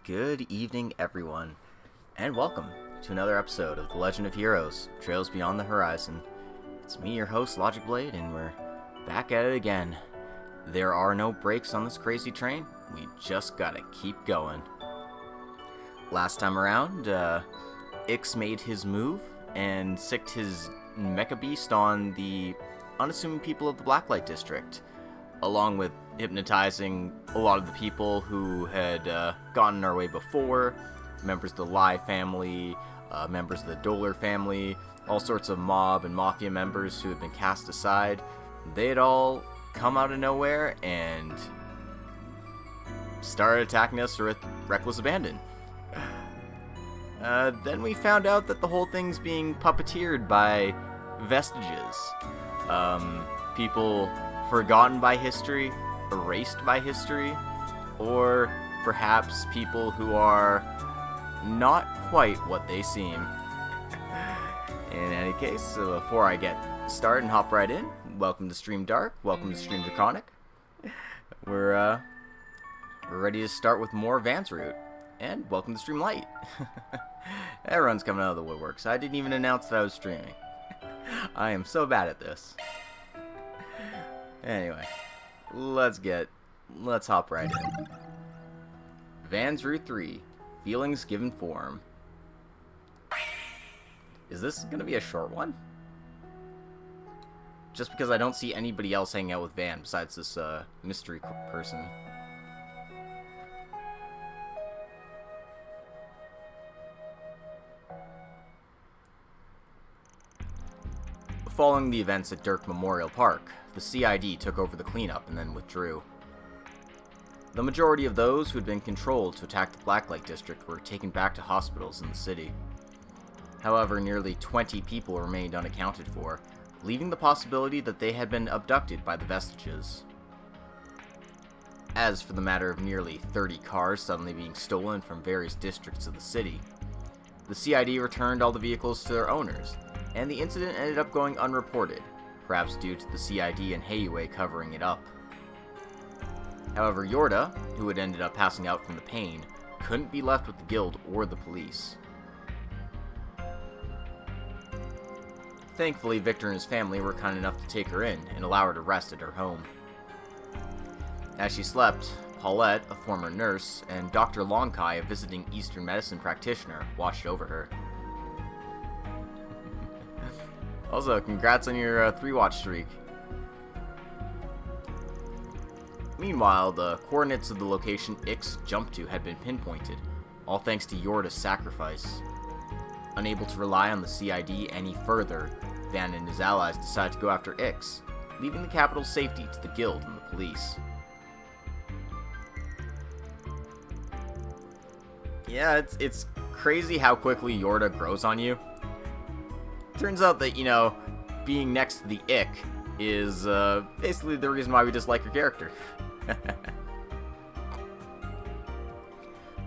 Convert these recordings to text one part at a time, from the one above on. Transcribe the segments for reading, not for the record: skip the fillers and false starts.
Good evening, everyone, and welcome to another episode of The Legend of Heroes, Trails Beyond the Horizon. It's me, your host, Logic Blade, and we're back at it again. There are no brakes on this crazy train. We just gotta keep going. Last time around, Ix made his move and sicked his mecha beast on the unassuming people of the Blacklight District, along with hypnotizing a lot of the people who had gotten our way before, members of the Lai family, members of the Doler family, all sorts of mob and mafia members who had been cast aside. They had all come out of nowhere and started attacking us with reckless abandon. Then we found out that the whole thing's being puppeteered by vestiges. People forgotten by history, erased by history, or perhaps people who are not quite what they seem. In any case, before I get started and hop right in, welcome to Stream Dark, welcome to Stream Draconic. We're ready to start with more Van's Route, and welcome to Stream Light. Everyone's coming out of the woodworks. I didn't even announce that I was streaming. I am so bad at this. Anyway, let's hop right in. Van's Route 3, Feelings Given Form. Is this gonna be a short one? Just because I don't see anybody else hanging out with Van besides this mystery person. Following the events at Dirk Memorial Park, the CID took over the cleanup and then withdrew. The majority of those who had been controlled to attack the Blacklight District were taken back to hospitals in the city. However, nearly 20 people remained unaccounted for, leaving the possibility that they had been abducted by the vestiges. As for the matter of nearly 30 cars suddenly being stolen from various districts of the city, the CID returned all the vehicles to their owners, and the incident ended up going unreported, perhaps due to the CID and Heiue covering it up. However, Yorda, who had ended up passing out from the pain, couldn't be left with the guild or the police. Thankfully, Victor and his family were kind enough to take her in and allow her to rest at her home. As she slept, Paulette, a former nurse, and Dr. Longkai, a visiting Eastern medicine practitioner, watched over her. Also, congrats on your 3-watch streak. Meanwhile, the coordinates of the location Ix jumped to had been pinpointed, all thanks to Yorda's sacrifice. Unable to rely on the CID any further, Van and his allies decided to go after Ix, leaving the capital's safety to the guild and the police. Yeah, it's crazy how quickly Yorda grows on you. Turns out that, being next to the Ick is basically the reason why we dislike your character.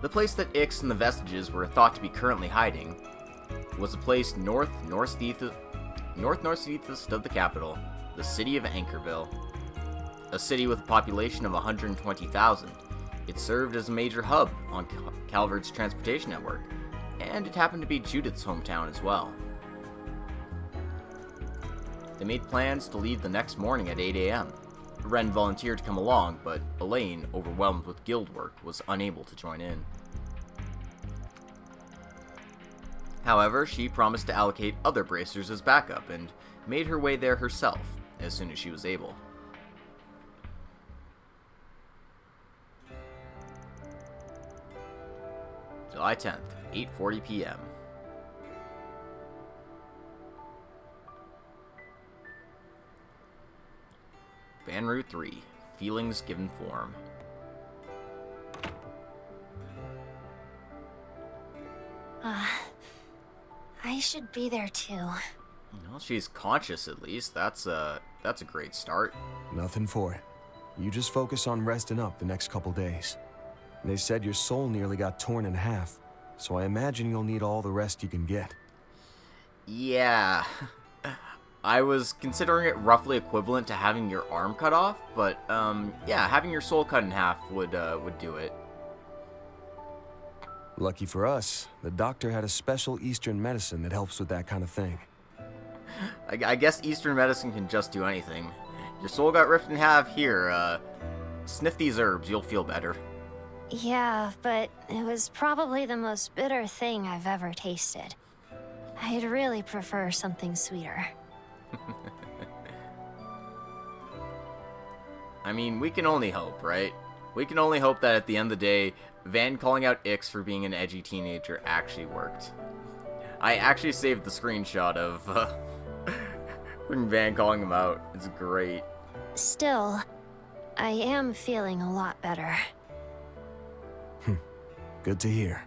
The place that Ix and the vestiges were thought to be currently hiding was a place northeast of the capital, the city of Anchorville. A city with a population of 120,000, it served as a major hub on Calvard's transportation network, and it happened to be Judith's hometown as well. They made plans to leave the next morning at 8 a.m. Ren volunteered to come along, but Elaine, overwhelmed with guild work, was unable to join in. However, she promised to allocate other bracers as backup and made her way there herself as soon as she was able. July 10th, 8:40 p.m. Van Route 3, Feelings Given Form. I should be there too. Well, she's conscious at least. That's a great start. Nothing for it. You just focus on resting up the next couple days. They said your soul nearly got torn in half, so I imagine you'll need all the rest you can get. Yeah. I was considering it roughly equivalent to having your arm cut off, but yeah, having your soul cut in half would do it. Lucky for us, the doctor had a special Eastern medicine that helps with that kind of thing. I guess Eastern medicine can just do anything. Your soul got ripped in half. Here, sniff these herbs. You'll feel better. Yeah, but it was probably the most bitter thing I've ever tasted. I'd really prefer something sweeter. I mean, we can only hope, right? We can only hope that at the end of the day, Van calling out Ix for being an edgy teenager actually worked. I actually saved the screenshot of Van calling him out. It's great. Still, I am feeling a lot better. Good to hear.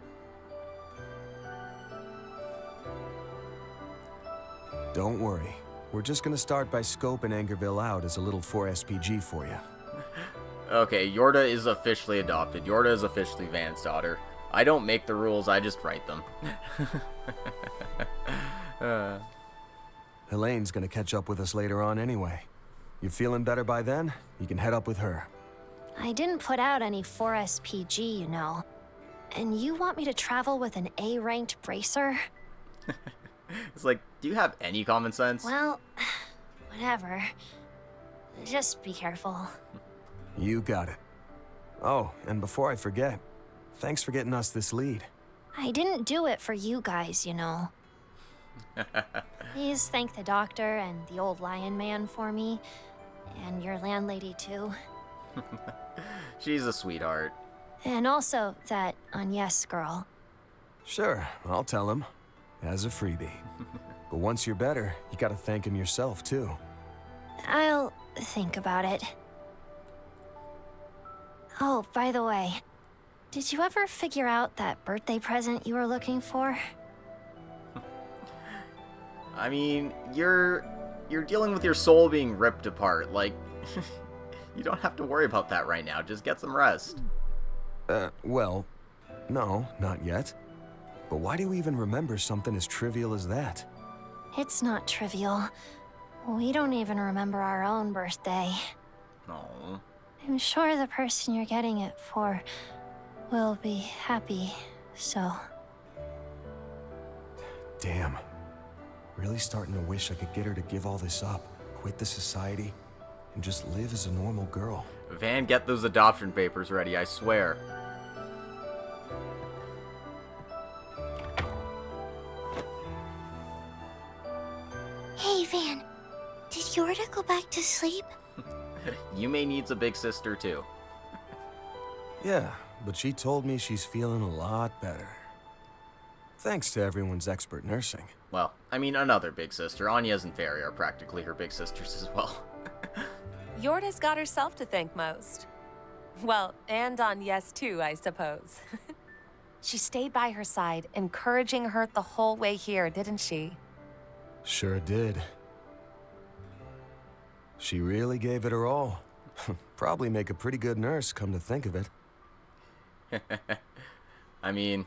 Don't worry. We're just gonna start by scoping Angerville out as a little 4SPG for you. Okay, Yorda is officially adopted. Yorda is officially Van's daughter. I don't make the rules, I just write them. Helene's gonna catch up with us later on anyway. You feeling better by then? You can head up with her. I didn't put out any 4SPG, you know. And you want me to travel with an A-ranked bracer? It's like, do you have any common sense? Well, whatever. Just be careful. You got it. Oh, and before I forget, thanks for getting us this lead. I didn't do it for you guys, you know. Please thank the doctor and the old lion man for me. And your landlady, too. She's a sweetheart. And also that Agnes girl. Sure, I'll tell him. As a freebie. But once you're better, you gotta thank him yourself, too. I'll think about it. Oh, by the way, did you ever figure out that birthday present you were looking for? I mean, you're dealing with your soul being ripped apart. Like, you don't have to worry about that right now. Just get some rest. Well, no, not yet. But why do we even remember something as trivial as that? It's not trivial. We don't even remember our own birthday. Oh. I'm sure the person you're getting it for will be happy, so... Damn. Really starting to wish I could get her to give all this up, quit the society, and just live as a normal girl. Van, get those adoption papers ready, I swear. Hey, Van. Did Yorda go back to sleep? Yume needs a big sister, too. Yeah, but she told me she's feeling a lot better. Thanks to everyone's expert nursing. Well, I mean, another big sister. Anya's and Fairy are practically her big sisters as well. Yorda's got herself to thank most. Well, and Agnes too, I suppose. She stayed by her side, encouraging her the whole way here, didn't she? Sure did. She really gave it her all. Probably make a pretty good nurse, come to think of it. I mean,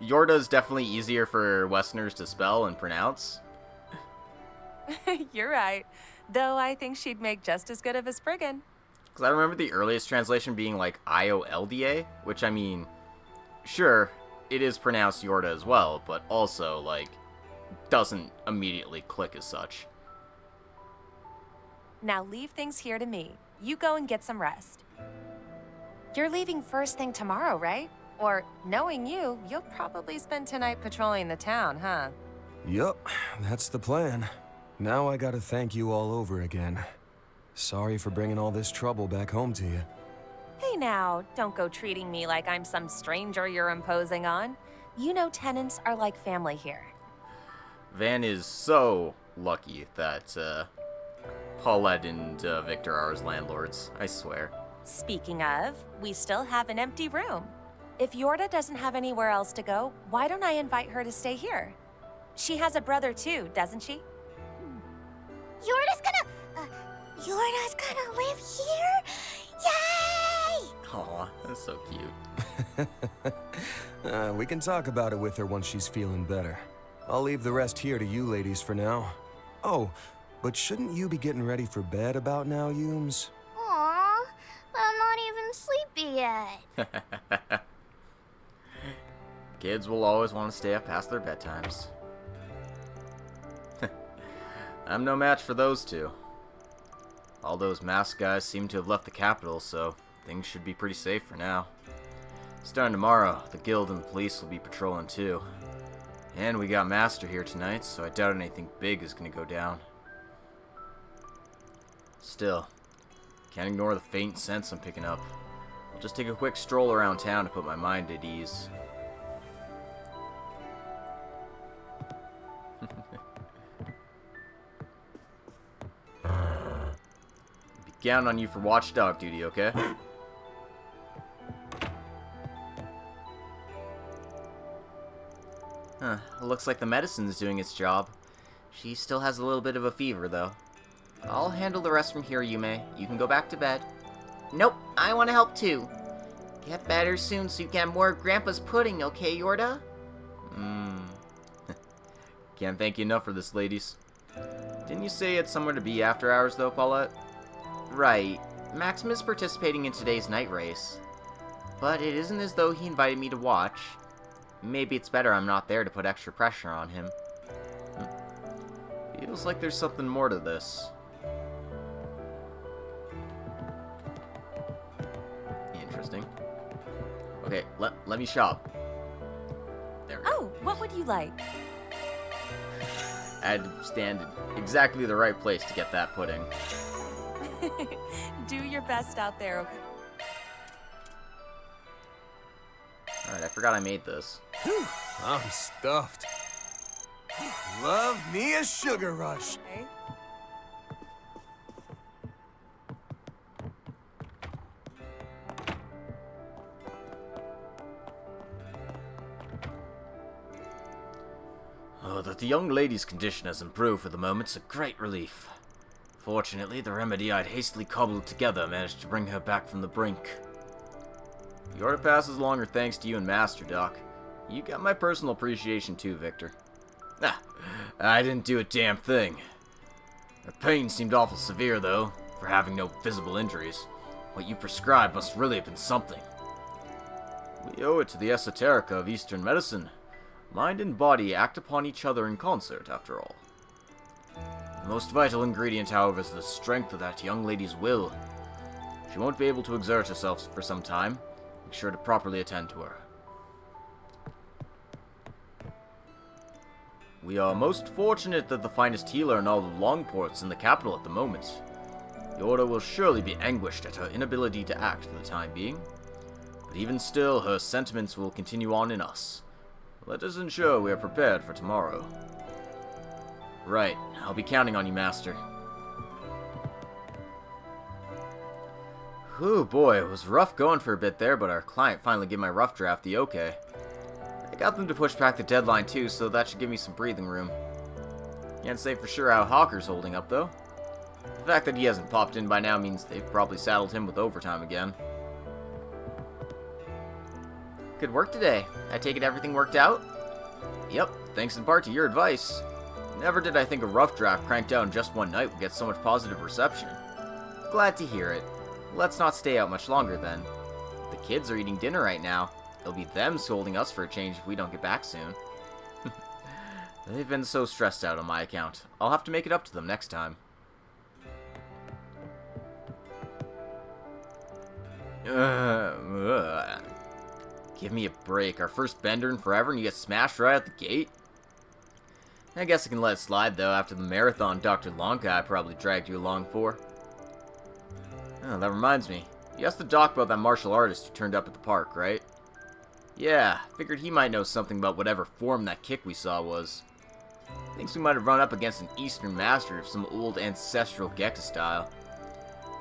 Yorda's definitely easier for Westerners to spell and pronounce. You're right. Though I think she'd make just as good of a Spriggan. Because I remember the earliest translation being like IOLDA, which, I mean, sure, it is pronounced Yorda as well, but also, like, doesn't immediately click as such. Now leave things here to me. You go and get some rest. You're leaving first thing tomorrow, right? Or, knowing you, you'll probably spend tonight patrolling the town, huh? Yup, that's the plan. Now I gotta thank you all over again. Sorry for bringing all this trouble back home to you. Hey now, don't go treating me like I'm some stranger you're imposing on. You know tenants are like family here. Van is so lucky that Paulette and Victor are his landlords, I swear. Speaking of, we still have an empty room. If Yorda doesn't have anywhere else to go, why don't I invite her to stay here? She has a brother too, doesn't she? Yorda's gonna live here? Yay! Aw, that's so cute. We can talk about it with her once she's feeling better. I'll leave the rest here to you ladies for now. Oh, but shouldn't you be getting ready for bed about now, Yumes? Aw, but I'm not even sleepy yet. Kids will always want to stay up past their bedtimes. I'm no match for those two. All those masked guys seem to have left the capital, so things should be pretty safe for now. Starting tomorrow, the guild and the police will be patrolling too. And we got Master here tonight, so I doubt anything big is going to go down. Still, can't ignore the faint sense I'm picking up. I'll just take a quick stroll around town to put my mind at ease. Be counting on you for watchdog duty, okay? Huh, looks like the medicine's doing its job. She still has a little bit of a fever, though. I'll handle the rest from here, Yume. You can go back to bed. Nope, I want to help too. Get better soon so you can have more of Grandpa's pudding, okay, Yorda? Can't thank you enough for this, ladies. Didn't you say it's somewhere to be after hours, though, Paulette? Right. Maximus is participating in today's night race. But it isn't as though he invited me to watch. Maybe it's better I'm not there to put extra pressure on him. Feels like there's something more to this. Interesting. Okay, let me shop. There we go. Oh, what would you like? I had to stand in exactly the right place to get that pudding. Do your best out there, okay? Alright, I forgot I made this. Whew, I'm stuffed. Love me a sugar rush. Okay. Oh, that the young lady's condition has improved for the moment's a great relief. Fortunately, the remedy I'd hastily cobbled together managed to bring her back from the brink. Yorda passes along her thanks to you and Master, Doc. You got my personal appreciation too, Victor. I didn't do a damn thing. Her pain seemed awful severe, though, for having no visible injuries. What you prescribed must really have been something. We owe it to the esoterica of Eastern medicine. Mind and body act upon each other in concert, after all. The most vital ingredient, however, is the strength of that young lady's will. She won't be able to exert herself for some time. Make sure to properly attend to her. We are most fortunate that the finest healer in all of Longport's in the capital at the moment. The Order will surely be anguished at her inability to act for the time being. But even still, her sentiments will continue on in us. Let us ensure we are prepared for tomorrow. Right, I'll be counting on you, Master. Whew, boy, it was rough going for a bit there, but our client finally gave my rough draft the okay. I got them to push back the deadline too, so that should give me some breathing room. Can't say for sure how Hawker's holding up, though. The fact that he hasn't popped in by now means they've probably saddled him with overtime again. Good work today. I take it everything worked out? Yep, thanks in part to your advice. Never did I think a rough draft cranked out in just one night would get so much positive reception. Glad to hear it. Let's not stay out much longer then. The kids are eating dinner right now. It'll be them scolding us for a change if we don't get back soon. They've been so stressed out on my account. I'll have to make it up to them next time. Give me a break. Our first bender in forever and you get smashed right out the gate? I guess I can let it slide, though, after the marathon Dr. Longguy probably dragged you along for. Oh, that reminds me. You asked the doc about that martial artist who turned up at the park, right? Yeah, figured he might know something about whatever form that kick we saw was. Thinks we might have run up against an Eastern master of some old ancestral Gekka style.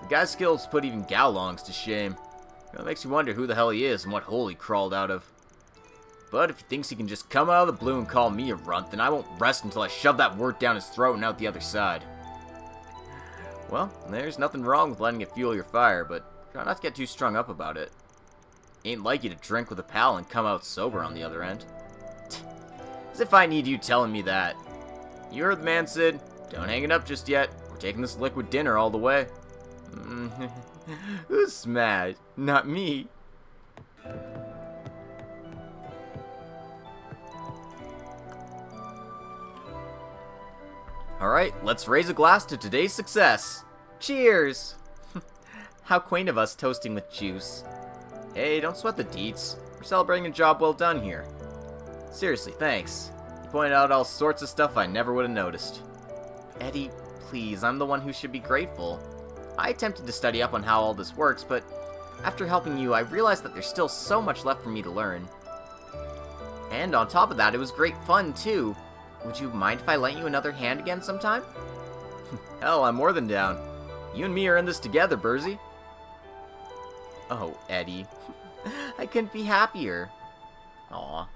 The guy's skills put even Gaolongs to shame. It makes you wonder who the hell he is and what hole he crawled out of. But if he thinks he can just come out of the blue and call me a runt, then I won't rest until I shove that wort down his throat and out the other side. Well, there's nothing wrong with letting it fuel your fire, but try not to get too strung up about it. Ain't like you to drink with a pal and come out sober on the other end. As if I need you telling me that. You heard the man, Sid. Don't hang it up just yet. We're taking this liquid dinner all the way. Who's smashed? Not me. Alright, let's raise a glass to today's success. Cheers! How quaint of us toasting with juice. Hey, don't sweat the deets. We're celebrating a job well done here. Seriously, thanks. You pointed out all sorts of stuff I never would have noticed. Eddie, please, I'm the one who should be grateful. I attempted to study up on how all this works, but after helping you, I realized that there's still so much left for me to learn. And on top of that, it was great fun, too. Would you mind if I lent you another hand again sometime? Hell, I'm more than down. You and me are in this together, Burzy. Oh, Eddie. I couldn't be happier. Aw.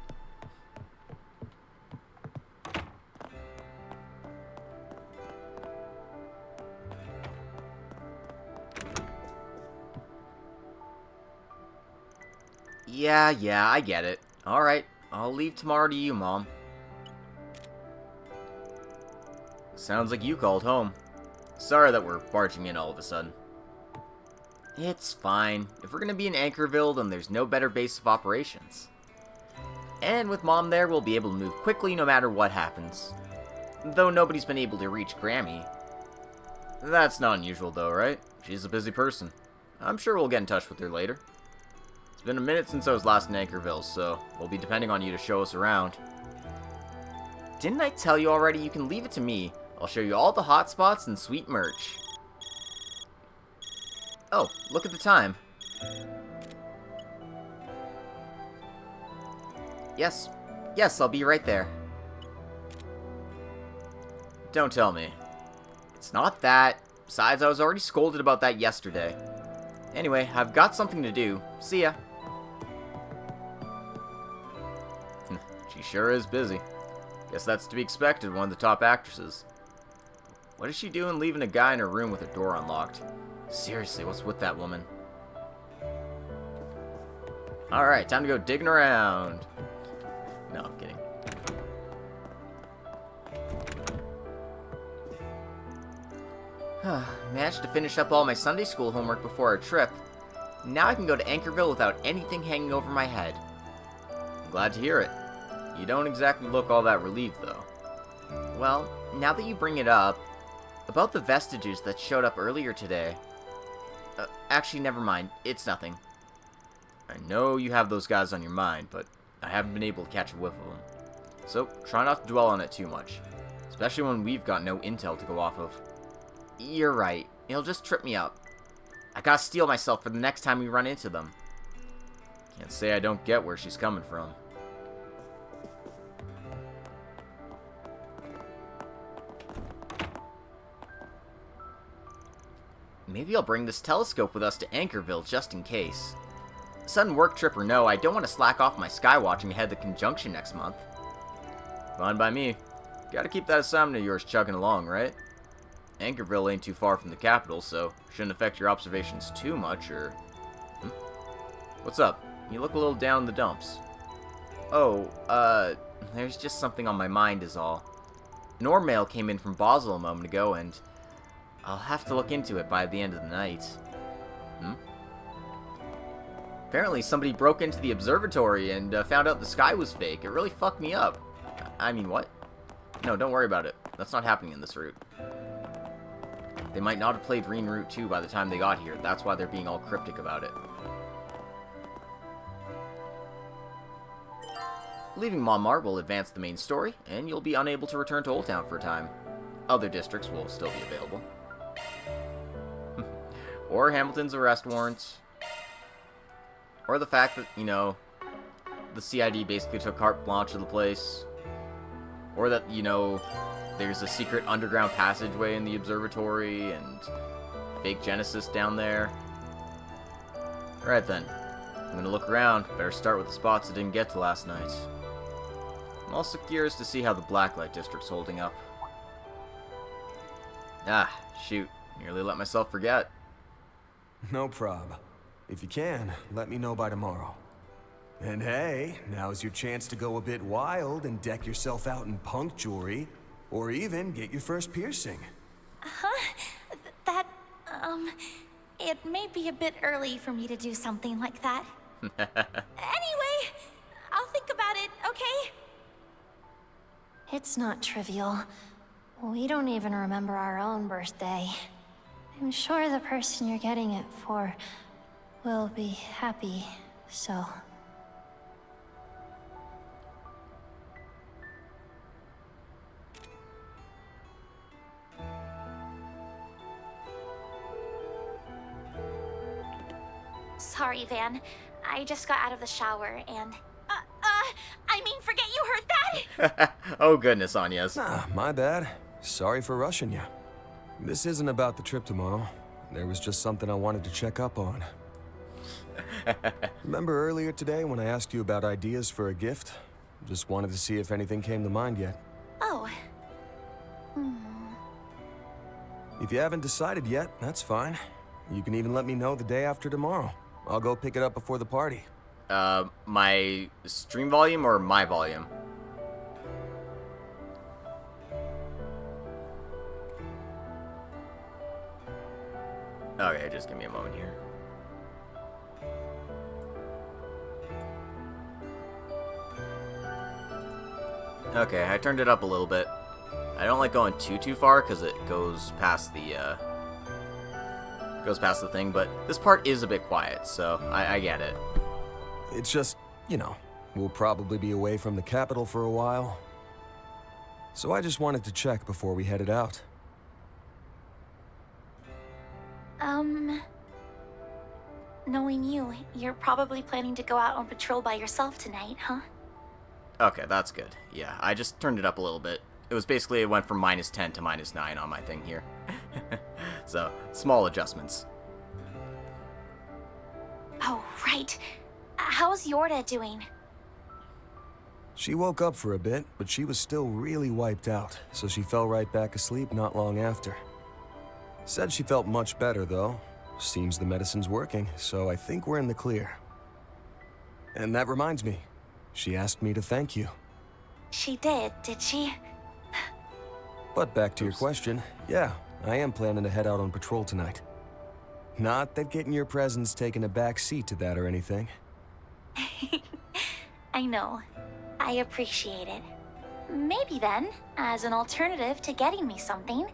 Yeah, I get it. Alright, I'll leave tomorrow to you, Mom. Sounds like you called home. Sorry that we're barging in all of a sudden. It's fine. If we're gonna be in Anchorville, then there's no better base of operations. And with Mom there, we'll be able to move quickly no matter what happens. Though nobody's been able to reach Grammy. That's not unusual though, right? She's a busy person. I'm sure we'll get in touch with her later. It's been a minute since I was last in Anchorville, so we'll be depending on you to show us around. Didn't I tell you already? You can leave it to me. I'll show you all the hot spots and sweet merch. Oh, look at the time. Yes, I'll be right there. Don't tell me. It's not that. Besides, I was already scolded about that yesterday. Anyway, I've got something to do. See ya. She sure is busy. Guess that's to be expected, one of the top actresses. What is she doing leaving a guy in her room with her door unlocked? Seriously, what's with that woman? Alright, time to go digging around. No, I'm kidding. Managed to finish up all my Sunday school homework before our trip. Now I can go to Anchorville without anything hanging over my head. I'm glad to hear it. You don't exactly look all that relieved, though. Well, now that you bring it up, about the vestiges that showed up earlier today. Actually, never mind. It's nothing. I know you have those guys on your mind, but I haven't been able to catch a whiff of them. So, try not to dwell on it too much. Especially when we've got no intel to go off of. You're right. It'll just trip me up. I gotta steel myself for the next time we run into them. Can't say I don't get where she's coming from. Maybe I'll bring this telescope with us to Anchorville just in case. Sudden work trip or no, I don't want to slack off my sky watching ahead of the conjunction next month. Fine by me. Gotta keep that assignment of yours chugging along, right? Anchorville ain't too far from the capital, so shouldn't affect your observations too much, or... What's up? You look a little down in the dumps. Oh, there's just something on my mind is all. An ore mail came in from Basel a moment ago, and I'll have to look into it by the end of the night. Apparently somebody broke into the observatory and found out the sky was fake. It really fucked me up. I mean, what? No, don't worry about it. That's not happening in this route. They might not have played Green Route 2 by the time they got here. That's why they're being all cryptic about it. Leaving Montmartre will advance the main story, and you'll be unable to return to Old Town for a time. Other districts will still be available. Or Hamilton's arrest warrants. Or the fact that, you know, the CID basically took carte blanche of the place. Or that, you know, there's a secret underground passageway in the observatory and fake Genesis down there. Alright then. I'm gonna look around. Better start with the spots I didn't get to last night. I'm also curious to see how the Blacklight District's holding up. Ah, shoot. Nearly let myself forget. No prob. If you can, let me know by tomorrow. And hey, now's your chance to go a bit wild and deck yourself out in punk jewelry, or even get your first piercing. It may be a bit early for me to do something like that. Anyway, I'll think about it, okay? It's not trivial. We don't even remember our own birthday. I'm sure the person you're getting it for will be happy, so... Sorry, Van. I just got out of the shower and... I mean, forget you heard that! Oh goodness, Anya's. Nah, my bad. Sorry for rushing you. This isn't about the trip tomorrow. There was just something I wanted to check up on. Remember earlier today when I asked you about ideas for a gift? Just wanted to see if anything came to mind yet. Oh. If you haven't decided yet, that's fine. You can even let me know the day after tomorrow. I'll go pick it up before the party. My stream volume or my volume? Okay, just give me a moment here. Okay, I turned it up a little bit. I don't like going too far because it goes past the thing, but this part is a bit quiet, so I get it. It's just, you know, we'll probably be away from the capital for a while. So I just wanted to check before we headed out. Knowing you, you're probably planning to go out on patrol by yourself tonight, huh? Okay, that's good. Yeah, I just turned it up a little bit. It was basically, it went from -10 to -9 on my thing here. So, small adjustments. Oh, right. How's Yorda doing? She woke up for a bit, but she was still really wiped out, so she fell right back asleep not long after. Said she felt much better, though. Seems the medicine's working, so I think we're in the clear. And that reminds me, she asked me to thank you. She did she? But back to your question, yeah, I am planning to head out on patrol tonight. Not that getting your presents taking a back seat to that or anything. I know. I appreciate it. Maybe then, as an alternative to getting me something,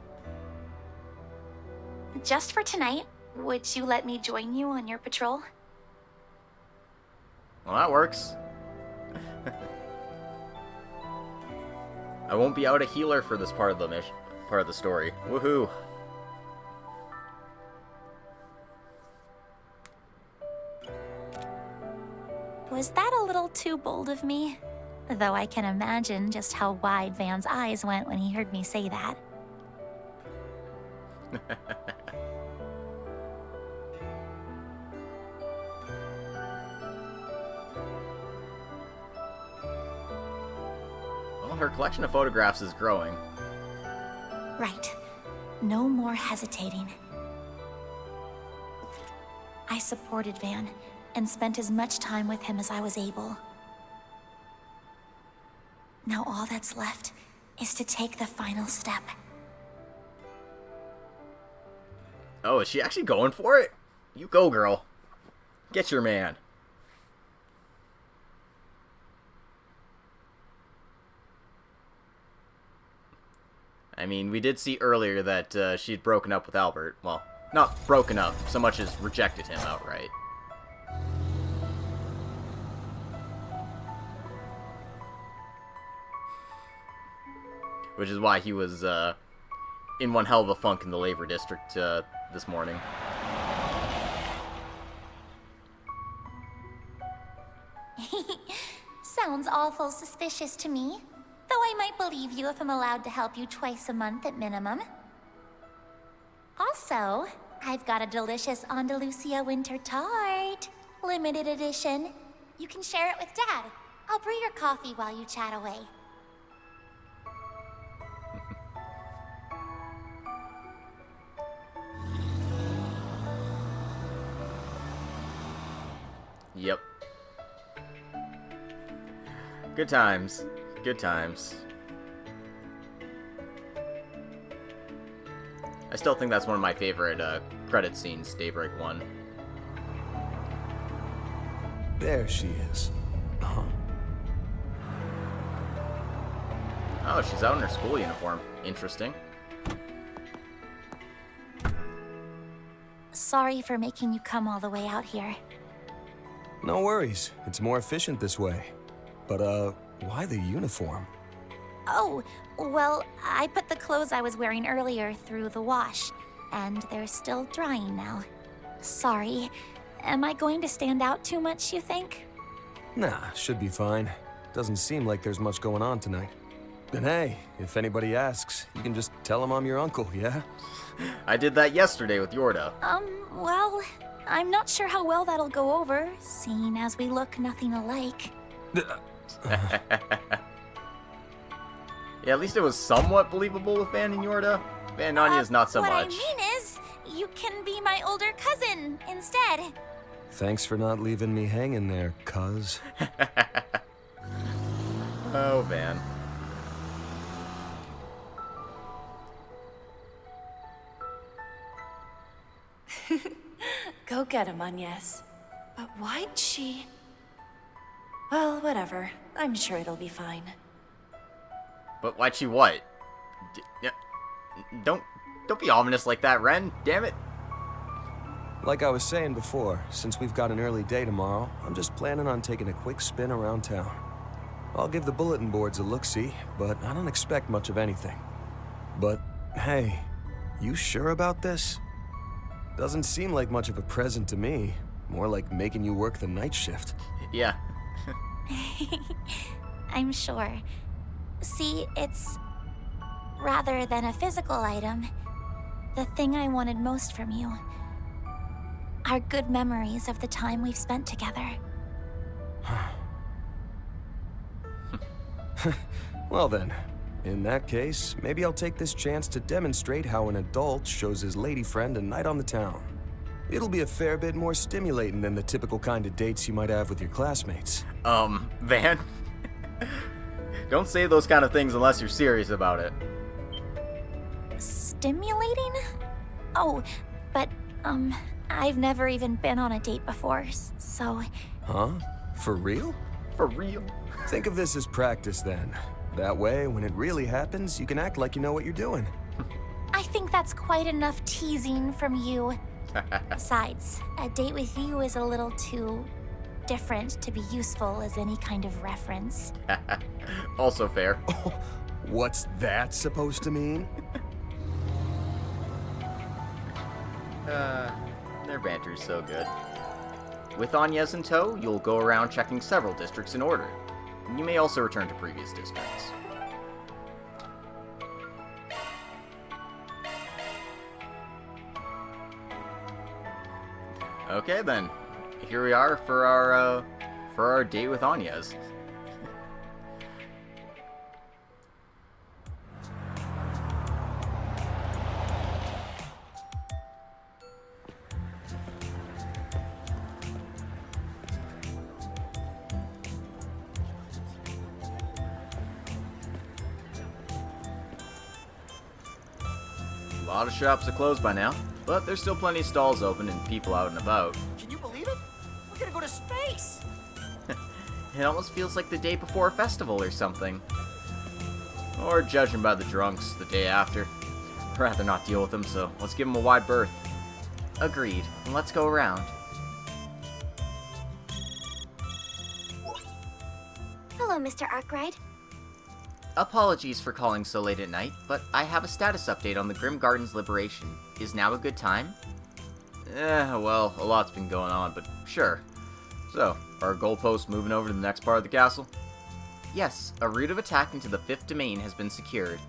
just for tonight, would you let me join you on your patrol? Well, that works. I won't be out a healer for this part of the story. Woohoo! Was that a little too bold of me? Though I can imagine just how wide Van's eyes went when he heard me say that. Well, her collection of photographs is growing. Right. No more hesitating. I supported Van and spent as much time with him as I was able. Now all that's left is to take the final step. Oh, is she actually going for it? You go, girl. Get your man. I mean, we did see earlier that she'd broken up with Albert. Well, not broken up, so much as rejected him outright. Which is why he was in one hell of a funk in the labor district this morning. Sounds awful suspicious to me. Though I might believe you if I'm allowed to help you twice a month at minimum. Also, I've got a delicious Andalusia winter tart. Limited edition. You can share it with Dad. I'll brew your coffee while you chat away. Yep. Good times. Good times. I still think that's one of my favorite credit scenes, Daybreak 1. There she is. Huh. Oh, she's out in her school uniform. Interesting. Sorry for making you come all the way out here. No worries. It's more efficient this way. But, why the uniform? Oh, well, I put the clothes I was wearing earlier through the wash, and they're still drying now. Sorry. Am I going to stand out too much, you think? Nah, should be fine. Doesn't seem like there's much going on tonight. And hey, if anybody asks, you can just tell them I'm your uncle, yeah? I did that yesterday with Yorda. Well, I'm not sure how well that'll go over, seeing as we look nothing alike. Yeah, at least it was somewhat believable with Van and Yorda. Van and Anya's not so what much. I mean is, you can be my older cousin instead. Thanks for not leaving me hanging there, cuz. Oh, Van. Go get him, Agnes. But why'd she... Well, whatever. I'm sure it'll be fine. But why'd she what? Yeah, don't be ominous like that, Ren. Damn it. Like I was saying before, since we've got an early day tomorrow, I'm just planning on taking a quick spin around town. I'll give the bulletin boards a look-see, but I don't expect much of anything. But, hey, you sure about this? Doesn't seem like much of a present to me. More like making you work the night shift. Yeah. I'm sure. See, it's... rather than a physical item, the thing I wanted most from you are good memories of the time we've spent together. Well then, in that case, maybe I'll take this chance to demonstrate how an adult shows his lady friend a night on the town. It'll be a fair bit more stimulating than the typical kind of dates you might have with your classmates. Van? Don't say those kind of things unless you're serious about it. Stimulating? Oh, but, I've never even been on a date before, so... Huh? For real? For real? Think of this as practice then. That way, when it really happens, you can act like you know what you're doing. I think that's quite enough teasing from you. Besides, a date with you is a little too different to be useful as any kind of reference. Also fair. What's that supposed to mean? Their banter's so good. With Agnes in tow, you'll go around checking several districts in order. You may also return to previous districts. Okay then, here we are for our date with Agnes. A lot of shops are closed by now, but there's still plenty of stalls open and people out and about. Can you believe it? We're gonna go to space! It almost feels like the day before a festival or something. Or judging by the drunks, the day after. I'd rather not deal with them, so let's give them a wide berth. Agreed, and let's go around. Hello, Mr. Arkride. Apologies for calling so late at night, but I have a status update on the Grim Garden's liberation. Is now a good time? Well, a lot's been going on, but sure. So, are our goalposts moving over to the next part of the castle? Yes, a route of attack into the 5th domain has been secured.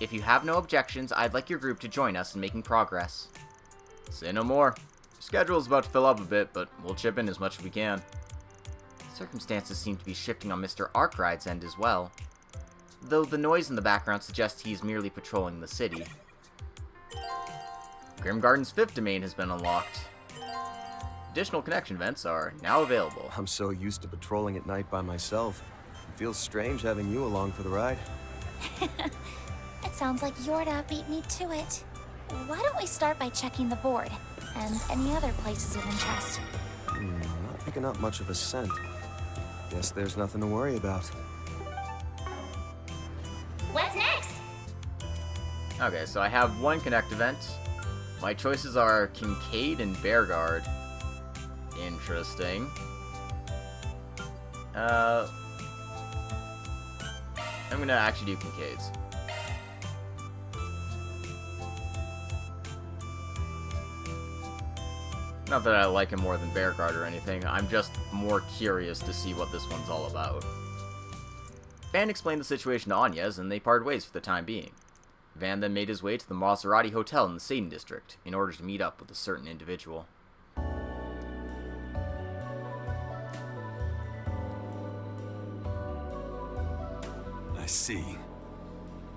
If you have no objections, I'd like your group to join us in making progress. Say no more. Schedule's about to fill up a bit, but we'll chip in as much as we can. Circumstances seem to be shifting on Mr. Arkride's end as well, though the noise in the background suggests he is merely patrolling the city. Grim Garden's 5th domain has been unlocked. Additional connection vents are now available. I'm so used to patrolling at night by myself. It feels strange having you along for the ride. It sounds like Yorda beat me to it. Why don't we start by checking the board, and any other places of interest? Not picking up much of a scent. Guess there's nothing to worry about. Okay, so I have one Connect event. My choices are Kincaid and Bearguard. Interesting. I'm gonna actually do Kincaid's. Not that I like him more than Bearguard or anything, I'm just more curious to see what this one's all about. Van explained the situation to Anya's, and they parted ways for the time being. Van then made his way to the Maserati Hotel in the Satan District, in order to meet up with a certain individual. I see.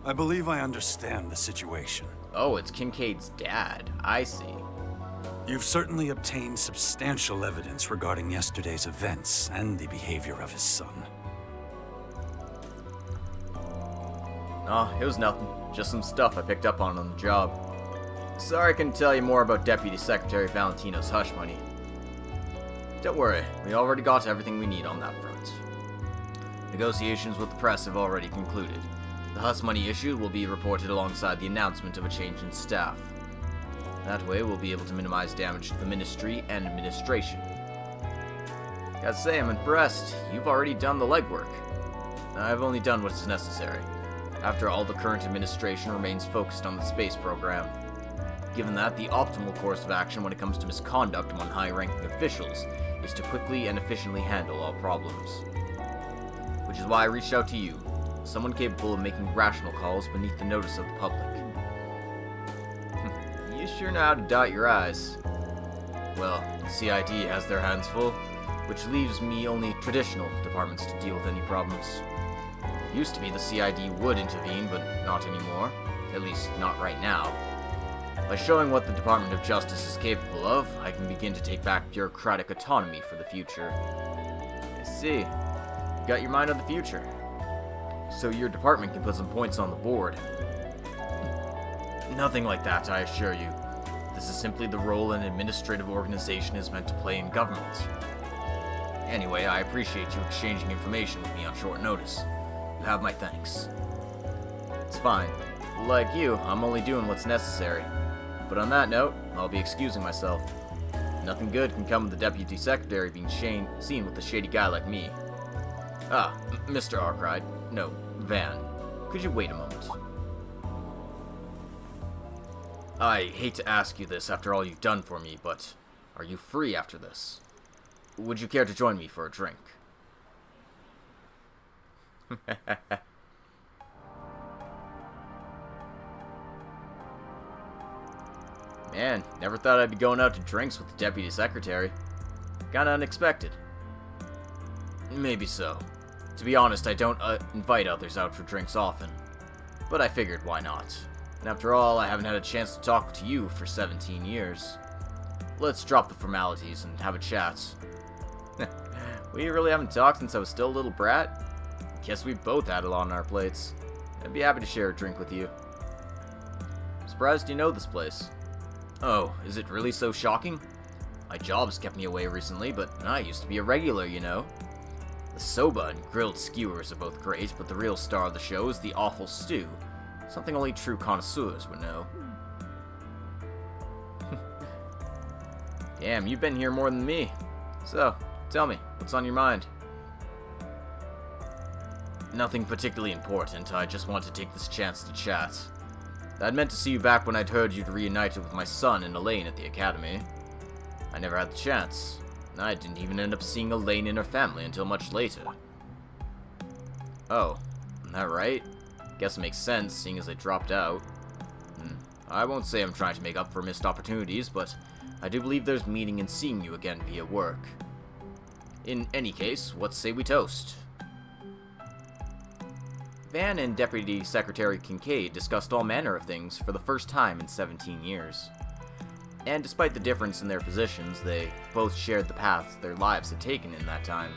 I believe I understand the situation. Oh, it's Kincaid's dad. I see. You've certainly obtained substantial evidence regarding yesterday's events and the behavior of his son. Oh, it was nothing. Just some stuff I picked up on the job. Sorry I couldn't tell you more about Deputy Secretary Valentino's hush money. Don't worry, we already got everything we need on that front. Negotiations with the press have already concluded. The hush money issue will be reported alongside the announcement of a change in staff. That way, we'll be able to minimize damage to the Ministry and administration. Gotta say, I'm impressed. You've already done the legwork. I've only done what is necessary. After all, the current administration remains focused on the space program. Given that, the optimal course of action when it comes to misconduct among high-ranking officials is to quickly and efficiently handle all problems. Which is why I reached out to you, someone capable of making rational calls beneath the notice of the public. You sure know how to dot your I's. Well, the CID has their hands full, which leaves me only traditional departments to deal with any problems. Used to be the CID would intervene, but not anymore. At least, not right now. By showing what the Department of Justice is capable of, I can begin to take back bureaucratic autonomy for the future. I see. You got your mind on the future. So your department can put some points on the board. Nothing like that, I assure you. This is simply the role an administrative organization is meant to play in government. Anyway, I appreciate you exchanging information with me on short notice. You have my thanks. It's fine. Like you, I'm only doing what's necessary. But on that note, I'll be excusing myself. Nothing good can come of the Deputy Secretary being seen with a shady guy like me. Mr. Arkride. No, Van. Could you wait a moment? I hate to ask you this after all you've done for me, but are you free after this? Would you care to join me for a drink? Man, never thought I'd be going out to drinks with the Deputy Secretary. Kinda unexpected. Maybe so. To be honest, I don't invite others out for drinks often. But I figured, why not? And after all, I haven't had a chance to talk to you for 17 years. Let's drop the formalities and have a chat. We really haven't talked since I was still a little brat. Guess we both had a lot on our plates. I'd be happy to share a drink with you. Surprised you know this place. Oh, is it really so shocking? My job's kept me away recently, but I used to be a regular, you know. The soba and grilled skewers are both great, but the real star of the show is the awful stew. Something only true connoisseurs would know. Damn, you've been here more than me. So, tell me, what's on your mind? Nothing particularly important, I just want to take this chance to chat. I'd meant to see you back when I'd heard you'd reunited with my son and Elaine at the academy. I never had the chance. I didn't even end up seeing Elaine and her family until much later. Oh, isn't that right? Guess it makes sense, seeing as I dropped out. I won't say I'm trying to make up for missed opportunities, but I do believe there's meaning in seeing you again via work. In any case, what say we toast? Van and Deputy Secretary Kincaid discussed all manner of things for the first time in 17 years. And despite the difference in their positions, they both shared the paths their lives had taken in that time.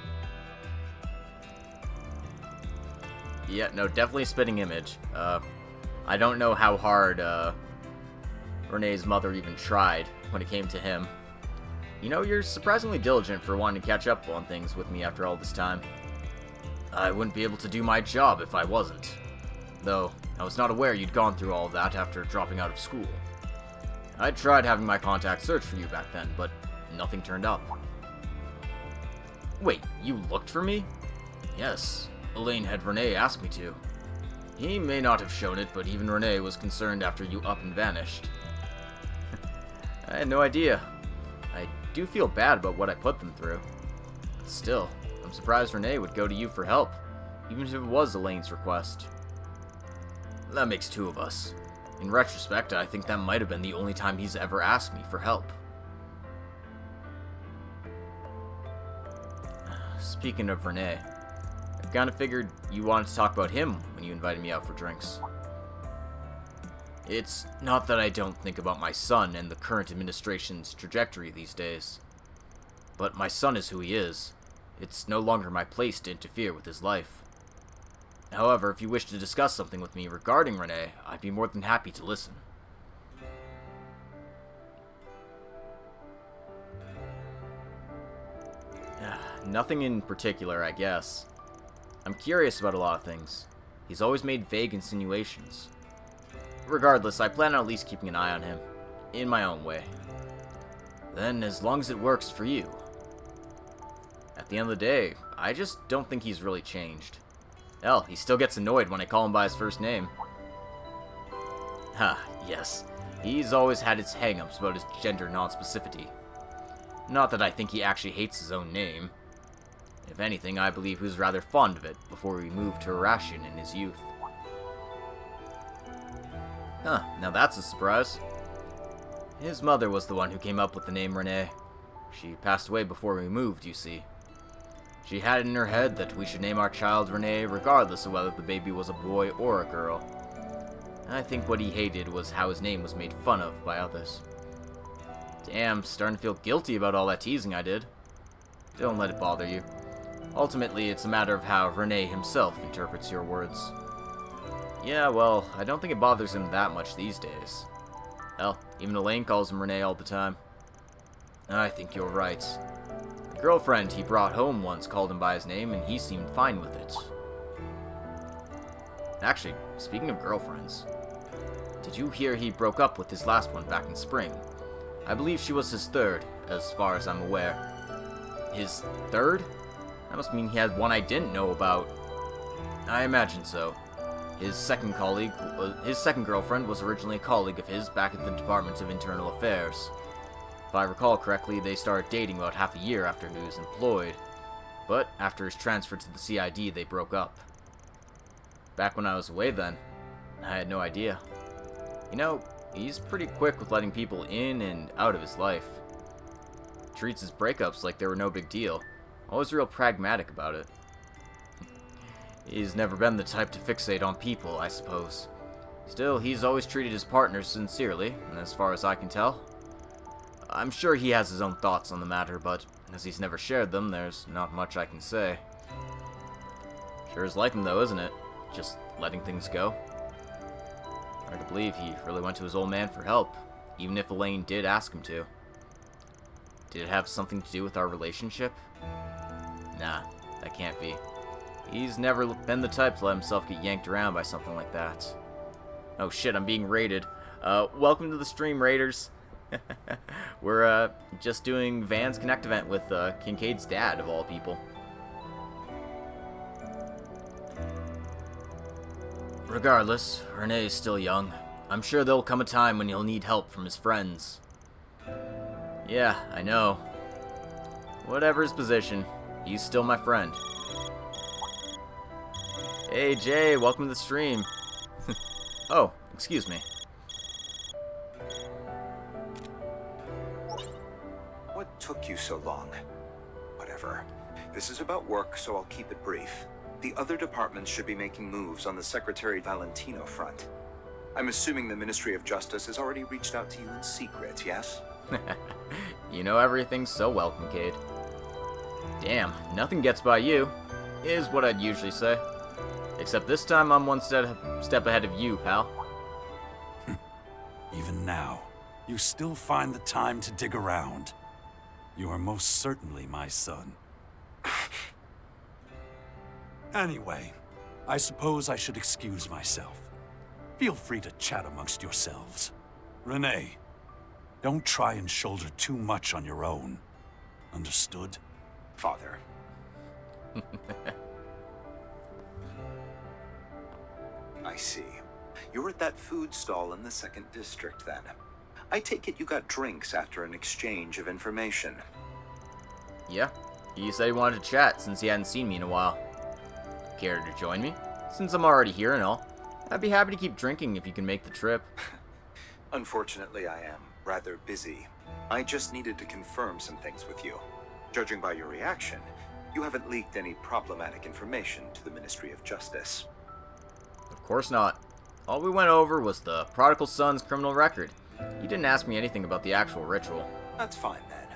Yeah, no, definitely a spitting image. I don't know how hard Renee's mother even tried when it came to him. You know, you're surprisingly diligent for wanting to catch up on things with me after all this time. I wouldn't be able to do my job if I wasn't. Though, I was not aware you'd gone through all of that after dropping out of school. I tried having my contact search for you back then, but nothing turned up. Wait, you looked for me? Yes, Elaine had Renee ask me to. He may not have shown it, but even Renee was concerned after you up and vanished. I had no idea. I do feel bad about what I put them through. But still, I'm surprised Renee would go to you for help, even if it was Elaine's request. That makes two of us. In retrospect, I think that might have been the only time he's ever asked me for help. Speaking of Renee, I kinda figured you wanted to talk about him when you invited me out for drinks. It's not that I don't think about my son and the current administration's trajectory these days. But my son is who he is. It's no longer my place to interfere with his life. However, if you wish to discuss something with me regarding Renee, I'd be more than happy to listen. Nothing in particular, I guess. I'm curious about a lot of things. He's always made vague insinuations. Regardless, I plan on at least keeping an eye on him, in my own way. Then, as long as it works for you. At the end of the day, I just don't think he's really changed. Hell, he still gets annoyed when I call him by his first name. Yes. He's always had his hang-ups about his gender non-specificity. Not that I think he actually hates his own name. If anything, I believe he was rather fond of it before he moved to Arashian in his youth. Now that's a surprise. His mother was the one who came up with the name Renee. She passed away before we moved, you see. She had it in her head that we should name our child Renee regardless of whether the baby was a boy or a girl. I think what he hated was how his name was made fun of by others. Damn, starting to feel guilty about all that teasing I did. Don't let it bother you. Ultimately, it's a matter of how Renee himself interprets your words. Yeah, well, I don't think it bothers him that much these days. Hell, even Elaine calls him Renee all the time. I think you're right. The girlfriend he brought home once called him by his name, and he seemed fine with it. Actually, speaking of girlfriends, did you hear he broke up with his last one back in spring? I believe she was his third, as far as I'm aware. His third? That must mean he had one I didn't know about. I imagine so. His second girlfriend was originally a colleague of his back at the Department of Internal Affairs. If I recall correctly, they started dating about half a year after he was employed. But after his transfer to the CID, they broke up. Back when I was away then, I had no idea. You know, he's pretty quick with letting people in and out of his life. Treats his breakups like they were no big deal. Always real pragmatic about it. He's never been the type to fixate on people, I suppose. Still, he's always treated his partners sincerely, and as far as I can tell. I'm sure he has his own thoughts on the matter, but as he's never shared them, there's not much I can say. Sure is like him though, isn't it? Just letting things go. Hard to believe he really went to his old man for help, even if Elaine did ask him to. Did it have something to do with our relationship? Nah, that can't be. He's never been the type to let himself get yanked around by something like that. Oh shit, I'm being raided. Welcome to the stream, Raiders. We're just doing Van's Connect event with Kincaid's dad, of all people. Regardless, Renee is still young. I'm sure there'll come a time when he'll need help from his friends. Yeah, I know. Whatever his position, he's still my friend. Hey Jay, welcome to the stream. Oh, excuse me. What took you so long? Whatever. This is about work, so I'll keep it brief. The other departments should be making moves on the Secretary Valentino front. I'm assuming the Ministry of Justice has already reached out to you in secret, yes? You know everything so well, Kincaid. Damn, nothing gets by you, is what I'd usually say. Except this time I'm one step ahead of you, pal. Even now, you still find the time to dig around. You are most certainly my son. Anyway, I suppose I should excuse myself. Feel free to chat amongst yourselves. Renee, don't try and shoulder too much on your own. Understood? Father. I see. You're at that food stall in the 2nd District, then. I take it you got drinks after an exchange of information. Yeah, he said he wanted to chat since he hadn't seen me in a while. Care to join me? Since I'm already here and all, I'd be happy to keep drinking if you can make the trip. Unfortunately, I am rather busy. I just needed to confirm some things with you. Judging by your reaction, you haven't leaked any problematic information to the Ministry of Justice. Of course not. All we went over was the prodigal son's criminal record. You didn't ask me anything about the actual ritual. That's fine then.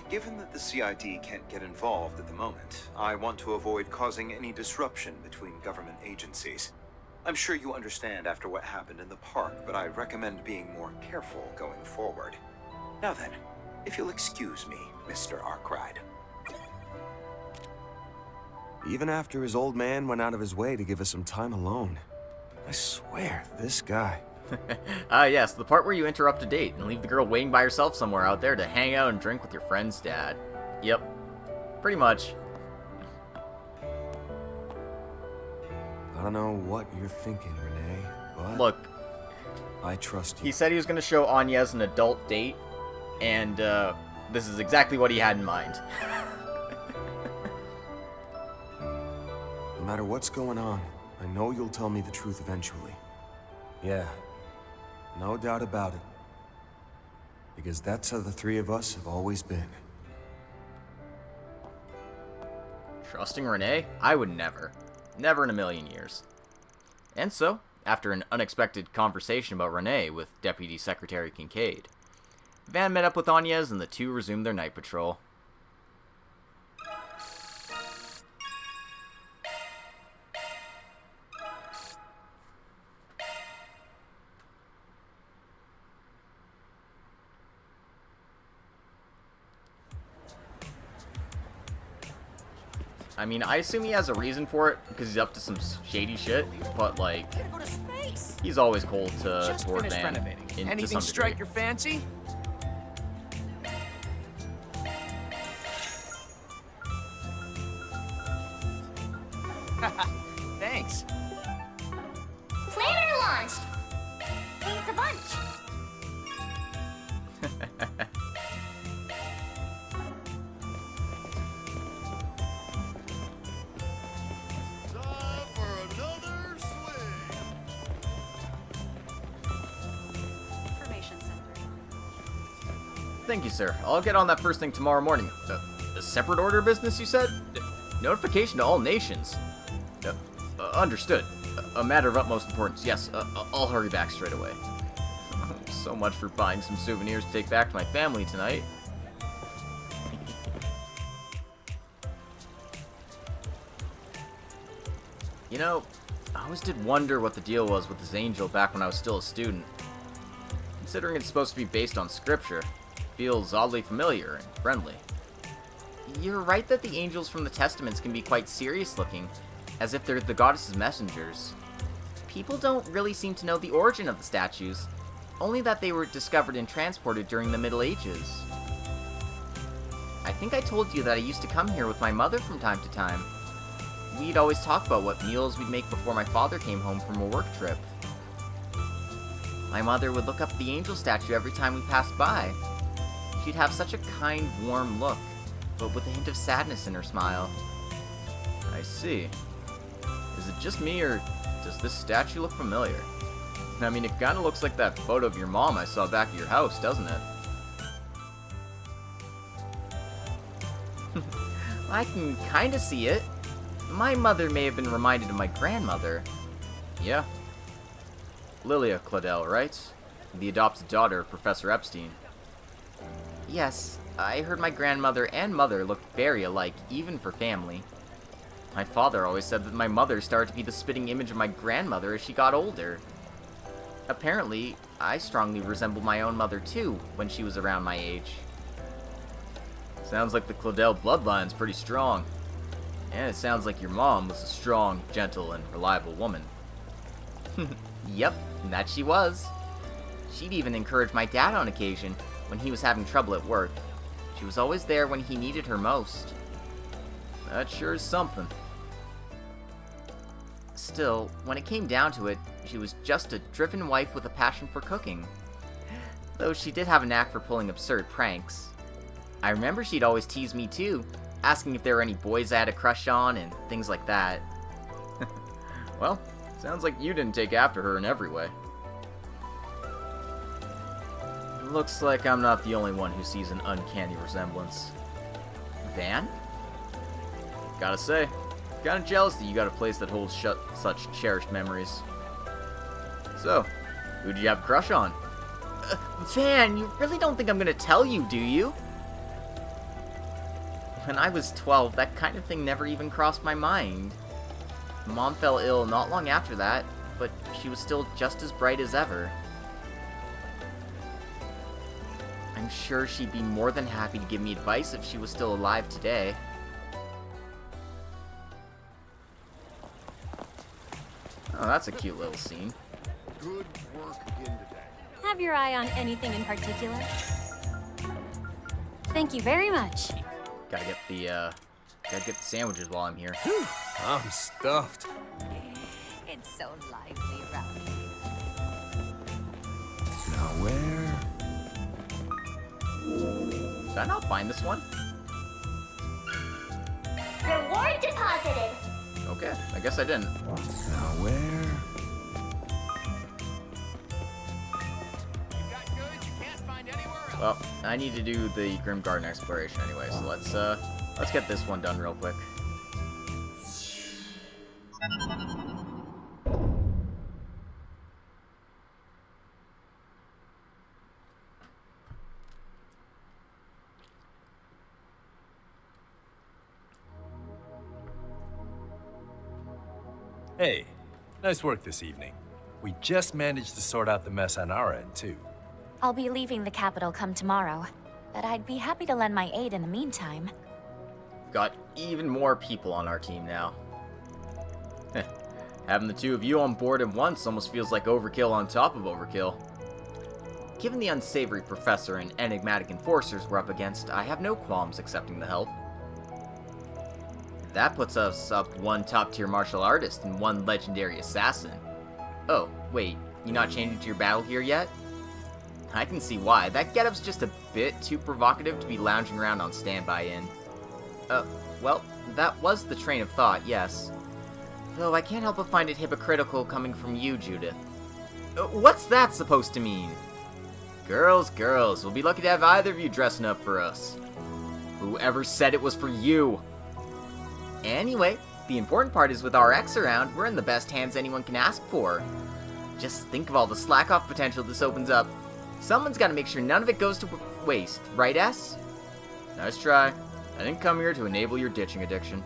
Given that the CID can't get involved at the moment, I want to avoid causing any disruption between government agencies. I'm sure you understand after what happened in the park, but I recommend being more careful going forward. Now then, if you'll excuse me, Mr. Arkride. Even after his old man went out of his way to give us some time alone. I swear, this guy. Yes, the part where you interrupt a date and leave the girl waiting by herself somewhere out there to hang out and drink with your friend's dad. Yep, pretty much. I don't know what you're thinking, Renee, but Look, I trust you. he said he was going to show Agnes an adult date, and this is exactly what he had in mind. No matter what's going on, I know you'll tell me the truth eventually. Yeah, no doubt about it. Because that's how the three of us have always been. Trusting Renee? I would never. Never in a million years. And so, after an unexpected conversation about Renee with Deputy Secretary Kincaid, Van met up with Agnes and the two resumed their night patrol. I mean, I assume he has a reason for it, because he's up to some shady shit, but, like, he's always cold toward Van. Anything strike your fancy? Thanks. Planner launched! Thanks a bunch. Thank you, sir. I'll get on that first thing tomorrow morning. A separate order of business, you said? Notification to all nations. Understood. A matter of utmost importance. Yes, I'll hurry back straight away. So much for buying some souvenirs to take back to my family tonight. You know, I always did wonder what the deal was with this angel back when I was still a student. Considering it's supposed to be based on scripture, it feels oddly familiar and friendly. You're right that the angels from the Testaments can be quite serious looking, as if they're the goddess's messengers. People don't really seem to know the origin of the statues, only that they were discovered and transported during the Middle Ages. I think I told you that I used to come here with my mother from time to time. We'd always talk about what meals we'd make before my father came home from a work trip. My mother would look up at the angel statue every time we passed by. She'd have such a kind, warm look, but with a hint of sadness in her smile. I see. Is it just me, or does this statue look familiar? I mean, it kinda looks like that photo of your mom I saw back at your house, doesn't it? I can kinda see it. My mother may have been reminded of my grandmother. Yeah. Lilia Claudel, right? The adopted daughter of Professor Epstein. Yes, I heard my grandmother and mother looked very alike, even for family. My father always said that my mother started to be the spitting image of my grandmother as she got older. Apparently, I strongly resembled my own mother too, when she was around my age. Sounds like the Claudel bloodline's pretty strong. And it sounds like your mom was a strong, gentle, and reliable woman. Yep, And that she was. She'd even encourage my dad on occasion when he was having trouble at work. She was always there when he needed her most. That sure is something. Still, when it came down to it, she was just a driven wife with a passion for cooking. Though she did have a knack for pulling absurd pranks. I remember she'd always tease me too, asking if there were any boys I had a crush on and things like that. Well, sounds like you didn't take after her in every way. Looks like I'm not the only one who sees an uncanny resemblance. Van? Gotta say, kinda jealous that you got a place that holds such cherished memories. So, who'd you have a crush on? Van, you really don't think I'm gonna tell you, do you? When I was 12, that kind of thing never even crossed my mind. Mom fell ill not long after that, but she was still just as bright as ever. I'm sure she'd be more than happy to give me advice if she was still alive today. Oh, that's a cute little scene. Good work again today. Have your eye on anything in particular? Thank you very much. Gotta get the sandwiches while I'm here. I'm stuffed. It's so lively around here. Now where? Did I not find this one? Reward deposited. Okay, I guess I didn't. Now where? You got goods you can't find anywhere else. Well, I need to do the Grim Garden exploration anyway, so let's get this one done real quick. Hey, nice work this evening. We just managed to sort out the mess on our end, too. I'll be leaving the capital come tomorrow, but I'd be happy to lend my aid in the meantime. Got even more people on our team now. Having the two of you on board at once almost feels like overkill on top of overkill. Given the unsavory professor and enigmatic enforcers we're up against, I have no qualms accepting the help. That puts us up one top-tier martial artist and one legendary assassin. Oh, wait, you not changing to your battle gear yet? I can see why. That getup's just a bit too provocative to be lounging around on standby in. Well, that was the train of thought, yes. Though I can't help but find it hypocritical coming from you, Judith. What's that supposed to mean? Girls, we'll be lucky to have either of you dressing up for us. Whoever said it was for you? Anyway, the important part is with our X around, we're in the best hands anyone can ask for. Just think of all the slack-off potential this opens up. Someone's gotta make sure none of it goes to waste, right, S? Nice try. I didn't come here to enable your ditching addiction.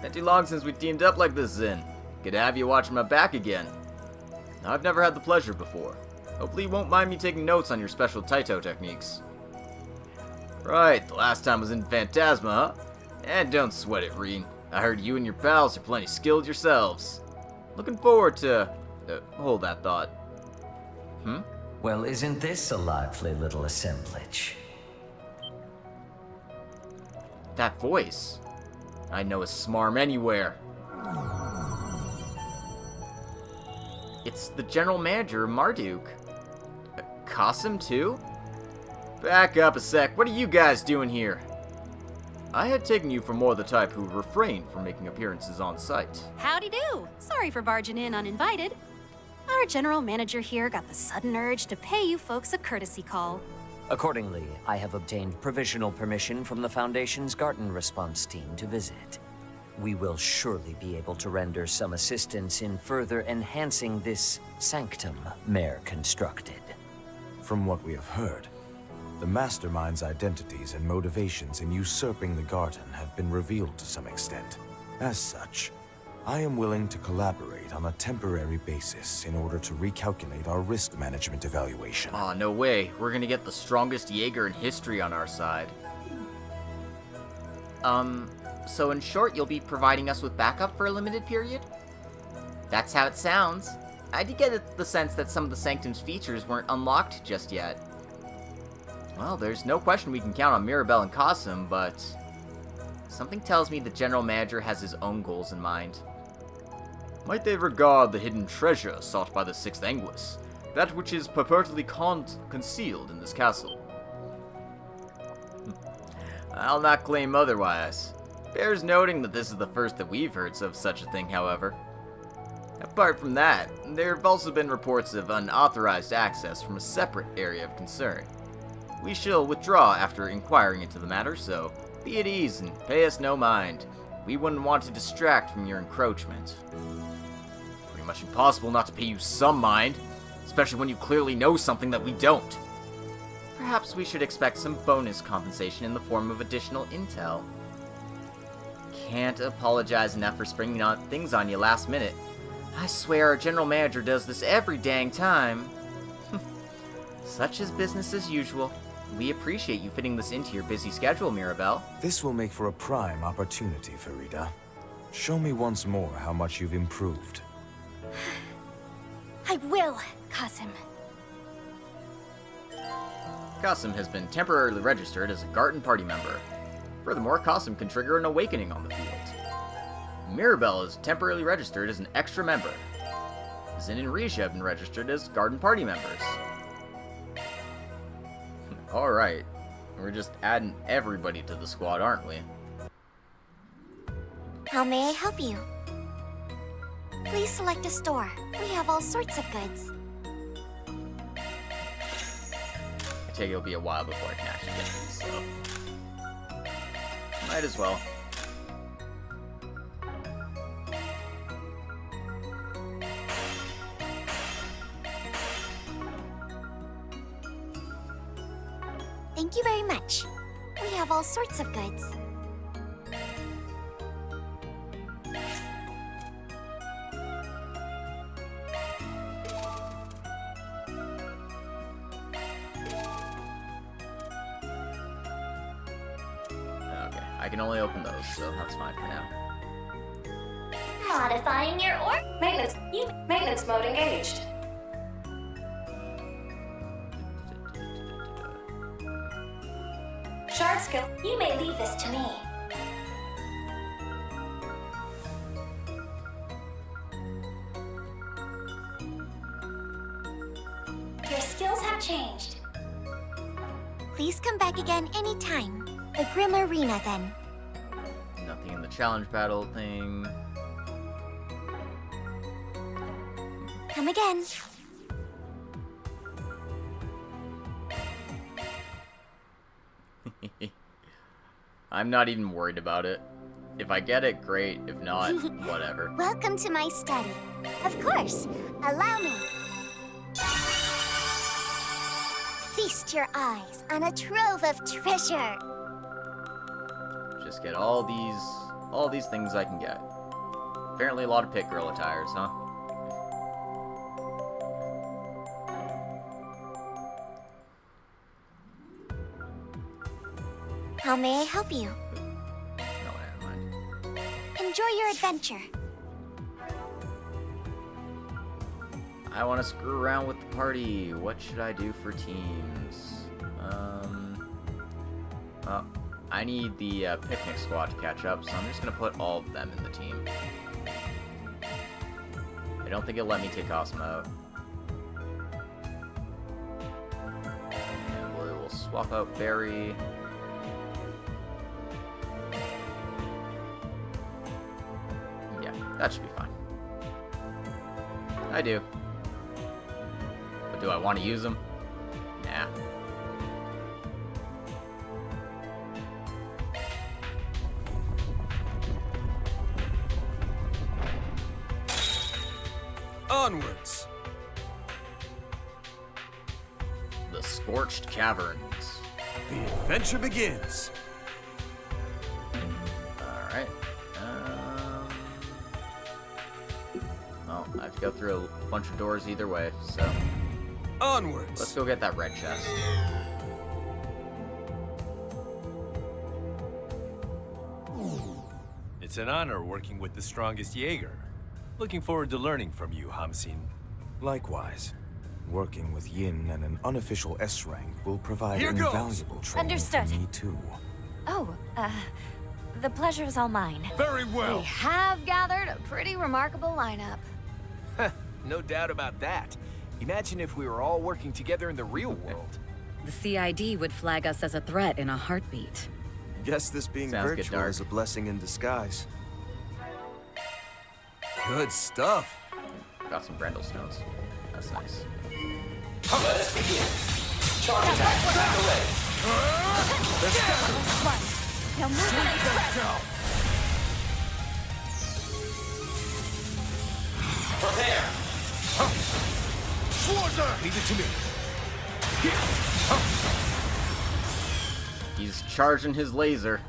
Not too long since we teamed up like this, Zin. Good to have you watching my back again. I've never had the pleasure before. Hopefully you won't mind me taking notes on your special Taito techniques. Right, the last time was in Phantasma, huh? And don't sweat it, Reen. I heard you and your pals are plenty skilled yourselves. Looking forward to... hold that thought. Well, isn't this a lively little assemblage? That voice. I'd know a smarm anywhere. It's the general manager of Marduk. Qasim, too? Back up a sec. What are you guys doing here? I had taken you for more the type who refrained from making appearances on site. Howdy do. Sorry for barging in uninvited. Our general manager here got the sudden urge to pay you folks a courtesy call. Accordingly, I have obtained provisional permission from the Foundation's Garden Response team to visit. We will surely be able to render some assistance in further enhancing this sanctum Mare constructed. From what we have heard, the Mastermind's identities and motivations in usurping the garden have been revealed to some extent. As such, I am willing to collaborate on a temporary basis in order to recalculate our risk management evaluation. Aw, no way. We're gonna get the strongest Jaeger in history on our side. So in short, you'll be providing us with backup for a limited period? That's how it sounds. I did get the sense that some of the Sanctum's features weren't unlocked just yet. Well, there's no question we can count on Mirabelle and Qasim, but something tells me the General Manager has his own goals in mind. Might they regard the hidden treasure sought by the Sixth Anguis, that which is purportedly concealed in this castle? I'll not claim otherwise. Bears noting that this is the first that we've heard of such a thing, however. Apart from that, there have also been reports of unauthorized access from a separate area of concern. We shall withdraw after inquiring into the matter, so be at ease and pay us no mind. We wouldn't want to distract from your encroachment. Pretty much impossible not to pay you some mind, especially when you clearly know something that we don't. Perhaps we should expect some bonus compensation in the form of additional intel. Can't apologize enough for springing things on you last minute. I swear our general manager does this every dang time. Such is business as usual. We appreciate you fitting this into your busy schedule, Mirabelle. This will make for a prime opportunity, Farida. Show me once more how much you've improved. I will, Qasim. Qasim has been temporarily registered as a Garten party member. Furthermore, Qasim can trigger an awakening on the field. Mirabelle is temporarily registered as an extra member. Zin and Risha have been registered as Garden party members. Alright, we're just adding everybody to the squad, aren't we? How may I help you? Please select a store. We have all sorts of goods. I take it'll be a while before I can actually get these, so... might as well. Thank you very much. We have all sorts of goods. Okay, I can only open those, so that's fine for now. Modifying your maintenance mode engaged. Shard skill. You may leave this to me. Your skills have changed. Please come back again anytime. The Grim Arena, then. Nothing in the challenge battle thing. Come again. I'm not even worried about it. If I get it, great. If not, whatever. Welcome to my study. Of course. Allow me. Feast your eyes on a trove of treasure. Just get all these things I can get. Apparently a lot of pit girl attires, huh? How may I help you? No, never mind. Enjoy your adventure. I want to screw around with the party. What should I do for teams? Well, I need the picnic squad to catch up, so I'm just going to put all of them in the team. I don't think it'll let me take Osmo out. And we'll swap out Barry. Yeah, that should be fine. I do. But do I want to use them? Nah. Onwards! The Scorched Caverns. The adventure begins! Alright. Well, I have to go through a bunch of doors either way, so... Onwards! Let's go get that red chest. It's an honor working with the strongest Jaeger. Looking forward to learning from you, Hamsin. Likewise, working with Yin and an unofficial S rank will provide Here goes. invaluable training Understood. for me too. Oh, the pleasure is all mine. Very well. We have gathered a pretty remarkable lineup. No doubt about that. Imagine if we were all working together in the real world. The CID would flag us as a threat in a heartbeat. Guess this being Sounds good, virtual Dark. is a blessing in disguise. Good stuff. Got some Brendel stones. That's nice. Let us begin. Charge attack back away. Now move when I press. Prepare. Leave it to me. He's charging his laser.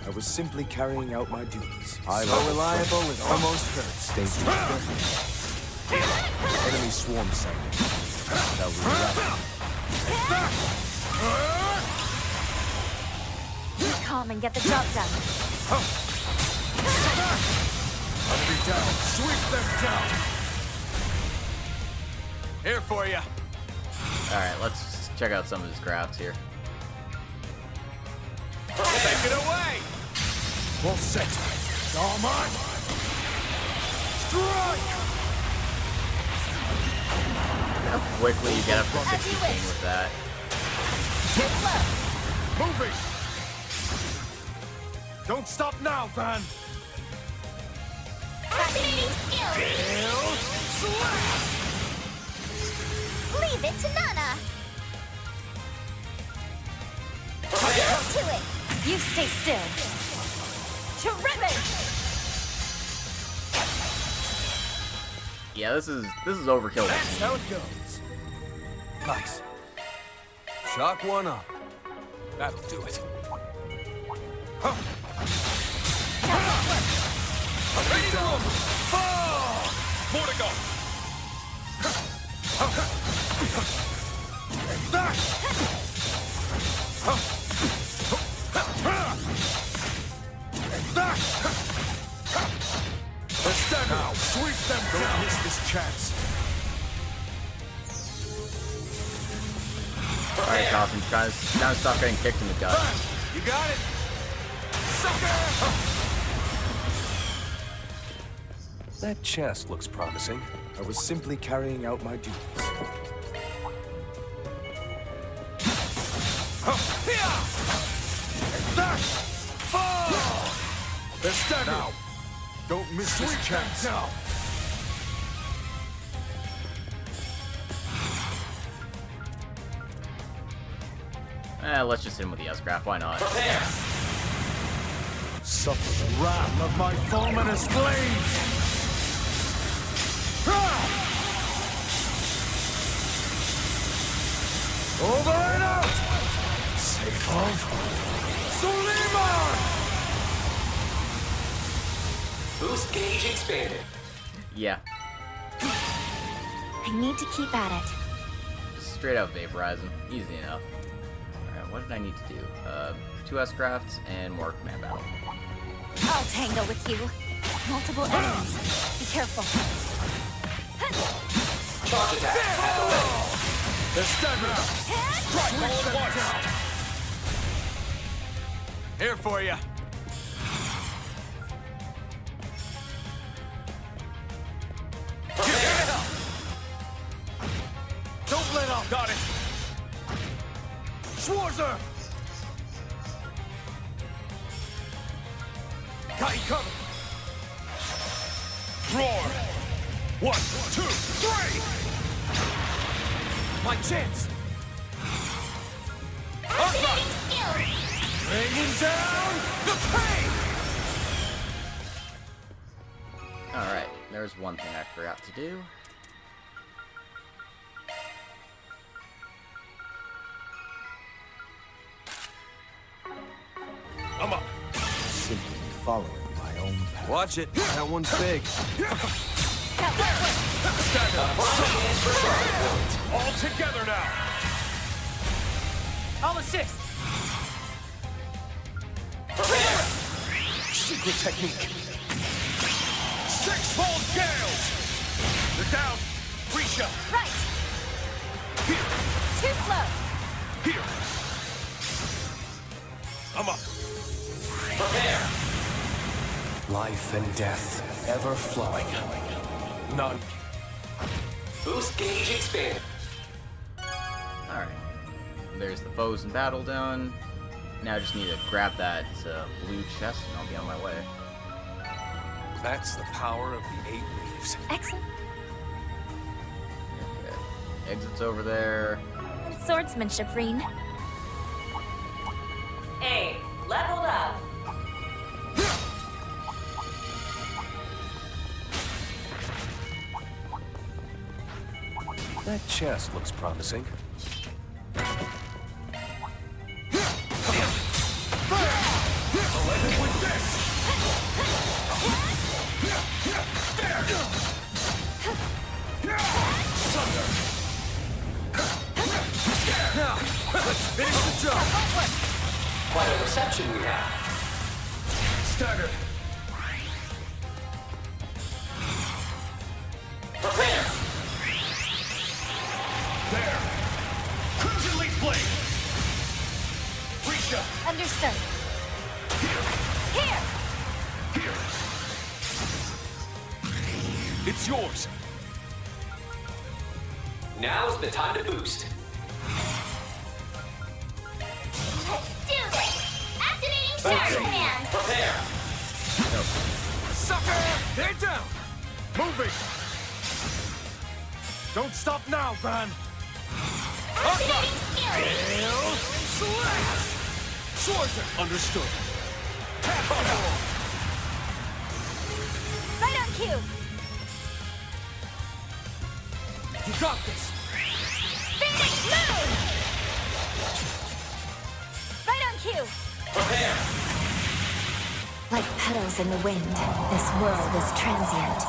I was simply carrying out my duties. So reliable, it almost hurts. Stay tuned. Enemy swarm sighting. Shall we wrap? Be calm and get the job done. Enemy down. Sweep them down. Here for you. Alright, let's check out some of his crafts here. Take it away. All set. All mine. Strike! How quickly you get up to 60 ping with that. Moving. Don't stop now, Van. Activating skill. Slash! Leave it to Nana. Prepare. To it. You stay still. Terrific. Yeah, this is overkill. That's how it goes. Nice. Shock one up. That'll do it. Ready to roll. More to go. Now, sweep them down. Don't miss this chance. Alright, Coffin, trying to stop getting kicked in the gut. You got it. Sucker! That chest looks promising. I was simply carrying out my duties. Now, don't miss this chance. Now. Let's just hit him with the S-Craft, why not? Prepare. Suffer the wrath of my fulminous flames. Over and out! Sake of Suleiman! Boost gauge expanded. Yeah, I need to keep at it. straight out vaporize him. Easy enough. Alright, what did I need to do? 2 S-Crafts and more command battle. I'll tangle with you. Multiple enemies. Be careful. Charge attack back away. The stamina! Strike all at once! Here for you. Don't let up! Got it. Schwarzer! Got you covered! Roar. 1, 2, 3! My chance! Activating skill. Bringing down the pain! Alright, there's one thing I forgot to do. I'm up. Simply following my own path. Watch it. That one's big. All together now. I'll assist. Secret technique. 6-fold gales. The Down! Risha! Right! Here! Too slow! Here! I'm up! Prepare! Life and death, ever flowing. None. Boost gauge expanded. Alright. There's the foes in battle done. Now I just need to grab that blue chest and I'll be on my way. That's the power of the 8 leaves. Excellent. Okay. Exit's over there. Swordsmanship, Reen. A. Leveled up. That chest looks promising. Now, let's finish the job! Quite a reception we have. Stagger! Prepare! There! Crimson Leaf Blade! Risha! Understood. Here! Here! It's yours! Now's the time to boost. Let's do this! Activating Okay. Shadow Command! Prepare! Sucker! They're down! Moving! Don't stop now, Van! Activating skill! Hail! Slash! Schwarzer! Understood. Right on cue! You got this! Phoenix Moon! Right on cue! Prepare! Like petals in the wind, this world is transient.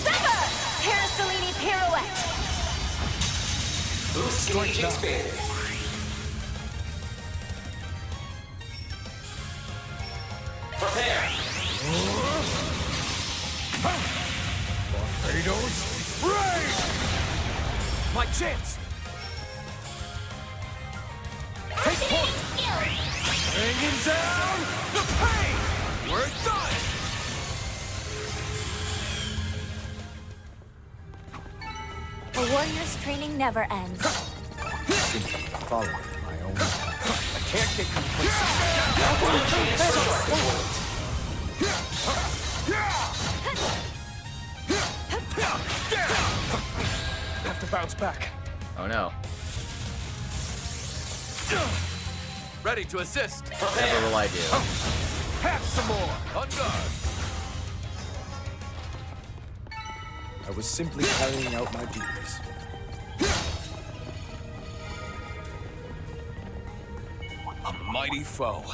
Stepper! Parasolini Pirouette! Boost gauge expanded. Prepare! Barbados! Raid! My chance! Take point! Bringing down the pain! We're done! A warrior's training never ends. Simply following my own path. I can't get complacent. Have to bounce back. Oh no. Ready to assist. Never will I do. Have some more. On guard. I was simply carrying out my duties. A mighty foe.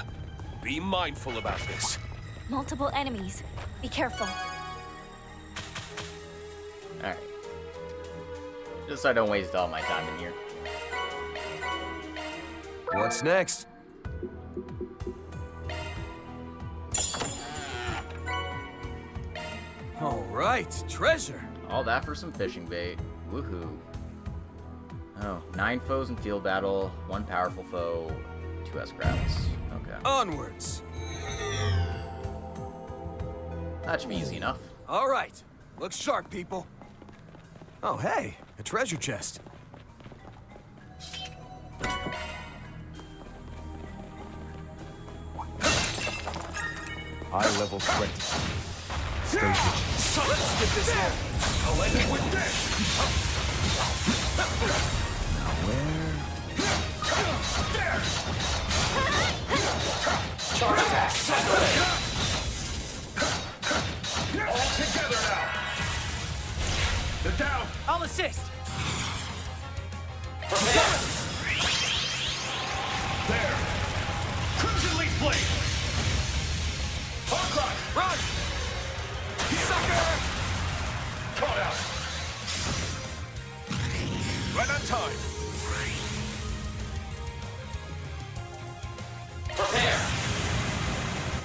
Be mindful about this. Multiple enemies. Be careful. Alright. Just so I don't waste all my time in here. What's next? All right, treasure. All that for some fishing bait. Woohoo. Oh, 9 foes in field battle, 1 powerful foe, 2 S-crafts. Okay. Onwards. That should be easy enough. All right. Look sharp, people. Oh, hey, a treasure chest. High level threat. Stay vigilant. So let's get this in. I'll end it with this. There. Charge attack. All together now. They're down. I'll assist. Prepare. There. Crimson Leaf Blade. Arkride, run! Sucker! Caught out. Right on time.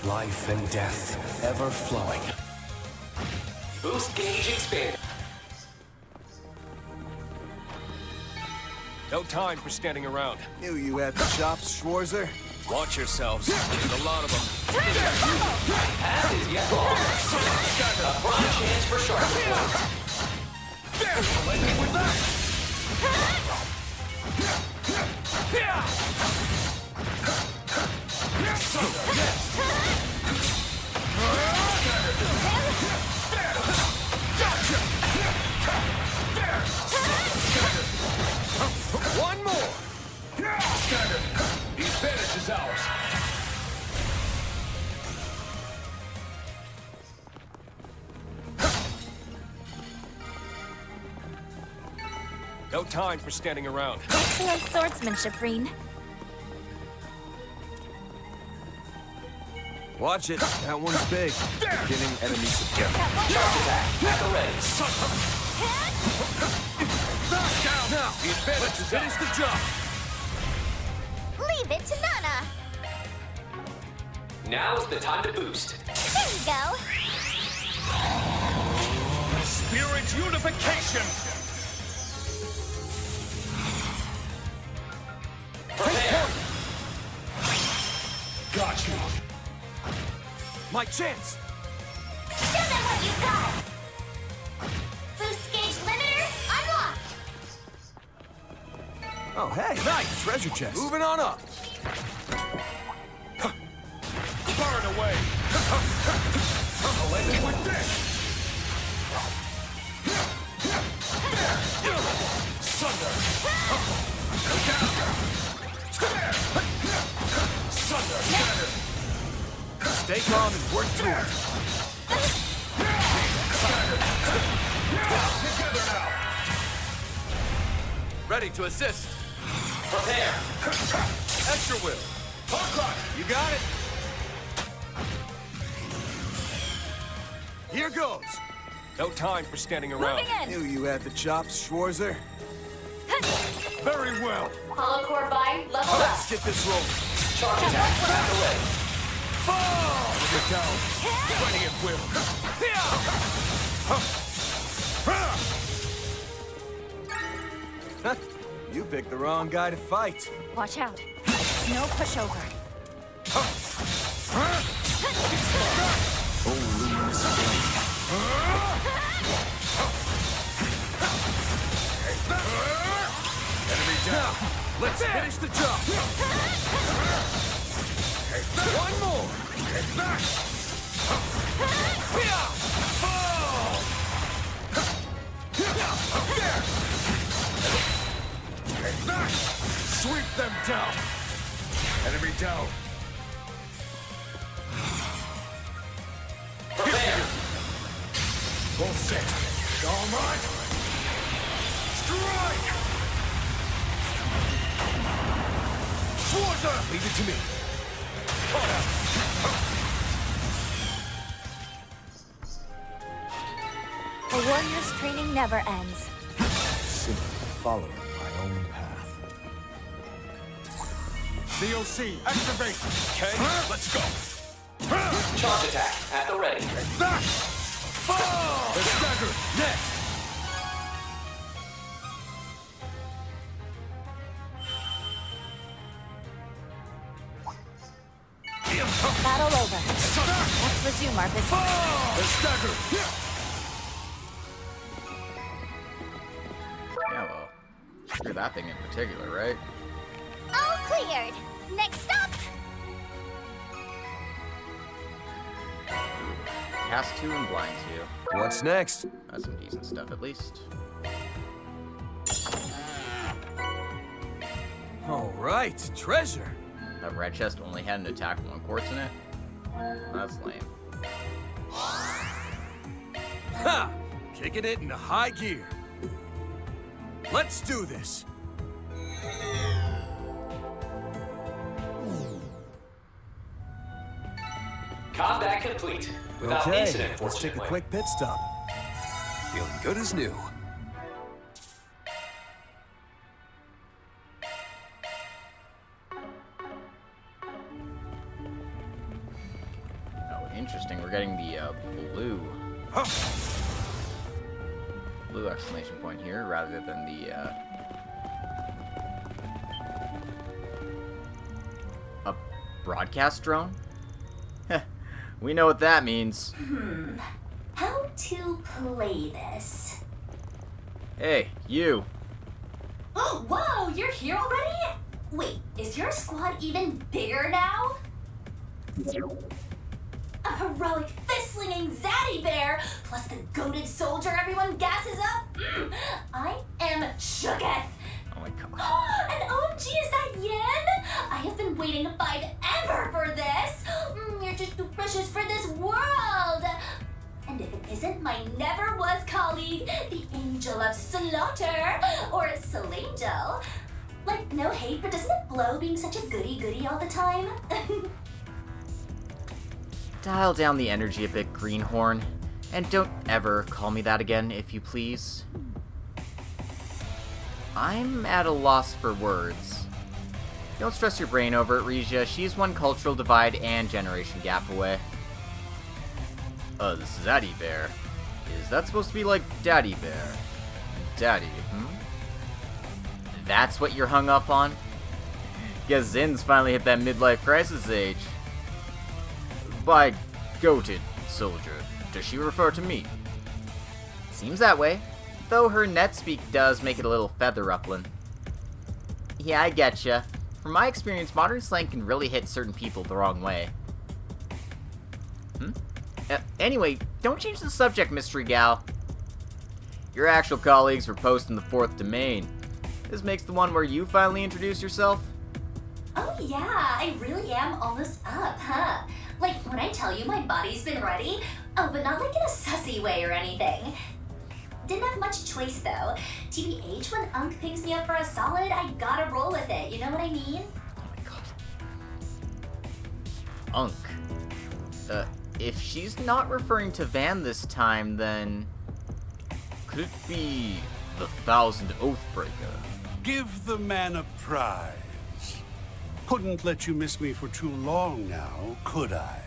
Life and death, ever flowing. Boost gauge expanded. No time for standing around. Knew you had the chops, Schwarzer. Watch yourselves. There's a lot of them. Pass is yet long. A prime chance for shark report. Let me with that. One more! Stagger. The advantage is ours. No time for standing around. Excellent swordsmanship, Reen. Watch it. That one's big. Beginning enemy support. Charge attack at the ready. Back down now. The advantage is Finish the job. Leave it to Nana. Now's the time to boost. There you go. Spirit unification. Prepare. Got you. My chance! Show them what you got. Boost gauge limiter unlocked. Oh, hey, nice! Treasure chest. Moving on up. Burn away. Let me with this. Sunder. Sunder. Stay calm and work through it. Together now. Ready to assist. Prepare. Extra will. Arkride. You got it. Here goes. No time for standing around. Knew you had the chops, Schwarzer. Very well. Hollow core vine level up. Let's get this rolling. Charge attack at the ready. Fall! Get down. Ready at will. You picked the wrong guy to fight. Watch out. No pushover. Enemy down. Let's finish the job. One more. Back. Fall! Back. Sweep them down. Enemy down. Prepare. Full set. All right. Strike! Schwarzer! Leave it to me. Caught out. A warrior's training never ends. Simply following my own path. DOC, activate! Okay, let's go! Charge attack at the ready. Back! Fall! The stagger, next! Battle over. Let's resume our business. The stagger! Yeah, well, screw that thing in particular, right? All cleared. Next up. Cast 2 and blind 2. What's next? That's some decent stuff, at least. All right, treasure. That red chest only had an attack 1 quartz in it? That's lame. Ha! Kicking it into high gear. Let's do this. Combat complete. Without Okay, incident, let's take a fortunately. quick pit stop. Feeling good as new. Interesting, we're getting the blue exclamation point here rather than the a broadcast drone? We know what that means. How to play this? Hey, you. Oh, whoa, you're here already? Wait, is your squad even bigger now? A heroic fist-slinging zaddy bear, plus the goated soldier everyone gasses up? I am shooketh. Oh my god. And OMG, is that Yin? I have been waiting forever for this. You're just too precious for this world. And if it isn't my never-was colleague, the Angel of Slaughter, or Solangel. Like, no hate, but doesn't it blow being such a goody-goody all the time? Dial down the energy a bit, Greenhorn. And don't ever call me that again, if you please. I'm at a loss for words. Don't stress your brain over it, Regia. She's one cultural divide and generation gap away. This is Zaddy Bear. Is that supposed to be like Daddy Bear? Daddy, That's what you're hung up on? Guess Zin's finally hit that midlife crisis age. By goated soldier, does she refer to me? Seems that way, though her netspeak does make it a little feather ruffling. Yeah, I getcha. From my experience, modern slang can really hit certain people the wrong way. Anyway, don't change the subject, Mystery Gal. Your actual colleagues were posting the 4th domain. This makes the one where you finally introduce yourself? Oh yeah, I really am almost up, huh? Like, when I tell you my body's been ready, oh, but not like in a sussy way or anything. Didn't have much choice, though. TBH, when Unk picks me up for a solid, I gotta roll with it, you know what I mean? Oh my god. Unk. If she's not referring to Van this time, then... could it be the 1000th Oathbreaker? Give the man a prize. Couldn't let you miss me for too long now, could I?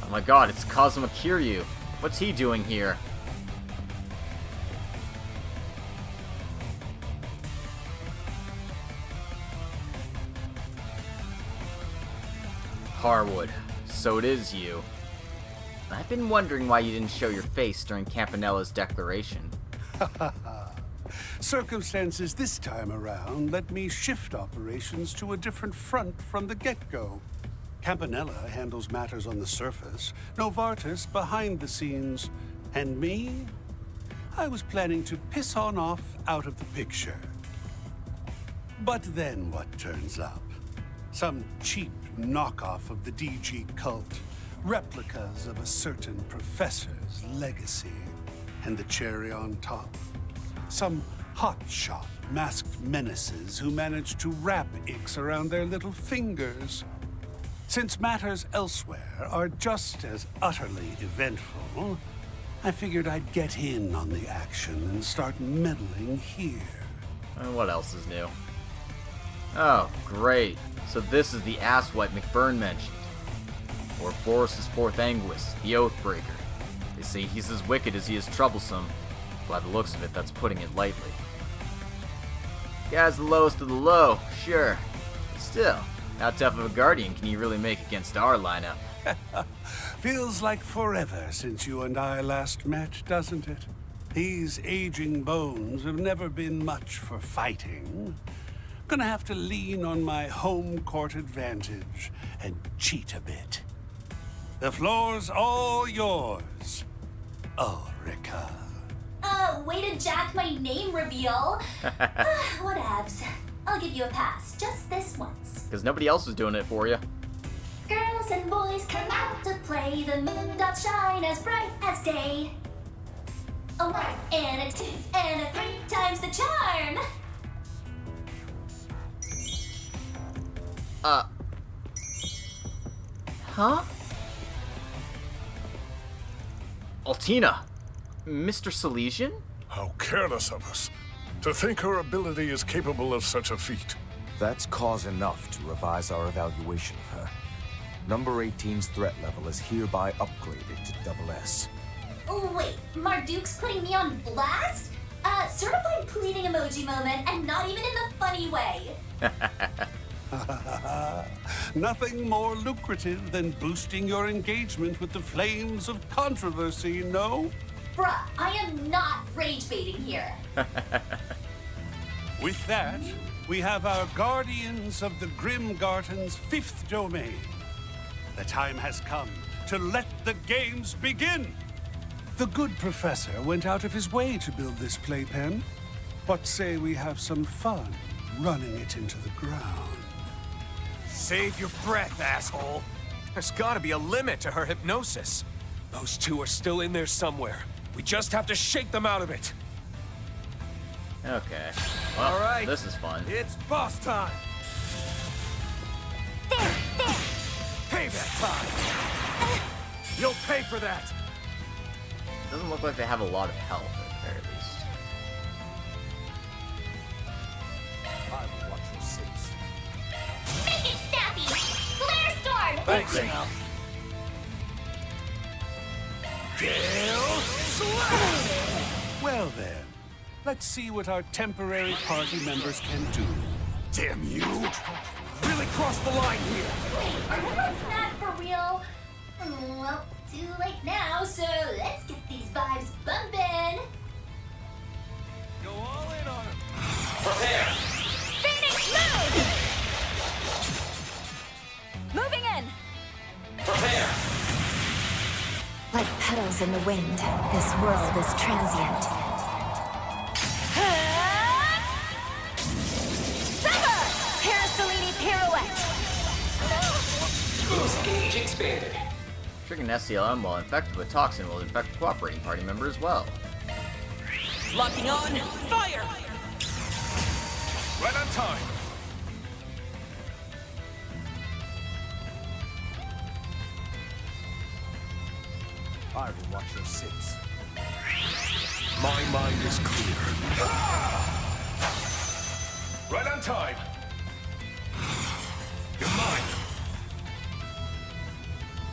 Oh my god, it's Kazuma Kiryu. What's he doing here? Harwood, so it is you. I've been wondering why you didn't show your face during Campanella's declaration. Circumstances this time around let me shift operations to a different front from the get-go. Campanella handles matters on the surface, Novartis behind the scenes, and me? I was planning to piss on off out of the picture. But then what turns up? Some cheap knockoff of the DG cult, replicas of a certain professor's legacy, and the cherry on top, some hotshot masked menaces who managed to wrap icks around their little fingers. Since matters elsewhere are just as utterly eventful, I figured I'd get in on the action and start meddling here. What else is new? Oh, great. So this is the asswipe McBurn mentioned. Or Boris's 4th Anguist, the Oathbreaker. They say he's as wicked as he is troublesome. By the looks of it, that's putting it lightly. Guy's the lowest of the low, sure. But still, how tough of a guardian can you really make against our lineup? Feels like forever since you and I last met, doesn't it? These aging bones have never been much for fighting. Gonna have to lean on my home court advantage and cheat a bit. The floor's all yours, Ulrika. Way to jack my name reveal. Whatevs. I'll give you a pass, just this once. Because nobody else is doing it for you. Girls and boys come out to play. The moon doth shine as bright as day. A 1 and a 2 and a 3 times the charm. Huh? Altina! Mr. Silesian? How careless of us. To think her ability is capable of such a feat. That's cause enough to revise our evaluation of her. Number 18's threat level is hereby upgraded to SS. Oh, wait, Marduk's putting me on blast? Certified pleading emoji moment, and not even in the funny way. Nothing more lucrative than boosting your engagement with the flames of controversy, no? Bruh, I am not rage baiting here. With that, we have our guardians of the Grimgarten's 5th domain. The time has come to let the games begin. The good professor went out of his way to build this playpen. What say we have some fun running it into the ground? Save your breath, asshole. There's gotta be a limit to her hypnosis. Those two are still in there somewhere. We just have to shake them out of it. Okay. Well, all right. This is fun. It's boss time. Payback time. You'll pay for that. Doesn't look like they have a lot of health, at the very least. I will watch your six. Make it snappy! Flare storm! Thanks, Al. Well then, let's see what our temporary party members can do. Damn you! Really crossed the line here. Wait, are you guys not for real? Well, too late now, so let's get these vibes bumpin'. Go all in on him. Prepare. Phoenix, move! Moving in. Prepare. Like petals in the wind, this world is transient. Sever! Parasolini pirouette. Boost gauge expanded. Triggering SCLM while infected with toxin will infect a cooperating party member as well. Locking on. Fire! Right on time. I will watch your six. My mind is clear. Right on time. You're mine.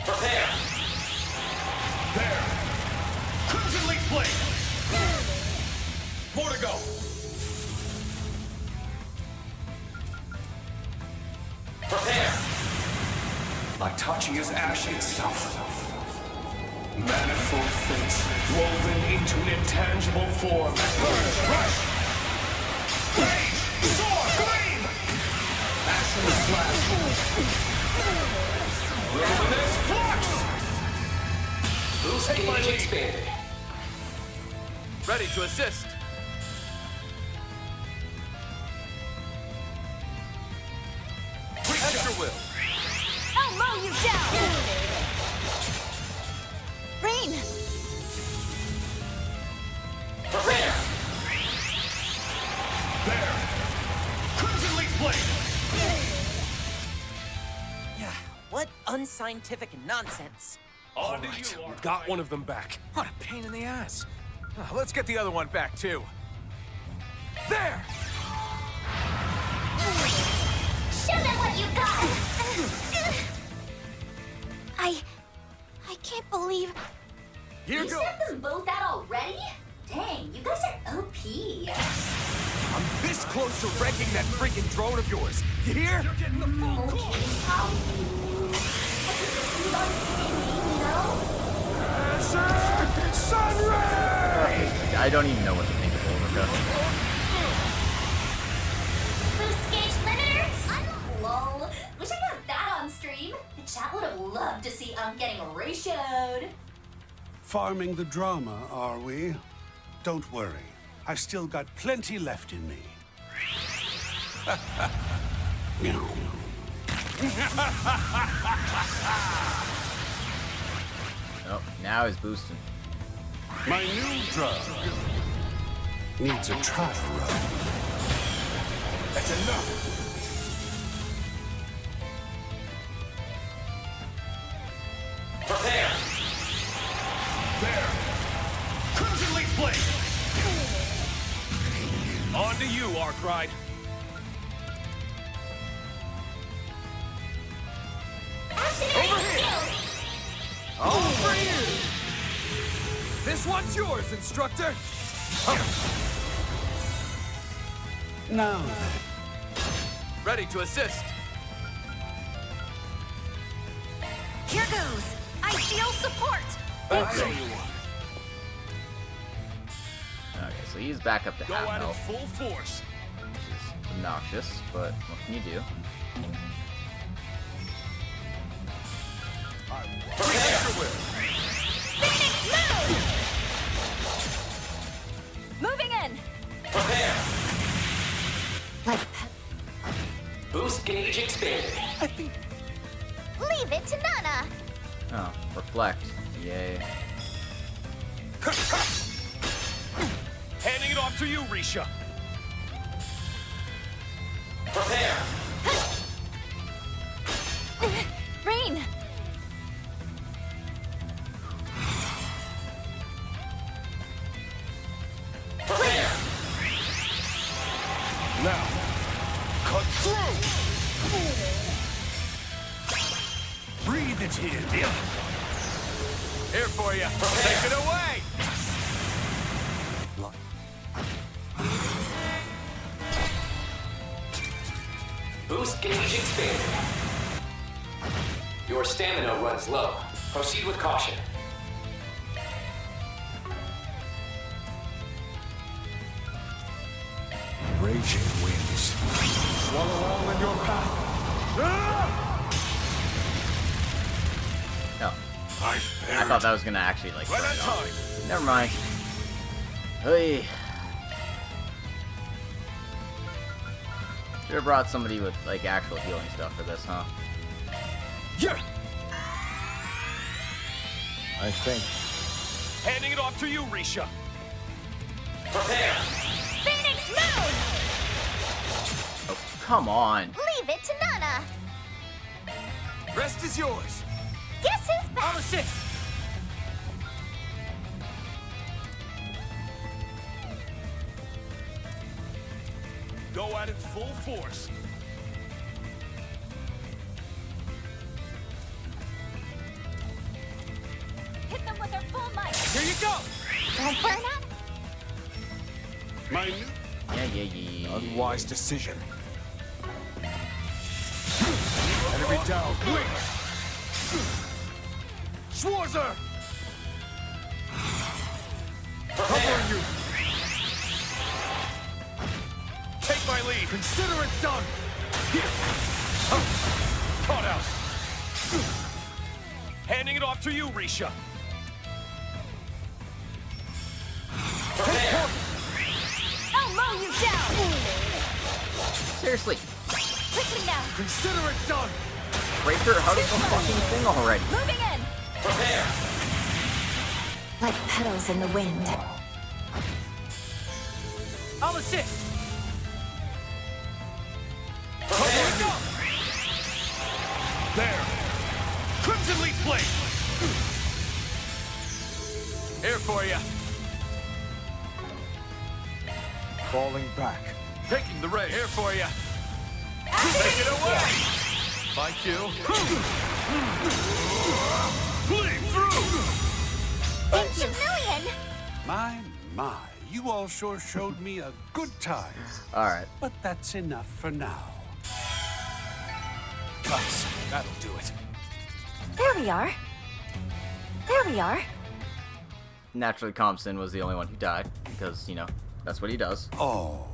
Prepare. There. Crimson Leaf Blade. More to go. Prepare. Like touching his ash itself. Manifold fates woven into an intangible form. Burn, rush! Rage! Soar! Gleam! Passion slash! Luminous flux! Boost gauge expanded. Ready to assist. Test your will. I'll mow you down! Rain! Prepare. There. Crimson Leaf Blade. Yeah, what unscientific nonsense. On to you. We've got one of them back. What a pain in the ass. Let's get the other one back, too. There! Show them what you got! I can't believe... Here You goes. sent them both out already? Dang, you guys are OP. I'm this close to wrecking that freaking drone of yours. You hear? You're getting the full Okay, I'll move. I could just move on singing, you know? Sunray! I don't even know what to think of Ulrika. Boost gauge limiter? Lol. Wish I got that on stream. The chat would have loved to see getting ratioed. Farming the drama, are we? Don't worry. I've still got plenty left in me. Oh, now he's boosting. My new drug needs a trial run. That's enough. Prepare. There. Crimson Leaf Blade. On to you, Arkride. Activate! All for you! This one's yours, instructor! Now then. Ready to assist. Here goes. Ideal support. Okay, so he's back up to Go half at it health, full force. which is obnoxious, but what can you do? Moving in. Prepare. Like, Boost gauge expanded. Leave it to Nana. Oh, reflect. Yay. Handing it off to you, Risha. Prepare. Rain. Prepare. Now, cut through! Breathe it here, dear. Here for you. Take it away! Boost gauge expanded. Your stamina runs low. Proceed with caution. Raging winds. Swallow all in your path. Oh. I thought that was gonna actually, like, burn it off. Never mind. Hey. Should have brought somebody with, like, actual healing stuff for this, huh? Yeah. I think. Handing it off to you, Risha. Prepare. Phoenix Moon. Oh, come on. Leave it to Nana. Rest is yours. Guess who's back? I'll assist. Go at it full force. Hit them with their full might. Here you go. Don't burn up. My new Yeah. Unwise decision. Enemy down, quick! Schwarzer! Covering you! Take my lead. Consider it done! Caught out. Handing it off to you, Risha. Prepare. I'll mow you down. Seriously. Quickly now. Consider it done! Breaker, how does the fucking thing already? Moving in. Prepare. Like petals in the wind. I'll assist. Prepare. There. Crimson Leaf Blade. Here for you. Falling back. Taking the ray. Here for you. Take it away. My cue. Bleed through. Thank you, million. My, you all sure showed me a good time. Alright. But that's enough for now. Cuts. That'll do it. There we are. There we are. Naturally, Compson was the only one who died, because, you know, that's what he does. Oh,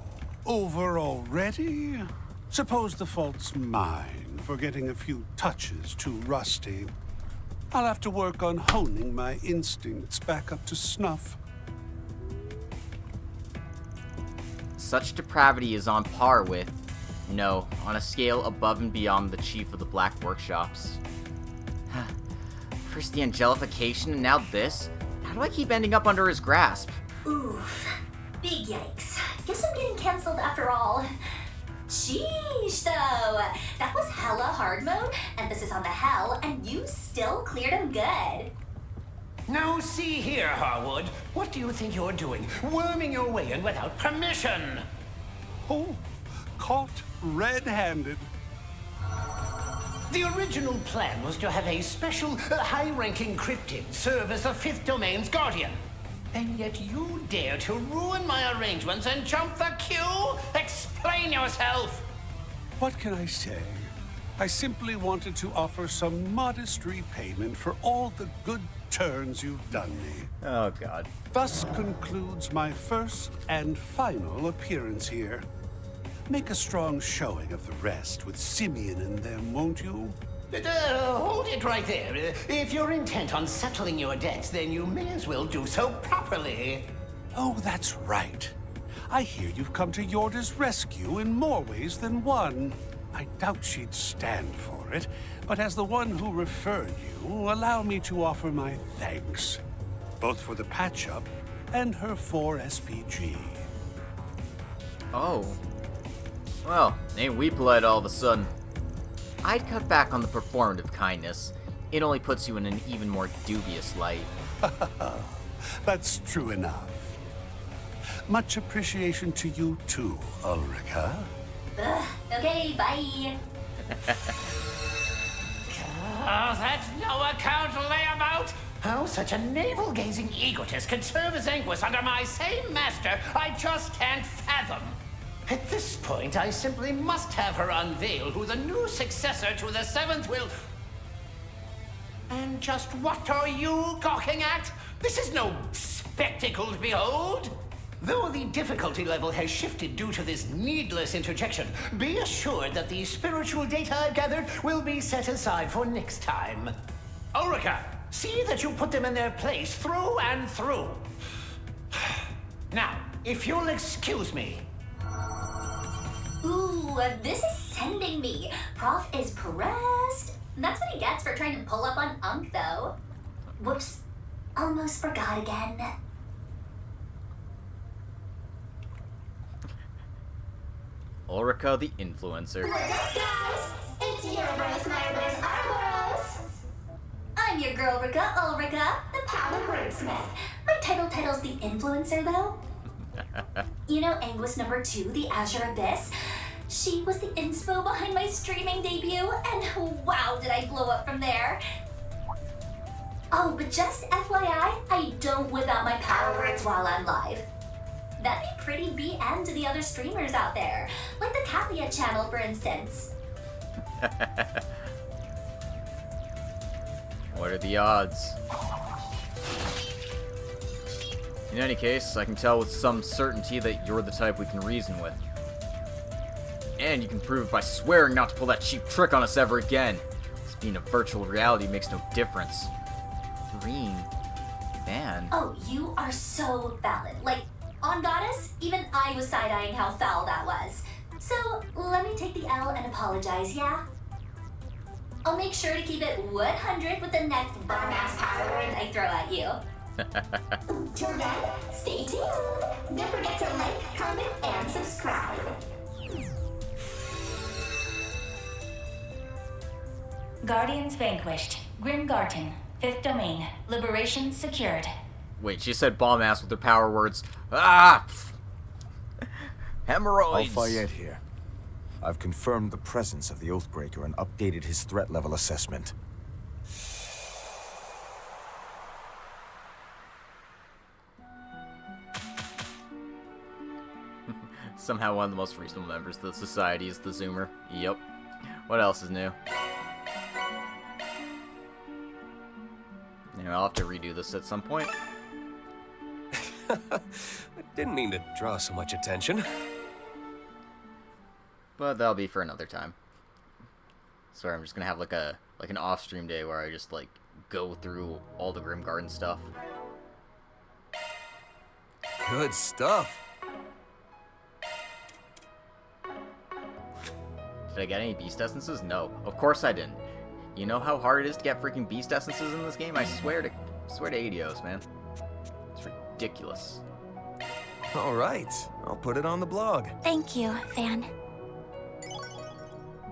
over already? Suppose the fault's mine for getting a few touches too rusty. I'll have to work on honing my instincts back up to snuff. Such depravity is on par with, no, on a scale above and beyond the chief of the Black Workshops. First the angelification, and now this? How do I keep ending up under his grasp? Oof. Big yikes. Guess I'm getting cancelled after all. Sheesh, though. That was hella hard mode, emphasis on the hell, and you still cleared him good. Now see here, Harwood. What do you think you're doing? Worming your way in without permission. Oh, caught red-handed. The original plan was to have a special, high-ranking cryptid serve as the Fifth Domain's guardian. And yet you dare to ruin my arrangements and jump the queue? Explain yourself! What can I say? I simply wanted to offer some modest repayment for all the good turns you've done me. Oh, God. Thus concludes my first and final appearance here. Make a strong showing of the rest with Simeon and them, won't you? Hold it right there. If you're intent on settling your debts, then you may as well do so properly. Oh, that's right. I hear you've come to Yorda's rescue in more ways than one. I doubt she'd stand for it, but as the one who referred you, allow me to offer my thanks. Both for the patch-up and her 4 SPG. Oh. Well, ain't we polite all of a sudden? I'd cut back on the performative kindness. It only puts you in an even more dubious light. That's true enough. Much appreciation to you too, Ulrika. Okay, bye. Oh, that's no account layabout! How such a navel-gazing egotist could serve as Anguis under my same master, I just can't fathom. At this point, I simply must have her unveil who the new successor to the Seventh will... And just what are you gawking at? This is no spectacle to behold! Though the difficulty level has shifted due to this needless interjection, be assured that the spiritual data I've gathered will be set aside for next time. Ulrika, see that you put them in their place through and through. Now, if you'll excuse me. Ooh, this is sending me. Prof is pressed. That's what he gets for trying to pull up on Unk, though. Whoops. Almost forgot again. Ulrika the Influencer. What's up, guys? It's Eurobros, Myros, Arboros. I'm your girl, Ulrika, the Power Wordsmith. My title's the Influencer, though. You know Anguis #2, the Azure Abyss? She was the inspo behind my streaming debut, and wow, did I blow up from there. Oh, but just FYI, I don't whip out my power words while I'm live. That'd be pretty BM to the other streamers out there, like the Kathia channel, for instance. What are the odds? In any case, I can tell with some certainty that you're the type we can reason with. And you can prove it by swearing not to pull that cheap trick on us ever again. This being a virtual reality makes no difference. Green. Man. Oh, you are so valid. Like, on Goddess, even I was side-eyeing how foul that was. So, let me take the L and apologize, yeah? I'll make sure to keep it 100 with the next bomb-ass power word I throw at you. Till then, stay tuned. Don't forget to like, comment, and subscribe. Guardians vanquished. Grimgarten. 5th domain. Liberation secured. Wait, she said bomb ass with her power words. Ah! Hemorrhoids! Al-Fayed here. I've confirmed the presence of the Oathbreaker and updated his threat level assessment. Somehow one of the most reasonable members of the society is the Zoomer. Yep. What else is new? Yeah, I'll have to redo this at some point. I didn't mean to draw so much attention. But that'll be for another time. Sorry, I'm just gonna have like an off-stream day where I just like go through all the Grimgarden stuff. Good stuff. Did I get any beast essences? No, of course I didn't. You know how hard it is to get freaking beast essences in this game? I swear to Adios, man. It's ridiculous. All right, I'll put it on the blog. Thank you, Van.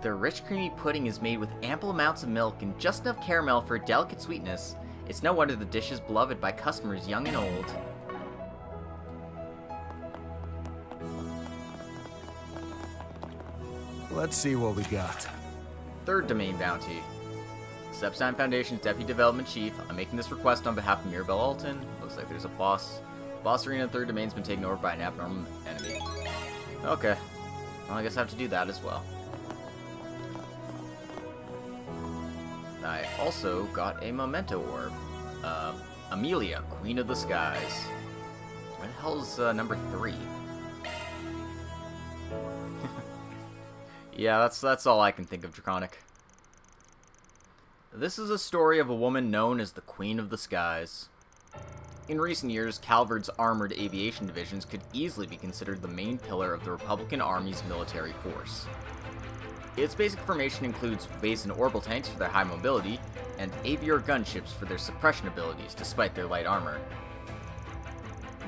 The rich creamy pudding is made with ample amounts of milk and just enough caramel for a delicate sweetness. It's no wonder the dish is beloved by customers young and old. Let's see what we got. Third domain bounty. Sepstein Foundation's Deputy Development Chief. I'm making this request on behalf of Mirabelle Alton. Looks like there's a boss. Boss arena in third domain's been taken over by an abnormal enemy. Okay. Well, I guess I have to do that as well. I also got a memento orb. Amelia, Queen of the Skies. Where the hell's number 3? Yeah, that's all I can think of, Draconic. This is a story of a woman known as the Queen of the Skies. In recent years, Calvard's armored aviation divisions could easily be considered the main pillar of the Republican Army's military force. Its basic formation includes base and orbital tanks for their high mobility, and avior gunships for their suppression abilities despite their light armor.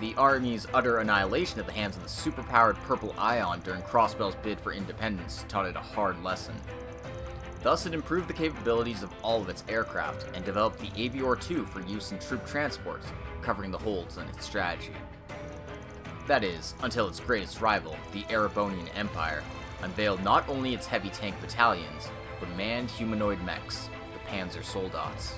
The Army's utter annihilation at the hands of the superpowered Purple Ion during Crossbell's bid for independence taught it a hard lesson. Thus, it improved the capabilities of all of its aircraft, and developed the Avior II for use in troop transports, covering the holes in its strategy. That is, until its greatest rival, the Erebonian Empire, unveiled not only its heavy tank battalions, but manned humanoid mechs, the Panzer Soldats.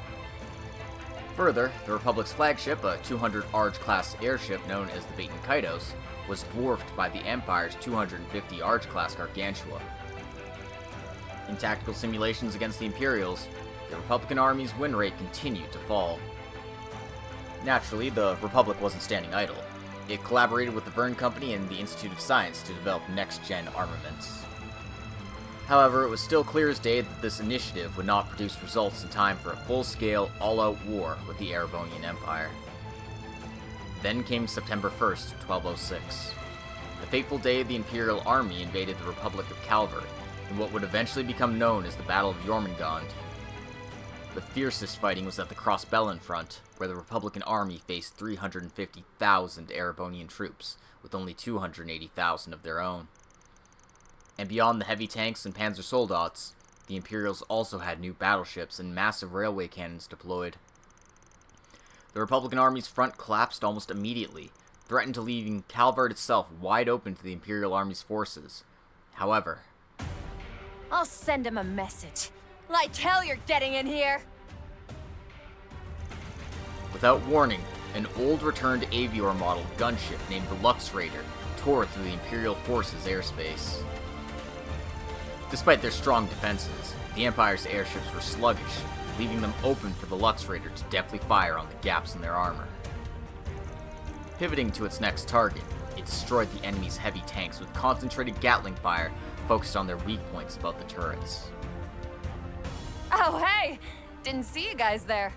Further, the Republic's flagship, a 200 Arge-class airship known as the Baton Kaitos, was dwarfed by the Empire's 250 Arge-class Gargantua. In tactical simulations against the Imperials, the Republican Army's win rate continued to fall. Naturally, the Republic wasn't standing idle. It collaborated with the Verne Company and the Institute of Science to develop next-gen armaments. However, it was still clear as day that this initiative would not produce results in time for a full-scale, all-out war with the Erebonian Empire. Then came September 1st, 1206. The fateful day the Imperial Army invaded the Republic of Calvard, in what would eventually become known as the Battle of Jormungand. The fiercest fighting was at the Crossbellin front, where the Republican Army faced 350,000 Erebonian troops, with only 280,000 of their own. And beyond the heavy tanks and Panzer Soldats, the Imperials also had new battleships and massive railway cannons deployed. The Republican Army's front collapsed almost immediately, threatened to leaving Calvard itself wide open to the Imperial Army's forces. However, I'll send him a message. Like hell you're getting in here! without warning, an old returned Avior model gunship named the Lux Raider tore through the Imperial forces' airspace. Despite their strong defenses, the Empire's airships were sluggish, leaving them open for the Lux Raider to deftly fire on the gaps in their armor. Pivoting to its next target, it destroyed the enemy's heavy tanks with concentrated Gatling fire focused on their weak points above the turrets. Oh, hey! Didn't see you guys there.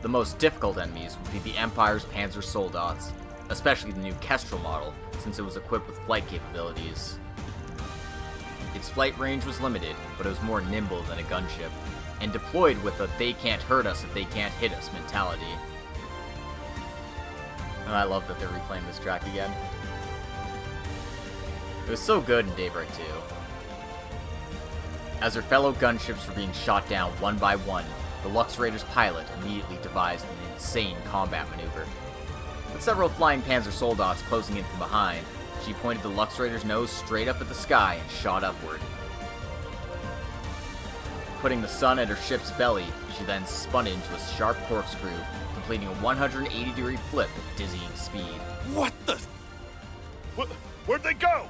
The most difficult enemies would be the Empire's Panzer Soldats, especially the new Kestrel model, since it was equipped with flight capabilities. Its flight range was limited, but it was more nimble than a gunship, and deployed with a they can't hurt us if they can't hit us mentality. And I love that they're replaying this track again. It was so good in Daybreak 2. As her fellow gunships were being shot down one by one, the Lux Raider's pilot immediately devised an insane combat maneuver. With several flying Panzer Soldats closing in from behind, she pointed the Lux Raider's nose straight up at the sky and shot upward. Putting the sun at her ship's belly, she then spun it into a sharp corkscrew, completing a 180-degree flip at dizzying speed. What the? Where'd they go?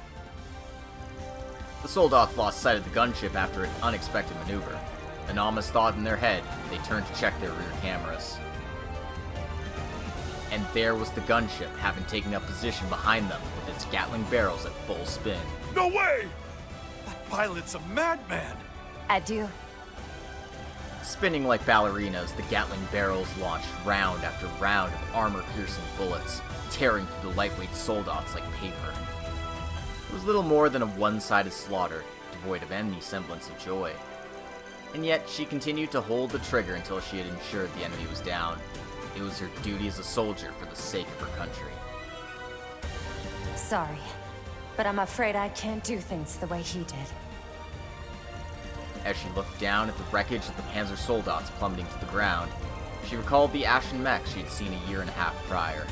The Soldats lost sight of the gunship after an unexpected maneuver. An ominous thought in their head, they turned to check their rear cameras. And there was the gunship, having taken up position behind them with its Gatling barrels at full spin. No way! That pilot's a madman! Adieu. Spinning like ballerinas, the Gatling barrels launched round after round of armor-piercing bullets, tearing through the lightweight Soldats like paper. It was little more than a one-sided slaughter, devoid of any semblance of joy. And yet, she continued to hold the trigger until she had ensured the enemy was down. It was her duty as a soldier for the sake of her country. Sorry, but I'm afraid I can't do things the way he did. As she looked down at the wreckage of the Panzer Soldats plummeting to the ground, she recalled the Ashen mech she had seen a year and a half prior.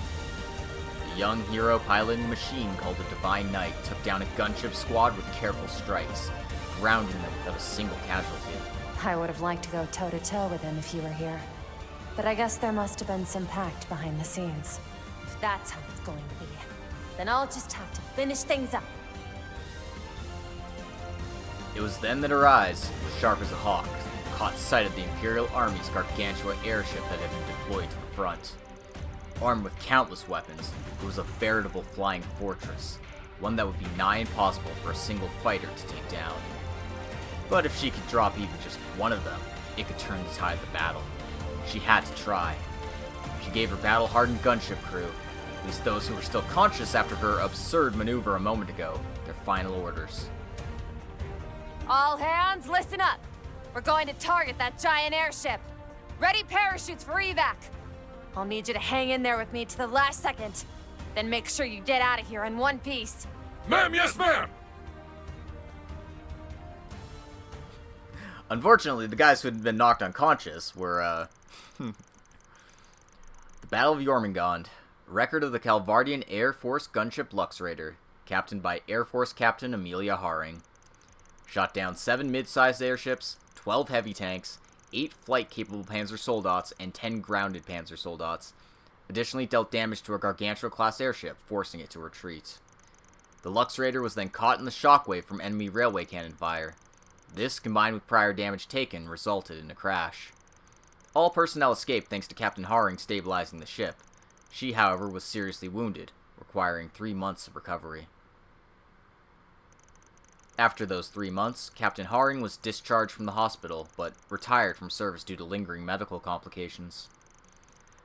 The young hero piloting a machine called the Divine Knight took down a gunship squad with careful strikes, grounding them without a single casualty. I would have liked to go toe-to-toe with him if you were here. But I guess there must have been some pact behind the scenes. If that's how it's going to be, then I'll just have to finish things up. It was then that her eyes, sharp as a hawk, caught sight of the Imperial Army's Gargantua airship that had been deployed to the front. Armed with countless weapons, it was a veritable flying fortress, one that would be nigh impossible for a single fighter to take down. But if she could drop even just one of them, it could turn the tide of the battle. She had to try. She gave her battle-hardened gunship crew, at least those who were still conscious after her absurd maneuver a moment ago, their final orders. All hands, listen up! We're going to target that giant airship! Ready parachutes for evac! I'll need you to hang in there with me to the last second. Then make sure you get out of here in one piece. Ma'am, yes ma'am! Unfortunately, the guys who had been knocked unconscious were, The Battle of Jormungand. Record of the Calvardian Air Force gunship Lux Raider, captained by Air Force Captain Amelia Haring. Shot down 7 mid-sized airships, 12 heavy tanks, 8 flight-capable Panzer Soldats, and 10 grounded Panzer Soldats. Additionally dealt damage to a Gargantua-class airship, forcing it to retreat. The Lux Raider was then caught in the shockwave from enemy railway cannon fire. This, combined with prior damage taken, resulted in a crash. All personnel escaped thanks to Captain Haring stabilizing the ship. She, however, was seriously wounded, requiring 3 months of recovery. After those 3 months, Captain Haring was discharged from the hospital, but retired from service due to lingering medical complications.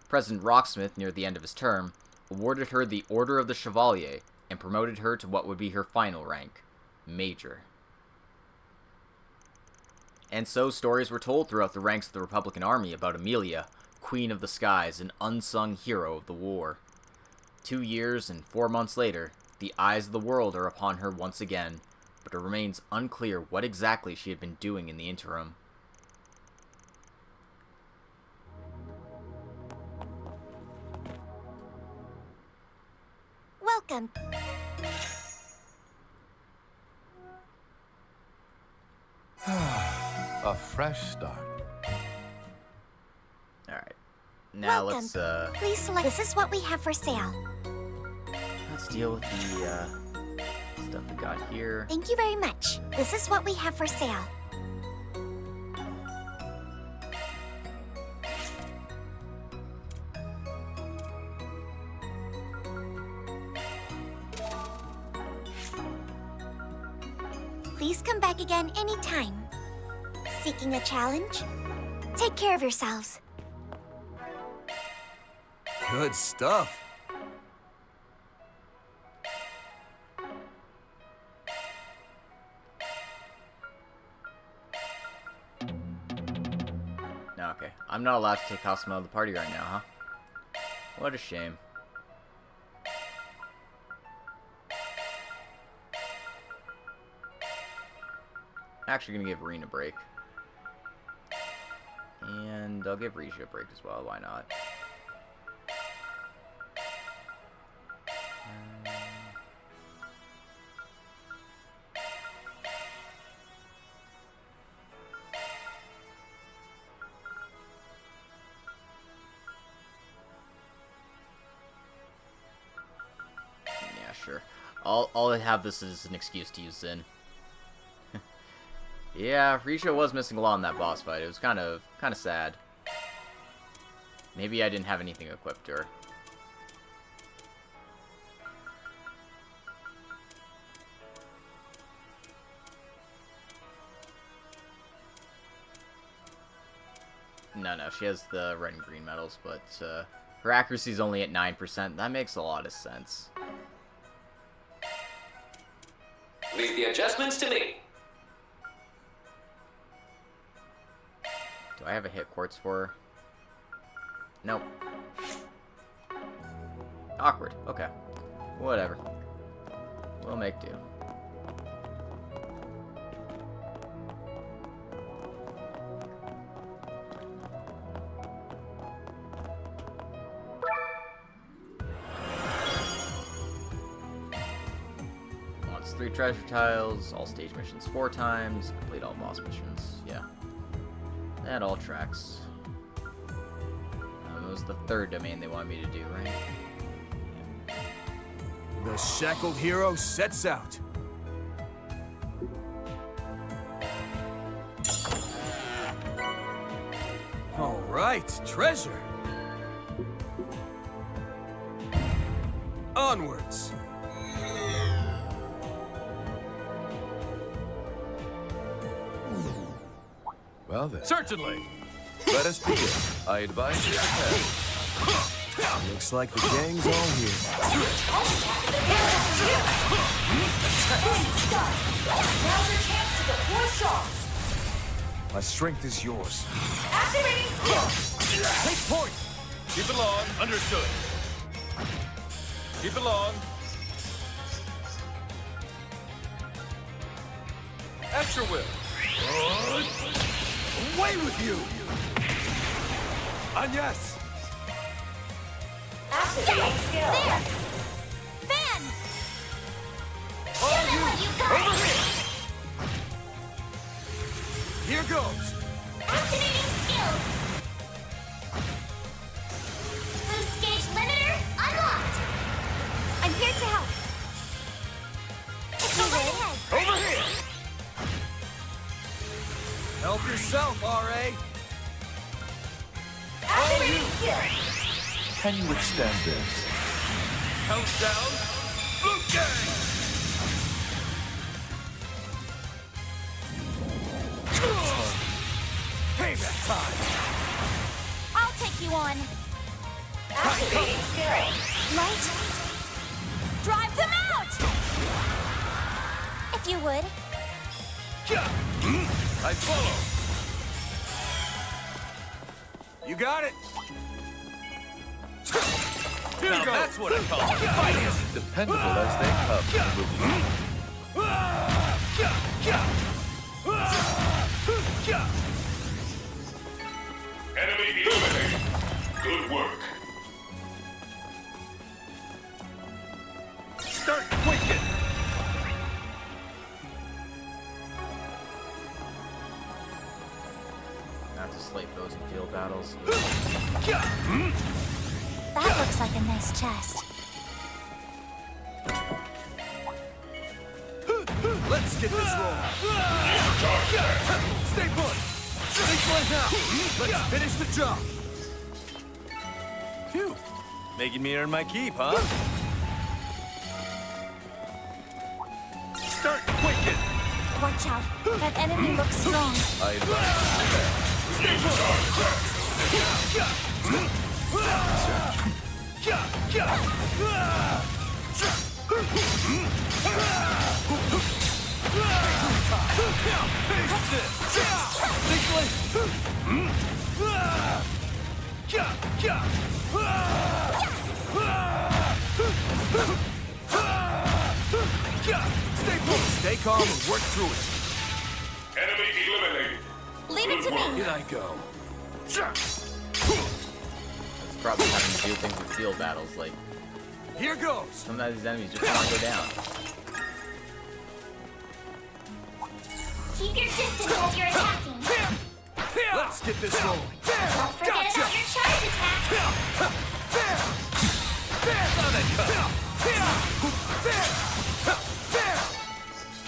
President Rocksmith, near the end of his term, awarded her the Order of the Chevalier and promoted her to what would be her final rank, Major. And so stories were told throughout the ranks of the Republican Army about Amelia, Queen of the Skies, an unsung hero of the war. 2 years and 4 months later, the eyes of the world are upon her once again, but it remains unclear what exactly she had been doing in the interim. Welcome. A fresh start. Alright. Now Welcome. let's Please select. This is what we have for sale. let's deal with the stuff we got here. Thank you very much. This is what we have for sale. Please come back again anytime. Seeking a challenge? Take care of yourselves. Good stuff. Okay, I'm not allowed to take Cosmo out of the party right now, huh? What a shame. Actually gonna give Reen a break. And I'll give Risha a break as well, why not? Yeah, sure. I'll have this as an excuse to use Zin. Yeah, Risha was missing a lot in that boss fight. It was kind of sad. Maybe I didn't have anything equipped to her. No, she has the red and green medals, but her accuracy is only at 9%. That makes a lot of sense. Leave the adjustments to me. Do I have a hit quartz for her? Nope. Awkward. Okay. Whatever. We'll make do. It's 3 treasure tiles, all stage missions 4 times, complete all boss missions. Yeah. That all tracks. It was the 3rd domain they wanted me to do, right? The shackled hero sets out. All right, treasure. Onwards. Well then. Certainly. Let us begin. I advise you to prepare. Looks like the gang's all here. Now's your chance to deploy shots. My strength is yours. Activating skill. Take point. Keep it long. Understood. Keep it long. At your will. Away with you! Agnes! Activating skill. There! Fan! All Show them what you got! Here goes! Activating skill! Boost gauge limiter unlocked! I'm here to help. It's the way ahead. Over here! Help yourself, R.A. Activating skill. Can you withstand this? Countdown. Blue Gang. Payback time! I'll take you on. Activating skill. Light? Drive them out! If you would. I follow. You got it! Now that's what I call fighting. Dependable as they come. Enemy eliminated. Good work. Start quaking. Not to slay foes in field battles. That looks like a nice chest. Let's get this rolling! Stay put! Stay put now! Let's finish the job! Phew. Making me earn my keep, huh? Start quaking. Watch out. That enemy looks strong. I advise you to prepare. Stay put! Stay calm and work through it. Enemy eliminated. Leave it to me. Here I go. That's probably having to do things with field battles, like Here goes! sometimes these enemies just want to go down. Keep your distance as you're attacking. Let's get this rolling! Don't forget about your charge attack.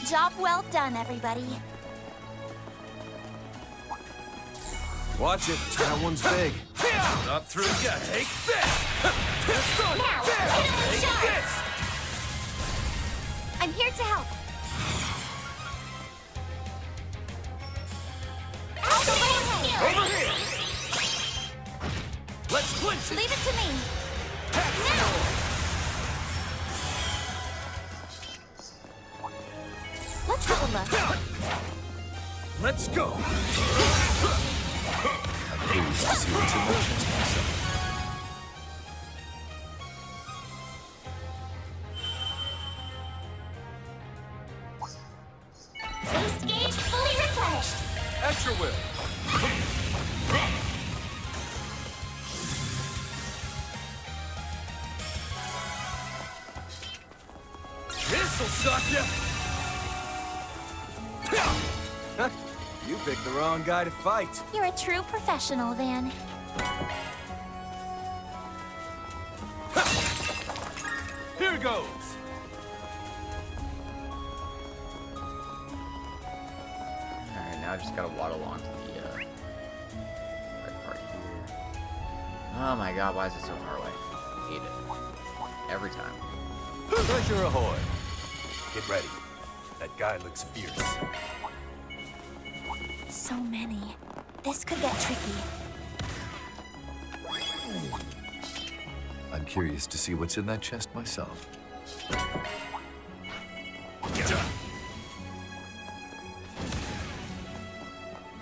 Job well done, everybody. Watch it. That one's big. Not through yet. Take this! Now, hit him with charge. I'm here to help. Activating skill. Over here! Let's clinch it! Leave it to me. Now. Let's have a look. Let's go! Please, I see what you mentioned myself. Boost gauge fully replenished. At your will. This'll shock ya! You picked the wrong guy to fight. You're a true professional, Van. Here goes! Alright, now I just gotta waddle on to the red part here. Oh my god, why is it so far away? Hate it. Every time. Treasure ahoy! Get ready. That guy looks fierce. So many. This could get tricky. I'm curious to see what's in that chest myself.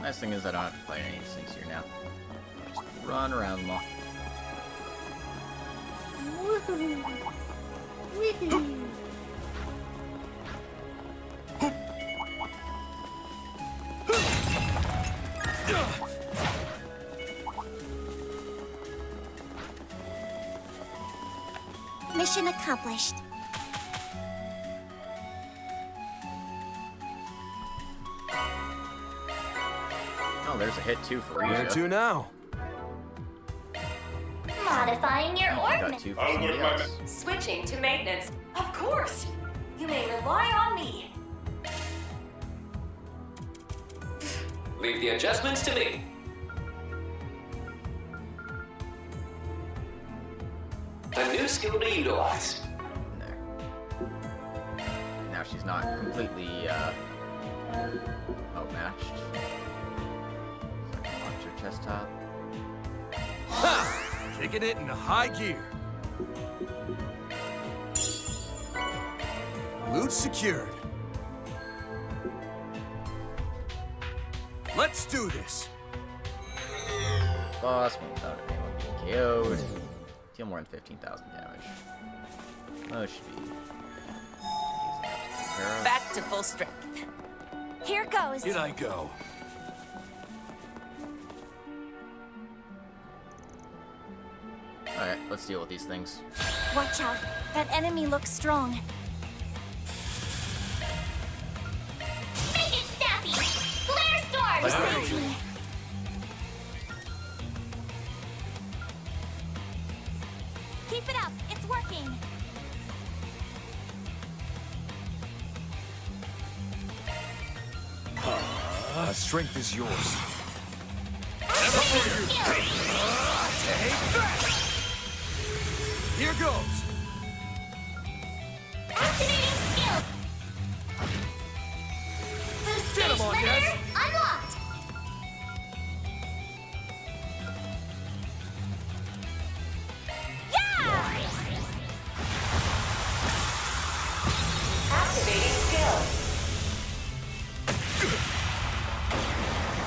Nice thing is I don't have to fight any of these things here now. Just run around them all. Mission accomplished. Oh, there's a hit too for Where Risha. to now? Modifying your Got ordnance. two for somebody else. Switching to maintenance. Of course. You may rely on me. Leave the adjustments to me. A new skill to utilize. Now she's not completely outmatched. So I can launch her chest top. Ha! Kicking it in high gear. Loot secured. Let's do this. Boss won't without a name being KO'd. Deal more than 15,000 damage. Oh, it should be easy enough to take care of. Back to full strength. Here goes. In I go. Alright, let's deal with these things. Watch out. That enemy looks strong. Make it snappy! Flare storm! Save me. Keep it up. It's working. Strength is yours. Here goes. Activating skill! Boost Get 'em stage on, limiter Des. unlocked! Activating skill.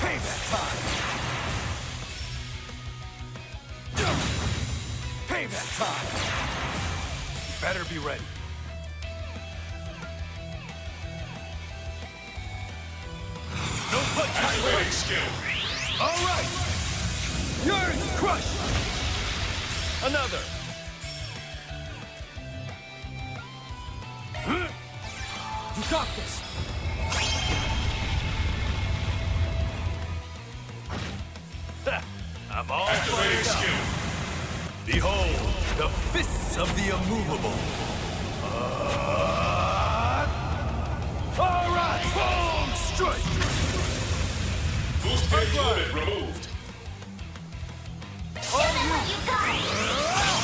Payback time. Payback time. Better be ready. No punch! Activating skill! All right! Yours, crush! Another! You got this. I'm all Activating fired up. skill! Behold, the fists of the immovable. All right, boom, strike! Boost gauge limit removed. Show them what you got!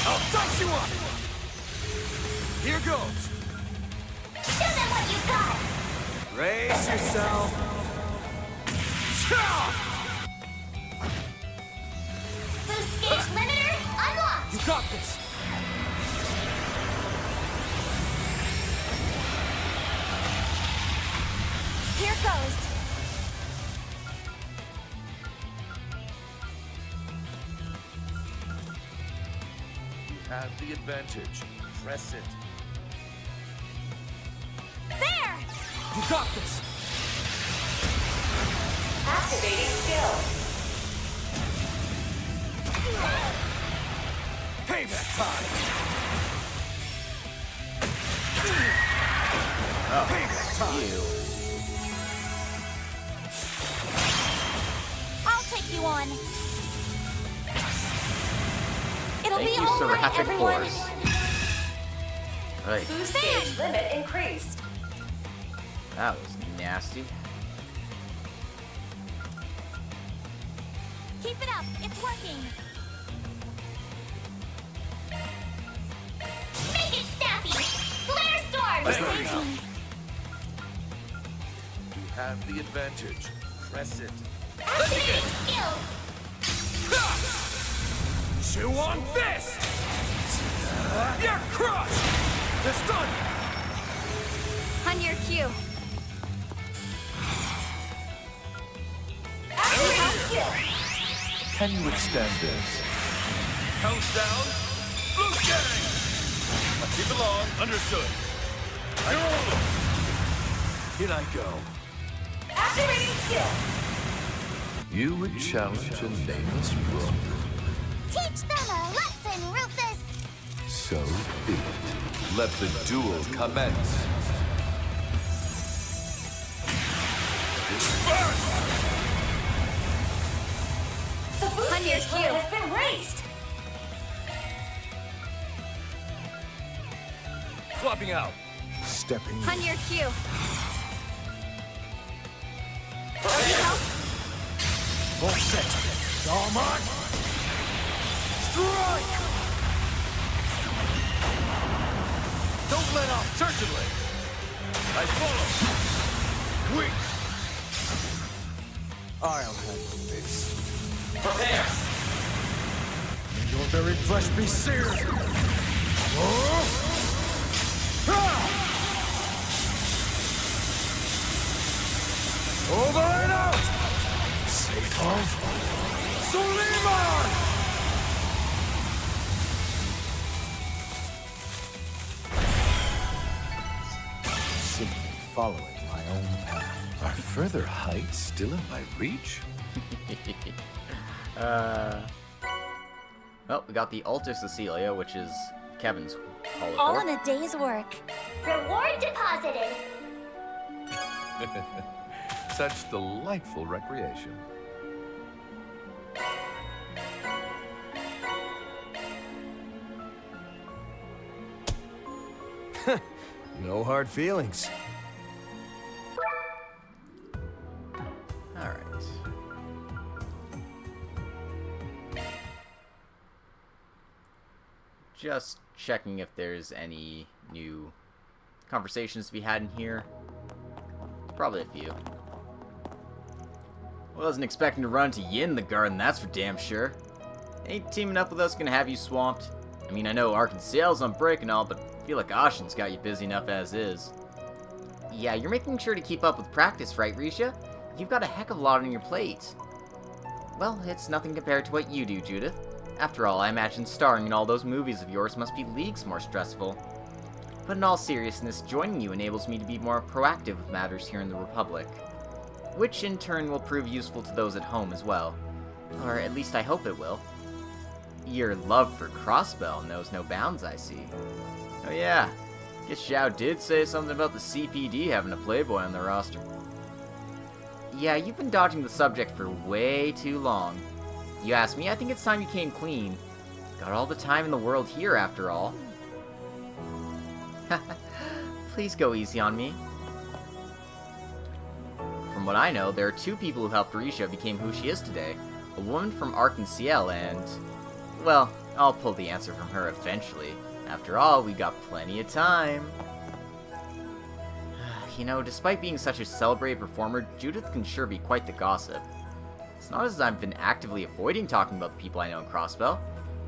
I'll dice you up. Here goes. Show them what you got! Brace yourself. Boost gauge limiter unlocked! You got this. Here goes. You have the advantage. Press it. There! You got this. Activating skill. Payback time. Oh, Payback time. you. on. It'll Thank be you, all right, Seraphic everyone. Force. Right. Boost gauge limit increased. That was nasty. Keep it up. It's working. Make it snappy. Flare storm. There we go. Raging. You have the advantage. Press it. Activating skill. Chew on this! You're crushed! It's done! On your cue. Activating skill. Can you extend this? Countdown. Blue gang! Keep it long. Understood. Here I go. Activating skill. You would challenge a nameless rook. Teach them a lesson, Rufus. So be it. Let the duel commence. Disperse! The boost On your gauge cue. limit has been raised. Swapping out. Stepping On your cue. Full set. All on. Strike! Don't let off. Certainly. I follow. Weak. I'll handle this. Prepare. May your very flesh be seared. Over and out! Safe of Suleiman! simply following my own path. Are further heights still in my reach? Well, we got the Altar Cecilia, which is Kevin's Hall of All Court. in a day's work. Reward deposited. Such delightful recreation. No hard feelings. Alright. Just checking if there's any new conversations to be had in here. Probably a few. Wasn't expecting to run to Yin in the garden, that's for damn sure. Ain't teaming up with us gonna have you swamped. I mean, I know Ark and Sail's on break and all, but I feel like Ashen's got you busy enough as is. Yeah, you're making sure to keep up with practice, right, Risha? You've got a heck of a lot on your plate. Well, it's nothing compared to what you do, Judith. After all, I imagine starring in all those movies of yours must be leagues more stressful. But in all seriousness, joining you enables me to be more proactive with matters here in the Republic. Which in turn will prove useful to those at home as well. Or at least I hope it will. Your love for Crossbell knows no bounds, I see. Oh yeah, guess Xiao did say something about the CPD having a playboy on their roster. Yeah, you've been dodging the subject for way too long. You ask me, I think it's time you came clean. Got all the time in the world here, after all. Please go easy on me. From what I know, there are two people who helped Risha become who she is today. A woman from Ark and Ciel and... well, I'll pull the answer from her eventually. After all, we got plenty of time. You know, despite being such a celebrated performer, Judith can sure be quite the gossip. It's not as if I've been actively avoiding talking about the people I know in Crossbell.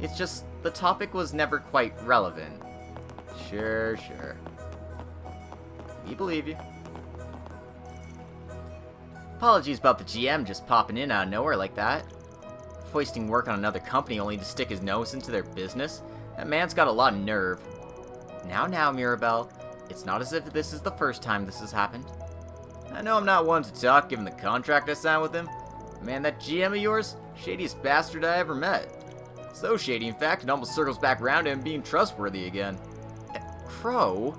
It's just, the topic was never quite relevant. Sure. We believe you. Apologies about the GM just popping in out of nowhere like that. Foisting work on another company only to stick his nose into their business. That man's got a lot of nerve. Now, Mirabelle. It's not as if this is the first time this has happened. I know I'm not one to talk, given the contract I signed with him. Man, that GM of yours, shadiest bastard I ever met. So shady, in fact, it almost circles back around to him being trustworthy again. Crow?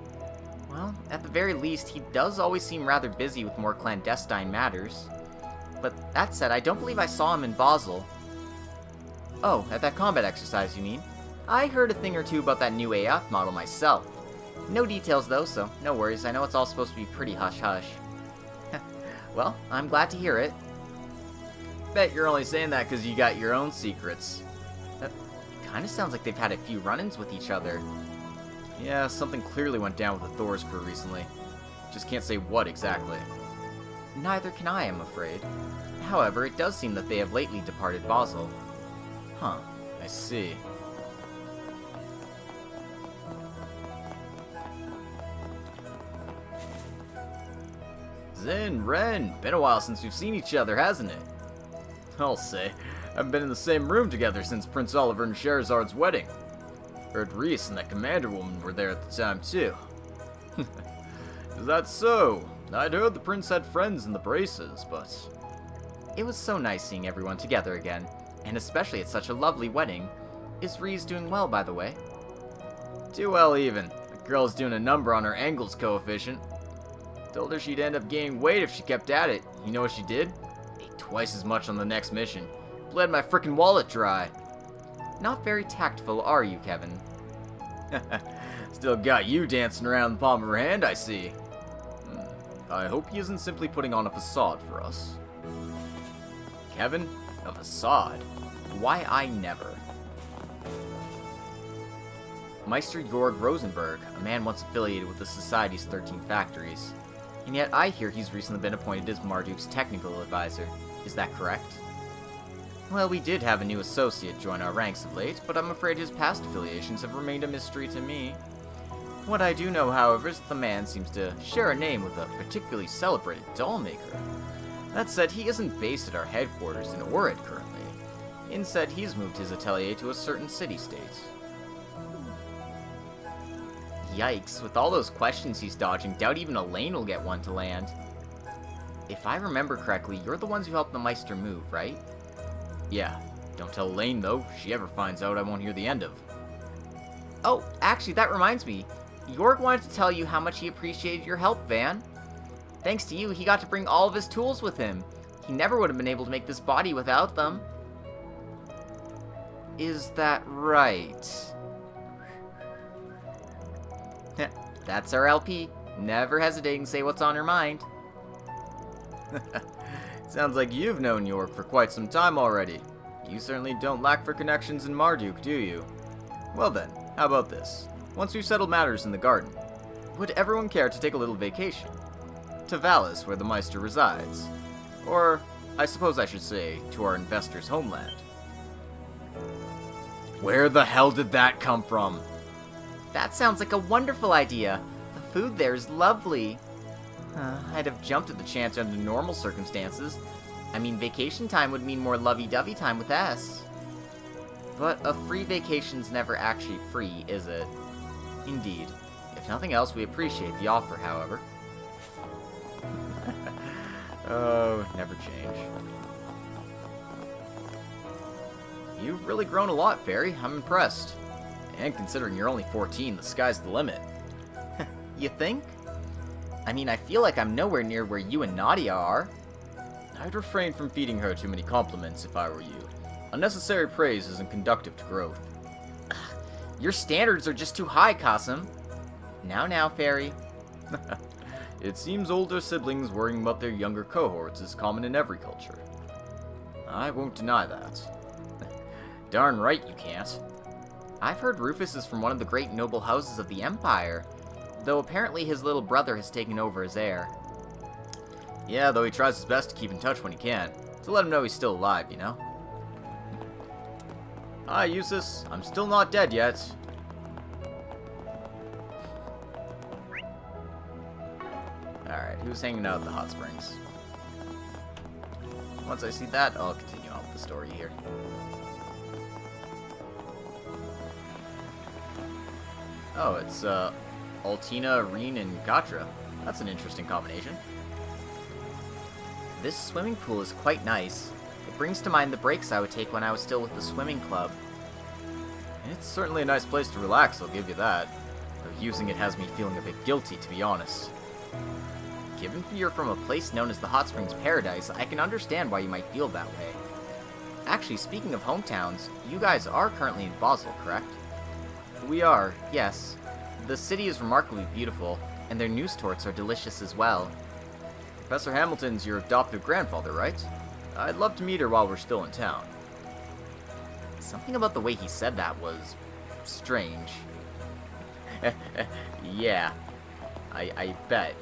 Well, at the very least, he does always seem rather busy with more clandestine matters. But that said, I don't believe I saw him in Basel. Oh, at that combat exercise, you mean? I heard a thing or two about that new AF model myself. No details though, so no worries. I know it's all supposed to be pretty hush-hush. Well, I'm glad to hear it. Bet you're only saying that because you got your own secrets. That kind of sounds like they've had a few run-ins with each other. Yeah, something clearly went down with the Thor's crew recently. Just can't say what exactly. Neither can I, I'm afraid. However, it does seem that they have lately departed Basel. Huh, I see. Zin, Ren, been a while since we've seen each other, hasn't it? I'll say, haven't been in the same room together since Prince Oliver and Scheherazad's wedding. Heard Reese and that commander woman were there at the time, too. Is that so? I'd heard the prince had friends in the braces, but... It was so nice seeing everyone together again, and especially at such a lovely wedding. Is Reese doing well, by the way? Too well, even. The girl's doing a number on her angles coefficient. Told her she'd end up gaining weight if she kept at it. You know what she did? Ate twice as much on the next mission. Bled my frickin' wallet dry. Not very tactful, are you, Kevin? Still got you dancing around the palm of her hand, I see. I hope he isn't simply putting on a facade for us. Kevin? A facade? Why, I never. Meister Jorg Rosenberg, a man once affiliated with the Society's 13 factories. And yet I hear he's recently been appointed as Marduk's technical advisor. Is that correct? Well, we did have a new associate join our ranks of late, but I'm afraid his past affiliations have remained a mystery to me. What I do know, however, is that the man seems to share a name with a particularly celebrated doll maker. That said, he isn't based at our headquarters in Orid currently. Instead, he's moved his atelier to a certain city-state. Yikes, with all those questions he's dodging, doubt even Elaine will get one to land. If I remember correctly, you're the ones who helped the Meister move, right? Yeah, don't tell Elaine though. If she ever finds out, I won't hear the end of. Oh, actually, that reminds me. Jorg wanted to tell you how much he appreciated your help, Van. Thanks to you, he got to bring all of his tools with him. He never would have been able to make this body without them. Is that right? That's our LP. Never hesitating to say what's on her mind. Sounds like you've known Jorg for quite some time already. You certainly don't lack for connections in Marduk, do you? Well then, how about this? Once we've settled matters in the garden, would everyone care to take a little vacation? To Valis, where the Meister resides. Or, I suppose I should say, to our investor's homeland. Where the hell did that come from? That sounds like a wonderful idea. The food there is lovely. I'd have jumped at the chance under normal circumstances. I mean, vacation time would mean more lovey-dovey time with S. But a free vacation's never actually free, is it? Indeed. If nothing else, we appreciate the offer, however. Oh, never change. You've really grown a lot, Fairy. I'm impressed. And considering you're only 14, the sky's the limit. You think? I mean, I feel like I'm nowhere near where you and Nadia are. I'd refrain from feeding her too many compliments if I were you. Unnecessary praise isn't conductive to growth. Your standards are just too high, Qasim. Now, Fairy. It seems older siblings worrying about their younger cohorts is common in every culture. I won't deny that. Darn right you can't. I've heard Rufus is from one of the great noble houses of the Empire, though apparently his little brother has taken over as heir. Yeah, though he tries his best to keep in touch when he can, to let him know he's still alive, you know? Hi, Eustace. I'm still not dead yet. Alright, who's hanging out at the hot springs? Once I see that, I'll continue on with the story here. Oh, it's, Altina, Reen, and Gatra. That's an interesting combination. This swimming pool is quite nice. It brings to mind the breaks I would take when I was still with the swimming club. It's certainly a nice place to relax, I'll give you that. Though using it has me feeling a bit guilty, to be honest. given you're from a place known as the Hot Springs Paradise, I can understand why you might feel that way. Actually, speaking of hometowns, you guys are currently in Basel, correct? We are, yes. The city is remarkably beautiful, and their news torts are delicious as well. Professor Hamilton's your adoptive grandfather, right? I'd love to meet her while we're still in town. Something about the way he said that was strange. Yeah, I bet.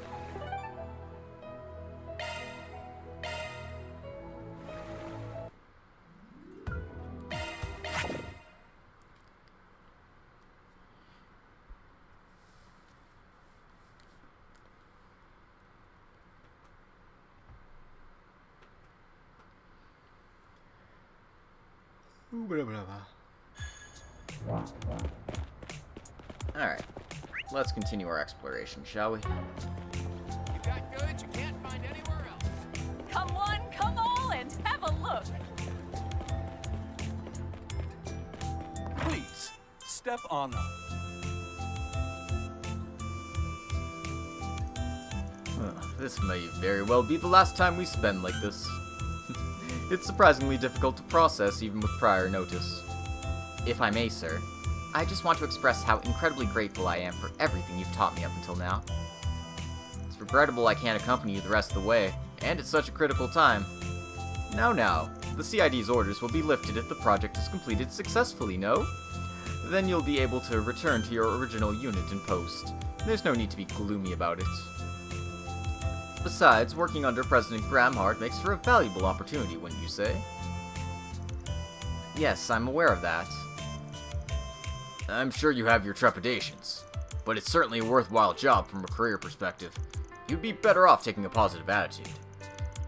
Alright, let's continue our exploration, shall we? You got goods you can't find anywhere else. Come one, come all, and have a look. Please, step on them. This may very well be the last time we spend like this. It's surprisingly difficult to process even with prior notice. If I may, sir, I just want to express how incredibly grateful I am for everything you've taught me up until now. It's regrettable I can't accompany you the rest of the way, and at such a critical time. Now, the CID's orders will be lifted if the project is completed successfully, no? Then you'll be able to return to your original unit in post. There's no need to be gloomy about it. Besides, working under President Gramhart makes for a valuable opportunity, wouldn't you say? Yes, I'm aware of that. I'm sure you have your trepidations, but it's certainly a worthwhile job from a career perspective. You'd be better off taking a positive attitude.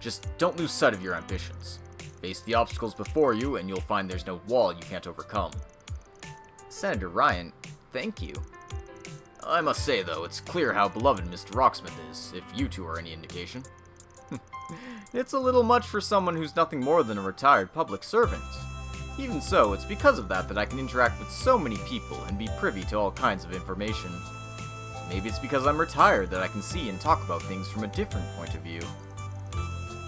Just don't lose sight of your ambitions. Face the obstacles before you, and you'll find there's no wall you can't overcome. Senator Ryan, thank you. I must say, though, it's clear how beloved Mr. Rocksmith is, if you two are any indication. It's a little much for someone who's nothing more than a retired public servant. Even so, it's because of that I can interact with so many people and be privy to all kinds of information. Maybe it's because I'm retired that I can see and talk about things from a different point of view.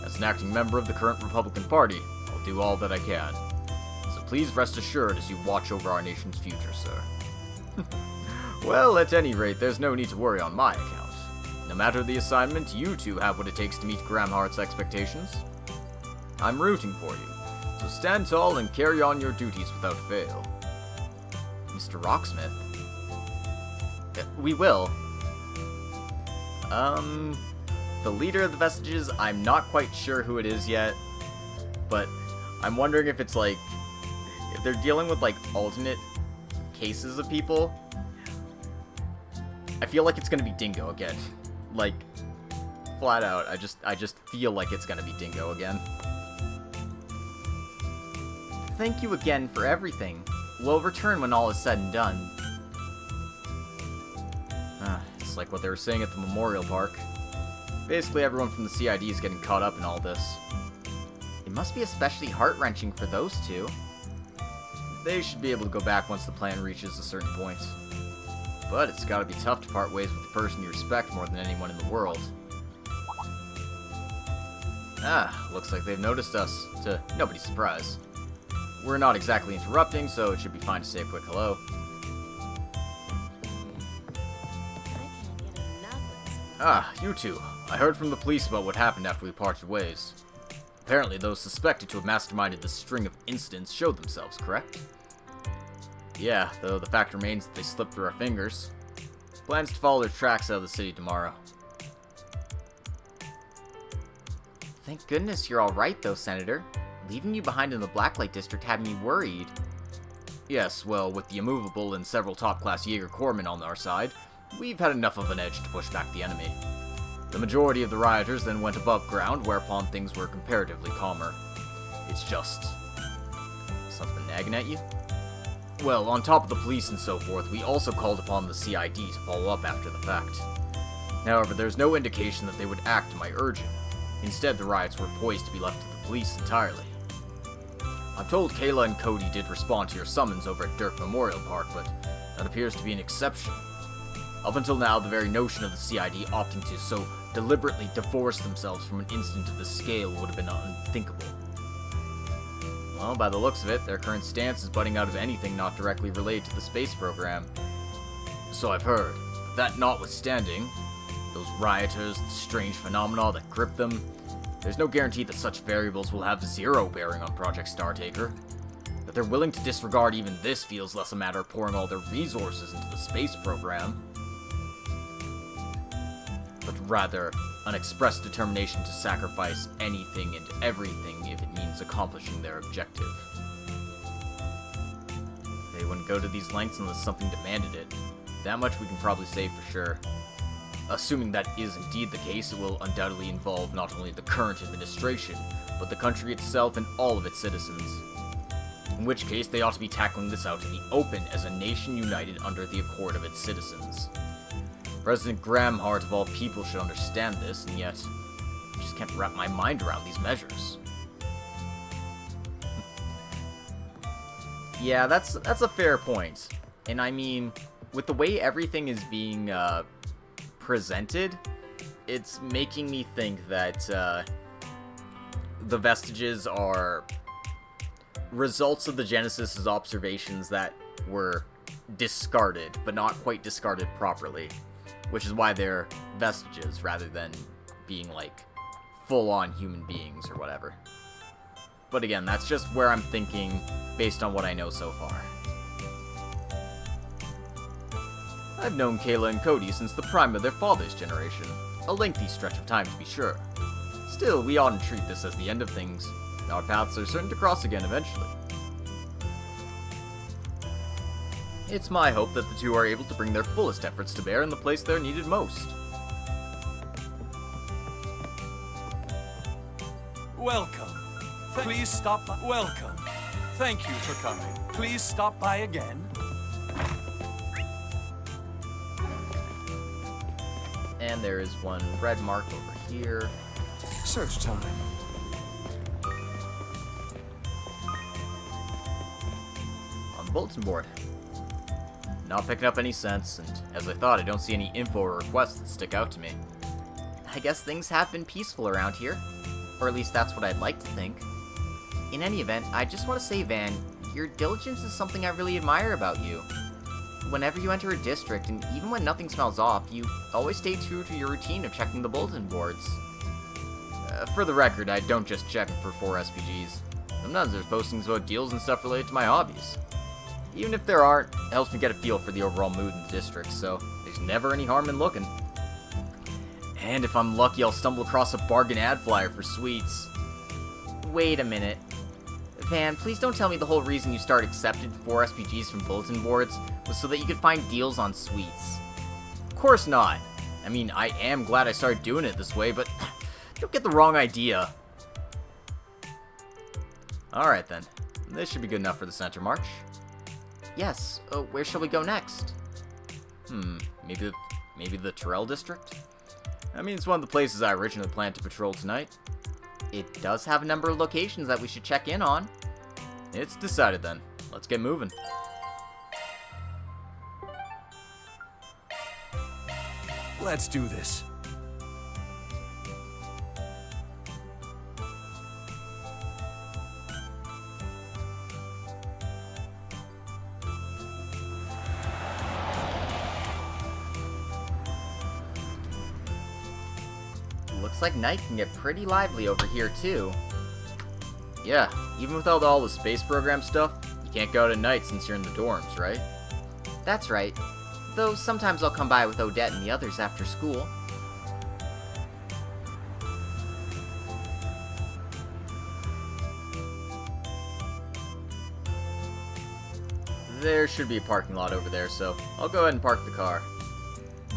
As an acting member of the current Republican Party, I'll do all that I can. So please rest assured as you watch over our nation's future, sir. Well, at any rate, there's no need to worry on my account. No matter the assignment, you two have what it takes to meet Gramhart's expectations. I'm rooting for you, so stand tall and carry on your duties without fail. Mr. Rocksmith? We will. The leader of the Vestiges, I'm not quite sure who it is yet, but I'm wondering if it's like, if they're dealing with like alternate cases of people. I feel like it's gonna be Dingo again. Like, flat out, I just feel like it's gonna be Dingo again. Thank you again for everything. We'll return when all is said and done. It's like what they were saying at the Memorial Park. Basically, everyone from the CID is getting caught up in all this. It must be especially heart-wrenching for those two. They should be able to go back once the plan reaches a certain point. But it's gotta be tough to part ways with the person you respect more than anyone in the world. Looks like they've noticed us, to nobody's surprise. We're not exactly interrupting, so it should be fine to say a quick hello. You two. I heard from the police about what happened after we parted ways. Apparently those suspected to have masterminded this string of incidents showed themselves, correct? Yeah, though the fact remains that they slipped through our fingers. Plans to follow their tracks out of the city tomorrow. Thank goodness you're alright though, Senator. Leaving you behind in the Blacklight District had me worried. Yes, well, with the immovable and several top-class Jaeger corpsmen on our side, we've had enough of an edge to push back the enemy. The majority of the rioters then went above ground, whereupon things were comparatively calmer. It's just... something nagging at you? Well, on top of the police and so forth, we also called upon the CID to follow up after the fact. However, there's no indication that they would act to my urging. Instead, the riots were poised to be left to the police entirely. I'm told Kayla and Cody did respond to your summons over at Dirk Memorial Park, but that appears to be an exception. Up until now, the very notion of the CID opting to so deliberately divorce themselves from an instant of the scale would have been unthinkable. Well, by the looks of it, their current stance is butting out of anything not directly related to the space program. So I've heard. That notwithstanding, those rioters, the strange phenomena that grip them, there's no guarantee that such variables will have zero bearing on Project Startaker. That they're willing to disregard even this feels less a matter of pouring all their resources into the space program, but rather an express determination to sacrifice anything and everything if it means accomplishing their objective. They wouldn't go to these lengths unless something demanded it. That much we can probably say for sure. Assuming that is indeed the case, it will undoubtedly involve not only the current administration, but the country itself and all of its citizens. In which case, they ought to be tackling this out in the open as a nation united under the accord of its citizens. President Gramhart of all people should understand this, and yet, I just can't wrap my mind around these measures. Yeah, that's a fair point. And I mean, with the way everything is being presented, it's making me think that the vestiges are results of the Genesis's observations that were discarded, but not quite discarded properly, which is why they're vestiges rather than being like full-on human beings or whatever. But again, that's just where I'm thinking based on what I know so far. I've known Kayla and Cody since the prime of their father's generation, a lengthy stretch of time to be sure. Still, we oughtn't treat this as the end of things. Our paths are certain to cross again eventually. It's my hope that the two are able to bring their fullest efforts to bear in the place they're needed most. Welcome. Please stop by. Welcome. Thank you for coming. Please stop by again. And there is one red mark over here. Search time. On the bulletin board. Not picking up any sense, and as I thought, I don't see any info or requests that stick out to me. I guess things have been peaceful around here. Or at least that's what I'd like to think. In any event, I just want to say, Van, your diligence is something I really admire about you. Whenever you enter a district, and even when nothing smells off, you always stay true to your routine of checking the bulletin boards. For the record, I don't just check them for 4 SPGs. Sometimes there's postings about deals and stuff related to my hobbies. Even if there aren't, it helps me get a feel for the overall mood in the district, so there's never any harm in looking. And if I'm lucky, I'll stumble across a bargain ad flyer for sweets. Wait a minute. Van, please don't tell me the whole reason you started accepted 4 SPGs from bulletin boards was so that you could find deals on sweets. Of course not. I mean, I am glad I started doing it this way, but don't get the wrong idea. Alright then. This should be good enough for the center march. Yes, where shall we go next? Maybe the Terrell district? I mean, it's one of the places I originally planned to patrol tonight. It does have a number of locations that we should check in on. It's decided then. Let's get moving. Let's do this. Looks like night can get pretty lively over here too. Yeah, even without all the space program stuff, you can't go out at night since you're in the dorms, right? That's right. Though sometimes I'll come by with Odette and the others after school. There should be a parking lot over there, so I'll go ahead and park the car.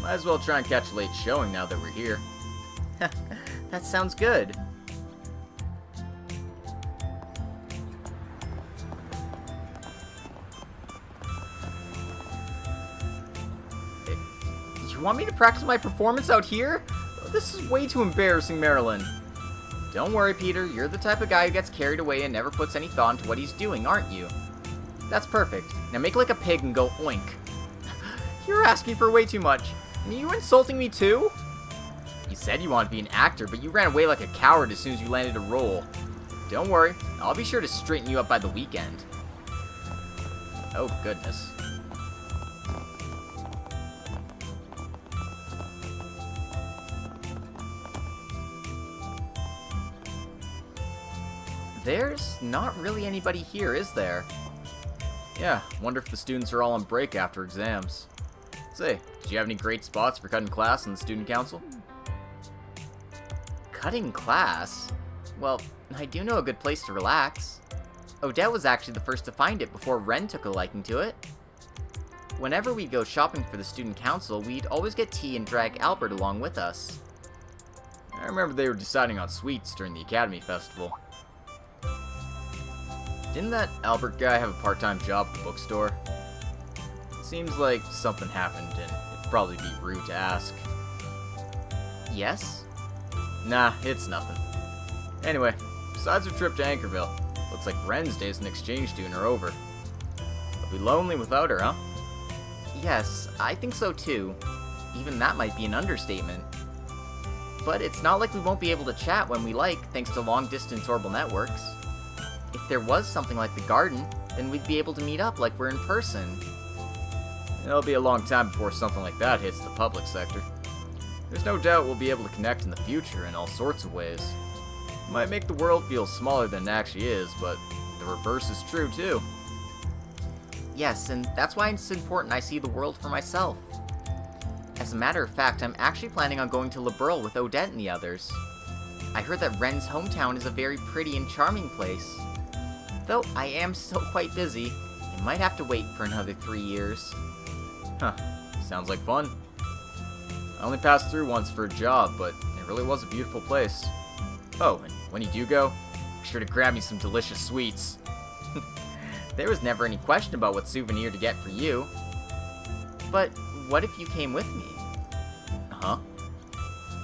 Might as well try and catch a late showing now that we're here. That sounds good. You want me to practice my performance out here? This is way too embarrassing, Marilyn. Don't worry, Peter. You're the type of guy who gets carried away and never puts any thought into what he's doing, aren't you? That's perfect. Now make like a pig and go oink. You're asking for way too much. And are you insulting me too? You said you wanted to be an actor, but you ran away like a coward as soon as you landed a role. Don't worry, I'll be sure to straighten you up by the weekend. Oh, goodness. There's not really anybody here, is there? Yeah, wonder if the students are all on break after exams. Say, did you have any great spots for cutting class in the student council? Cutting class? Well, I do know a good place to relax. Odette was actually the first to find it before Ren took a liking to it. Whenever we'd go shopping for the student council, we'd always get tea and drag Albert along with us. I remember they were deciding on sweets during the Academy Festival. Didn't that Albert guy have a part-time job at the bookstore? Seems like something happened, and it'd probably be rude to ask. Yes? Nah, it's nothing. Anyway, besides our trip to Anchorville, looks like Ren's days as an exchange student are over. I'll be lonely without her, huh? Yes, I think so too. Even that might be an understatement. But it's not like we won't be able to chat when we like, thanks to long-distance orbital networks. If there was something like the garden, then we'd be able to meet up like we're in person. It'll be a long time before something like that hits the public sector. There's no doubt we'll be able to connect in the future in all sorts of ways. It might make the world feel smaller than it actually is, but the reverse is true too. Yes, and that's why it's important I see the world for myself. As a matter of fact, I'm actually planning on going to Liberl with Odette and the others. I heard that Ren's hometown is a very pretty and charming place. Though I am still quite busy, I might have to wait for another 3 years. Huh, sounds like fun. I only passed through once for a job, but it really was a beautiful place. Oh, and when you do go, be sure to grab me some delicious sweets. There was never any question about what souvenir to get for you. But what if you came with me? Huh?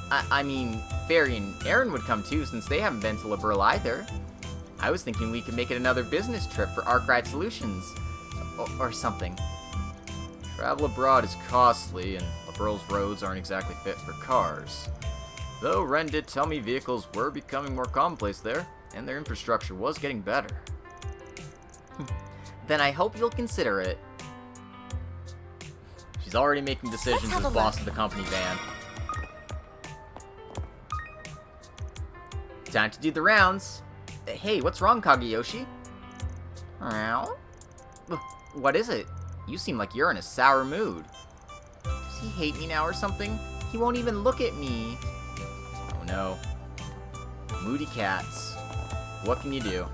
I mean, Fairy and Aaron would come too, since they haven't been to Liberl either. I was thinking we could make it another business trip for Arkride Solutions. Or something. Travel abroad is costly, and Liberl's roads aren't exactly fit for cars. Though Ren did tell me vehicles were becoming more commonplace there, and their infrastructure was getting better. Then I hope you'll consider it. She's already making decisions as boss of the company van. Time to do the rounds. Hey, what's wrong, Kageyoshi? What is it? You seem like you're in a sour mood. Does he hate me now or something? He won't even look at me. Oh no. Moody cats. What can you do?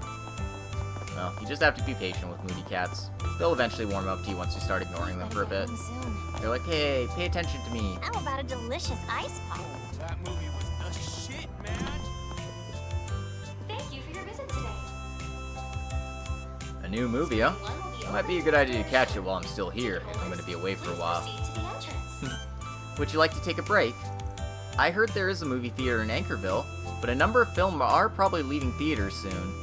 Well, you just have to be patient with moody cats. They'll eventually warm up to you once you start ignoring them for a bit. They're like, hey, pay attention to me. How about a delicious ice pop? That movie was the shit, man! Thank you for your visit today. A new movie, huh? It might be a good idea to catch it while I'm still here, if I'm going to be away for a while. Would you like to take a break? I heard there is a movie theater in Anchorville, but a number of films are probably leaving theaters soon.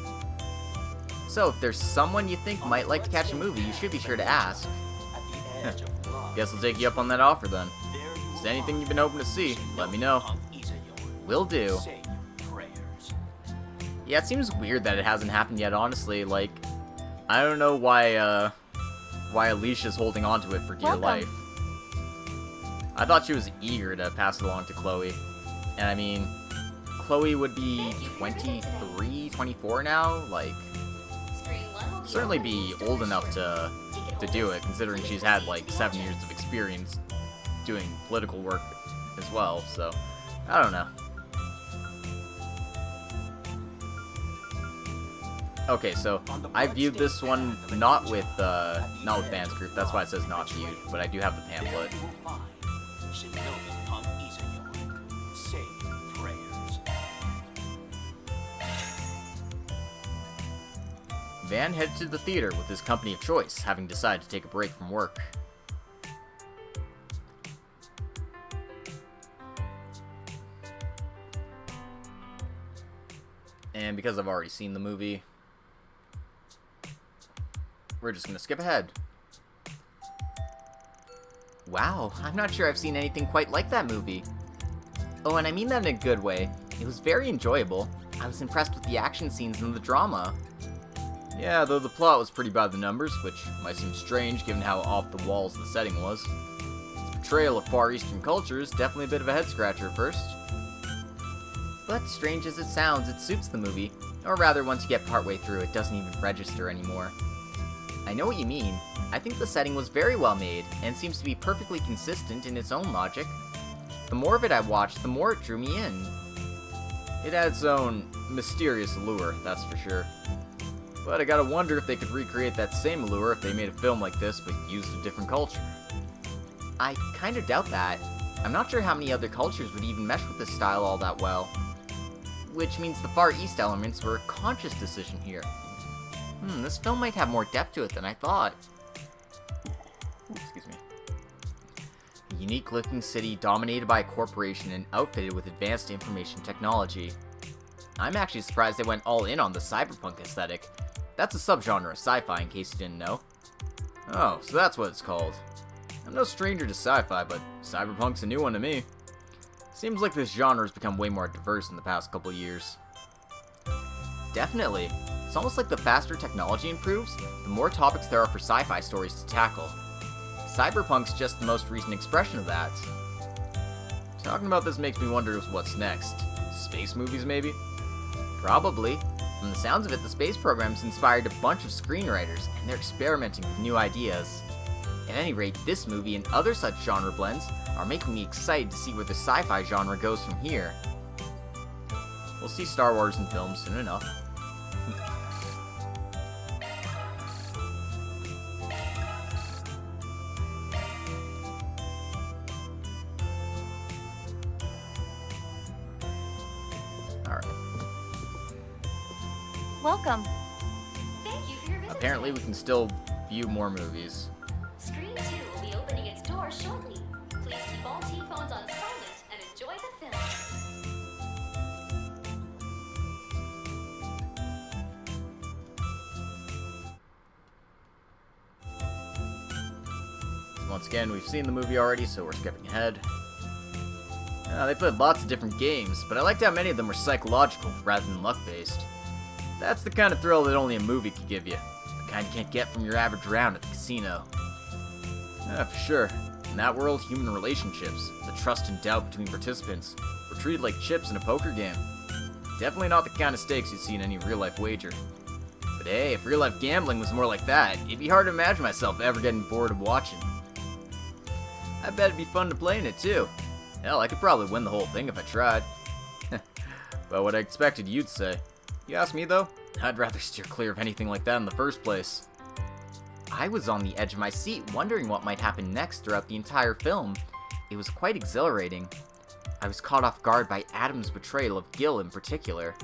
So if there's someone you think might like to catch a movie, you should be sure to ask. Guess I'll take you up on that offer then. If there's anything you've been hoping to see, let me know. Will do. Yeah, it seems weird that it hasn't happened yet, honestly. Like, I don't know why Alicia's holding on to it for dear life. I thought she was eager to pass it along to Chloe. And I mean, Chloe would be 23, 24 now? Like, certainly be old enough to do it, considering she's had like 7 years of experience doing political work as well, so I don't know. Okay, so I viewed this one not with fans group, that's why it says not viewed, but I do have the pamphlet. Van heads to the theater with his company of choice, having decided to take a break from work. And because I've already seen the movie, we're just gonna skip ahead. Wow, I'm not sure I've seen anything quite like that movie. Oh, and I mean that in a good way. It was very enjoyable. I was impressed with the action scenes and the drama. Yeah, though the plot was pretty by the numbers, which might seem strange given how off the walls the setting was. Its portrayal of Far Eastern culture is definitely a bit of a head-scratcher at first. But strange as it sounds, it suits the movie. Or rather, once you get partway through, it doesn't even register anymore. I know what you mean. I think the setting was very well made, and seems to be perfectly consistent in its own logic. The more of it I watched, the more it drew me in. It had its own mysterious allure, that's for sure. But I gotta wonder if they could recreate that same allure if they made a film like this but used a different culture. I kinda doubt that. I'm not sure how many other cultures would even mesh with this style all that well. Which means the Far East elements were a conscious decision here. This film might have more depth to it than I thought. Excuse me. A unique-looking city dominated by a corporation and outfitted with advanced information technology. I'm actually surprised they went all in on the cyberpunk aesthetic. That's a subgenre of sci-fi, in case you didn't know. Oh, so that's what it's called. I'm no stranger to sci-fi, but cyberpunk's a new one to me. Seems like this genre has become way more diverse in the past couple years. Definitely. It's almost like the faster technology improves, the more topics there are for sci-fi stories to tackle. Cyberpunk's just the most recent expression of that. Talking about this makes me wonder what's next. Space movies, maybe? Probably. From the sounds of it, the space program's inspired a bunch of screenwriters, and they're experimenting with new ideas. At any rate, this movie and other such genre blends are making me excited to see where the sci-fi genre goes from here. We'll see Star Wars in films soon enough. Alright. Welcome. Thank you for your visit. Apparently we can still view more movies. Screen 2 will be opening its doors shortly. Please keep all T-phones on silent and enjoy the film. Once again, we've seen the movie already, so we're skipping ahead. They played lots of different games, but I liked how many of them were psychological rather than luck-based. That's the kind of thrill that only a movie could give you. The kind you can't get from your average round at the casino. For sure. In that world, human relationships, the trust and doubt between participants, were treated like chips in a poker game. Definitely not the kind of stakes you'd see in any real-life wager. But hey, if real-life gambling was more like that, it'd be hard to imagine myself ever getting bored of watching. I bet it'd be fun to play in it too. Hell, I could probably win the whole thing if I tried. But what I expected you'd say. You ask me though, I'd rather steer clear of anything like that in the first place. I was on the edge of my seat wondering what might happen next throughout the entire film. It was quite exhilarating. I was caught off guard by Adam's betrayal of Gil in particular.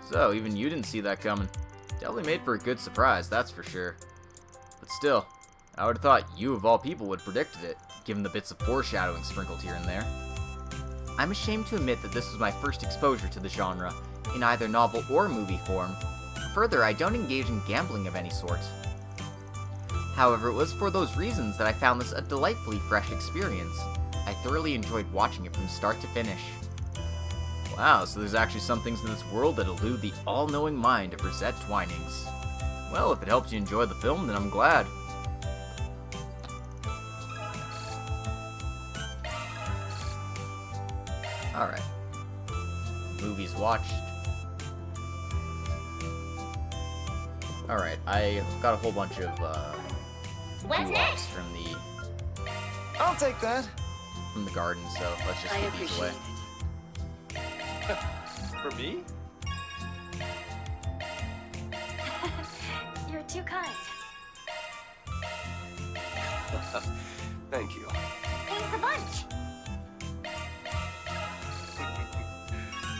So, even you didn't see that coming. Definitely made for a good surprise, that's for sure. But still, I would have thought you of all people would have predicted it, given the bits of foreshadowing sprinkled here and there. I'm ashamed to admit that this was my first exposure to the genre, in either novel or movie form. Further, I don't engage in gambling of any sort. However, it was for those reasons that I found this a delightfully fresh experience. I thoroughly enjoyed watching it from start to finish. Wow, so there's actually some things in this world that elude the all-knowing mind of Rosette Twinings. Well, if it helps you enjoy the film, then I'm glad. Alright. Movies watched. Alright, I got a whole bunch of, What's next? from the I'll take that. From the garden, so let's just give these away. For me? You're too kind. Thank you. Thanks a bunch.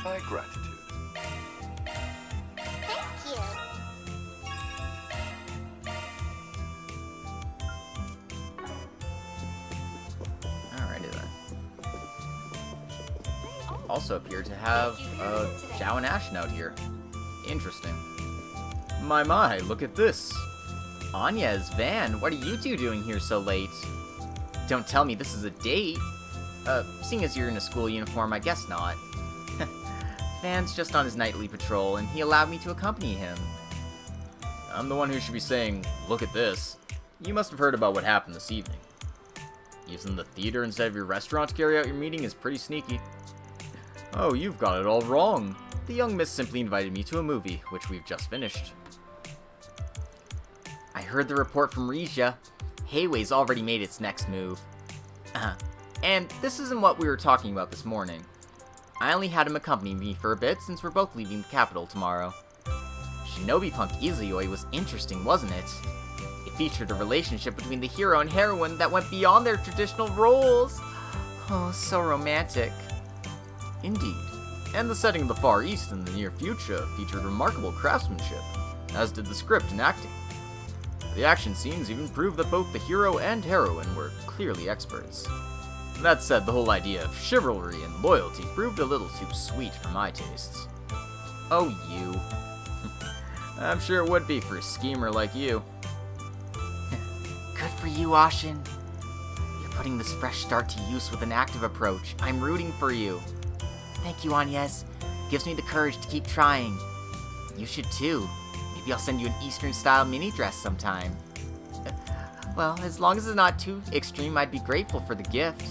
My gratitude. Thank you. Alrighty then. Also appear to have Zhao and Ashen out here. Interesting. My, look at this. Anya's Van, what are you two doing here so late? Don't tell me this is a date. Seeing as you're in a school uniform, I guess not. Van's just on his nightly patrol, and he allowed me to accompany him. I'm the one who should be saying, look at this. You must have heard about what happened this evening. Using the theater instead of your restaurant to carry out your meeting is pretty sneaky. Oh, you've got it all wrong. The young miss simply invited me to a movie, which we've just finished. I heard the report from Regia. Hayway's already made its next move. And this isn't what we were talking about this morning. I only had him accompany me for a bit since we're both leaving the capital tomorrow. Shinobi Punk Izuyoi was interesting, wasn't it? It featured a relationship between the hero and heroine that went beyond their traditional roles. Oh, so romantic. Indeed. And the setting of the Far East in the near future featured remarkable craftsmanship, as did the script and acting. The action scenes even proved that both the hero and heroine were clearly experts. That said, the whole idea of chivalry and loyalty proved a little too sweet for my tastes. Oh, you. I'm sure it would be for a schemer like you. Good for you, Ashin. You're putting this fresh start to use with an active approach. I'm rooting for you. Thank you, Agnes. Gives me the courage to keep trying. You should too. Maybe I'll send you an Eastern-style mini dress sometime. Well, as long as it's not too extreme, I'd be grateful for the gift.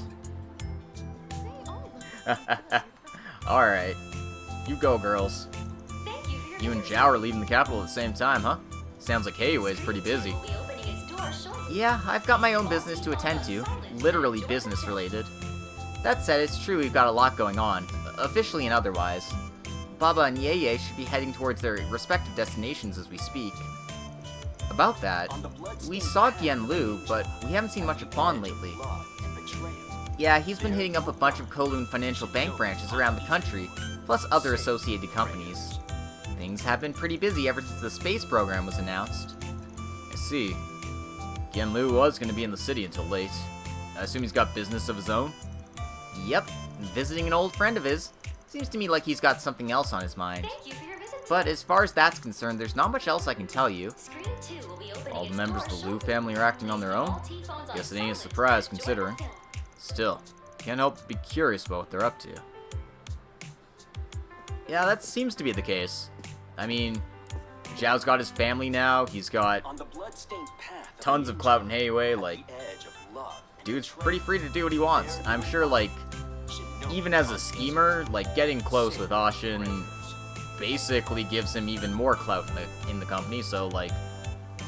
Alright. You go, girls. You and Zhao are leaving the capital at the same time, huh? Sounds like Hayway's pretty busy. Yeah, I've got my own business to attend to. Literally business related. That said, it's true we've got a lot going on. Officially and otherwise. Baba and Yeye should be heading towards their respective destinations as we speak. About that, we saw Gian Lu, but we haven't seen much of Fawn lately. Yeah, he's been hitting up a bunch of Kowloon financial bank branches around the country, plus other associated companies. Things have been pretty busy ever since the space program was announced. I see. Gian Lu was going to be in the city until late. I assume he's got business of his own? Yep, visiting an old friend of his. Seems to me like he's got something else on his mind. But as far as that's concerned, there's not much else I can tell you. All the members of the Lu family are acting on their own. Guess it ain't a surprise considering. Still, can't help but be curious about what they're up to. Yeah, that seems to be the case. I mean, Zhao's got his family now, he's got tons of clout in Hayway, like, dude's pretty free to do what he wants. I'm sure, like, even as a schemer, like, getting close with Ashin basically gives him even more clout in the company, so, like,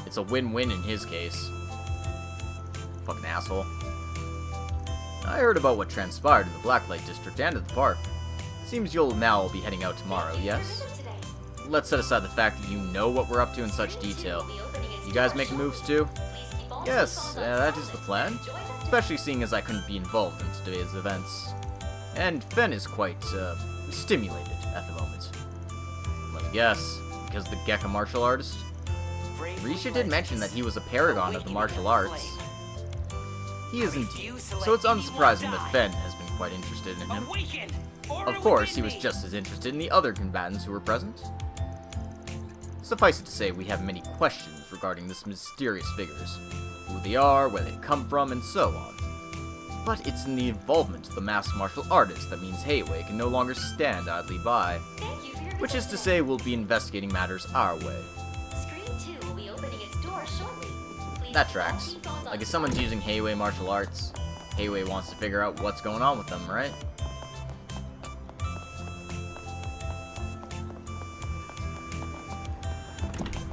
it's a win-win in his case. Fucking asshole. I heard about what transpired in the Blacklight District and at the park. Seems you'll now be heading out tomorrow, yes? Let's set aside the fact that you know what we're up to in such detail. You guys making moves too? Yes, that is the plan. Especially seeing as I couldn't be involved in today's events. And Fen is quite, stimulated at the moment. Let me guess, because the Gekka martial artist? Risha did mention that he was a paragon of the martial arts. He is indeed, so it's unsurprising that Fen has been quite interested in him. Of course, he was just as interested in the other combatants who were present. Suffice it to say, we have many questions regarding this mysterious figures. Who they are, where they come from, and so on. But it's in the involvement of the masked martial artist that means Hayway can no longer stand idly by. Which is to say, we'll be investigating matters our way. That tracks. Like if someone's using Hayway martial arts, Hayway wants to figure out what's going on with them, right?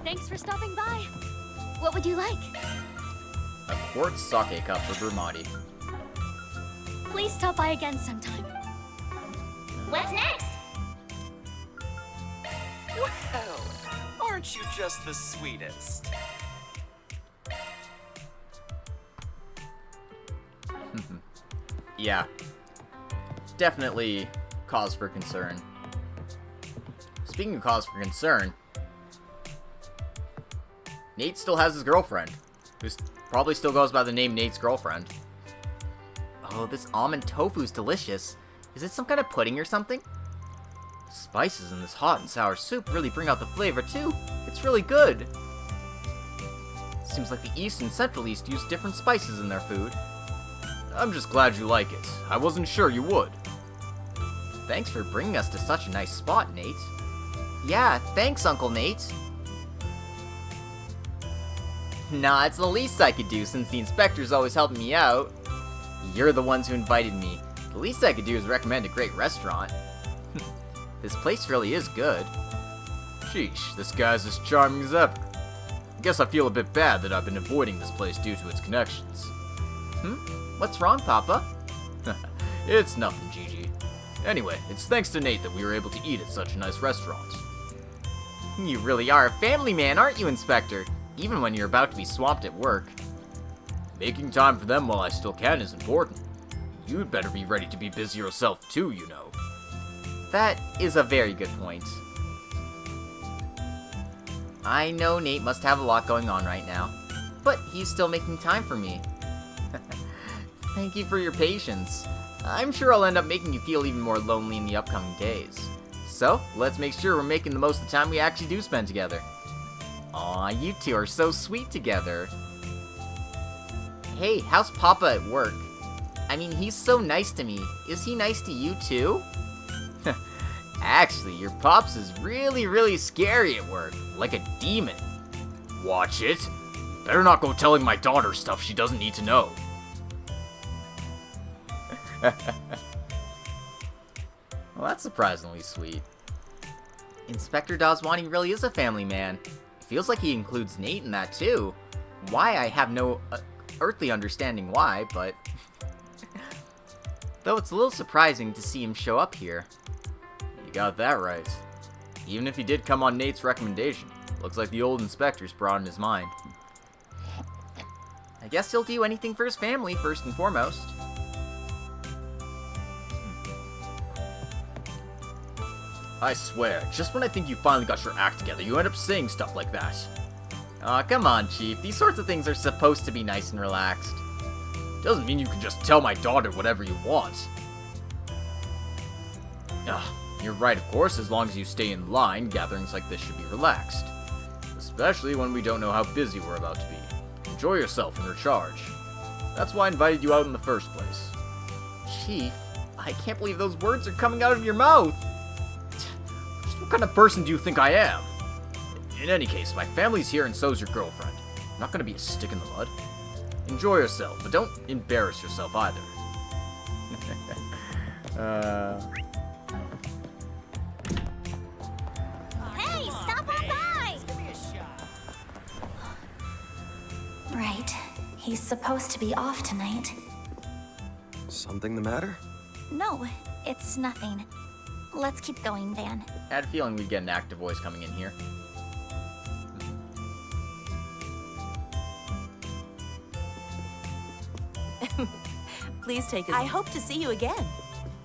Thanks for stopping by. What would you like? A quartz sake cup for Brumati. Please stop by again sometime. What's next? Well, aren't you just the sweetest? Yeah. Definitely cause for concern. Speaking of cause for concern, Nate still has his girlfriend, who probably still goes by the name Nate's girlfriend. Oh, this almond tofu's delicious. Is it some kind of pudding or something? The spices in this hot and sour soup really bring out the flavor too. It's really good. Seems like the East and Central East use different spices in their food. I'm just glad you like it. I wasn't sure you would. Thanks for bringing us to such a nice spot, Nate. Yeah, thanks, Uncle Nate. Nah, it's the least I could do since the inspector's always helping me out. You're the ones who invited me. The least I could do is recommend a great restaurant. This place really is good. Sheesh, this guy's as charming as ever. Guess I feel a bit bad that I've been avoiding this place due to its connections. What's wrong, Papa? It's nothing, Gigi. Anyway, it's thanks to Nate that we were able to eat at such a nice restaurant. You really are a family man, aren't you, Inspector? Even when you're about to be swamped at work. Making time for them while I still can is important. You'd better be ready to be busy yourself too, you know. That is a very good point. I know Nate must have a lot going on right now, but he's still making time for me. Thank you for your patience. I'm sure I'll end up making you feel even more lonely in the upcoming days. So, let's make sure we're making the most of the time we actually do spend together. Aw, you two are so sweet together. Hey, how's Papa at work? I mean, he's so nice to me. Is he nice to you too? Actually, your pops is really, really scary at work. Like a demon. Watch it. Better not go telling my daughter stuff she doesn't need to know. Well, that's surprisingly sweet. Inspector Dazwani really is a family man. Feels like he includes Nate in that too. Why, I have no earthly understanding why, but... Though it's a little surprising to see him show up here. You got that right. Even if he did come on Nate's recommendation, looks like the old inspector's broadened his mind. I guess he'll do anything for his family, first and foremost. I swear, just when I think you finally got your act together, you end up saying stuff like that. Aw, come on, Chief. These sorts of things are supposed to be nice and relaxed. Doesn't mean you can just tell my daughter whatever you want. You're right, of course, as long as you stay in line, gatherings like this should be relaxed. Especially when we don't know how busy we're about to be. Enjoy yourself and recharge. That's why I invited you out in the first place. Chief, I can't believe those words are coming out of your mouth. Just what kind of person do you think I am? In any case, my family's here and so's your girlfriend. I'm not gonna be a stick in the mud. Enjoy yourself, but don't embarrass yourself either. Hey, stop on by! Right. He's supposed to be off tonight. Something the matter? No, it's nothing. Let's keep going, Van. I had a feeling we'd get an active voice coming in here. Please take his... I hope to see you again.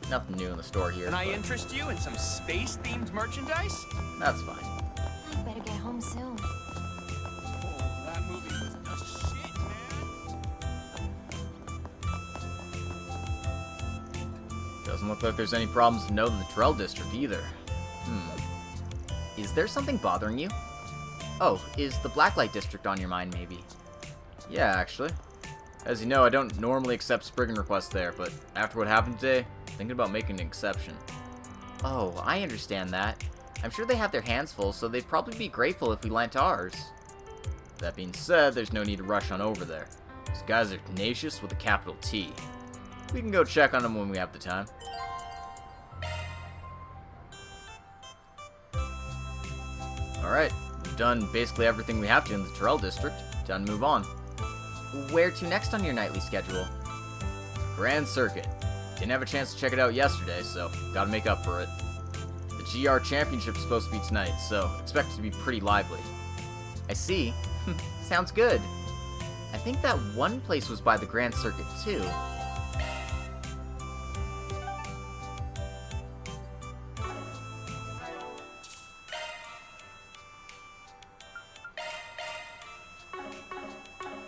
Nothing new in the store here. Can I interest you in some space-themed merchandise? That's fine. I better get home soon. Oh, that movie was the shit, man. Doesn't look like there's any problems to note in the Terrell district either. Is there something bothering you? Oh, is the Blacklight district on your mind, maybe? Yeah, actually. As you know, I don't normally accept Spriggan requests there, but after what happened today, I'm thinking about making an exception. Oh, I understand that. I'm sure they have their hands full, so they'd probably be grateful if we lent ours. That being said, there's no need to rush on over there. These guys are tenacious with a capital T. We can go check on them when we have the time. Alright, we've done basically everything we have to in the Terrell district. Time to move on. Where to next on your nightly schedule? Grand Circuit. Didn't have a chance to check it out yesterday, so gotta make up for it. The GR Championship's supposed to be tonight, so expect it to be pretty lively. I see. Sounds good. I think that one place was by the Grand Circuit, too.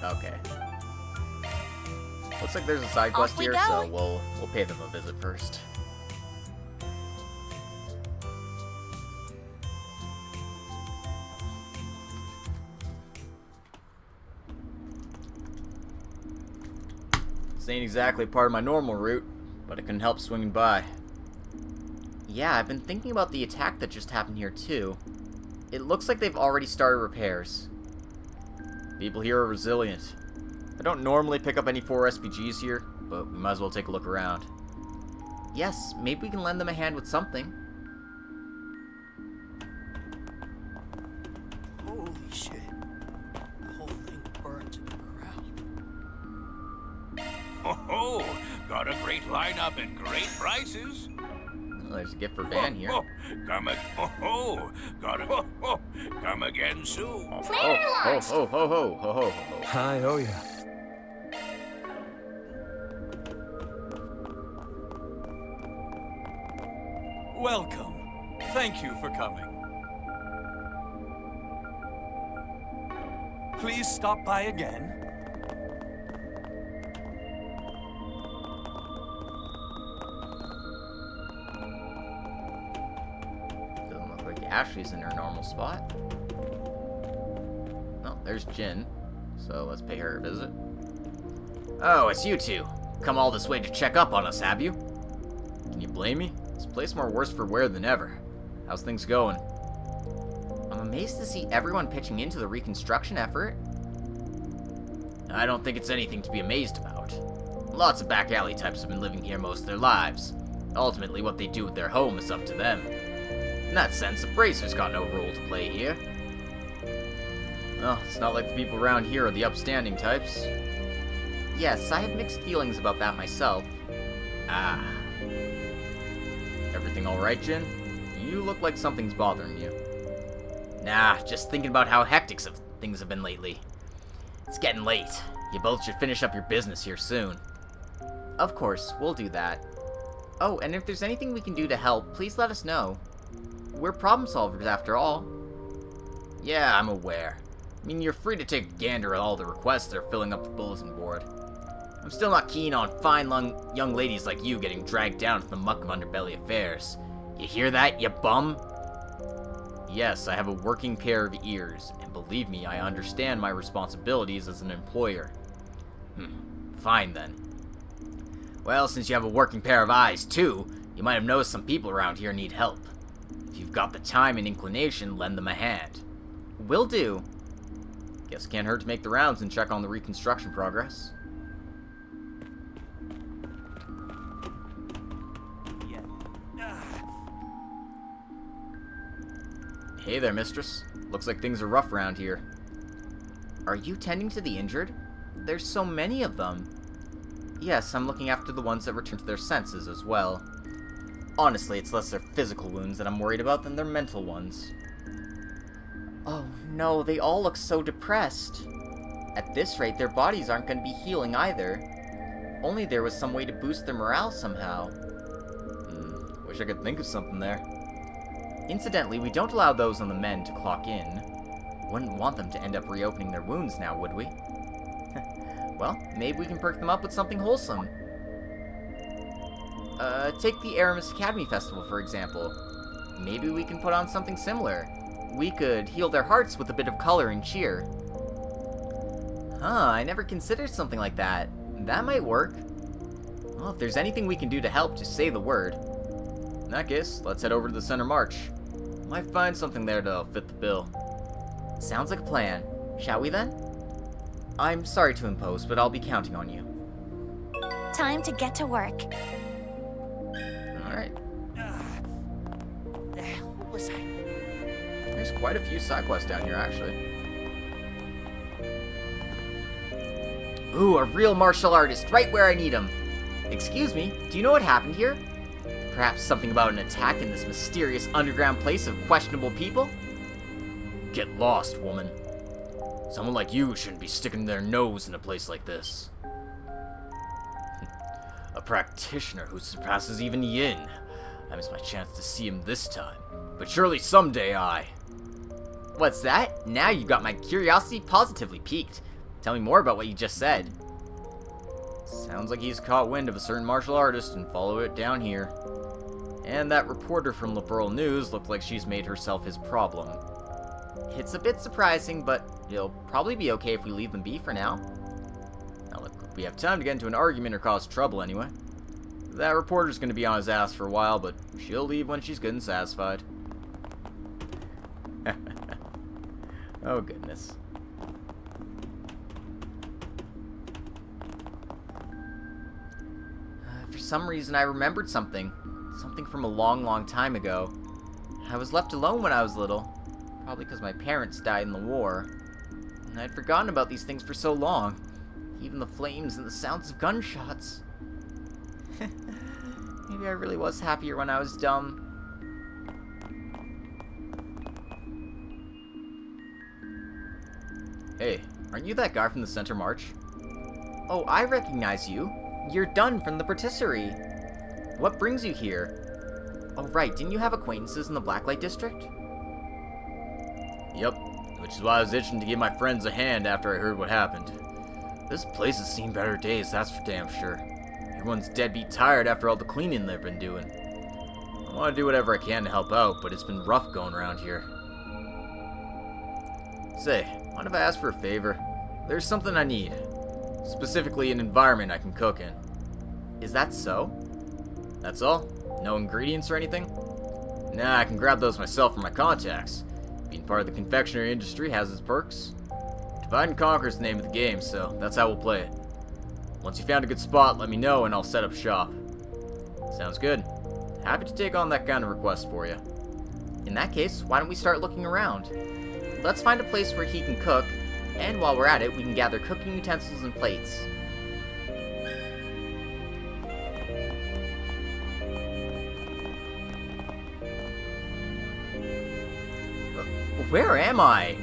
Okay. Looks like there's a side quest here, so we'll pay them a visit first. This ain't exactly part of my normal route, but it couldn't help swinging by. Yeah, I've been thinking about the attack that just happened here too. It looks like they've already started repairs. People here are resilient. I don't normally pick up any 4 SPGs here, but we might as well take a look around. Yes, maybe we can lend them a hand with something. Holy shit. The whole thing burned to the ground. Oh, got a great lineup and great prices. Well, there's a gift for Van here. Come again soon. Ho. I owe ya. Welcome. Thank you for coming. Please stop by again. Doesn't look like Ashley's in her normal spot. Oh, there's Jin. So let's pay her a visit. Oh, it's you two. Come all this way to check up on us, have you? Can you blame me? This place more worse for wear than ever. How's things going? I'm amazed to see everyone pitching into the reconstruction effort. I don't think it's anything to be amazed about. Lots of back alley types have been living here most of their lives. Ultimately, what they do with their home is up to them. In that sense, the Bracer's got no role to play here. Well, it's not like the people around here are the upstanding types. Yes, I have mixed feelings about that myself. Ah. Everything alright, Jin? You look like something's bothering you. Nah, just thinking about how hectic things have been lately. It's getting late. You both should finish up your business here soon. Of course, we'll do that. Oh, and if there's anything we can do to help, please let us know. We're problem solvers after all. Yeah, I'm aware. I mean, you're free to take a gander at all the requests that are filling up the bulletin board. I'm still not keen on fine young ladies like you getting dragged down to the muck of underbelly affairs. You hear that, you bum? Yes, I have a working pair of ears, and believe me, I understand my responsibilities as an employer. Fine then. Well, since you have a working pair of eyes, too, you might have noticed some people around here need help. If you've got the time and inclination, lend them a hand. Will do. Guess it can't hurt to make the rounds and check on the reconstruction progress. Hey there, mistress. Looks like things are rough around here. Are you tending to the injured? There's so many of them. Yes, I'm looking after the ones that return to their senses as well. Honestly, it's less their physical wounds that I'm worried about than their mental ones. Oh no, they all look so depressed. At this rate, their bodies aren't going to be healing either. Only there was some way to boost their morale somehow. Wish I could think of something there. Incidentally, we don't allow those on the men to clock in. Wouldn't want them to end up reopening their wounds now, would we? Well, maybe we can perk them up with something wholesome. Take the Aramis Academy Festival, for example. Maybe we can put on something similar. We could heal their hearts with a bit of color and cheer. I never considered something like that. That might work. Well, if there's anything we can do to help, just say the word. In that case, let's head over to the center march. Might find something there to fit the bill. Sounds like a plan. Shall we then? I'm sorry to impose, but I'll be counting on you. Time to get to work. Alright. The hell was I? There's quite a few side quests down here, actually. Ooh, a real martial artist, right where I need him. Excuse me, do you know what happened here? Perhaps something about an attack in this mysterious underground place of questionable people? Get lost, woman. Someone like you shouldn't be sticking their nose in a place like this. A practitioner who surpasses even Yin. I missed my chance to see him this time, but surely someday I... What's that? Now you got my curiosity positively piqued. Tell me more about what you just said. Sounds like he's caught wind of a certain martial artist and followed it down here. And that reporter from Liberal News looked like she's made herself his problem. It's a bit surprising, but it'll probably be okay if we leave them be for now. Now, the we have time to get into an argument or cause trouble anyway. That reporter's gonna be on his ass for a while, but she'll leave when she's good and satisfied. Oh, goodness. For some reason, I remembered something. Something from a long, long time ago. I was left alone when I was little. Probably because my parents died in the war. And I'd forgotten about these things for so long. Even the flames and the sounds of gunshots. Maybe I really was happier when I was dumb. Hey, aren't you that guy from the Center March? Oh, I recognize you. You're Dunn from the Patisserie. What brings you here? Oh, right, didn't you have acquaintances in the Blacklight District? Yep, which is why I was itching to give my friends a hand after I heard what happened. This place has seen better days, that's for damn sure. Everyone's deadbeat tired after all the cleaning they've been doing. I want to do whatever I can to help out, but it's been rough going around here. Say, mind if I ask for a favor? There's something I need. Specifically, an environment I can cook in. Is that so? That's all? No ingredients or anything? Nah, I can grab those myself from my contacts. Being part of the confectionery industry has its perks. Divide and conquer is the name of the game, so that's how we'll play it. Once you found a good spot, let me know and I'll set up shop. Sounds good. Happy to take on that kind of request for you. In that case, why don't we start looking around? Let's find a place where he can cook, and while we're at it, we can gather cooking utensils and plates. Where am I?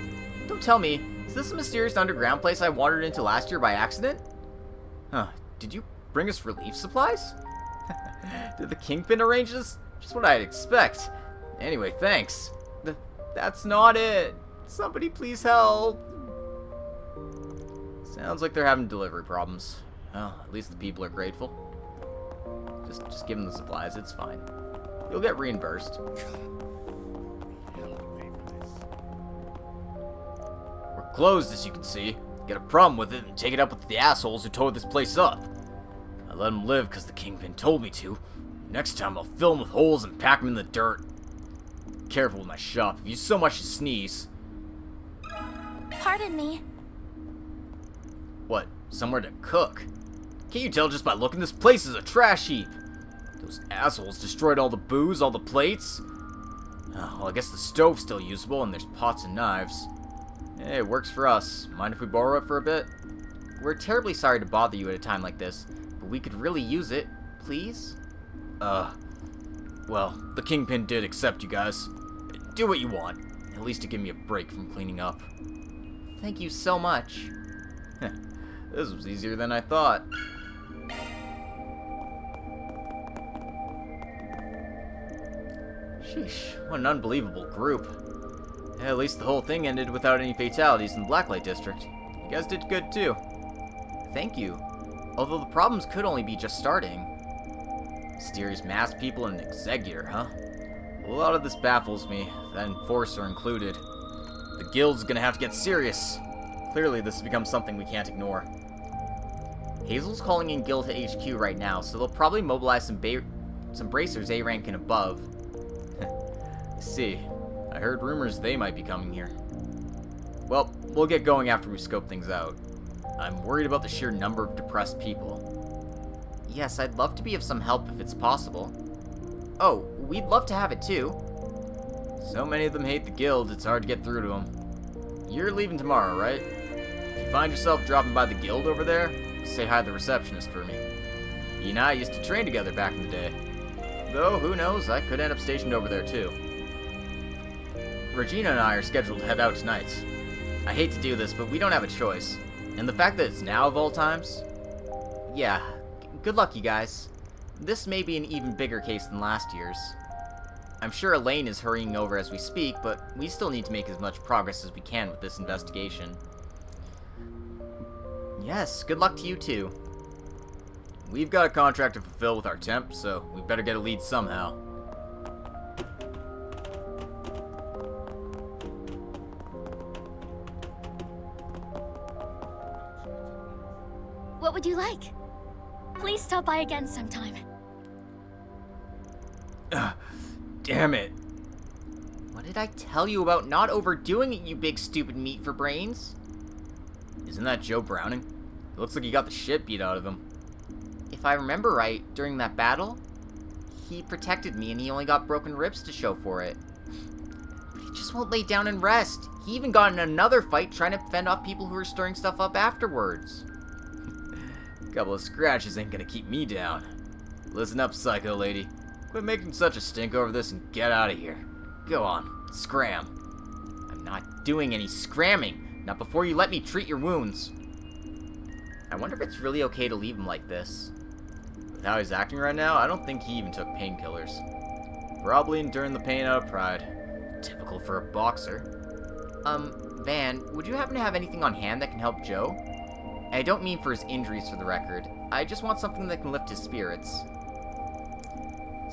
Don't tell me, is this a mysterious underground place I wandered into last year by accident? Huh, did you bring us relief supplies? Did the Kingpin arrange this? Just what I'd expect. Anyway, thanks. That's not it. Somebody please help. Sounds like they're having delivery problems. Well, at least the people are grateful. Just give them the supplies, it's fine. You'll get reimbursed. We're closed, as you can see. Get a problem with it and take it up with the assholes who tore this place up. I let them live because the Kingpin told me to. Next time I'll fill them with holes and pack them in the dirt. Be careful with my shop. If you so much as sneeze. Pardon me. What? Somewhere to cook? Can't you tell just by looking? This place is a trash heap. Those assholes destroyed all the booze, all the plates. Oh, well, I guess the stove's still usable and there's pots and knives. Hey, it works for us. Mind if we borrow it for a bit? We're terribly sorry to bother you at a time like this, but we could really use it. Please? Well, the Kingpin did accept you guys. Do what you want. At least to give me a break from cleaning up. Thank you so much. This was easier than I thought. Sheesh, what an unbelievable group. At least the whole thing ended without any fatalities in the Blacklight District. You guys did good too. Thank you. Although the problems could only be just starting. Mysterious masked people and Executor, huh? A lot of this baffles me, that Enforcer included. The guild's gonna have to get serious. Clearly this has become something we can't ignore. Hazel's calling in guild to HQ right now, so they'll probably mobilize some bracers A rank and above. I see. I heard rumors they might be coming here. Well, we'll get going after we scope things out. I'm worried about the sheer number of depressed people. Yes, I'd love to be of some help if it's possible. Oh, we'd love to have it too. So many of them hate the guild, it's hard to get through to them. You're leaving tomorrow, right? If you find yourself dropping by the guild over there, say hi to the receptionist for me. You and I used to train together back in the day. Though, who knows, I could end up stationed over there too. Regina and I are scheduled to head out tonight. I hate to do this, but we don't have a choice. And the fact that it's now of all times? Yeah, good luck you guys. This may be an even bigger case than last year's. I'm sure Elaine is hurrying over as we speak, but we still need to make as much progress as we can with this investigation. Yes, good luck to you too. We've got a contract to fulfill with our temp, so we better get a lead somehow. What would you like? Please stop by again sometime. Damn it. What did I tell you about not overdoing it, you big stupid meat for brains? Isn't that Joe Browning? It looks like he got the shit beat out of him. If I remember right, during that battle, he protected me and he only got broken ribs to show for it. But he just won't lay down and rest. He even got in another fight trying to fend off people who were stirring stuff up afterwards. A couple of scratches ain't gonna keep me down. Listen up, psycho lady. Quit making such a stink over this and get out of here. Go on, scram. I'm not doing any scramming. Not before you let me treat your wounds. I wonder if it's really okay to leave him like this. With how he's acting right now, I don't think he even took painkillers. Probably enduring the pain out of pride. Typical for a boxer. Van, would you happen to have anything on hand that can help Joe? I don't mean for his injuries, for the record. I just want something that can lift his spirits.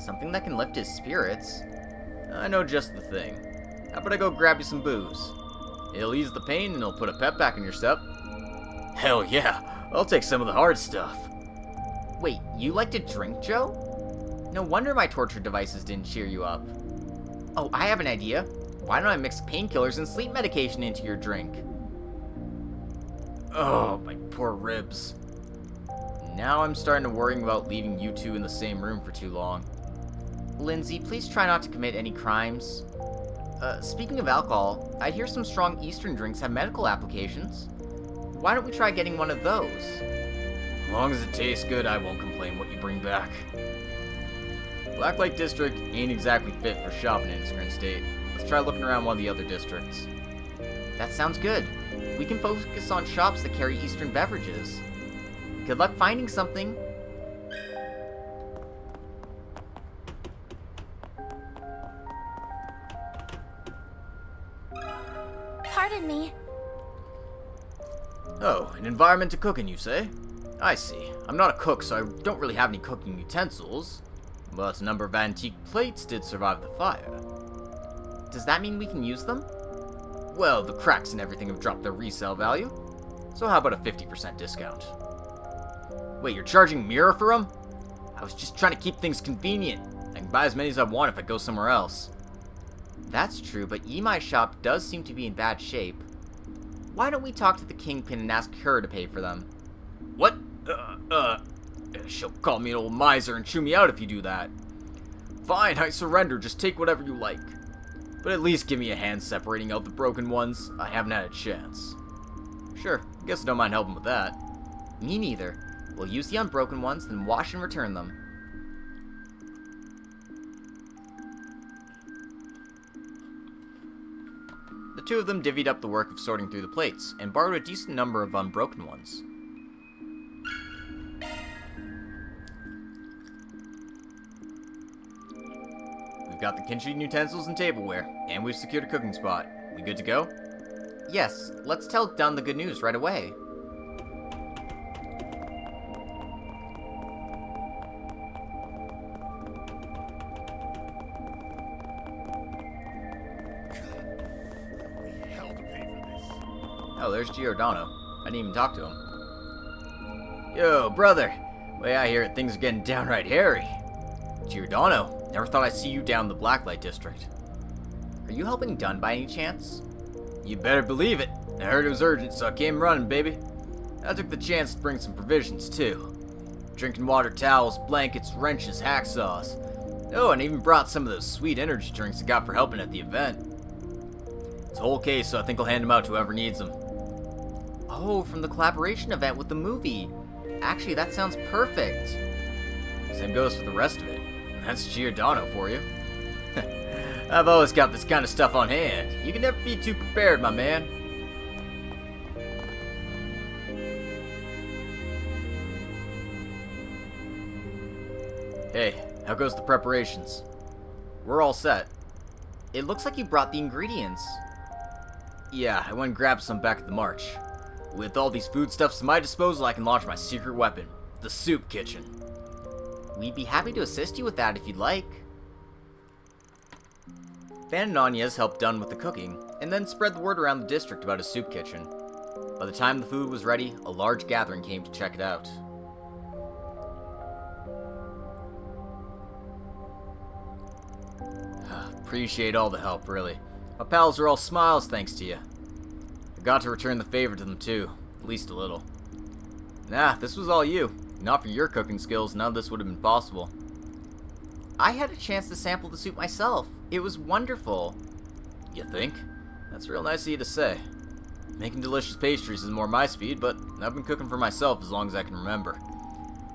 Something that can lift his spirits? I know just the thing. How about I go grab you some booze? It'll ease the pain and it'll put a pep back in your step. Hell yeah, I'll take some of the hard stuff. Wait, you like to drink, Joe? No wonder my torture devices didn't cheer you up. Oh, I have an idea. Why don't I mix painkillers and sleep medication into your drink? Oh, my poor ribs. Now I'm starting to worry about leaving you two in the same room for too long. Lindsay, please try not to commit any crimes. Speaking of alcohol, I hear some strong Eastern drinks have medical applications. Why don't we try getting one of those? As long as it tastes good, I won't complain what you bring back. Blacklight District ain't exactly fit for shopping in Scrin State. Let's try looking around one of the other districts. That sounds good. We can focus on shops that carry Eastern beverages. Good luck finding something. Pardon me. Oh, an environment to cook in, you say? I see. I'm not a cook, so I don't really have any cooking utensils. But a number of antique plates did survive the fire. Does that mean we can use them? Well, the cracks and everything have dropped their resale value. So how about a 50% discount? Wait, you're charging Mira for them? I was just trying to keep things convenient. I can buy as many as I want if I go somewhere else. That's true, but Imai's shop does seem to be in bad shape. Why don't we talk to the Kingpin and ask her to pay for them? What? She'll call me an old miser and chew me out if you do that. Fine, I surrender. Just take whatever you like. But at least give me a hand separating out the broken ones. I haven't had a chance. Sure, guess I don't mind helping with that. Me neither. We'll use the unbroken ones, then wash and return them. The two of them divvied up the work of sorting through the plates, and borrowed a decent number of unbroken ones. We've got the kitchen utensils and tableware, and we've secured a cooking spot. We good to go? Yes, let's tell Dunn the good news right away. Oh, there's Giordano. I didn't even talk to him. Yo, brother. Way I hear it, things are getting downright hairy. Giordano, never thought I'd see you down in the Blacklight District. Are you helping Dunn by any chance? You better believe it. I heard it was urgent, so I came running, baby. I took the chance to bring some provisions, too. Drinking water towels, blankets, wrenches, hacksaws. Oh, and I even brought some of those sweet energy drinks I got for helping at the event. It's a whole case, so I think I'll hand them out to whoever needs them. Oh, from the collaboration event with the movie. Actually, that sounds perfect. Same goes for the rest of it. That's Giordano for you. I've always got this kind of stuff on hand. You can never be too prepared, my man. Hey, how goes the preparations? We're all set. It looks like you brought the ingredients. Yeah, I went and grabbed some back at the march. With all these foodstuffs at my disposal, I can launch my secret weapon, the soup kitchen. We'd be happy to assist you with that if you'd like. Van and Anya's helped Dunn with the cooking, and then spread the word around the district about his soup kitchen. By the time the food was ready, a large gathering came to check it out. Appreciate all the help, really. My pals are all smiles thanks to you. I got to return the favor to them too, at least a little. Nah, this was all you. Not for your cooking skills, none of this would have been possible. I had a chance to sample the soup myself. It was wonderful. You think? That's real nice of you to say. Making delicious pastries is more my speed, but I've been cooking for myself as long as I can remember.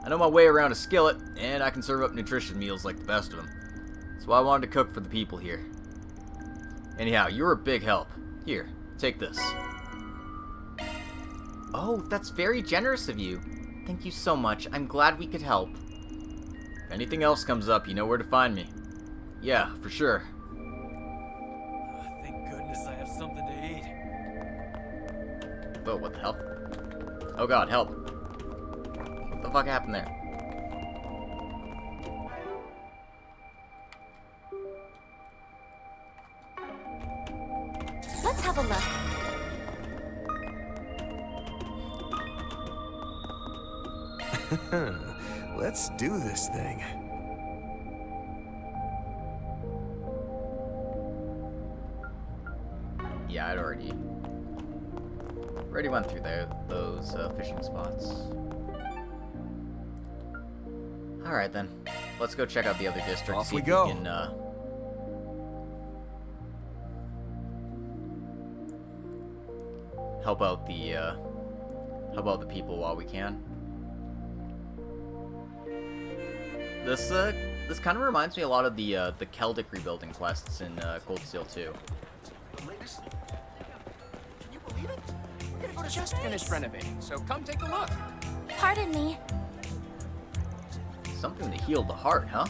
I know my way around a skillet, and I can serve up nutritious meals like the best of them. That's why I wanted to cook for the people here. Anyhow, you were a big help. Here, take this. Oh, that's very generous of you. Thank you so much. I'm glad we could help. If anything else comes up, you know where to find me. Yeah, for sure. Thank goodness I have something to eat. Whoa, what the hell? Oh god, help. What the fuck happened there? Let's have a look. Let's do this thing. Yeah, I'd already went through those fishing spots. Alright then. Let's go check out the other district. Off see we if go. We can, help out the people while we can. This kind of reminds me a lot of the Celtic rebuilding quests in Cold Steel 2. We're just finished renovating, so come take a look. Pardon me. Something to heal the heart, huh?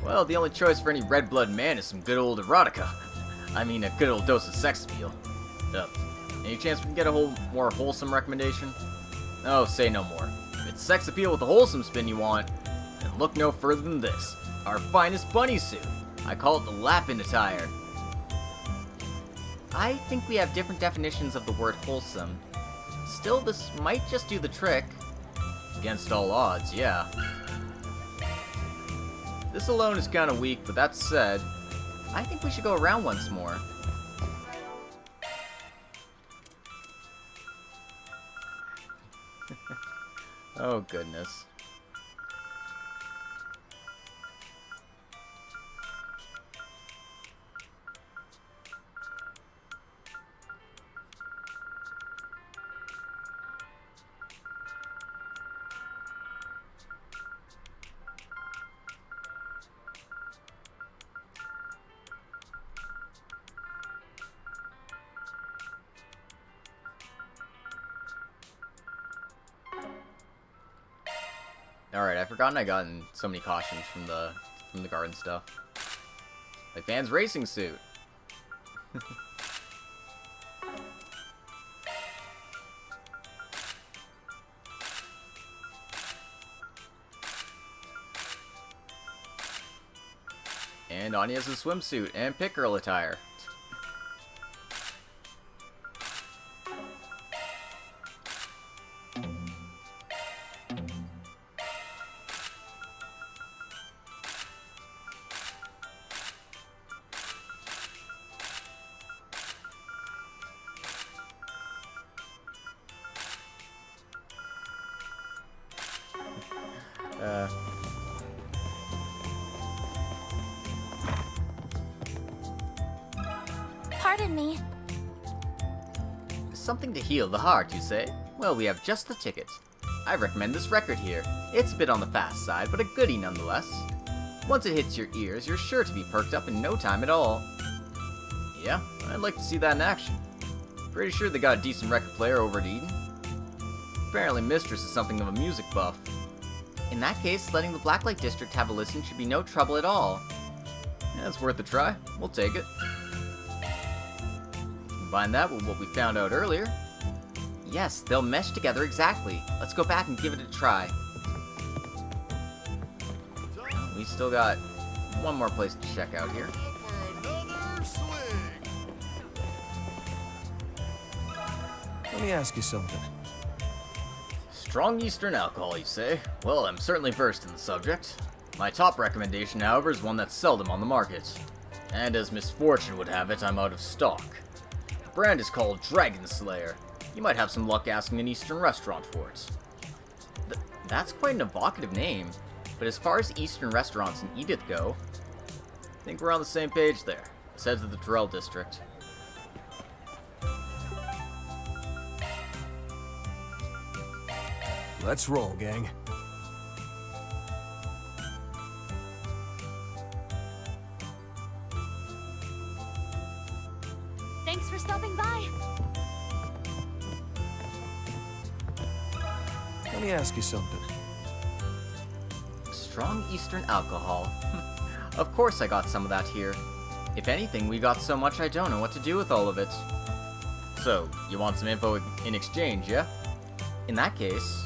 Well, the only choice for any red-blood man is some good old erotica. I mean, a good old dose of sex appeal. Any chance we can get a more wholesome recommendation? Oh, say no more. If it's sex appeal with a wholesome spin you want, then look no further than this. Our finest bunny suit. I call it the Lapin attire. I think we have different definitions of the word wholesome. Still, this might just do the trick. Against all odds, yeah. This alone is kind of weak, but that said, I think we should go around once more. oh goodness. Alright, I've forgotten I gotten so many cautions from the garden stuff. Like Van's racing suit. And Anya's a swimsuit and pit girl attire. Pardon me. Something to heal the heart, you say? Well, we have just the ticket. I recommend this record here. It's a bit on the fast side, but a goodie nonetheless. Once it hits your ears, you're sure to be perked up in no time at all. Yeah, I'd like to see that in action. Pretty sure they got a decent record player over at Eden. Apparently Mistress is something of a music buff. In that case, letting the Blacklight District have a listen should be no trouble at all. Yeah, it's worth a try. We'll take it. Combine that with what we found out earlier. Yes, they'll mesh together exactly. Let's go back and give it a try. We still got one more place to check out here. me ask you something. Strong Eastern alcohol, you say? Well, I'm certainly versed in the subject. My top recommendation, however, is one that's seldom on the market. And as misfortune would have it, I'm out of stock. The brand is called Dragon Slayer. You might have some luck asking an Eastern restaurant for it. That's quite an evocative name, but as far as Eastern restaurants in Edith go, I think we're on the same page there. Let's head to the Terrell district. Let's roll, gang. Thanks for stopping by. Let me ask you something. Strong Eastern alcohol. Of course I got some of that here. If anything, we got so much I don't know what to do with all of it. So, you want some info in exchange, yeah? In that case...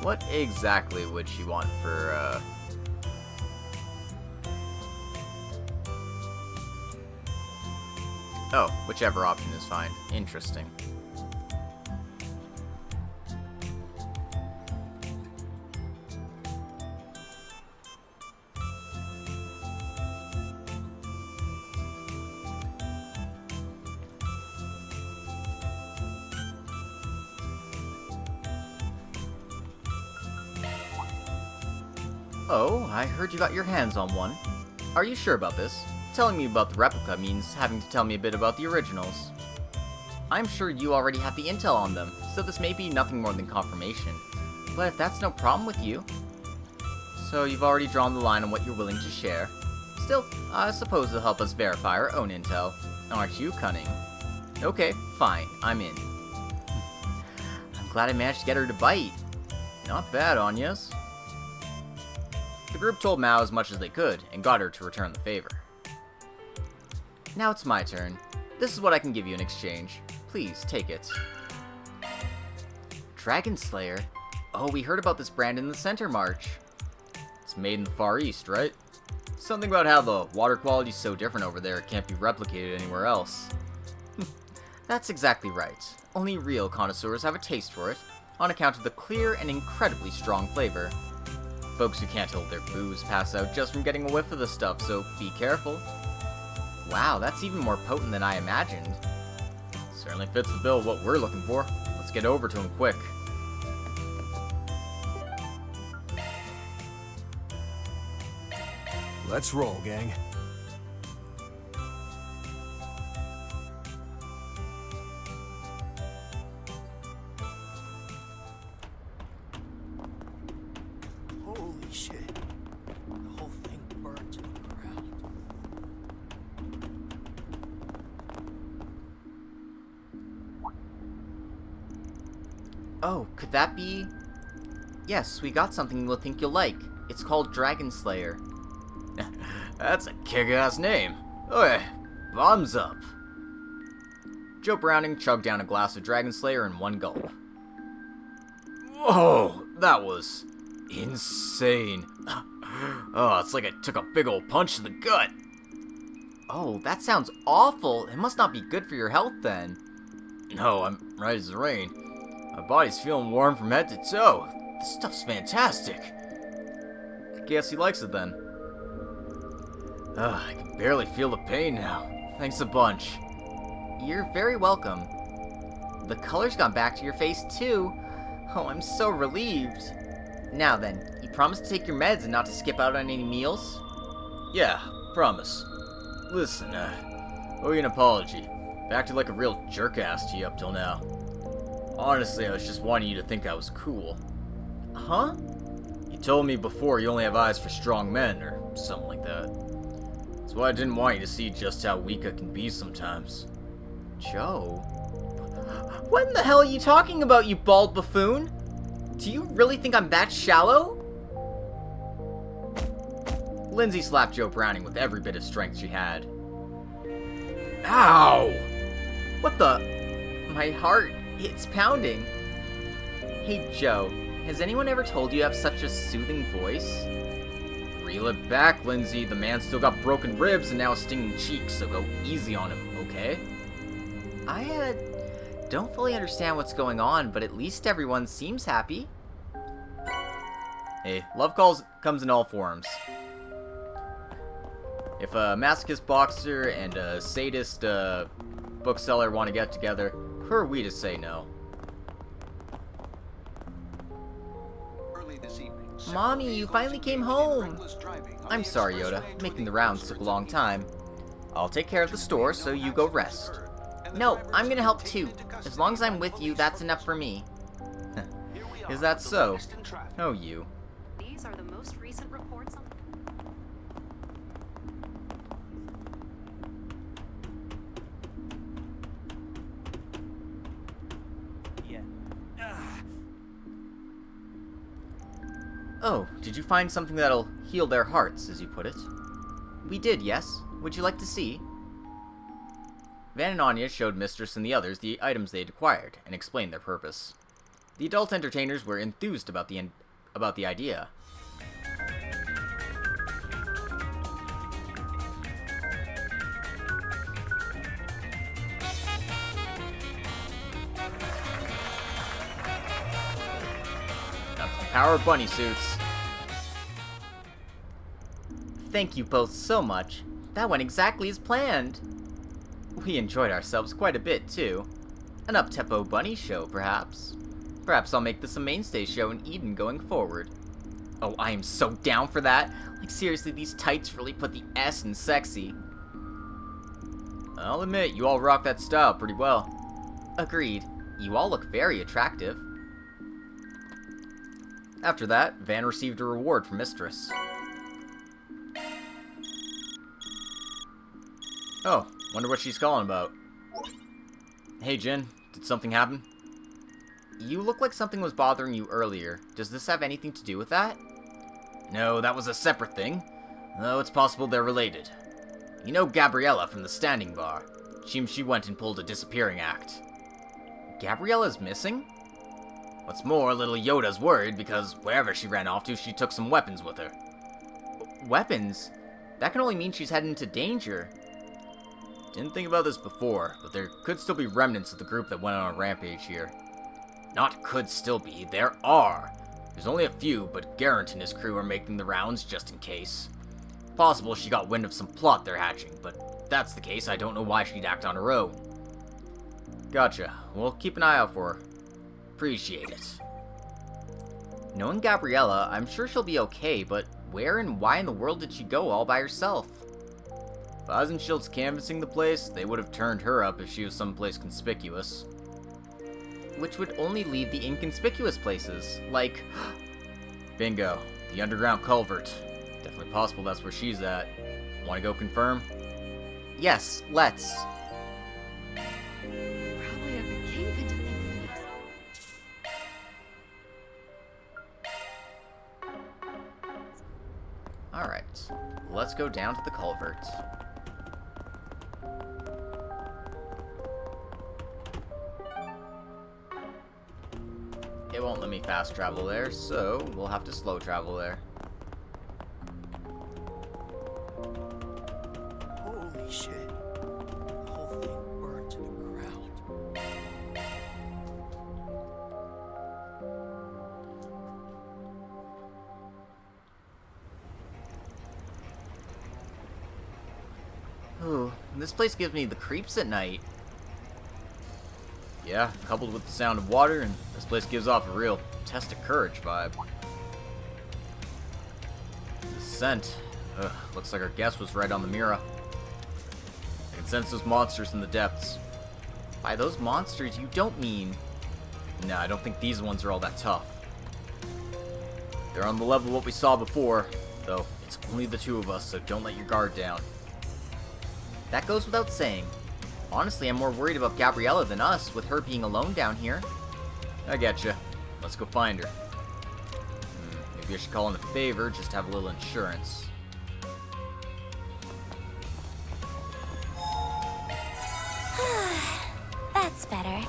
what exactly would she want for, Oh, whichever option is fine. Interesting. Oh, I heard you got your hands on one. Are you sure about this? Telling me about the replica means having to tell me a bit about the originals. I'm sure you already have the intel on them, so this may be nothing more than confirmation. But if that's no problem with you... So you've already drawn the line on what you're willing to share. Still, I suppose it'll help us verify our own intel. Aren't you cunning? Okay, fine, I'm in. I'm glad I managed to get her to bite. Not bad, Anya's. The group told Mao as much as they could, and got her to return the favor. Now it's my turn. This is what I can give you in exchange. Please, take it. Dragon Slayer? Oh, we heard about this brand in the Center March. It's made in the Far East, right? Something about how the water quality's so different over there it can't be replicated anywhere else. That's exactly right. Only real connoisseurs have a taste for it, on account of the clear and incredibly strong flavor. Folks who can't hold their booze pass out just from getting a whiff of the stuff, so be careful. Wow, that's even more potent than I imagined. Certainly fits the bill of what we're looking for. Let's get over to him quick. Let's roll, gang. Holy shit. The whole thing burned to the ground. Oh, could that be... Yes, we got something we'll think you'll like. It's called Dragon Slayer. That's a kick-ass name. Oi, bombs up. Joe Browning chugged down a glass of Dragon Slayer in one gulp. Whoa, that was insane. Oh, it's like I took a big old punch to the gut. Oh, that sounds awful. It must not be good for your health then. No, I'm right as rain. My body's feeling warm from head to toe. This stuff's fantastic. Guess he likes it then. I can barely feel the pain now. Thanks a bunch. You're very welcome. The color's gone back to your face too. Oh, I'm so relieved. Now then, you promise to take your meds and not to skip out on any meals? Yeah, promise. Listen, owe you an apology. I've acted like a real jerk-ass to you up till now. Honestly, I was just wanting you to think I was cool. Huh? You told me before you only have eyes for strong men, or something like that. That's why I didn't want you to see just how weak I can be sometimes. Joe? What in the hell are you talking about, you bald buffoon? Do you really think I'm that shallow? Lindsay slapped Joe Browning with every bit of strength she had. Ow! What the? My heart, it's pounding. Hey, Joe, has anyone ever told you have such a soothing voice? Reel it back, Lindsay. The man still got broken ribs and now a stinging cheek, so go easy on him, okay? I don't fully understand what's going on, but at least everyone seems happy. Hey, love comes in all forms. If a masochist boxer and a sadist bookseller want to get together, who are we to say no? Mommy, you finally came home! I'm sorry, Yoda. Making the rounds took a long time. I'll take care of the store, so you go rest. No, I'm gonna help too. As long as I'm with you, that's enough for me. Is that so? Oh, you. These are the most recent reports on... Oh, did you find something that'll heal their hearts, as you put it? We did, yes. Would you like to see? Van and Anya showed Mistress and the others the items they had acquired, and explained their purpose. The adult entertainers were enthused about the idea. That's the power of bunny suits. Thank you both so much. That went exactly as planned. We enjoyed ourselves quite a bit, too. An up-tempo bunny show, perhaps. Perhaps I'll make this a mainstay show in Eden going forward. Oh, I am so down for that. Like, seriously, these tights really put the S in sexy. I'll admit, you all rock that style pretty well. Agreed. You all look very attractive. After that, Van received a reward from Mistress. Oh, wonder what she's calling about. Hey, Jin, did something happen? You look like something was bothering you earlier. Does this have anything to do with that? No, that was a separate thing. Though it's possible they're related. You know Gabriella from the standing bar. Seems she went and pulled a disappearing act. Gabriella's missing? What's more, little Yoda's worried because wherever she ran off to, she took some weapons with her. Weapons? That can only mean she's heading into danger. Didn't think about this before, but there could still be remnants of the group that went on a rampage here. Not could still be, there are. There's only a few, but Garrett and his crew are making the rounds just in case. Possible she got wind of some plot they're hatching, but if that's the case, I don't know why she'd act on her own. Gotcha. We'll keep an eye out for her. Appreciate it. Knowing Gabriella, I'm sure she'll be okay, but where and why in the world did she go all by herself? If Eisenschild's canvassing the place, they would have turned her up if she was someplace conspicuous. Which would only leave the inconspicuous places, like... Bingo, the underground culvert. Definitely possible that's where she's at. Want to go confirm? Yes, let's. Probably have the kingpin to thank for this. Alright, let's go down to the culvert. It won't let me fast travel there, so we'll have to slow travel there. Holy shit. The whole thing burned to the ground. Ooh, this place gives me the creeps at night. Yeah, coupled with the sound of water, and this place gives off a real test of courage vibe. The scent. Looks like our guess was right on the mirror. I can sense those monsters in the depths. By those monsters, you don't mean... Nah, I don't think these ones are all that tough. They're on the level of what we saw before, though it's only the two of us, so don't let your guard down. That goes without saying. Honestly, I'm more worried about Gabriella than us, with her being alone down here. I getcha. Let's go find her. Maybe I should call in a favor, just to have a little insurance. That's better.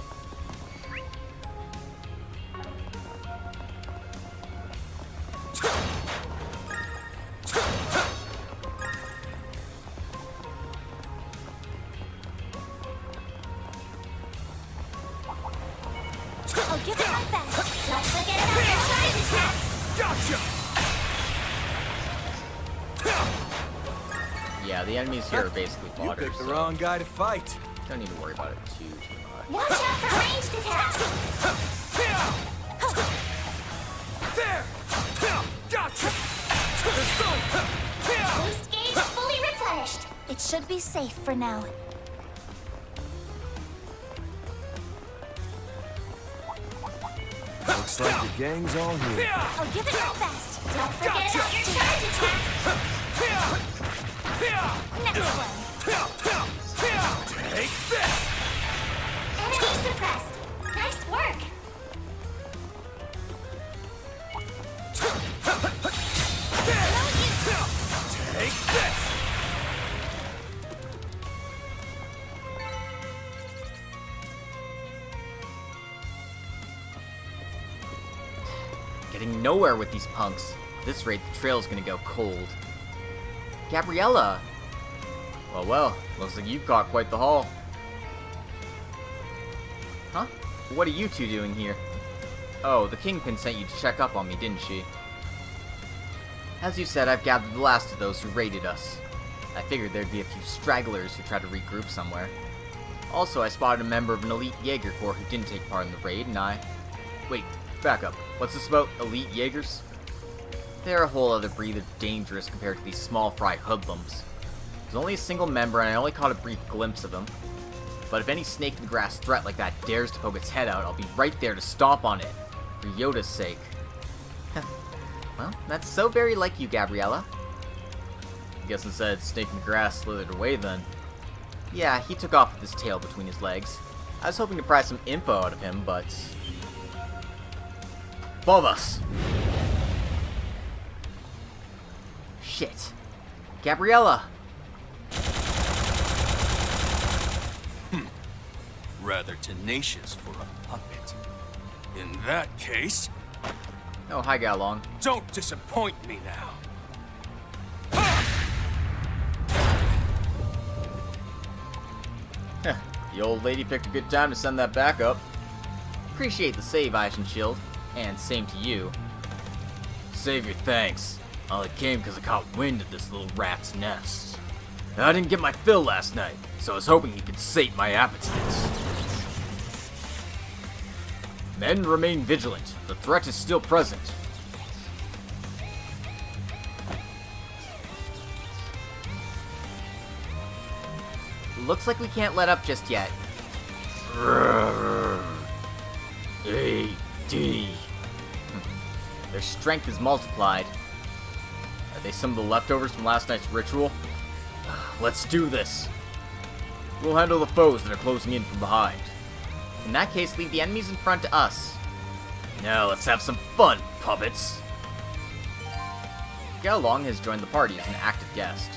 I'll give it my best. Don't forget about your charge attack. Gotcha! Yeah, the enemies here are basically You fodder, picked the so wrong guy to fight. don't need to worry about it too much. Watch out for ranged attacks. There! Gotcha! Boost gauge fully replenished. It should be safe for now. Looks like the gang's all here. I'll give it my best. Don't forget about your charge attack. Next one. Take this! Enemy suppressed. Nice work. Take this! Getting nowhere with these punks. At this rate, the trail's gonna go cold. Gabriella! Well, looks like you've caught quite the haul. Huh? What are you two doing here? Oh, the Kingpin sent you to check up on me, didn't she? As you said, I've gathered the last of those who raided us. I figured there'd be a few stragglers who tried to regroup somewhere. Also, I spotted a member of an elite Jaeger Corps who didn't take part in the raid, and I... Wait, back up. What's this about elite Jaegers? They're a whole other breed of dangerous compared to these small fry hoodlums. There's only a single member, and I only caught a brief glimpse of him. But if any snake in the grass threat like that dares to poke its head out, I'll be right there to stomp on it. For Yoda's sake. Well, that's so very like you, Gabriella. I guess instead snake in the grass slithered away then. Yeah, he took off with his tail between his legs. I was hoping to pry some info out of him, but... Above us! Shit. Gabriella! Rather tenacious for a puppet. In that case... Oh, hi, Galong. Don't disappoint me now. The old lady picked a good time to send that back up. Appreciate the save, Shield, and same to you. Save your thanks. I only came because I caught wind of this little rat's nest. Now, I didn't get my fill last night, so I was hoping you could sate my appetites. Men remain vigilant. The threat is still present. Looks like we can't let up just yet. A.D. Their strength is multiplied. Are they some of the leftovers from last night's ritual? Let's do this. We'll handle the foes that are closing in from behind. In that case, leave the enemies in front to us. Now let's have some fun, puppets. Galong has joined the party as an active guest.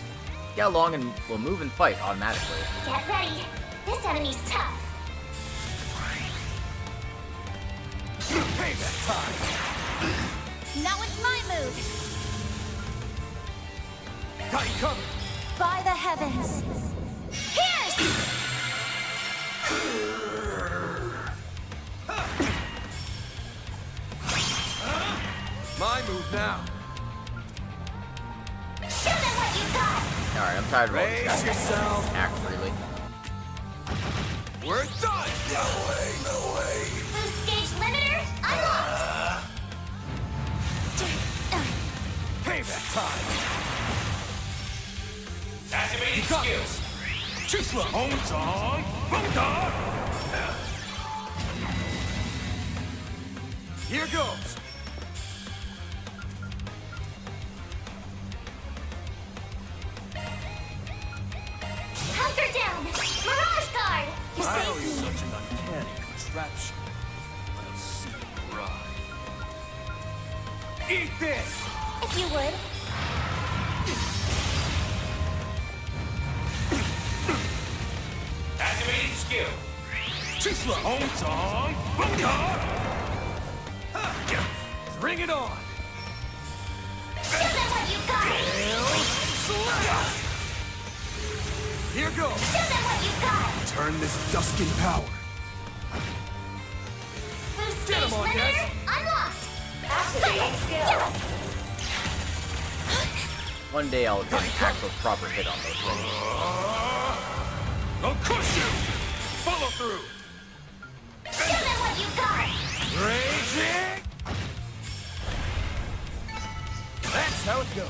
Galong and will move and fight automatically. Get ready. This enemy's tough. Payback time! Now it's my move. Got you covered! By the heavens. Pierce! My move now. Show them what you got. Alright, I'm tired of all these Brace guys. yourself. Act freely. We're done! No way. Boost gauge limiter unlocked. Payback time! Activating skills. Too slow! Homes on! Boom-dog! Here goes! Hunter down. Mirage guard. You I know saved you're me. such an uncanny contraption. I'll see you ride. Eat this! If you would. Activating skill. Too slow! Homes on! Boom-dog! Bring it on! Show them what you got. Here goes! Show them what you got. Turn this dusk in power. Boost Get him on, yes. Unlocked. Activating skill. One day I'll get an actual proper hit on those things. I'll crush you! Follow through! Show them what you got. Raging! That's how it goes.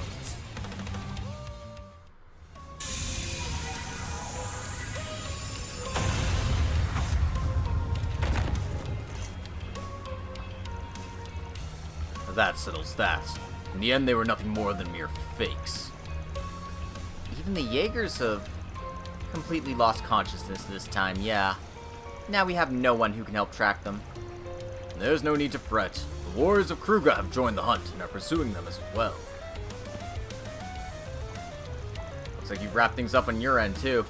That settles that. In the end, they were nothing more than mere fakes. Even the Jaegers have completely lost consciousness this time, yeah. Now we have no one who can help track them. There's no need to fret. The warriors of Kruga have joined the hunt and are pursuing them as well. Looks like you've wrapped things up on your end, too.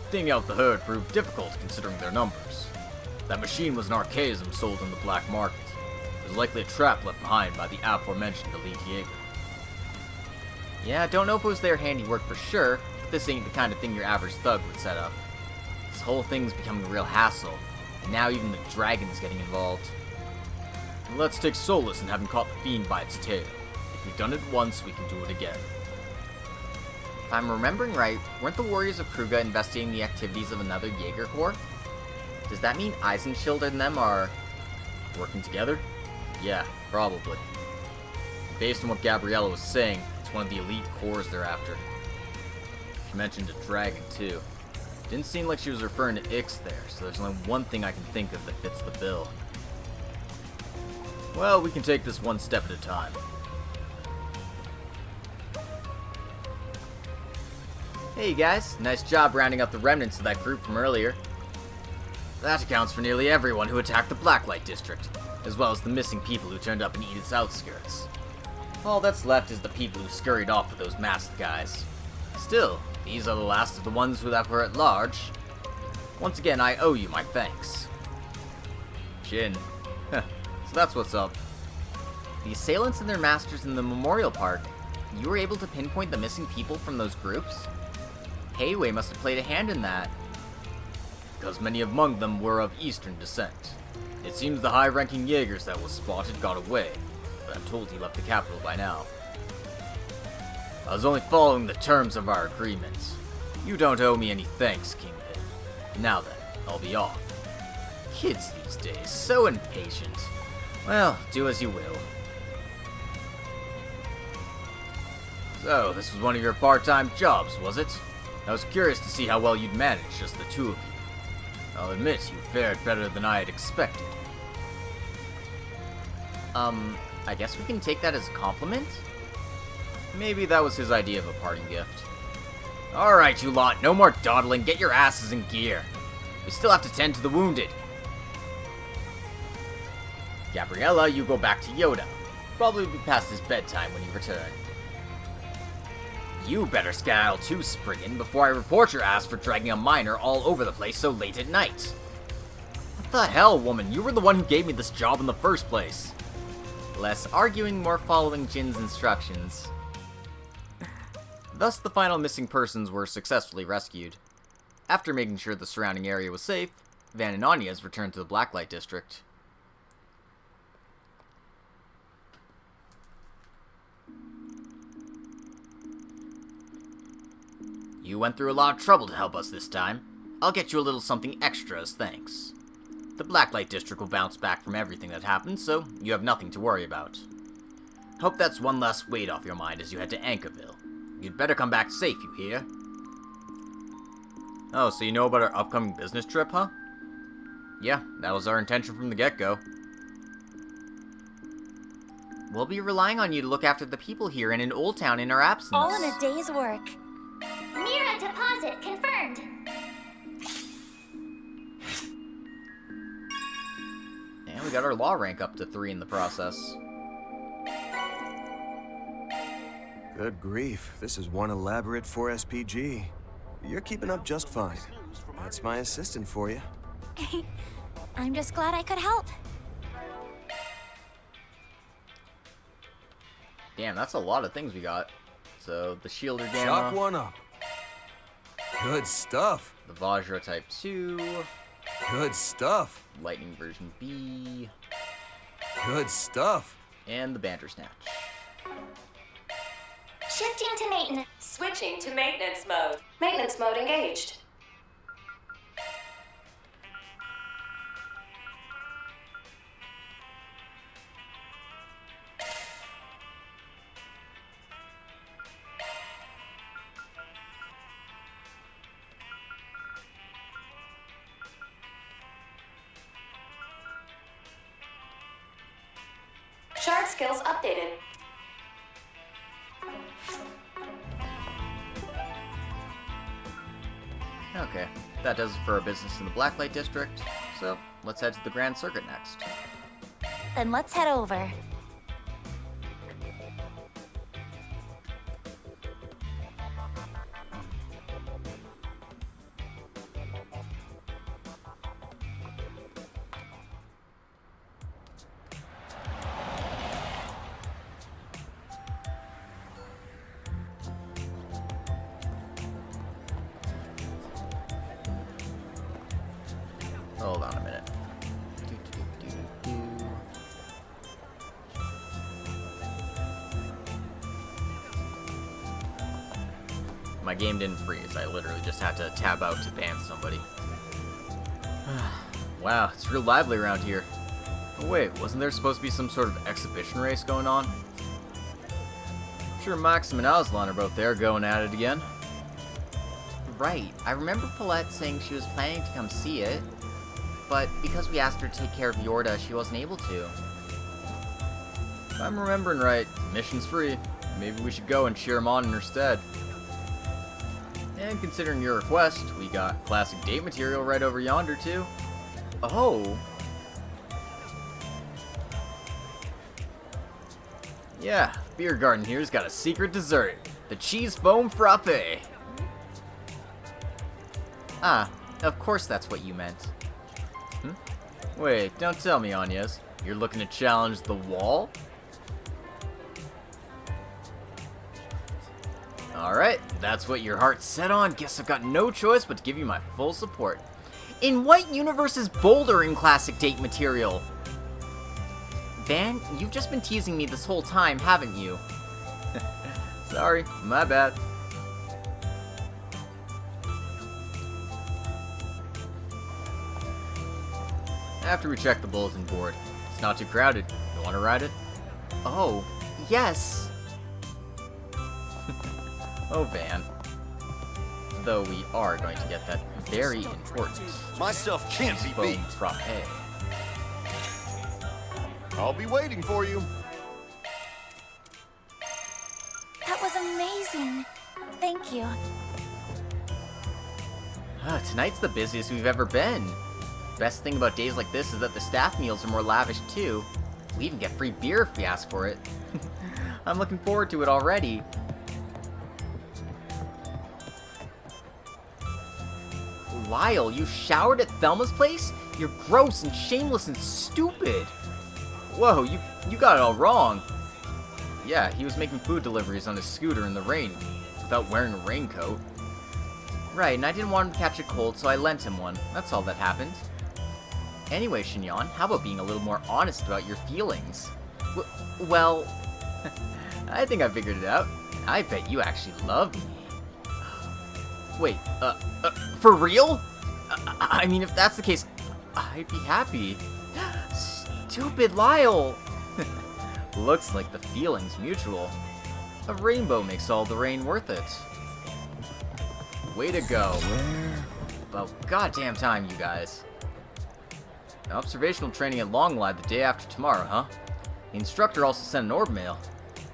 Thinning out the herd proved difficult considering their numbers. That machine was an archaism sold in the black market. It was likely a trap left behind by the aforementioned elite Jaeger. Yeah, I don't know if it was their handiwork for sure, but this ain't the kind of thing your average thug would set up. This whole thing's becoming a real hassle, and now even the dragon's getting involved. And let's take solace in having caught the fiend by its tail. If we've done it once, we can do it again. If I'm remembering right, weren't the warriors of Kruga investigating the activities of another Jaeger Corps? Does that mean Eisenschild and them are working together? Yeah, probably. Based on what Gabriella was saying, it's one of the elite corps they're after. She mentioned a dragon, too. Didn't seem like she was referring to Ix there, so there's only one thing I can think of that fits the bill. Well, we can take this one step at a time. Hey guys, nice job rounding up the remnants of that group from earlier. That accounts for nearly everyone who attacked the Blacklight District, as well as the missing people who turned up in Edith's outskirts. All that's left is the people who scurried off with those masked guys. Still, these are the last of the ones that were at large. Once again, I owe you my thanks. Jin. So that's what's up. The assailants and their masters in the Memorial Park, you were able to pinpoint the missing people from those groups? Heiwei must have played a hand in that, because many among them were of Eastern descent. It seems the high-ranking Jaegers that was spotted got away, but I'm told he left the capital by now. I was only following the terms of our agreement. You don't owe me any thanks, Kingpin. Now then, I'll be off. Kids these days, so impatient. Well, do as you will. So, this was one of your part-time jobs, was it? I was curious to see how well you'd manage just the two of you. I'll admit you fared better than I had expected. I guess we can take that as a compliment? Maybe that was his idea of a parting gift. Alright, you lot, no more dawdling, get your asses in gear. We still have to tend to the wounded. Gabriella, you go back to Yoda. Probably be past his bedtime when you return. You better skedaddle too, Spriggan, before I report your ass for dragging a minor all over the place so late at night. What the hell, woman? You were the one who gave me this job in the first place. Less arguing, more following Jin's instructions. Thus, the final missing persons were successfully rescued. After making sure the surrounding area was safe, Van and Anya's returned to the Blacklight District. You went through a lot of trouble to help us this time. I'll get you a little something extra as thanks. The Blacklight District will bounce back from everything that happened, so you have nothing to worry about. Hope that's one less weight off your mind as you head to Anchorville. You'd better come back safe, you hear? Oh, so you know about our upcoming business trip, huh? Yeah, that was our intention from the get-go. We'll be relying on you to look after the people here and in Old Town in our absence. All in a day's work. Mira deposit confirmed. And we got our law rank up to 3 in the process. Good grief, this is one elaborate 4SPG. You're keeping up just fine. That's my assistant for you. I'm just glad I could help. Damn, that's a lot of things we got. So, the Shielder Gamma. Chalk one up. Good stuff. The Vajra Type 2. Good stuff. Lightning version B. Good stuff. And the Bandersnatch. Shifting to maintenance. Switching to maintenance mode. Maintenance mode engaged. Shard skills updated. Okay, that does it for our business in the Blacklight District, so let's head to the Grand Circuit next. Then let's head over. Hold on a minute. My game didn't freeze. I literally just had to tab out to ban somebody. Wow, it's real lively around here. Oh wait, wasn't there supposed to be some sort of exhibition race going on? I'm sure Maxim and Aslan are both there going at it again. Right, I remember Paulette saying she was planning to come see it. But because we asked her to take care of Yorda, she wasn't able to. If I'm remembering right, mission's free. Maybe we should go and cheer him on in her stead. And considering your request, we got classic date material right over yonder too. Oh! Yeah, Beer Garden here's got a secret dessert. The cheese foam frappe. Ah, of course that's what you meant. Wait, don't tell me, Agnes. You're looking to challenge the wall? Alright, that's what your heart's set on. Guess I've got no choice but to give you my full support. In what universe is Boulder in classic date material? Van, you've just been teasing me this whole time, haven't you? Sorry, my bad. After we check the bulletin board, it's not too crowded. You want to ride it? Oh, yes! Oh, Van. Though we are going to get that very important My stuff can't be foam beat. frappe. I'll be waiting for you. That was amazing. Thank you. Tonight's the busiest we've ever been. Best thing about days like this is that the staff meals are more lavish too. We even get free beer if we ask for it. I'm looking forward to it already. Lyle, you showered at Thelma's place? You're gross and shameless and stupid. Whoa, you got it all wrong. Yeah, he was making food deliveries on his scooter in the rain without wearing a raincoat. Right, and I didn't want him to catch a cold, so I lent him one. That's all that happened. Anyway, Shinyan, how about being a little more honest about your feelings? Well, I think I figured it out. I bet you actually love me. Wait, for real? I mean, if that's the case, I'd be happy. Stupid Lyle! Looks like the feeling's mutual. A rainbow makes all the rain worth it. Way to go. About goddamn time, you guys. Observational training at Longlide the day after tomorrow, huh? The instructor also sent an orb mail.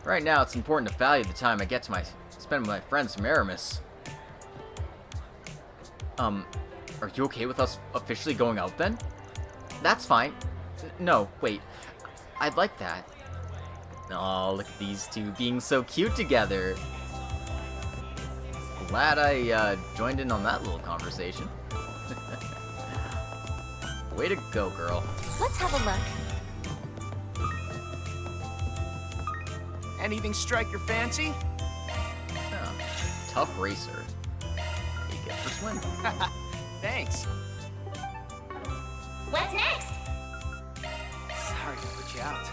Right now, it's important to value the time I get to spend with my friends from Aramis. Are you okay with us officially going out then? That's fine. No, wait. I'd like that. Oh, look at these two being so cute together. Glad I joined in on that little conversation. Way to go, girl. Let's have a look. Anything strike your fancy? Oh, tough racer. You get for swim. Thanks. What's next? Sorry to put you out.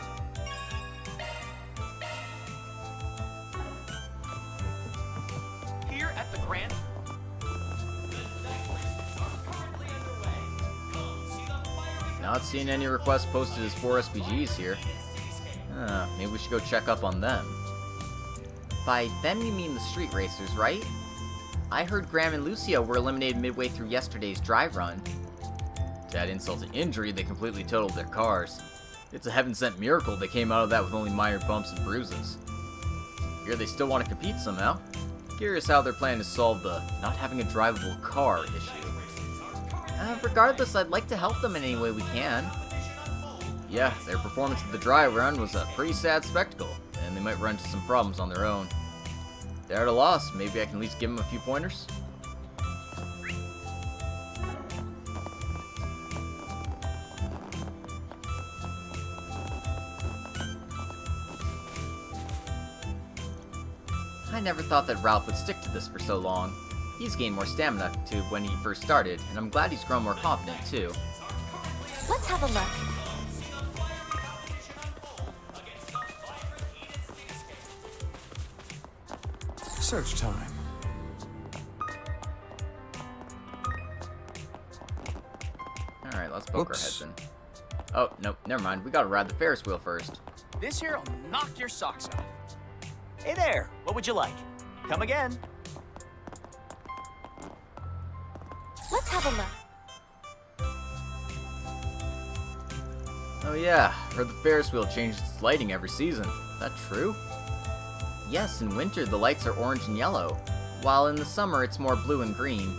Here at the Grand. Not seeing any requests posted as 4 SPGs here. Maybe we should go check up on them. By them you mean the street racers, right? I heard Graham and Lucio were eliminated midway through yesterday's dry run. To add insult to injury, they completely totaled their cars. It's a heaven-sent miracle they came out of that with only minor bumps and bruises. Here they still want to compete somehow. Curious how they're planning to solve the not having a drivable car issue. Regardless, I'd like to help them in any way we can. Yeah, their performance at the dry run was a pretty sad spectacle, and they might run into some problems on their own. They're at a loss, maybe I can at least give them a few pointers? I never thought that Ralph would stick to this for so long. He's gained more stamina to when he first started, and I'm glad he's grown more confident too. Let's have a look. Search time. Alright, let's poke our heads in. Oh, nope, never mind. We gotta ride the Ferris wheel first. This here'll knock your socks off. Hey there, what would you like? Come again. Let's have a look. Oh yeah, heard the Ferris wheel changes its lighting every season. Is that true? Yes, in winter the lights are orange and yellow, while in the summer it's more blue and green.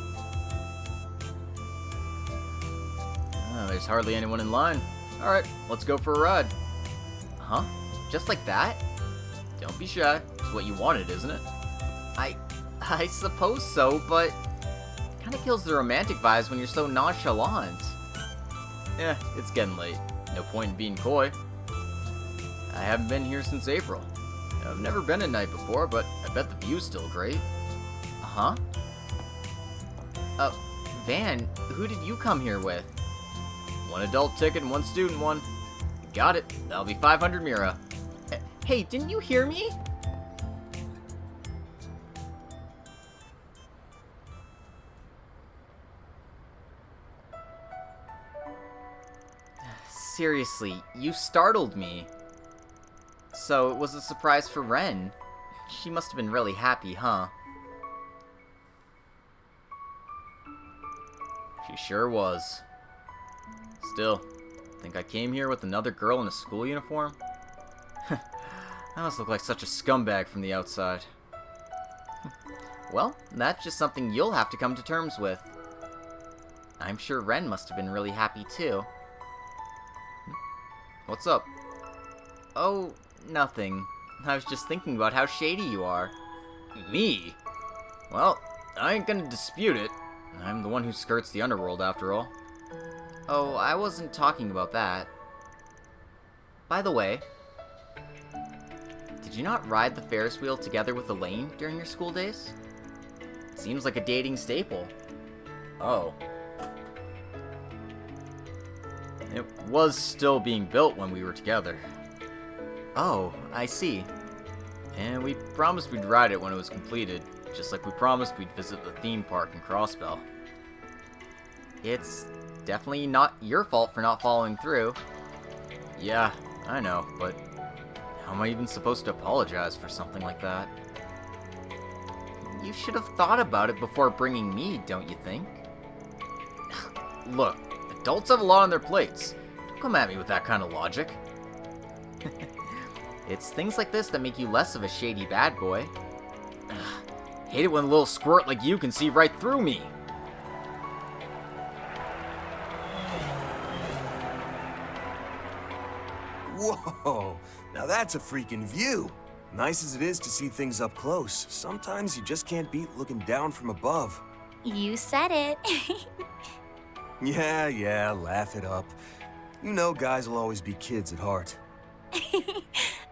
Oh, there's hardly anyone in line. Alright, let's go for a ride. Huh? Just like that? Don't be shy. It's what you wanted, isn't it? I suppose so, but kinda kills the romantic vibes when you're so nonchalant. Yeah, it's getting late. No point in being coy. I haven't been here since April. I've never been at night before, but I bet the view's still great. Uh-huh. Van, who did you come here with? One adult ticket and one student one. Got it. That'll be 500 Mira. Hey, didn't you hear me? Seriously, you startled me. So, it was a surprise for Ren. She must have been really happy, huh? She sure was. Still, think I came here with another girl in a school uniform? I must look like such a scumbag from the outside. Well, that's just something you'll have to come to terms with. I'm sure Ren must have been really happy too. What's up? Oh, nothing. I was just thinking about how shady you are. Me? Well, I ain't gonna dispute it. I'm the one who skirts the underworld after all. Oh, I wasn't talking about that. By the way, did you not ride the Ferris wheel together with Elaine during your school days? Seems like a dating staple. Oh. It was still being built when we were together. Oh, I see. And we promised we'd ride it when it was completed, just like we promised we'd visit the theme park in Crossbell. It's definitely not your fault for not following through. Yeah, I know, but how am I even supposed to apologize for something like that? You should have thought about it before bringing me, don't you think? Look, adults have a lot on their plates. Don't come at me with that kind of logic. It's things like this that make you less of a shady bad boy. Hate it when a little squirt like you can see right through me. Whoa, now that's a freaking view. Nice as it is to see things up close, sometimes you just can't beat looking down from above. You said it. Yeah, laugh it up. You know guys will always be kids at heart.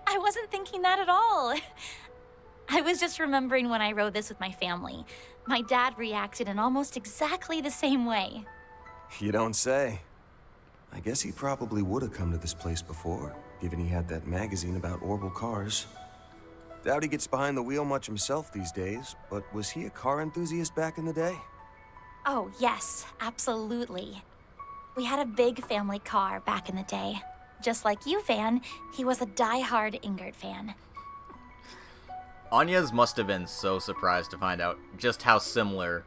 I wasn't thinking that at all. I was just remembering when I rode this with my family. My dad reacted in almost exactly the same way. You don't say. I guess he probably would have come to this place before, given he had that magazine about orbital cars. Doubt he gets behind the wheel much himself these days, but was he a car enthusiast back in the day? Oh, yes, absolutely. We had a big family car back in the day. Just like you, Van, he was a die-hard Ingrid fan. Anya's must have been so surprised to find out just how similar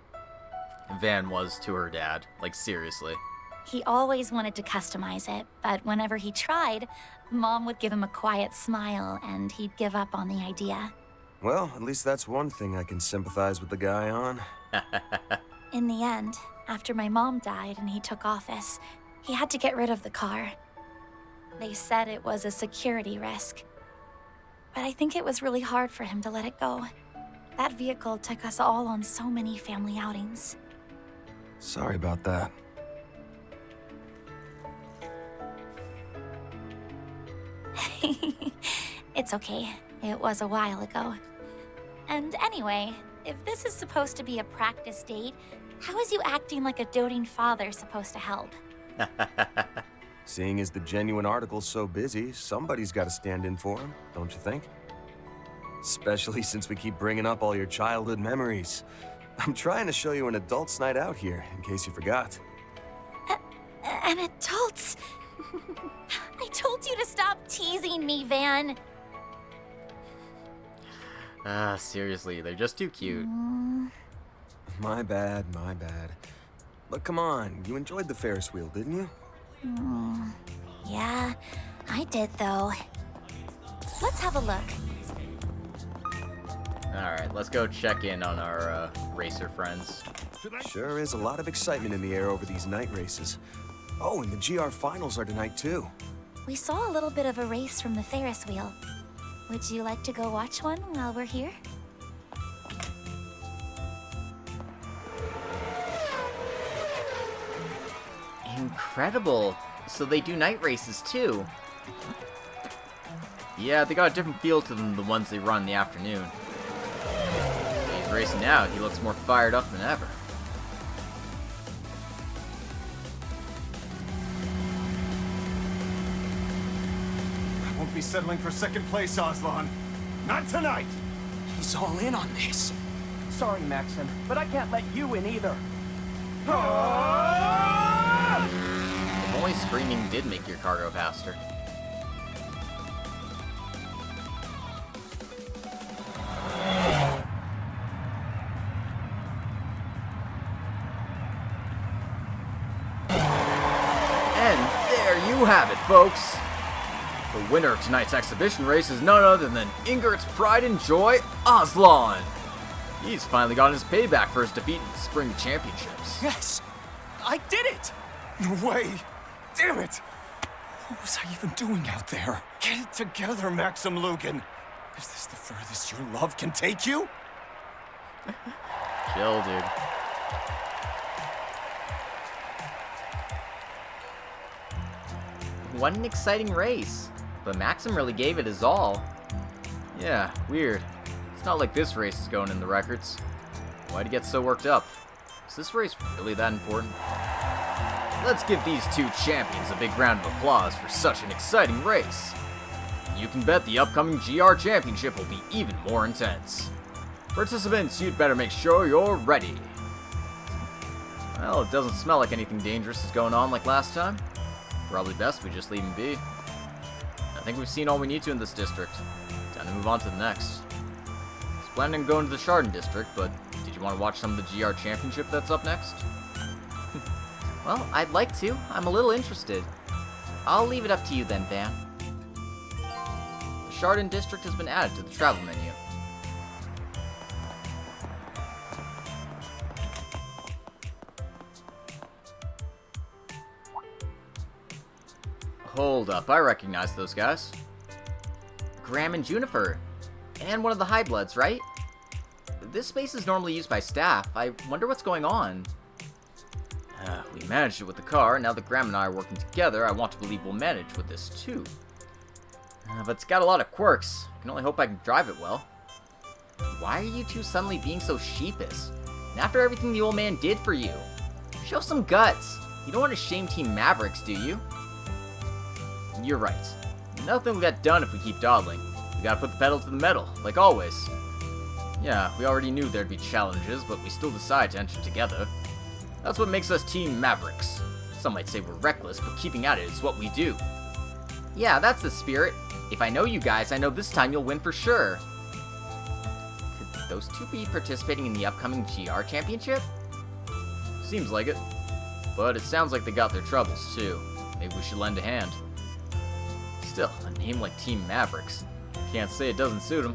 Van was to her dad. Like, seriously. He always wanted to customize it, but whenever he tried, Mom would give him a quiet smile and he'd give up on the idea. Well, at least that's one thing I can sympathize with the guy on. In the end, after my mom died and he took office, he had to get rid of the car. They said it was a security risk. But I think it was really hard for him to let it go. That vehicle took us all on so many family outings. Sorry about that. It's okay. It was a while ago. And anyway, if this is supposed to be a practice date, how is you acting like a doting father supposed to help? Seeing as the genuine article's so busy, somebody's got to stand in for him, don't you think? Especially since we keep bringing up all your childhood memories. I'm trying to show you an adult's night out here, in case you forgot. An adult's? I told you to stop teasing me, Van. Seriously, they're just too cute. My bad, my bad. But come on, you enjoyed the Ferris wheel, didn't you? Yeah, I did though. Let's have a look. Alright, let's go check in on our racer friends. Sure is a lot of excitement in the air over these night races. Oh, and the GR finals are tonight too. We saw a little bit of a race from the Ferris wheel. Would you like to go watch one while we're here? Incredible! So they do night races too. Yeah, they got a different feel to them than the ones they run in the afternoon. He's racing now, he looks more fired up than ever. I won't be settling for second place, Aslan. Not tonight! He's all in on this. Sorry, Maxim, but I can't let you in either. If only screaming did make your car go faster. And there you have it, folks! The winner of tonight's exhibition race is none other than Ingrid's pride and joy, Aslan! He's finally gotten his payback for his defeat in the Spring Championships. Yes! I did it! No way! Damn it! What was I even doing out there? Get it together, Maxim Lugan! Is this the furthest your love can take you? Chill, dude. What an exciting race. But Maxim really gave it his all. Yeah, weird. It's not like this race is going in the records. Why'd he get so worked up? Is this race really that important? Let's give these two champions a big round of applause for such an exciting race. You can bet the upcoming GR Championship will be even more intense. Participants, you'd better make sure you're ready. Well, it doesn't smell like anything dangerous is going on like last time. Probably best we just leave him be. I think we've seen all we need to in this district. Time to move on to the next. I was planning on going to the Chardon district, but did you want to watch some of the GR Championship that's up next? Well, I'd like to. I'm a little interested. I'll leave it up to you then, Van. The Chardon district has been added to the travel menu. Hold up, I recognize those guys. Graham and Juniper. And one of the High Bloods, right? This space is normally used by staff. I wonder what's going on. We managed it with the car, and now that Graham and I are working together, I want to believe we'll manage with this too. But it's got a lot of quirks. I can only hope I can drive it well. Why are you two suddenly being so sheepish? And after everything the old man did for you? Show some guts. You don't want to shame Team Mavericks, do you? You're right. Nothing will get done if we keep dawdling. We gotta put the pedal to the metal, like always. Yeah, we already knew there'd be challenges, but we still decide to enter together. That's what makes us Team Mavericks. Some might say we're reckless, but keeping at it is what we do. Yeah, that's the spirit. If I know you guys, I know this time you'll win for sure. Could those two be participating in the upcoming GR Championship? Seems like it. But it sounds like they got their troubles, too. Maybe we should lend a hand. Still, a name like Team Mavericks. Can't say it doesn't suit them.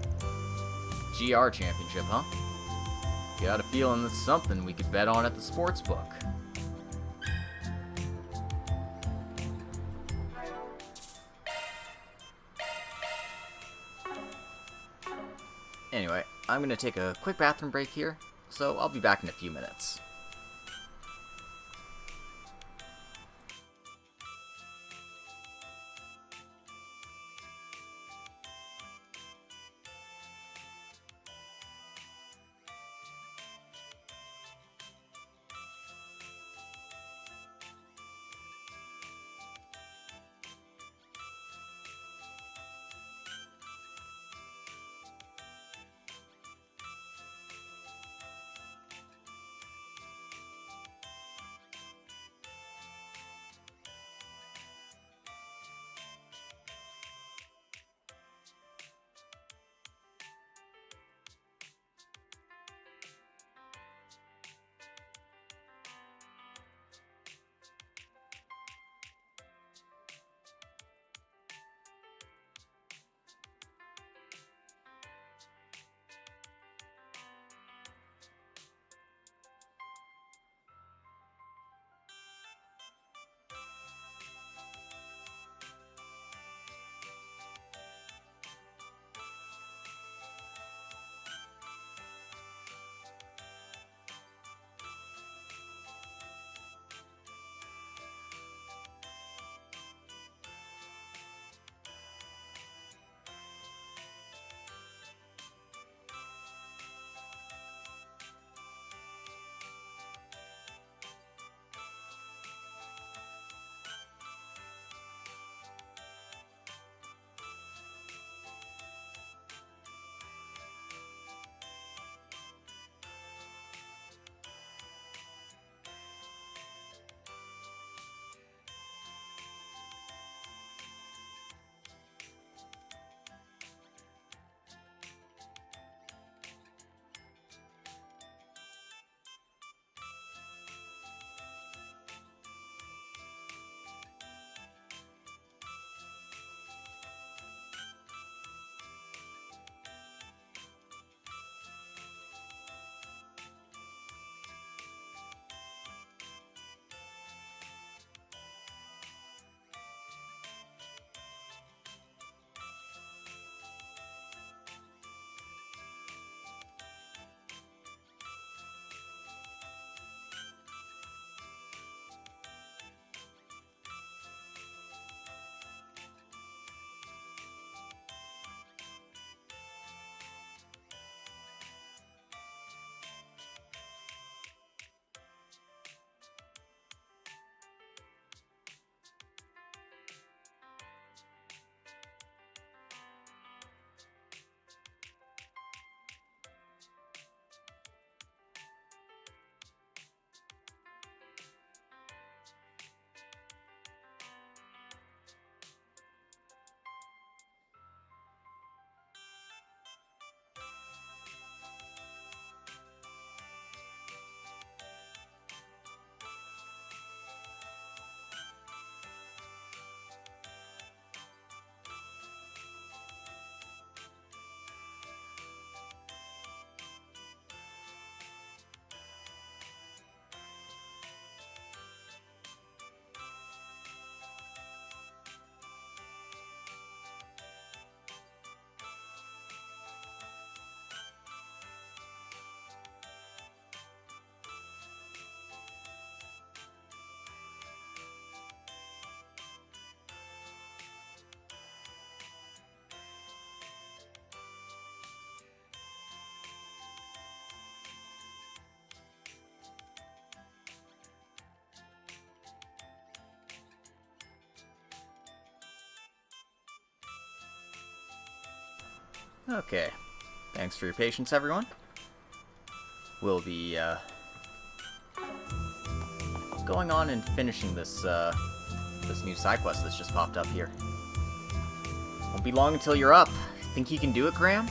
GR Championship, huh? Got a feeling that's something we could bet on at the sports book. Anyway, I'm gonna take a quick bathroom break here, so I'll be back in a few minutes. Okay. Thanks for your patience, everyone. We'll be, going on and finishing this, this new side quest that's just popped up here. Won't be long until you're up. Think you can do it, Graham?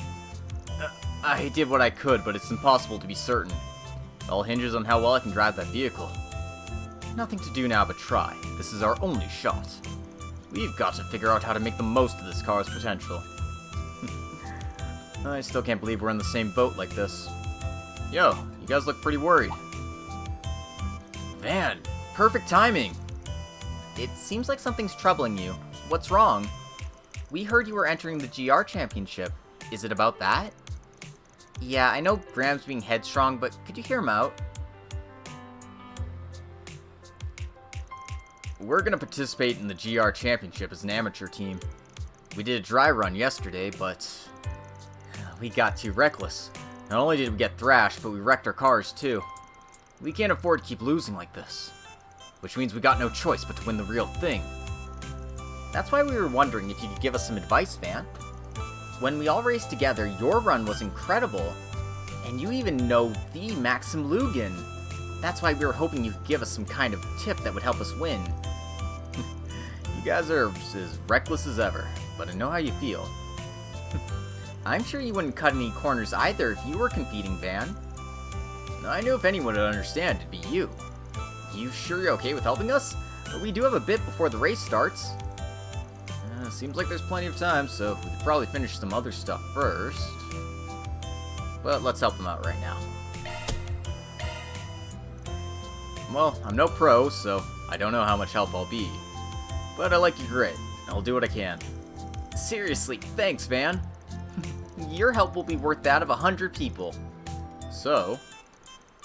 I did what I could, but it's impossible to be certain. It all hinges on how well I can drive that vehicle. Nothing to do now but try. This is our only shot. We've got to figure out how to make the most of this car's potential. I still can't believe we're in the same boat like this. Yo, you guys look pretty worried. Van, perfect timing! It seems like something's troubling you. What's wrong? We heard you were entering the GR Championship. Is it about that? Yeah, I know Graham's being headstrong, but could you hear him out? We're gonna participate in the GR Championship as an amateur team. We did a dry run yesterday, but we got too reckless. Not only did we get thrashed, but we wrecked our cars too. We can't afford to keep losing like this. Which means we got no choice but to win the real thing. That's why we were wondering if you could give us some advice, Van. When we all raced together, your run was incredible. And you even know the Maxim Lugan. That's why we were hoping you could give us some kind of tip that would help us win. You guys are as reckless as ever, but I know how you feel. I'm sure you wouldn't cut any corners either if you were competing, Van. I knew if anyone would understand, it'd be you. You sure you're okay with helping us? But we do have a bit before the race starts. Seems like there's plenty of time, so we could probably finish some other stuff first. But let's help them out right now. Well, I'm no pro, so I don't know how much help I'll be. But I like your grit, and I'll do what I can. Seriously, thanks, Van. Your help will be worth that of 100 people. So,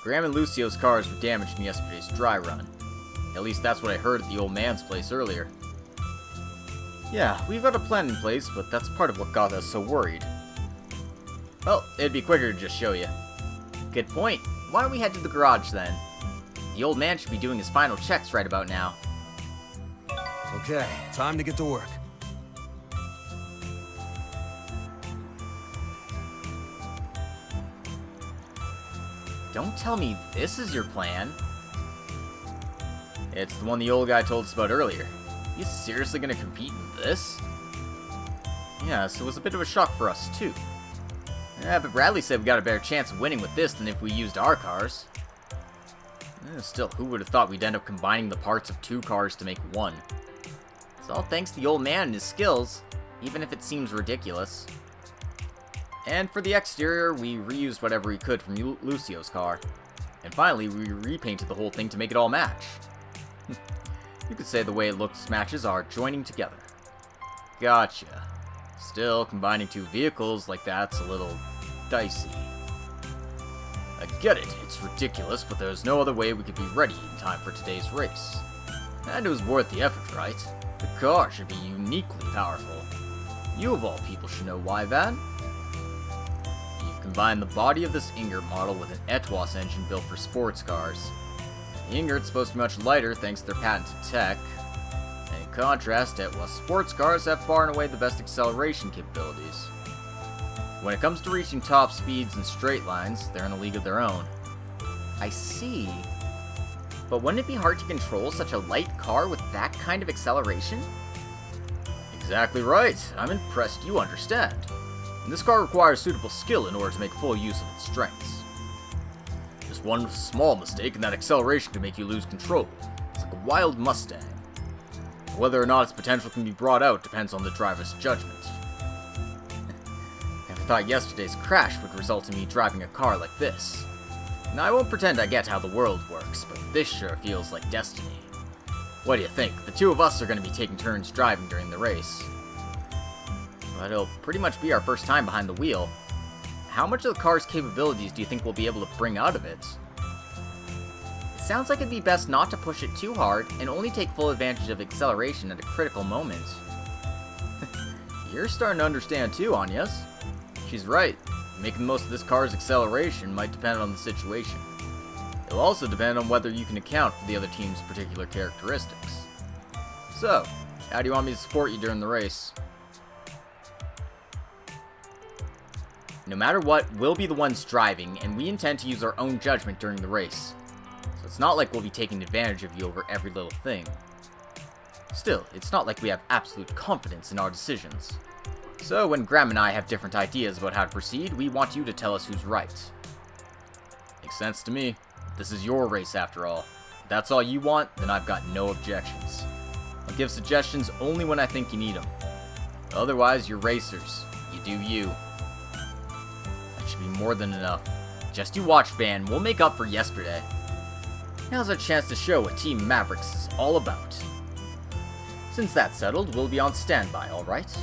Graham and Lucio's cars were damaged in yesterday's dry run. At least that's what I heard at the old man's place earlier. Yeah, we've got a plan in place, but that's part of what got us so worried. Well, it'd be quicker to just show you. Good point. Why don't we head to the garage then? The old man should be doing his final checks right about now. Okay, time to get to work. Don't tell me this is your plan. It's the one the old guy told us about earlier. You seriously gonna compete in this? Yes, it was a bit of a shock for us too. Yeah, but Bradley said we got a better chance of winning with this than if we used our cars. Still, who would have thought we'd end up combining the parts of 2 cars to make 1? It's all thanks to the old man and his skills, even if it seems ridiculous. And for the exterior, we reused whatever we could from Lucio's car. And finally, we repainted the whole thing to make it all match. You could say the way it looks matches are joining together. Gotcha. Still, combining 2 vehicles like that's a little dicey. I get it, it's ridiculous, but there's no other way we could be ready in time for today's race. And it was worth the effort, right? The car should be uniquely powerful. You of all people should know why, Van. You've combined the body of this Ingert model with an Etwas engine built for sports cars. The Ingert's supposed to be much lighter thanks to their patented tech. And in contrast, Etwas sports cars have far and away the best acceleration capabilities. When it comes to reaching top speeds and straight lines, they're in a league of their own. I see. But wouldn't it be hard to control such a light car with that kind of acceleration? Exactly right. I'm impressed you understand. And this car requires suitable skill in order to make full use of its strengths. Just one small mistake and that acceleration can make you lose control. It's like a wild Mustang. Whether or not its potential can be brought out depends on the driver's judgment. I thought yesterday's crash would result in me driving a car like this. Now, I won't pretend I get how the world works, but this sure feels like destiny. What do you think? The 2 of us are going to be taking turns driving during the race. But it'll pretty much be our first time behind the wheel. How much of the car's capabilities do you think we'll be able to bring out of it? It sounds like it'd be best not to push it too hard and only take full advantage of acceleration at a critical moment. You're starting to understand too, Anyas. She's right. Making the most of this car's acceleration might depend on the situation. It'll also depend on whether you can account for the other team's particular characteristics. So, how do you want me to support you during the race? No matter what, we'll be the ones driving, and we intend to use our own judgment during the race. So it's not like we'll be taking advantage of you over every little thing. Still, it's not like we have absolute confidence in our decisions. So when Graham and I have different ideas about how to proceed, we want you to tell us who's right. Makes sense to me. This is your race after all. If that's all you want, then I've got no objections. I'll give suggestions only when I think you need them. Otherwise, you're racers. You do you. That should be more than enough. Just you watch, Van. We'll make up for yesterday. Now's our chance to show what Team Mavericks is all about. Since that's settled, we'll be on standby, alright?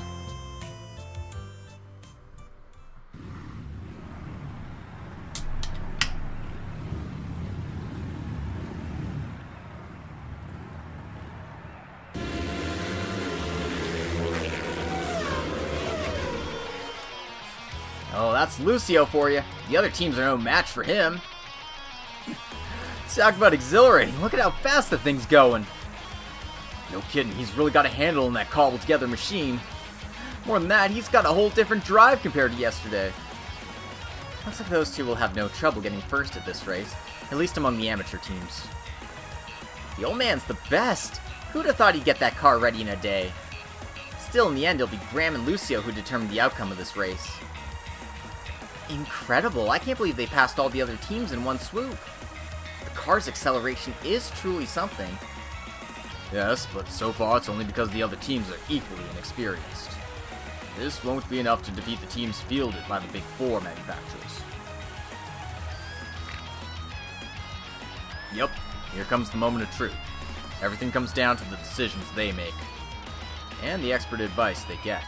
Oh, that's Lucio for you. The other teams are no match for him. Talk about exhilarating. Look at how fast the thing's going. No kidding, he's really got a handle on that cobbled together machine. More than that, he's got a whole different drive compared to yesterday. Looks like those two will have no trouble getting first at this race, at least among the amateur teams. The old man's the best. Who'd have thought he'd get that car ready in a day? Still, in the end, it'll be Graham and Lucio who determine the outcome of this race. Incredible, I can't believe they passed all the other teams in one swoop. The car's acceleration is truly something. Yes, but so far it's only because the other teams are equally inexperienced. This won't be enough to defeat the teams fielded by the Big Four manufacturers. Yep, here comes the moment of truth. Everything comes down to the decisions they make, and the expert advice they get.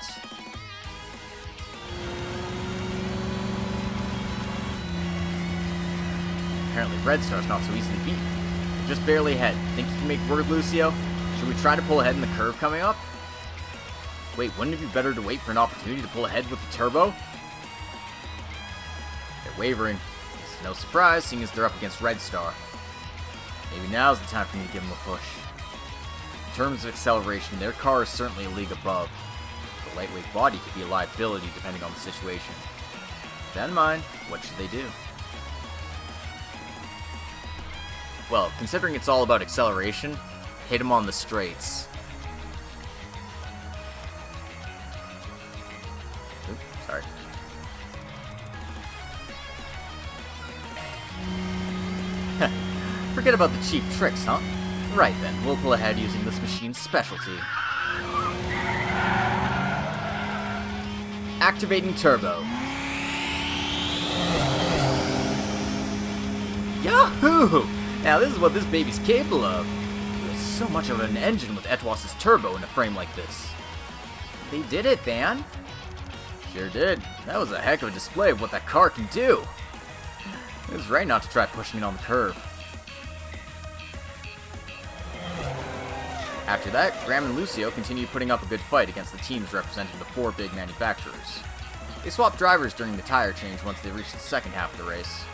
Apparently Red Star's not so easily beat. They're just barely ahead. Think you can make word, Lucio? Should we try to pull ahead in the curve coming up? Wait, wouldn't it be better to wait for an opportunity to pull ahead with the turbo? They're wavering. It's no surprise, seeing as they're up against Red Star. Maybe now's the time for me to give them a push. In terms of acceleration, their car is certainly a league above. The lightweight body could be a liability depending on the situation. With that in mind, what should they do? Well, considering it's all about acceleration, hit him on the straights. Oops, sorry. Forget about the cheap tricks, huh? Right then, we'll pull ahead using this machine's specialty. Activating turbo. Yahoo! Now this is what this baby's capable of. There's so much of an engine with Etwas's turbo in a frame like this. They did it, Van. Sure did. That was a heck of a display of what that car can do. It was right not to try pushing it on the curve. After that, Graham and Lucio continued putting up a good fight against the teams representing the four big manufacturers. They swapped drivers during the tire change once they reached the second half of the race.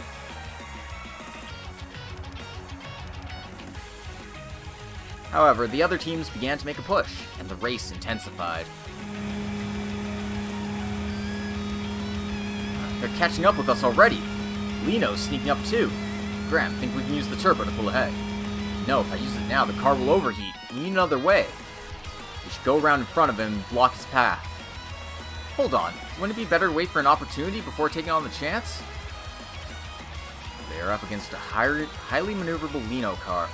However, the other teams began to make a push, and the race intensified. They're catching up with us already. Lino's sneaking up too. Graham, think we can use the turbo to pull ahead? No, if I use it now, the car will overheat. We need another way. We should go around in front of him and block his path. Hold on, wouldn't it be better to wait for an opportunity before taking on the chance? They are up against a highly maneuverable Lino car.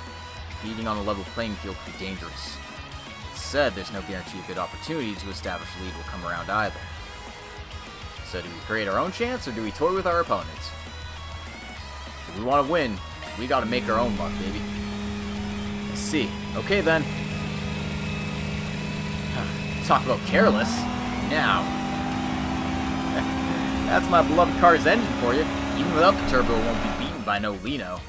Competing on a level playing field could be dangerous. It's said there's no guarantee a good opportunity to establish a lead will come around either. So do we create our own chance, or do we toy with our opponents? If we want to win, we gotta make our own luck, baby. I see. Okay then. Talk about careless. Now. That's my beloved car's engine for you. Even without the turbo, it won't be beaten by no Lino.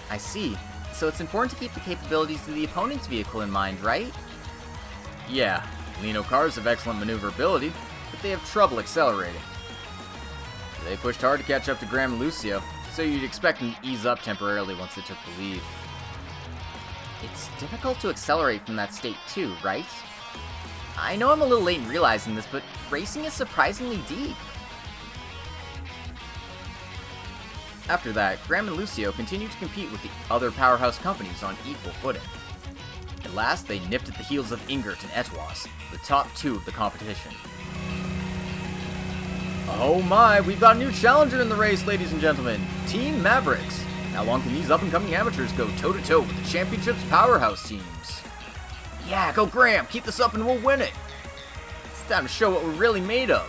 I see. So it's important to keep the capabilities of the opponent's vehicle in mind, right? Yeah. Lino cars have excellent maneuverability, but they have trouble accelerating. They pushed hard to catch up to Graham and Lucio, so you'd expect them to ease up temporarily once they took the lead. It's difficult to accelerate from that state too, right? I know I'm a little late in realizing this, but racing is surprisingly deep. After that, Graham and Lucio continued to compete with the other powerhouse companies on equal footing. At last, they nipped at the heels of Ingert and Etwas, the top two of the competition. Oh my, we've got a new challenger in the race, ladies and gentlemen. Team Mavericks. How long can these up-and-coming amateurs go toe-to-toe with the championship's powerhouse teams? Yeah, go Graham, keep this up and we'll win it. It's time to show what we're really made of.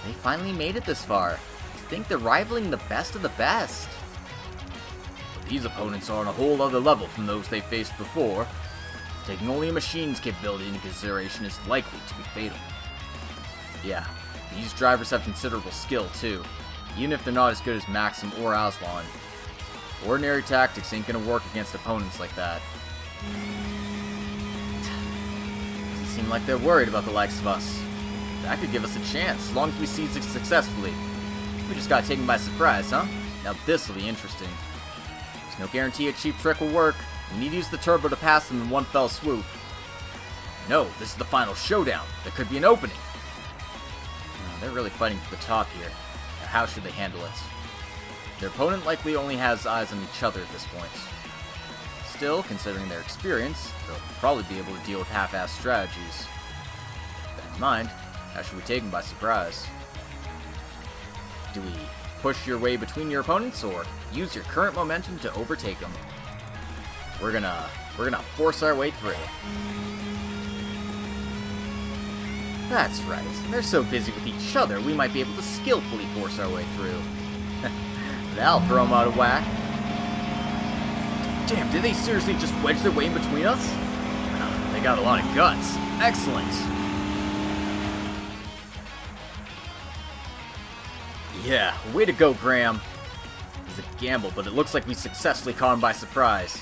They finally made it this far. I think they're rivaling the best of the best. But these opponents are on a whole other level from those they faced before. Taking only a machine's capability into consideration is likely to be fatal. Yeah, these drivers have considerable skill too, even if they're not as good as Maxim or Aslan. Ordinary tactics ain't gonna work against opponents like that. Doesn't seem like they're worried about the likes of us. That could give us a chance, as long as we seize it successfully. We just got taken by surprise, huh? Now this'll be interesting. There's no guarantee a cheap trick will work. We need to use the turbo to pass them in one fell swoop. No, this is the final showdown. There could be an opening. They're really fighting for the top here. Now, how should they handle it? Their opponent likely only has eyes on each other at this point. Still, considering their experience, they'll probably be able to deal with half-assed strategies. With that in mind, how should we take them by surprise? Do we push your way between your opponents, or use your current momentum to overtake them? We're gonna force our way through. That's right. They're so busy with each other, we might be able to skillfully force our way through. That'll throw them out of whack. Damn, did they seriously just wedge their way in between us? They got a lot of guts. Excellent. Yeah, way to go, Graham. It's a gamble, but it looks like we successfully caught him by surprise.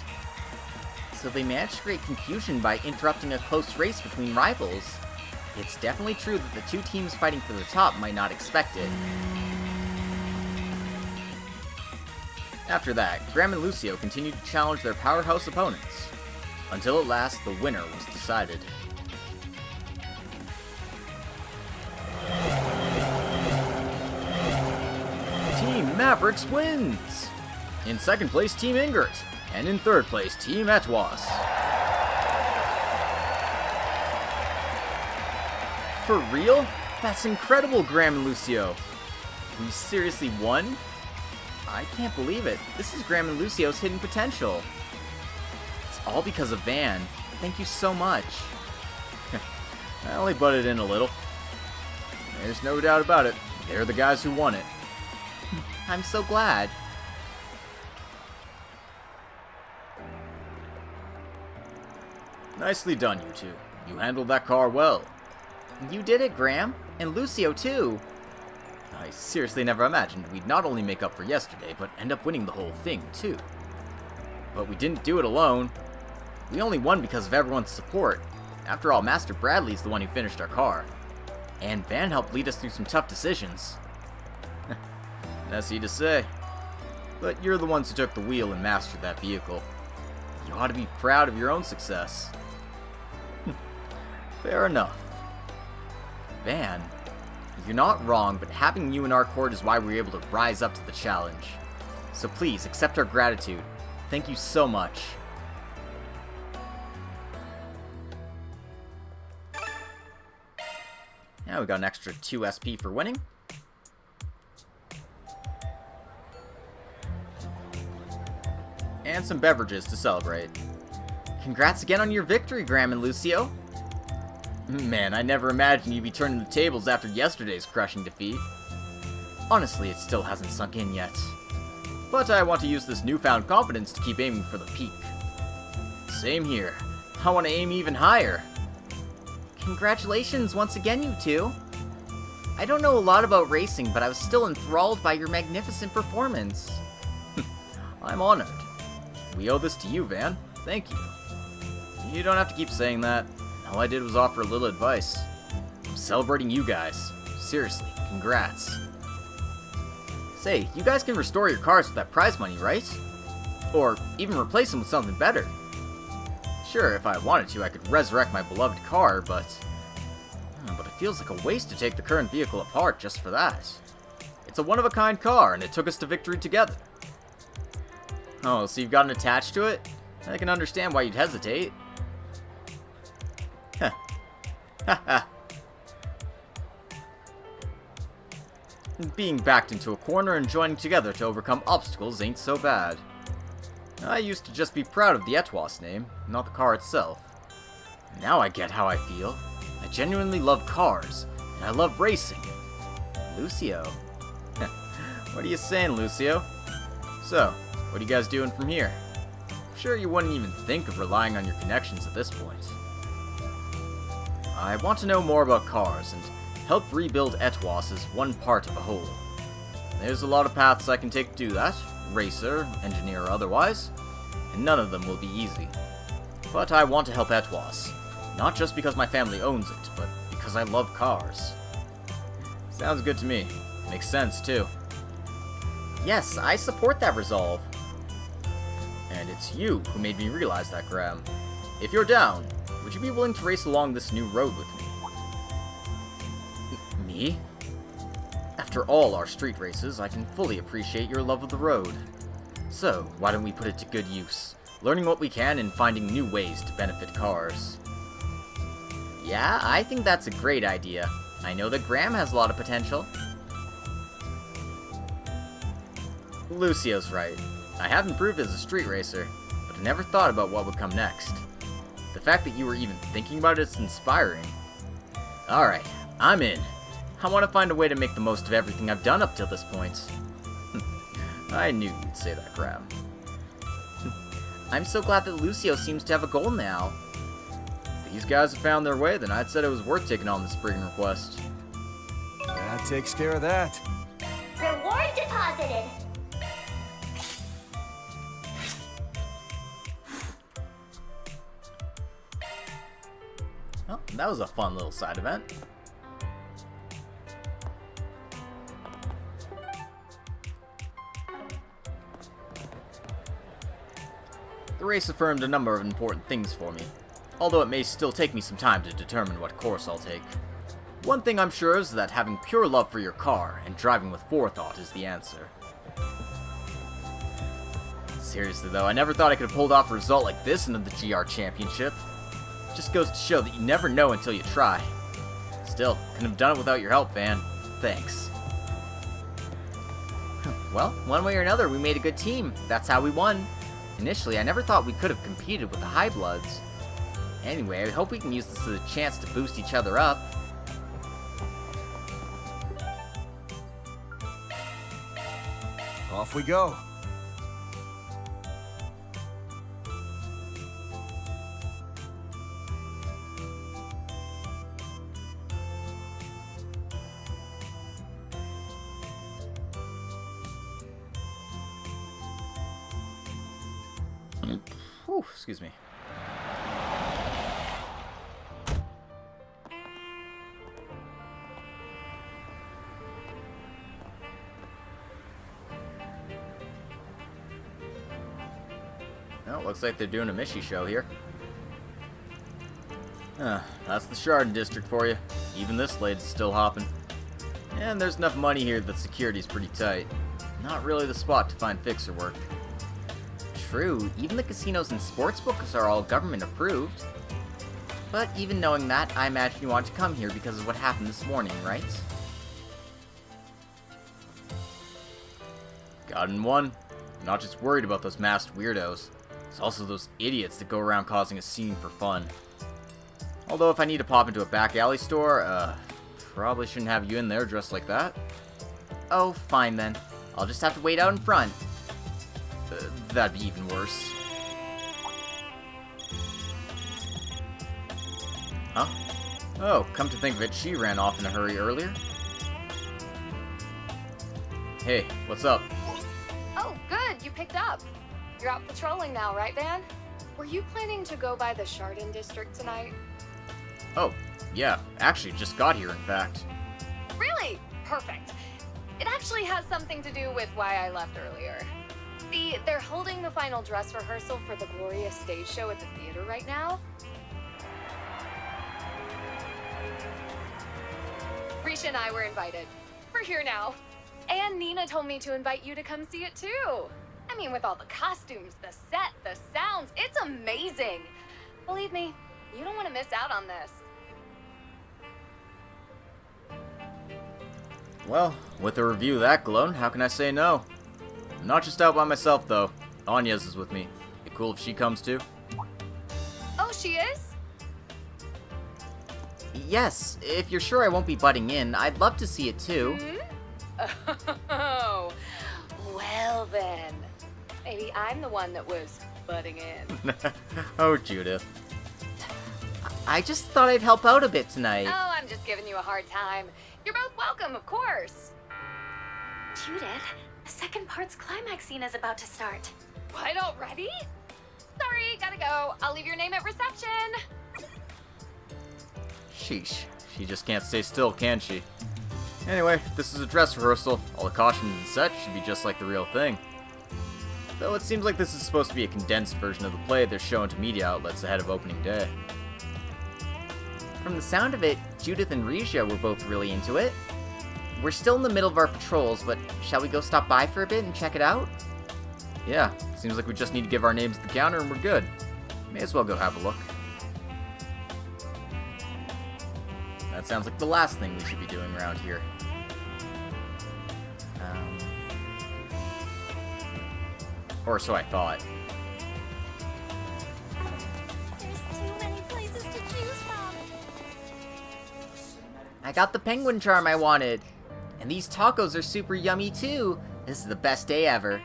So they managed to create confusion by interrupting a close race between rivals. It's definitely true that the two teams fighting for the top might not expect it. After that, Graham and Lucio continued to challenge their powerhouse opponents, until at last the winner was decided. Team Mavericks wins! In second place, Team Ingert, and in third place, Team Etwas. For real? That's incredible, Graham and Lucio. We seriously won? I can't believe it. This is Graham and Lucio's hidden potential. It's all because of Van. Thank you so much. I only butted in a little. There's no doubt about it. They're the guys who won it. I'm so glad. Nicely done, you two. You handled that car well. You did it, Graham. And Lucio, too. I seriously never imagined we'd not only make up for yesterday, but end up winning the whole thing, too. But we didn't do it alone. We only won because of everyone's support. After all, Master Bradley's the one who finished our car. And Van helped lead us through some tough decisions. Messy to say. But you're the ones who took the wheel and mastered that vehicle. You ought to be proud of your own success. Fair enough. Van, you're not wrong, but having you in our court is why we were able to rise up to the challenge. So please, accept our gratitude. Thank you so much. Now we got an extra 2 SP for winning. And some beverages to celebrate. Congrats again on your victory, Graham and Lucio. Man, I never imagined you'd be turning the tables after yesterday's crushing defeat. Honestly, it still hasn't sunk in yet. But I want to use this newfound confidence to keep aiming for the peak. Same here. I want to aim even higher. Congratulations once again, you two. I don't know a lot about racing, but I was still enthralled by your magnificent performance. I'm honored. We owe this to you, Van. Thank you. You don't have to keep saying that. All I did was offer a little advice. I'm celebrating you guys. Seriously, congrats. Say, you guys can restore your cars with that prize money, right? Or even replace them with something better. Sure, if I wanted to, I could resurrect my beloved car, but it feels like a waste to take the current vehicle apart just for that. It's a one-of-a-kind car, and it took us to victory together. Oh, so you've gotten attached to it? I can understand why you'd hesitate. Heh. Haha. Being backed into a corner and joining together to overcome obstacles ain't so bad. I used to just be proud of the Etwas name, not the car itself. Now I get how I feel. I genuinely love cars, and I love racing. Lucio. What are you saying, Lucio? So, what are you guys doing from here? I'm sure you wouldn't even think of relying on your connections at this point. I want to know more about cars, and help rebuild Etwas as one part of a whole. There's a lot of paths I can take to do that, racer, engineer, or otherwise, and none of them will be easy. But I want to help Etwas, not just because my family owns it, but because I love cars. Sounds good to me. Makes sense, too. Yes, I support that resolve. And it's you who made me realize that, Graham. If you're down, would you be willing to race along this new road with me? Me? After all our street races, I can fully appreciate your love of the road. So, why don't we put it to good use, learning what we can and finding new ways to benefit cars? Yeah, I think that's a great idea. I know that Graham has a lot of potential. Lucio's right. I have improved as a street racer, but I never thought about what would come next. The fact that you were even thinking about it's inspiring. Alright, I'm in. I want to find a way to make the most of everything I've done up till this point. I knew you'd say that, Graham. I'm so glad that Lucio seems to have a goal now. If these guys have found their way, then I'd said it was worth taking on the Spriggan request. That takes care of that. Reward deposited. Well, that was a fun little side event. The race affirmed a number of important things for me, although it may still take me some time to determine what course I'll take. One thing I'm sure is that having pure love for your car and driving with forethought is the answer. Seriously though, I never thought I could have pulled off a result like this into the GR Championship. Just goes to show that you never know until you try. Still, couldn't have done it without your help, Van. Thanks. Well, one way or another, we made a good team. That's how we won. Initially, I never thought we could have competed with the High Bloods. Anyway, I hope we can use this as a chance to boost each other up. Off we go. Whew, excuse me. Well, looks like they're doing a Mishi show here. That's the Shardon district for you. Even this lady's still hopping. And there's enough money here that security's pretty tight. Not really the spot to find fixer work. True, even the casinos and sportsbooks are all government approved. But even knowing that, I imagine you want to come here because of what happened this morning, right? Gotten one. I'm not just worried about those masked weirdos. It's also those idiots that go around causing a scene for fun. Although if I need to pop into a back alley store, probably shouldn't have you in there dressed like that. Oh, fine then. I'll just have to wait out in front. That'd be even worse. Huh? Oh, come to think of it, she ran off in a hurry earlier. Hey, what's up? Oh, good, you picked up. You're out patrolling now, right, Van? Were you planning to go by the Shardon district tonight? Oh, yeah, actually just got here, in fact. Really? Perfect. It actually has something to do with why I left earlier. See, they're holding the final dress rehearsal for the glorious stage show at the theater right now. Risha and I were invited. We're here now. And Nina told me to invite you to come see it too. I mean, with all the costumes, the set, the sounds, it's amazing. Believe me, you don't want to miss out on this. Well, with a review that glowing, how can I say no? I'm not just out by myself, though. Anya's is with me. Be cool if she comes too. Oh, she is? Yes, if you're sure I won't be butting in, I'd love to see it too. Oh, well then. Maybe I'm the one that was butting in. Oh, Judith. I just thought I'd help out a bit tonight. Oh, I'm just giving you a hard time. You're both welcome, of course. Judith, the second part's climax scene is about to start. What, already? Sorry, gotta go. I'll leave your name at reception. Sheesh. She just can't stay still, can she? Anyway, this is a dress rehearsal. All the costumes and such should be just like the real thing. Though it seems like this is supposed to be a condensed version of the play they're showing to media outlets ahead of opening day. From the sound of it, Judith and Regia were both really into it. We're still in the middle of our patrols, but shall we go stop by for a bit and check it out? Yeah, seems like we just need to give our names at the counter and we're good. May as well go have a look. That sounds like the last thing we should be doing around here. Or so I thought. There's too many places to choose from. I got the penguin charm I wanted. And these tacos are super yummy too. This is the best day ever.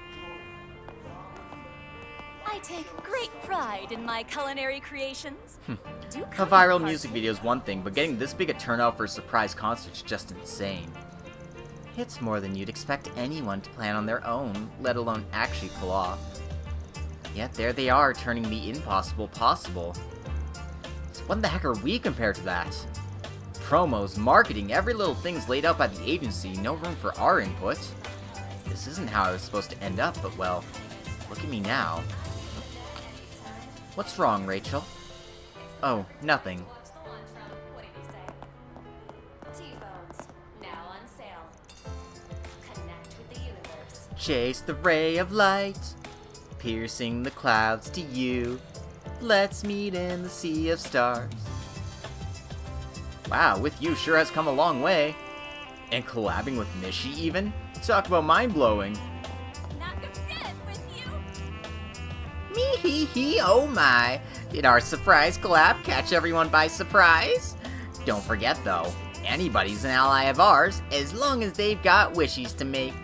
I take great pride in my culinary creations. A viral music video is one thing, but getting this big a turnout for a surprise concert is just insane. It's more than you'd expect anyone to plan on their own, let alone actually pull off. Yet there they are, turning the impossible possible. So what the heck are we compared to that? Promos, marketing, every little thing's laid out by the agency, no room for our input. This isn't how I was supposed to end up, but well, look at me now. What's wrong, Rachel? Oh, nothing. Chase the ray of light, piercing the clouds to you. Let's meet in the sea of stars. Wow, With You sure has come a long way. And collabing with Mishi even? Talk about mind-blowing. Me hee hee, oh my. Did our surprise collab catch everyone by surprise? Don't forget though, anybody's an ally of ours as long as they've got wishes to make.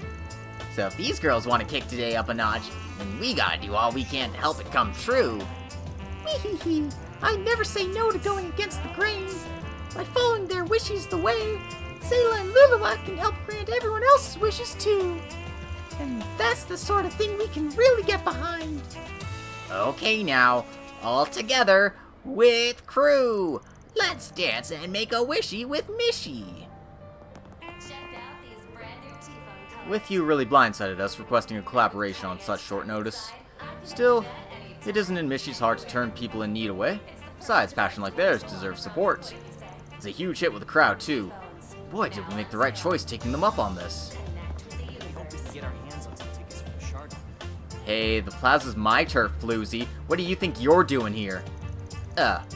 So if these girls want to kick today up a notch, then we gotta do all we can to help it come true. Me hee hee, I never say no to going against the grain. By following their wishes the way, Sayla and Lulua can help grant everyone else's wishes too. And that's the sort of thing we can really get behind. Okay now, all together with crew. Let's dance and make a wishy with Mishi. With You really blindsided us, requesting a collaboration on such short notice. Still, it isn't in Mishi's heart to turn people in need away. Besides, passion like theirs deserves support. It's a huge hit with the crowd too. Boy, did we make the right choice taking them up on this. Hey, the plaza's my turf, Floozy. What do you think you're doing here?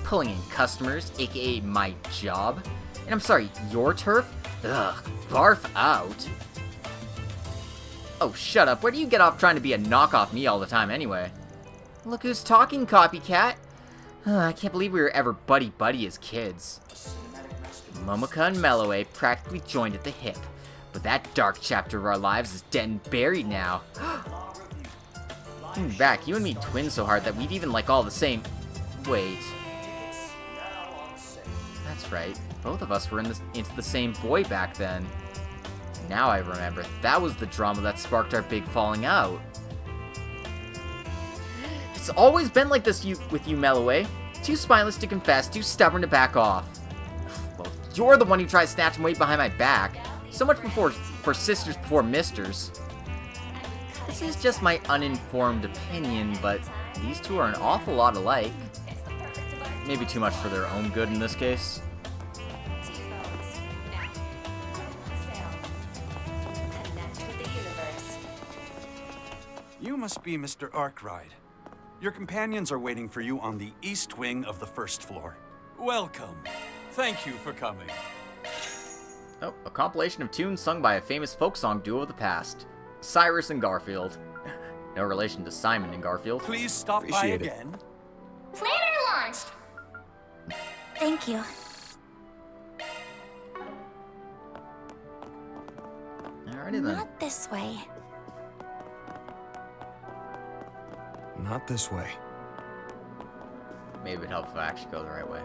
Pulling in customers, aka my job? And I'm sorry, your turf? Ugh, barf out. Oh, shut up. Where do you get off trying to be a knockoff me all the time anyway? Look who's talking, copycat. I can't believe we were ever buddy-buddy as kids. Momoka and Meloe practically joined at the hip, but that dark chapter of our lives is dead and buried now. Looking back, you and me twin so hard that we'd even like all the same... Wait. That's right. Both of us were into the same boy back then. Now I remember. That was the drama that sparked our big falling out. It's always been like this with you, Meloe. Too spineless to confess, too stubborn to back off. Well, you're the one who tries snatching weight behind my back. So much for sisters before misters. This is just my uninformed opinion, but these two are an awful lot alike. Maybe too much for their own good in this case. must be Mr. Arkride. Your companions are waiting for you on the east wing of the first floor. Welcome. Thank you for coming. Oh, a compilation of tunes sung by a famous folk song duo of the past. Cyrus and Garfield. No relation to Simon and Garfield. Please stop by again. Planner launched! Thank you. Alrighty then. Not this way. Not this way. Maybe it'd help if I actually go the right way.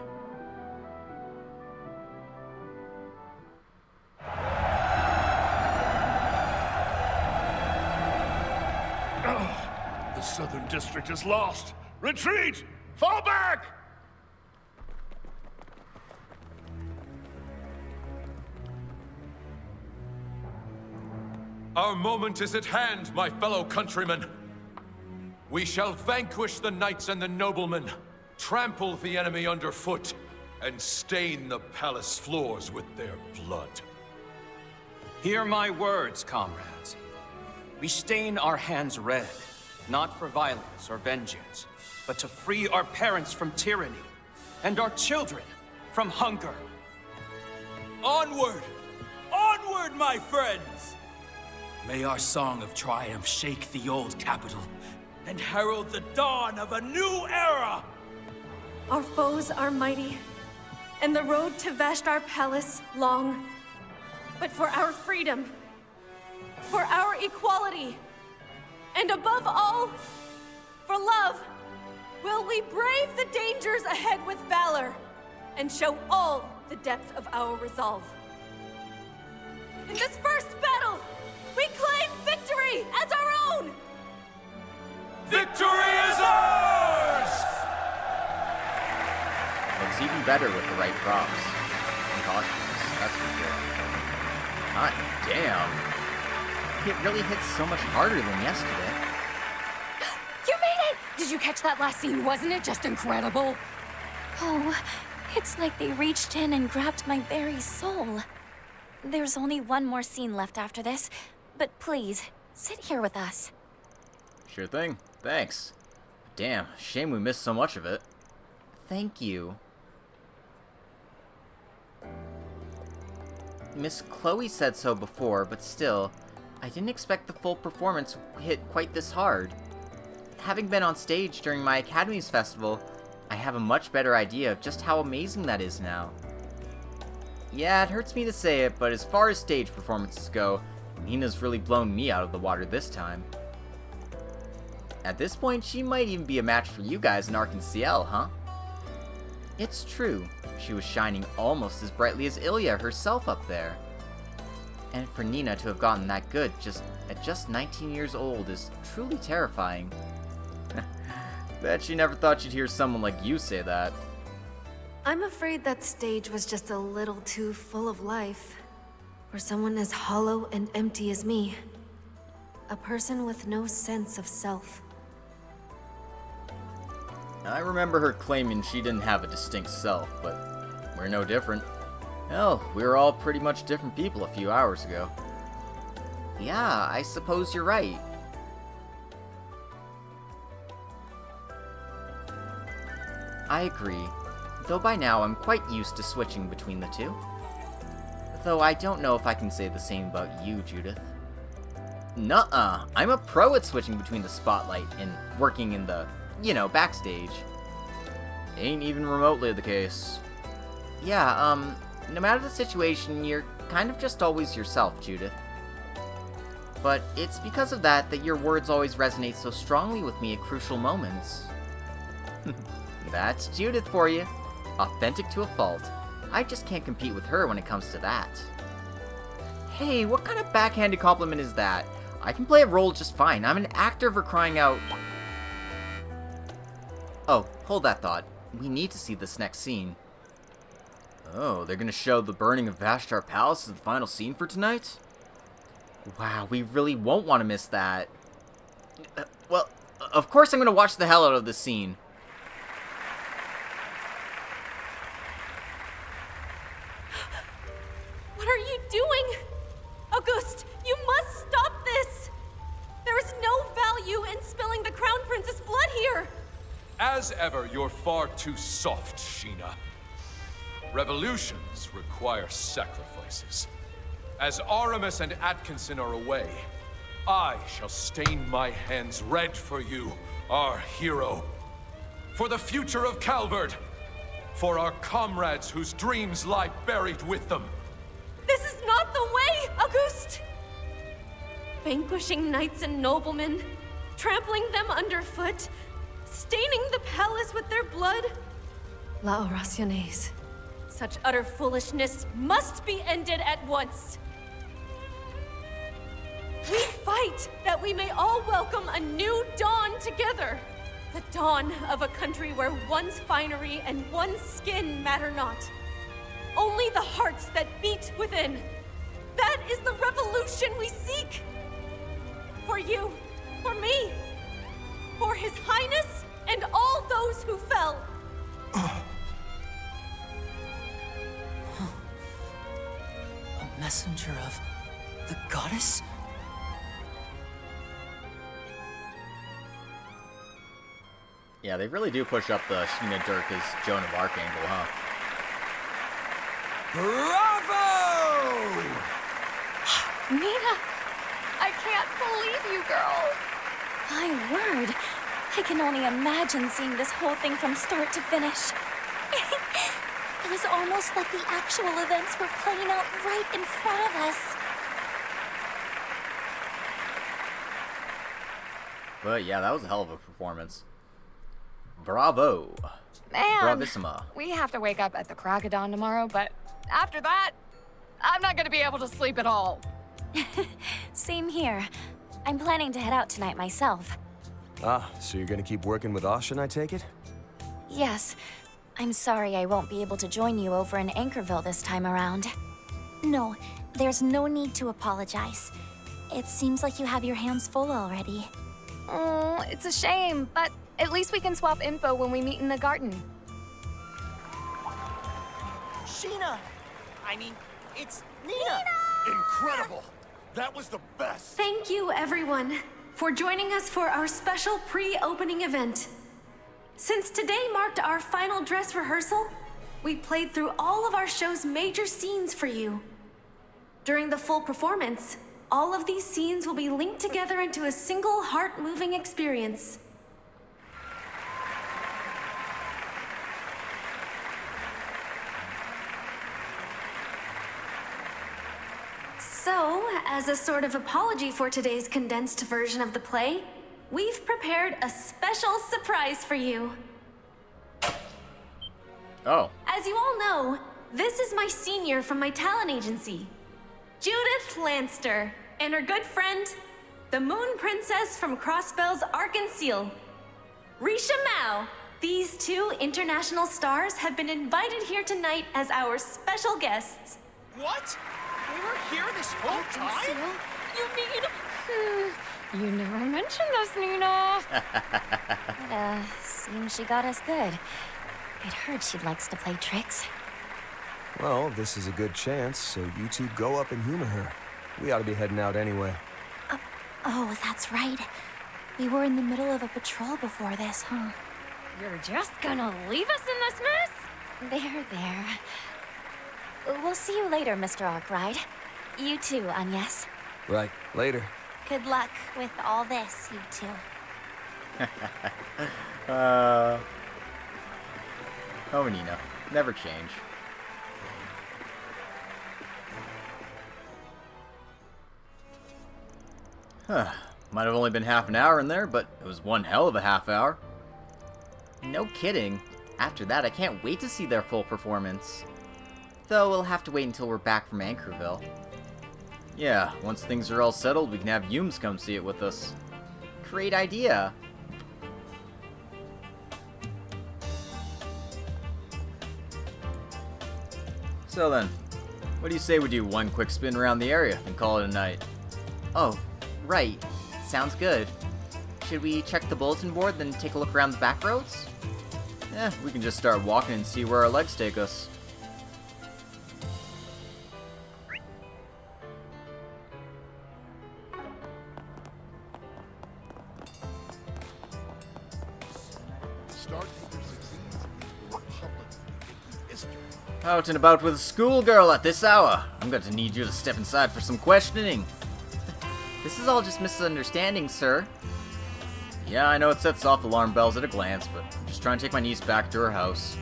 The Southern District is lost. Retreat! Fall back! Our moment is at hand, my fellow countrymen. We shall vanquish the knights and the noblemen, trample the enemy underfoot, and stain the palace floors with their blood. Hear my words, comrades. We stain our hands red, not for violence or vengeance, but to free our parents from tyranny, and our children from hunger. Onward! Onward, my friends! May our song of triumph shake the old capital and herald the dawn of a new era! Our foes are mighty, and the road to Vashtar Palace long. But for our freedom, for our equality, and above all, for love, will we brave the dangers ahead with valor and show all the depth of our resolve. In this first battle, we claim victory as our own! Victory is ours! Looks even better with the right props and costumes, that's for sure. Hot damn. It really hits so much harder than yesterday. You made it! Did you catch that last scene? Wasn't it just incredible? Oh, it's like they reached in and grabbed my very soul. There's only one more scene left after this, but please, sit here with us. Sure thing. Thanks. Damn, shame we missed so much of it. Thank you. Miss Chloe said so before, but still, I didn't expect the full performance hit quite this hard. Having been on stage during my Academy's festival, I have a much better idea of just how amazing that is now. Yeah, it hurts me to say it, but as far as stage performances go, Nina's really blown me out of the water this time. At this point, she might even be a match for you guys in Ark and CL, huh? It's true, she was shining almost as brightly as Ilya herself up there. And for Nina to have gotten that good at just 19 years old is truly terrifying. Bet she never thought she'd hear someone like you say that. I'm afraid that stage was just a little too full of life. For someone as hollow and empty as me. A person with no sense of self. I remember her claiming she didn't have a distinct self, but we're no different. Hell, we were all pretty much different people a few hours ago. Yeah, I suppose you're right. I agree, though by now I'm quite used to switching between the two. Though I don't know if I can say the same about you, Judith. Nuh-uh, I'm a pro at switching between the spotlight and working in the, backstage. Ain't even remotely the case. Yeah, no matter the situation, you're kind of just always yourself, Judith. But it's because of that your words always resonate so strongly with me at crucial moments. That's Judith for you. Authentic to a fault. I just can't compete with her when it comes to that. Hey, what kind of backhanded compliment is that? I can play a role just fine. I'm an actor for crying out. Oh, hold that thought. We need to see this next scene. Oh, they're gonna show the burning of Vashtar Palace as the final scene for tonight? Wow, we really won't want to miss that. Well, of course I'm gonna watch the hell out of this scene. What are you doing? Auguste, you must stop this! There is no value in As ever, you're far too soft, Sheena. Revolutions require sacrifices. As Aramis and Atkinson are away, I shall stain my hands red for you, our hero. For the future of Calvard. For our comrades whose dreams lie buried with them. This is not the way, Auguste! Vanquishing knights and noblemen, trampling them underfoot, staining the palace with their blood. La Oraciones. Such utter foolishness must be ended at once. We fight that we may all welcome a new dawn together. The dawn of a country where one's finery and one's skin matter not. Only the hearts that beat within. That is the revolution we seek. For you, for me, for His Highness and all those who fell. A messenger of the goddess? Yeah, they really do push up the Sheena Dirk as Joan of Arc angle, huh? Bravo! Nina! I can't believe you, girl! My word. I can only imagine seeing this whole thing from start to finish. It was almost like the actual events were playing out right in front of us. But yeah, that was a hell of a performance. Bravo. Man, Bravissima. we have to wake up at the crack of dawn tomorrow, but after that, I'm not gonna be able to sleep at all. Same here. I'm planning to head out tonight myself. Ah, so you're gonna keep working with Ashen, I take it? Yes. I'm sorry I won't be able to join you over in Anchorville this time around. No, there's no need to apologize. It seems like you have your hands full already. Oh, it's a shame, but at least we can swap info when we meet in the garden. Sheena! I mean, it's Nina! Incredible! That was the best! Thank you, everyone, for joining us for our special pre-opening event. Since today marked our final dress rehearsal, we played through all of our show's major scenes for you. During the full performance, all of these scenes will be linked together into a single heart-moving experience. So, as a sort of apology for today's condensed version of the play, we've prepared a special surprise for you. Oh. As you all know, this is my senior from my talent agency, Judith Lanster, and her good friend, the Moon Princess from Crossbell's Arc and Seal, Risha Mao. These two international stars have been invited here tonight as our special guests. What? We were here this whole time? You mean... You never mentioned us, Nina. Seems she got us good. I'd heard she likes to play tricks. Well, this is a good chance, so you two go up and humor her. We ought to be heading out anyway. Oh, that's right. We were in the middle of a patrol before this, huh? You're just gonna leave us in this mess? There. We'll see you later, Mr. Arkride. You too, Agnes. Right, later. Good luck with all this, you two. Oh, Nina. Never change. Huh. Might have only been half an hour in there, but it was one hell of a half hour. No kidding. After that, I can't wait to see their full performance. Though we'll have to wait until we're back from Anchorville. Yeah, once things are all settled, we can have Humes come see it with us. Great idea. So then, what do you say we do one quick spin around the area and call it a night? Oh, right. Sounds good. Should we check the bulletin board, then take a look around the back roads? We can just start walking and see where our legs take us. Out and about with a schoolgirl at this hour. I'm going to need you to step inside for some questioning. This is all just misunderstanding, sir. Yeah, I know it sets off alarm bells at a glance, but I'm just trying to take my niece back to her house.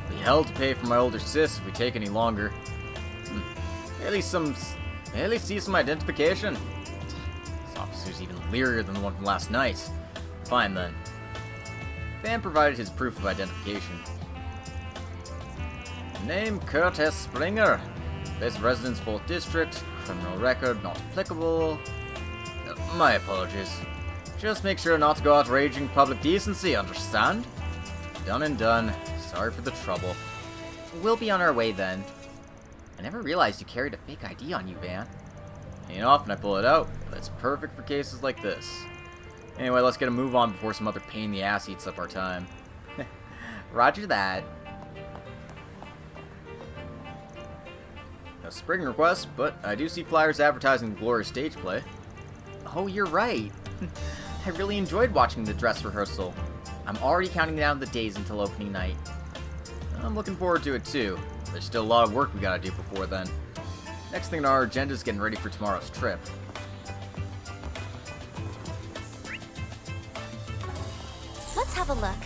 It'll be hell to pay for my older sis if we take any longer. At least see some identification. This officer's even leerier than the one from last night. Fine then. Van provided his proof of identification. Name Curtis Springer. Place of residence 4th District. Criminal record not applicable. My apologies. Just make sure not to go outraging public decency, understand? Done and done. Sorry for the trouble. We'll be on our way then. I never realized you carried a fake ID on you, Van. Ain't often I pull it out, but it's perfect for cases like this. Anyway, let's get a move on before some other pain in the ass eats up our time. Roger that. No spring request, but I do see flyers advertising the Glorious stage play. Oh, you're right. I really enjoyed watching the dress rehearsal. I'm already counting down the days until opening night. I'm looking forward to it too. There's still a lot of work we gotta do before then. Next thing on our agenda is getting ready for tomorrow's trip. Let's have a look.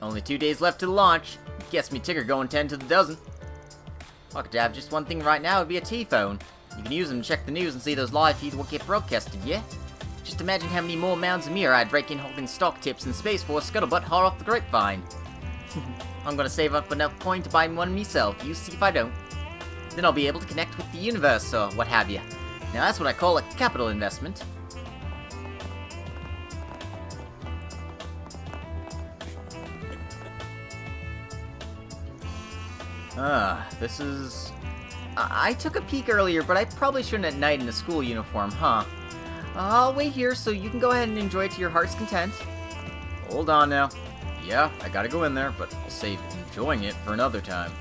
Only 2 days left to the launch. Guess me ticker going 10 to the dozen. Fuck, Jab, just one thing right now would be a T-phone. You can use them to check the news and see those live feeds will get broadcasted, yeah? Just imagine how many more mounds of mirror I'd rake in holding stock tips in Space Force scuttlebutt hot off the grapevine. I'm gonna save up enough coin to buy one myself, you see if I don't. Then I'll be able to connect with the universe or what have you. Now that's what I call a capital investment. This is... I took a peek earlier, but I probably shouldn't at night in a school uniform, huh? I'll wait here so you can go ahead and enjoy it to your heart's content. Hold on now. Yeah, I gotta go in there, but I'll save enjoying it for another time.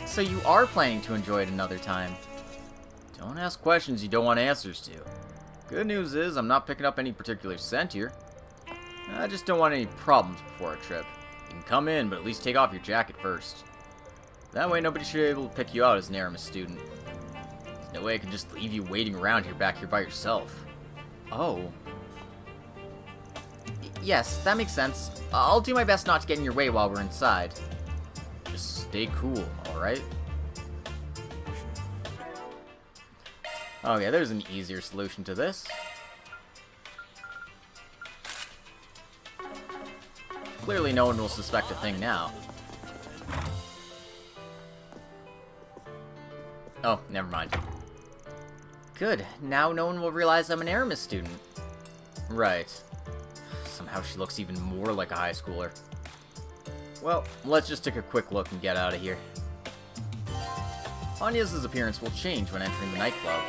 So you are planning to enjoy it another time? Don't ask questions you don't want answers to. Good news is I'm not picking up any particular scent here. I just don't want any problems before our trip. You can come in, but at least take off your jacket first. That way nobody should be able to pick you out as an Aramis student. There's no way I can just leave you waiting around back here by yourself. Oh. Yes, that makes sense. I'll do my best not to get in your way while we're inside. Just stay cool, alright? Oh yeah, there's an easier solution to this. Clearly no one will suspect a thing now. Oh, never mind. Good. Now no one will realize I'm an Aramis student. Right. Somehow she looks even more like a high schooler. Well, let's just take a quick look and get out of here. Anya's appearance will change when entering the nightclub.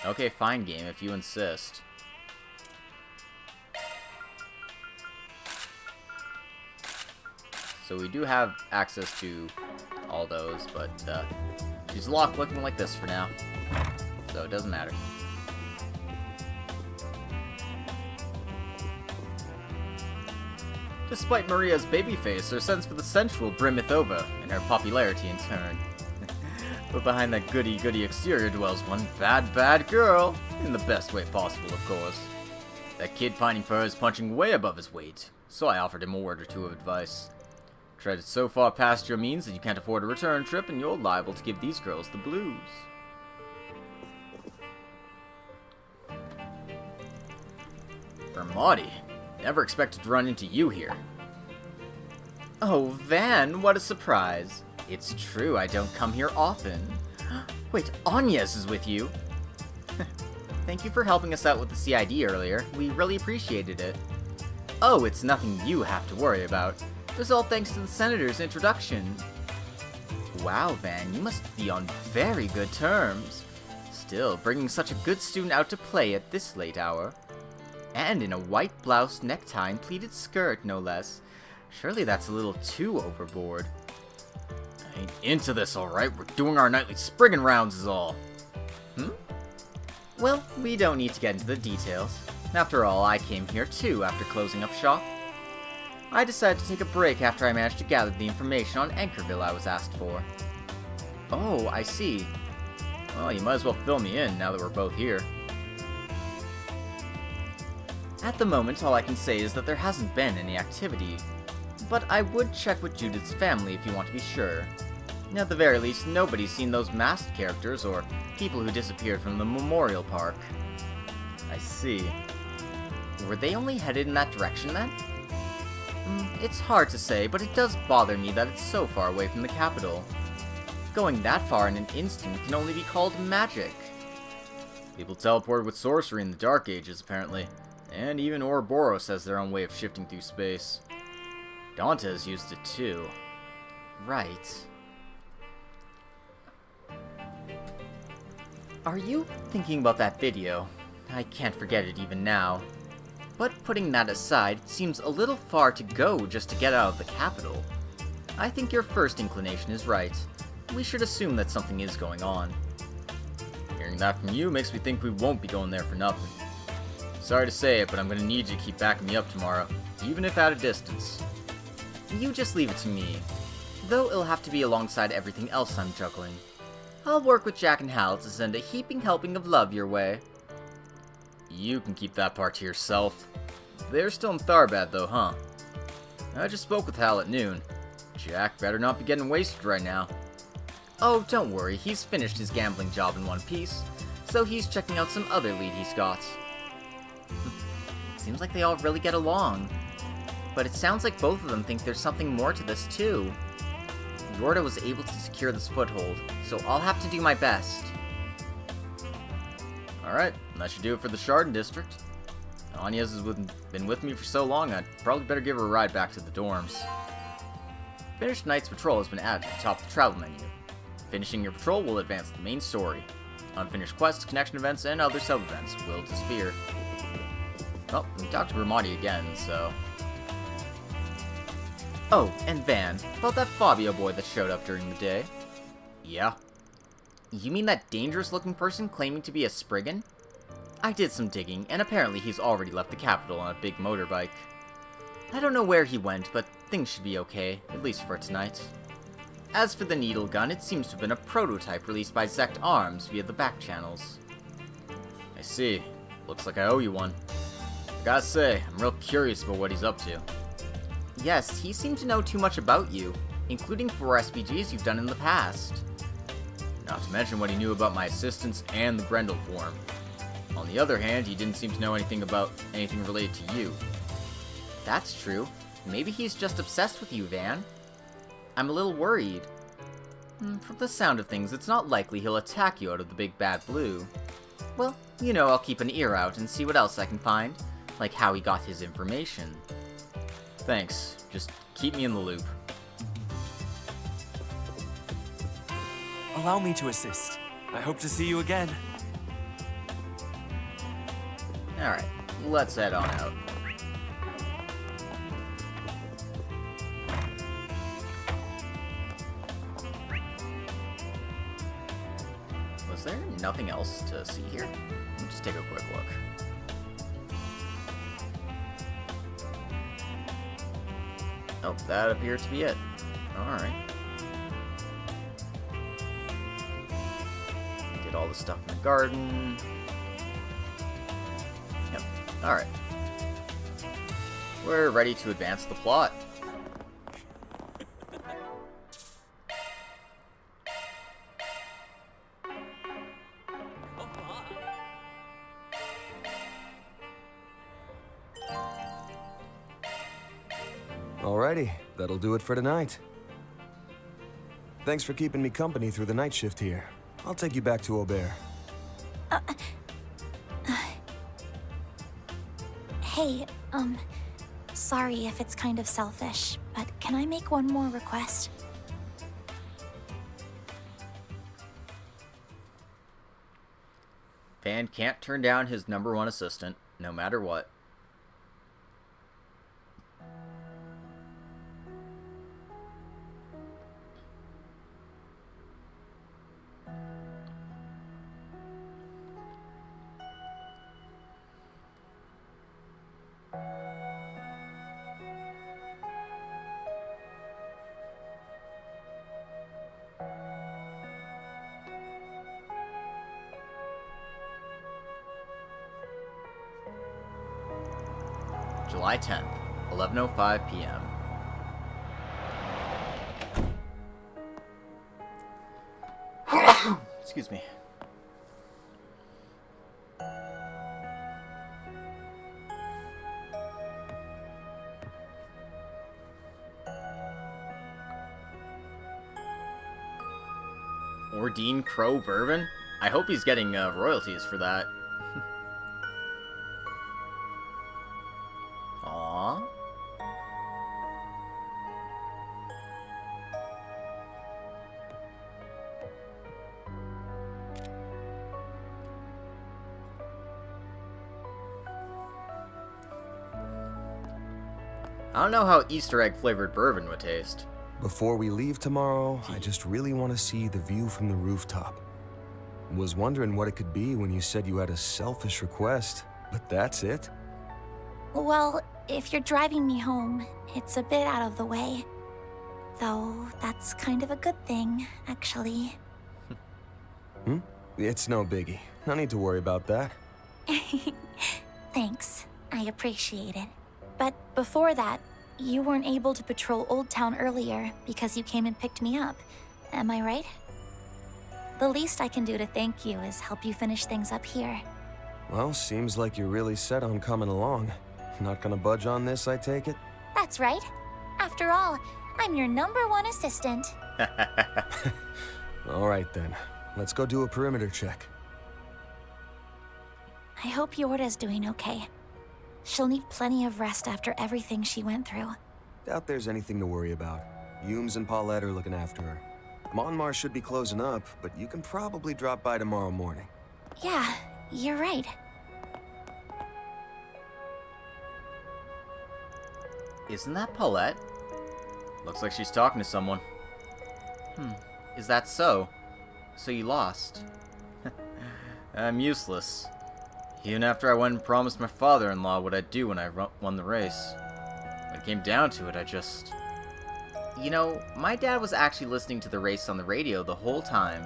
Okay, fine game, if you insist. So we do have access to all those, but she's locked looking like this for now. So it doesn't matter. Despite Maria's baby face, her sense for the sensual brimmeth over, and her popularity in turn. But behind that goody-goody exterior dwells one bad girl, in the best way possible, of course. That kid pining for her is punching way above his weight, so I offered him a word or two of advice. Treaded so far past your means that you can't afford a return trip, and you're liable to give these girls the blues. Bermotti, never expected to run into you here. Oh, Van, what a surprise. It's true, I don't come here often. Wait, Agnes is with you? Thank you for helping us out with the CID earlier. We really appreciated it. Oh, it's nothing you have to worry about. It was all thanks to the Senator's introduction. Wow, Van, you must be on very good terms. Still, bringing such a good student out to play at this late hour. And in a white blouse, necktie, and pleated skirt, no less. Surely that's a little too overboard. I ain't into this, alright? We're doing our nightly Spriggan rounds is all. Well, we don't need to get into the details. After all, I came here too after closing up shop. I decided to take a break after I managed to gather the information on Anchorville I was asked for. Oh, I see. Well, you might as well fill me in now that we're both here. At the moment, all I can say is that there hasn't been any activity. But I would check with Judith's family if you want to be sure. At the very least, nobody's seen those masked characters or people who disappeared from the memorial park. I see. Were they only headed in that direction then? It's hard to say, but it does bother me that it's so far away from the capital. Going that far in an instant can only be called magic. People teleported with sorcery in the Dark Ages, apparently. And even Ouroboros has their own way of shifting through space. Dante's used it too. Right. Are you thinking about that video? I can't forget it even now. But putting that aside, it seems a little far to go just to get out of the capital. I think your first inclination is right. We should assume that something is going on. Hearing that from you makes me think we won't be going there for nothing. Sorry to say it, but I'm gonna need you to keep backing me up tomorrow, even if at a distance. You just leave it to me. Though it'll have to be alongside everything else I'm juggling. I'll work with Jack and Hal to send a heaping helping of love your way. You can keep that part to yourself. They're still in Tharbad though, huh? I just spoke with Hal at noon. Jack better not be getting wasted right now. Oh, don't worry, he's finished his gambling job in one piece, so he's checking out some other lead he's got. Seems like they all really get along. But it sounds like both of them think there's something more to this too. Yorda was able to secure this foothold, so I'll have to do my best. Alright, that should do it for the Chardon District. Anya's has been with me for so long, I'd probably better give her a ride back to the dorms. Finished Night's Patrol has been added to the top of the travel menu. Finishing your patrol will advance the main story. Unfinished quests, connection events, and other sub-events will disappear. Well, we talked to Ramadi again, so... Oh, and Van, about that Fabio boy that showed up during the day. Yeah? You mean that dangerous-looking person claiming to be a Spriggan? I did some digging, and apparently he's already left the capital on a big motorbike. I don't know where he went, but things should be okay, at least for tonight. As for the needle gun, it seems to have been a prototype released by Zect Arms via the back channels. I see. Looks like I owe you one. I gotta say, I'm real curious about what he's up to. Yes, he seemed to know too much about you, including 4 SPGs you've done in the past. Not to mention what he knew about my assistants and the Grendel form. On the other hand, he didn't seem to know anything related to you. That's true. Maybe he's just obsessed with you, Van. I'm a little worried. From the sound of things, it's not likely he'll attack you out of the big bad blue. Well, you know, I'll keep an ear out and see what else I can find, like how he got his information. Thanks. Just keep me in the loop. Allow me to assist. I hope to see you again. Alright, let's head on out. Was there nothing else to see here? Let me just take a quick look. Oh, that appears to be it. Alright. Get all the stuff in the garden. Yep, alright. We're ready to advance the plot. Alrighty, that'll do it for tonight. Thanks for keeping me company through the night shift here. I'll take you back to Aubert. Hey, sorry if it's kind of selfish, but can I make one more request? Van can't turn down his #1 assistant, no matter what. July 10th, 11:05 p.m. Excuse me. Ordine Crow Bourbon? I hope he's getting royalties for that. Aww. I don't know how Easter egg flavored bourbon would taste. Before we leave tomorrow, I just really want to see the view from the rooftop. Was wondering what it could be when you said you had a selfish request, but that's it? Well, if you're driving me home, it's a bit out of the way. Though, that's kind of a good thing, actually. It's no biggie. No need to worry about that. Thanks. I appreciate it. But before that, you weren't able to patrol Old Town earlier because you came and picked me up. Am I right? The least I can do to thank you is help you finish things up here. Well, seems like you're really set on coming along. Not gonna budge on this, I take it? That's right. After all, I'm your #1 assistant. All right then. Let's go do a perimeter check. I hope Yorda's doing okay. She'll need plenty of rest after everything she went through. Doubt there's anything to worry about. Humes and Paulette are looking after her. Monmar should be closing up, but you can probably drop by tomorrow morning. Yeah, you're right. Isn't that Paulette? Looks like she's talking to someone. Is that so? So you lost? I'm useless. Even after I went and promised my father-in-law what I'd do when I won the race. When it came down to it, I just... You know, my dad was actually listening to the race on the radio the whole time.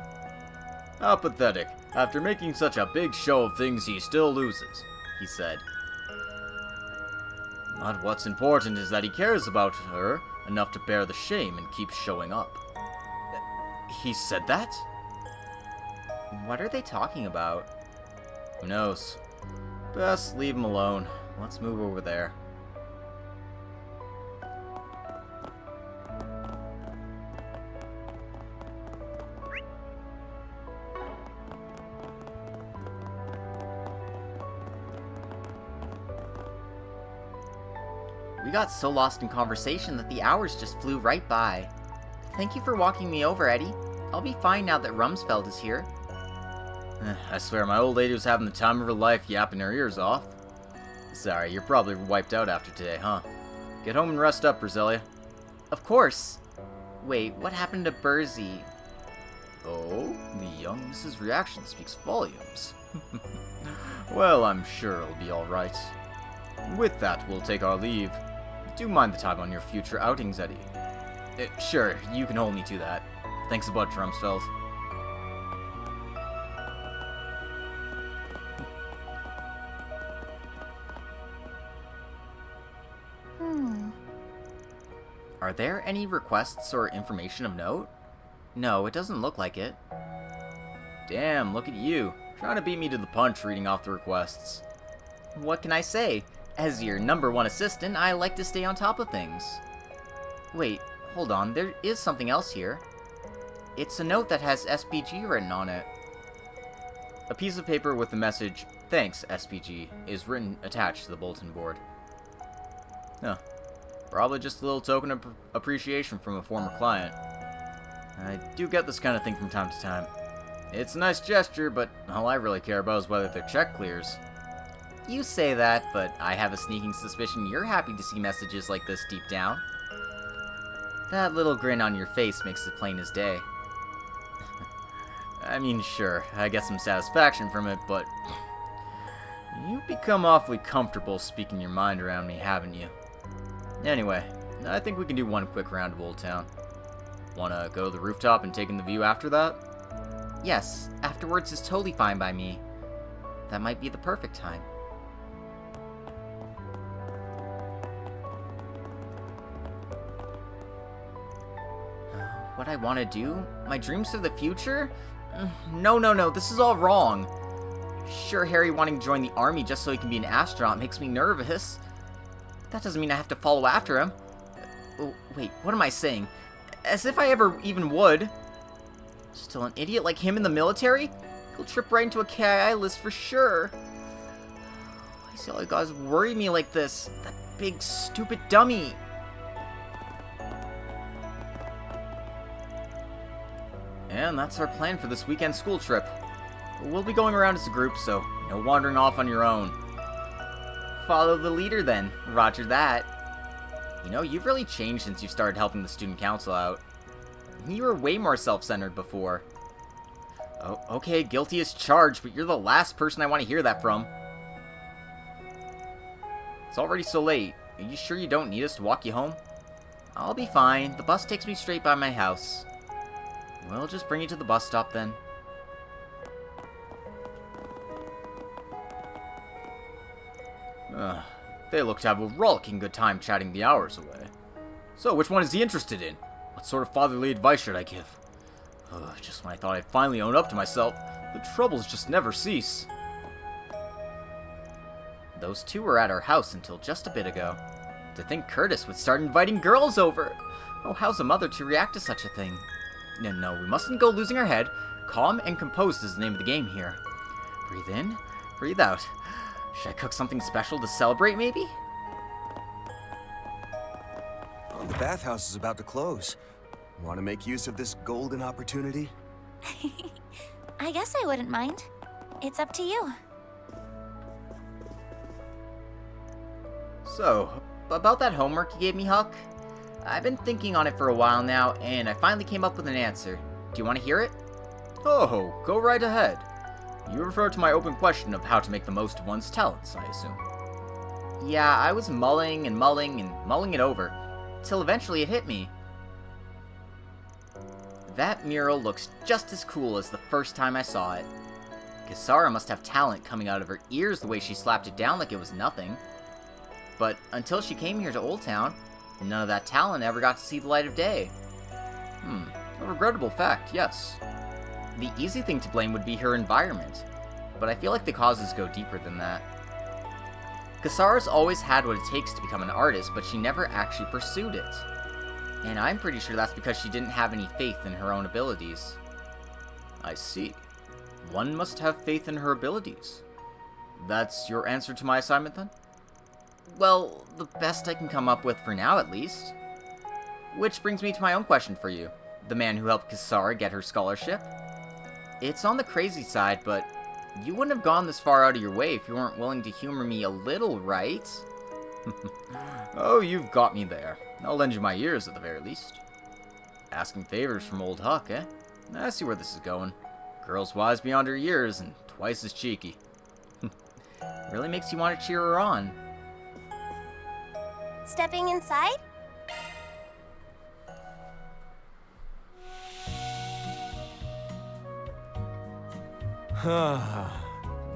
How pathetic. After making such a big show of things, he still loses, he said. But what's important is that he cares about her enough to bear the shame and keep showing up. He said that? What are they talking about? Who knows? Best leave him alone. Let's move over there. We got so lost in conversation that the hours just flew right by. Thank you for walking me over, Eddie. I'll be fine now that Rumsfeld is here. I swear my old lady was having the time of her life yapping her ears off. Sorry, you're probably wiped out after today, huh? Get home and rest up, Roselia. Of course. Wait, what happened to Burzy? Oh, the young Mrs. Reaction speaks volumes. Well, I'm sure it'll be alright. With that, we'll take our leave. Do mind the time on your future outings, Eddie. Sure, you can hold me to that. Thanks a bunch, Rumsfeld. Are there any requests or information of note? No, it doesn't look like it. Damn, look at you. Trying to beat me to the punch reading off the requests. What can I say? As your #1 assistant, I like to stay on top of things. Wait, hold on, there is something else here. It's a note that has SPG written on it. A piece of paper with the message, "Thanks, SPG," is written attached to the bulletin board. Huh. Probably just a little token of appreciation from a former client. I do get this kind of thing from time to time. It's a nice gesture, but all I really care about is whether their check clears. You say that, but I have a sneaking suspicion you're happy to see messages like this deep down. That little grin on your face makes it plain as day. I mean, sure, I get some satisfaction from it, but... You've become awfully comfortable speaking your mind around me, haven't you? Anyway, I think we can do one quick round of Old Town. Wanna go to the rooftop and take in the view after that? Yes, afterwards is totally fine by me. That might be the perfect time. what I want to do? My dreams for the future? No, this is all wrong. Sure, Harry wanting to join the army just so he can be an astronaut makes me nervous. That doesn't mean I have to follow after him. Oh, wait, what am I saying? As if I ever even would. Still an idiot like him in the military? He'll trip right into a KII list for sure. I see all you guys worry me like this. That big, stupid dummy. And that's our plan for this weekend school trip. We'll be going around as a group, so no wandering off on your own. Follow the leader then. Roger that. You know, you've really changed since you started helping the student council out. You were way more self-centered before. Oh, okay, guilty as charged, but you're the last person I want to hear that from. It's already so late. Are you sure you don't need us to walk you home? I'll be fine. The bus takes me straight by my house. We'll just bring you to the bus stop then. They look to have a rollicking good time chatting the hours away. So, which one is he interested in? What sort of fatherly advice should I give? Just when I thought I'd finally own up to myself, the troubles just never cease. Those two were at our house until just a bit ago. To think Curtis would start inviting girls over! Oh, how's a mother to react to such a thing? No, we mustn't go losing our head. Calm and composed is the name of the game here. Breathe in, breathe out. Should I cook something special to celebrate, maybe? Oh, the bathhouse is about to close. Want to make use of this golden opportunity? I guess I wouldn't mind. It's up to you. So, about that homework you gave me, Huck? I've been thinking on it for a while now, and I finally came up with an answer. Do you want to hear it? Oh, go right ahead. You refer to my open question of how to make the most of one's talents, I assume. Yeah, I was mulling it over, till eventually it hit me. That mural looks just as cool as the first time I saw it. Kisara must have talent coming out of her ears the way she slapped it down like it was nothing. But until she came here to Old Town, none of that talent ever got to see the light of day. A regrettable fact, yes. The easy thing to blame would be her environment, but I feel like the causes go deeper than that. Kisara's always had what it takes to become an artist, but she never actually pursued it. And I'm pretty sure that's because she didn't have any faith in her own abilities. I see. One must have faith in her abilities. That's your answer to my assignment, then? Well, the best I can come up with for now, at least. Which brings me to my own question for you. The man who helped Kisara get her scholarship? It's on the crazy side, but you wouldn't have gone this far out of your way if you weren't willing to humor me a little, right? Oh, you've got me there. I'll lend you my ears at the very least. Asking favors from old Huck, eh? I see where this is going. Girl's wise beyond her years and twice as cheeky. Really makes you want to cheer her on. Stepping inside?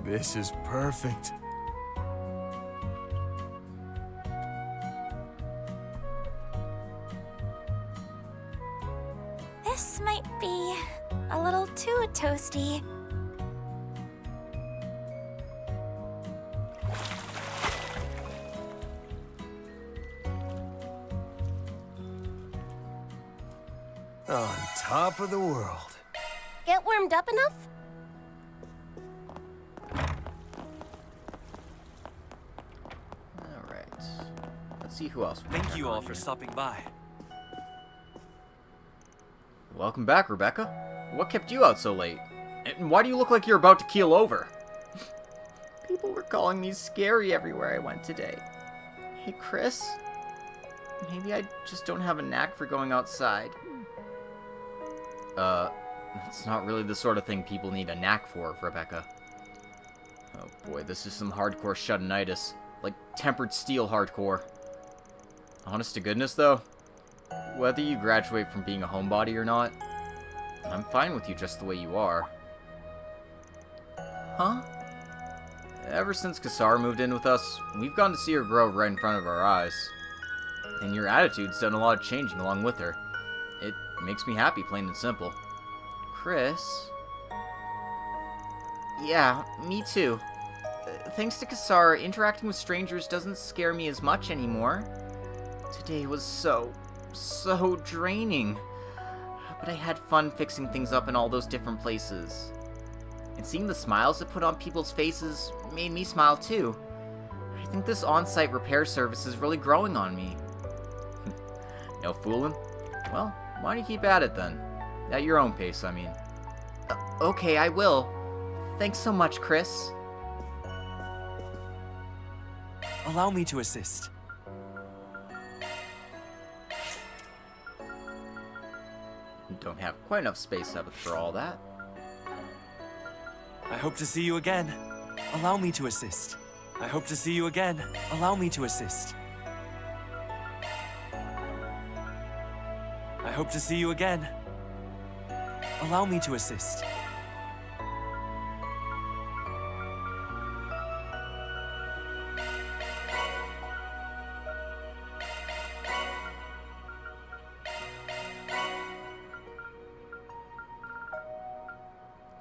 This is perfect. This might be a little too toasty. On top of the world. Get warmed up enough? Alright. Let's see who else. Thank you all for stopping by. Welcome back, Rebecca. What kept you out so late? And why do you look like you're about to keel over? People were calling me scary everywhere I went today. Hey, Chris? Maybe I just don't have a knack for going outside. It's not really the sort of thing people need a knack for, Rebecca. Oh boy, this is some hardcore shuddinitis. Like tempered steel hardcore. Honest to goodness, though, whether you graduate from being a homebody or not, I'm fine with you just the way you are. Huh? Ever since Kisara moved in with us, we've gone to see her grow right in front of our eyes. And your attitude's done a lot of changing along with her. It It makes me happy, plain and simple. Chris? Yeah, me too. Thanks to Kassar, interacting with strangers doesn't scare me as much anymore. Today was so draining. But I had fun fixing things up in all those different places. And seeing the smiles it put on people's faces made me smile too. I think this on-site repair service is really growing on me. No fooling? Well, why don't you keep at it then? At your own pace, I mean. Okay, I will. Thanks so much, Chris. Allow me to assist. Don't have quite enough space up for all that. I hope to see you again. Allow me to assist. I hope to see you again. Allow me to assist. I hope to see you again. Allow me to assist.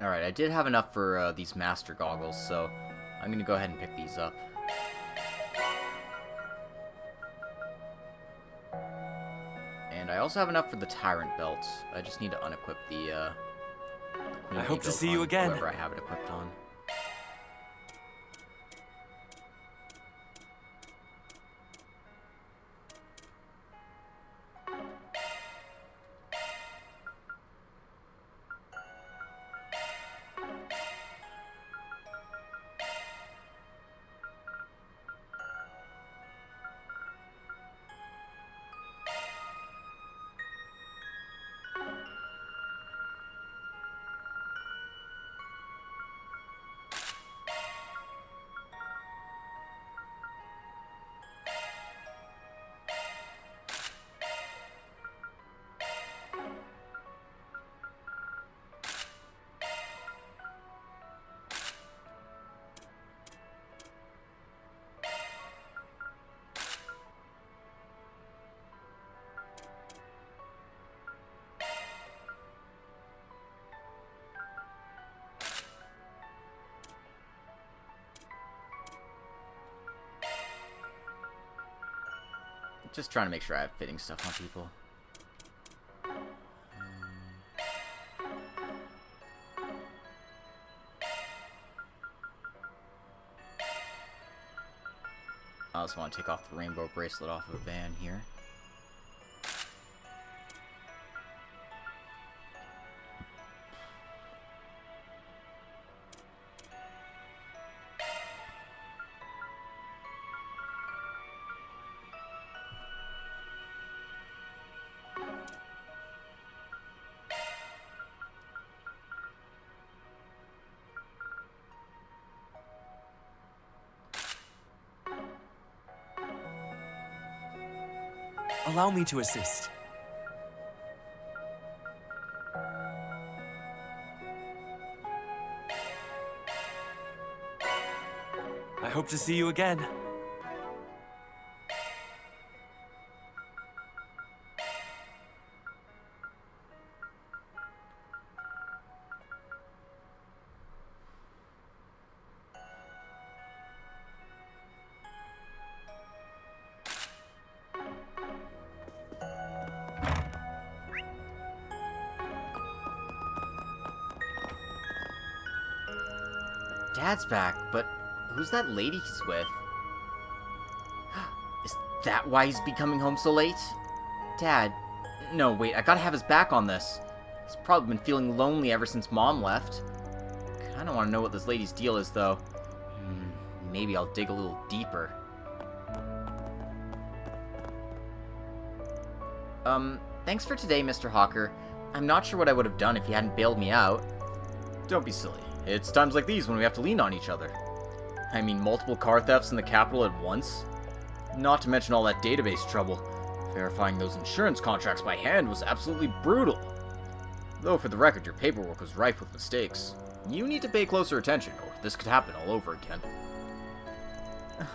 Alright, I did have enough for these master goggles, so I'm gonna go ahead and pick these up. And I also have enough for the Tyrant belt. I just need to unequip the Queen I hope to belt see you on again. whoever I have it equipped on. Just trying to make sure I have fitting stuff on people. I also want to take off the rainbow bracelet off of Van here. Allow me to assist. I hope to see you again. Dad's back, but who's that lady he's with? Is that why he's becoming home so late? Dad, no, wait, I gotta have his back on this. He's probably been feeling lonely ever since Mom left. Kinda wanna know what this lady's deal is, though. Maybe I'll dig a little deeper. Thanks for today, Mr. Hawker. I'm not sure what I would have done if you hadn't bailed me out. Don't be silly. It's times like these when we have to lean on each other. I mean, multiple car thefts in the capital at once? Not to mention all that database trouble. Verifying those insurance contracts by hand was absolutely brutal. Though for the record, your paperwork was rife with mistakes. You need to pay closer attention, or this could happen all over again.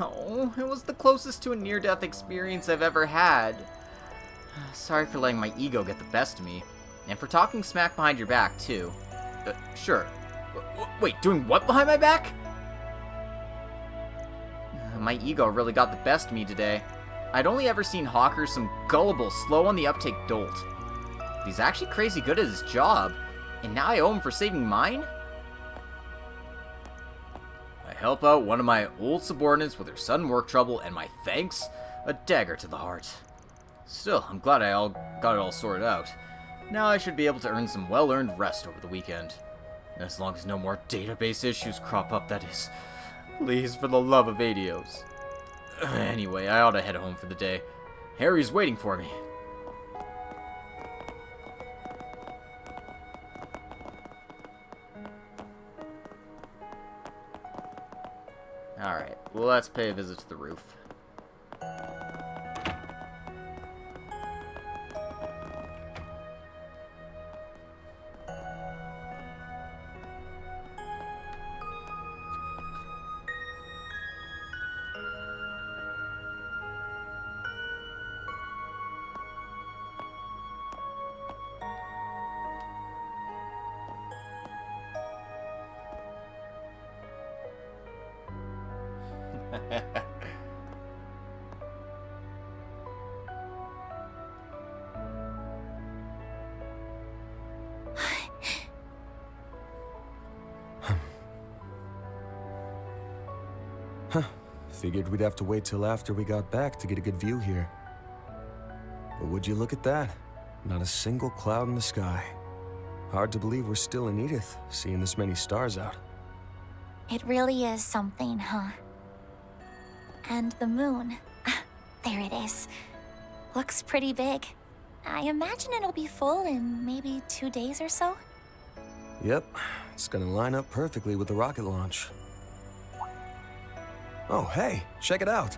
Oh, it was the closest to a near-death experience I've ever had. Sorry for letting my ego get the best of me. And for talking smack behind your back, too. Sure. Wait, doing what behind my back? My ego really got the best of me today. I'd only ever seen Hawker some gullible, slow-on-the-uptake dolt. He's actually crazy good at his job, and now I owe him for saving mine? I help out one of my old subordinates with her sudden work trouble, and my thanks? A dagger to the heart. Still, I'm glad I got it all sorted out. Now I should be able to earn some well-earned rest over the weekend. As long as no more database issues crop up, that is. Please, for the love of Adios. Anyway, I ought to head home for the day. Harry's waiting for me. Alright, well, let's pay a visit to the roof. Figured we'd have to wait till after we got back to get a good view here. But would you look at that? Not a single cloud in the sky. Hard to believe we're still in Edith, seeing this many stars out. It really is something, huh? And the moon. There it is. Looks pretty big. I imagine it'll be full in maybe 2 days or so? Yep, it's gonna line up perfectly with the rocket launch. Oh, hey, check it out.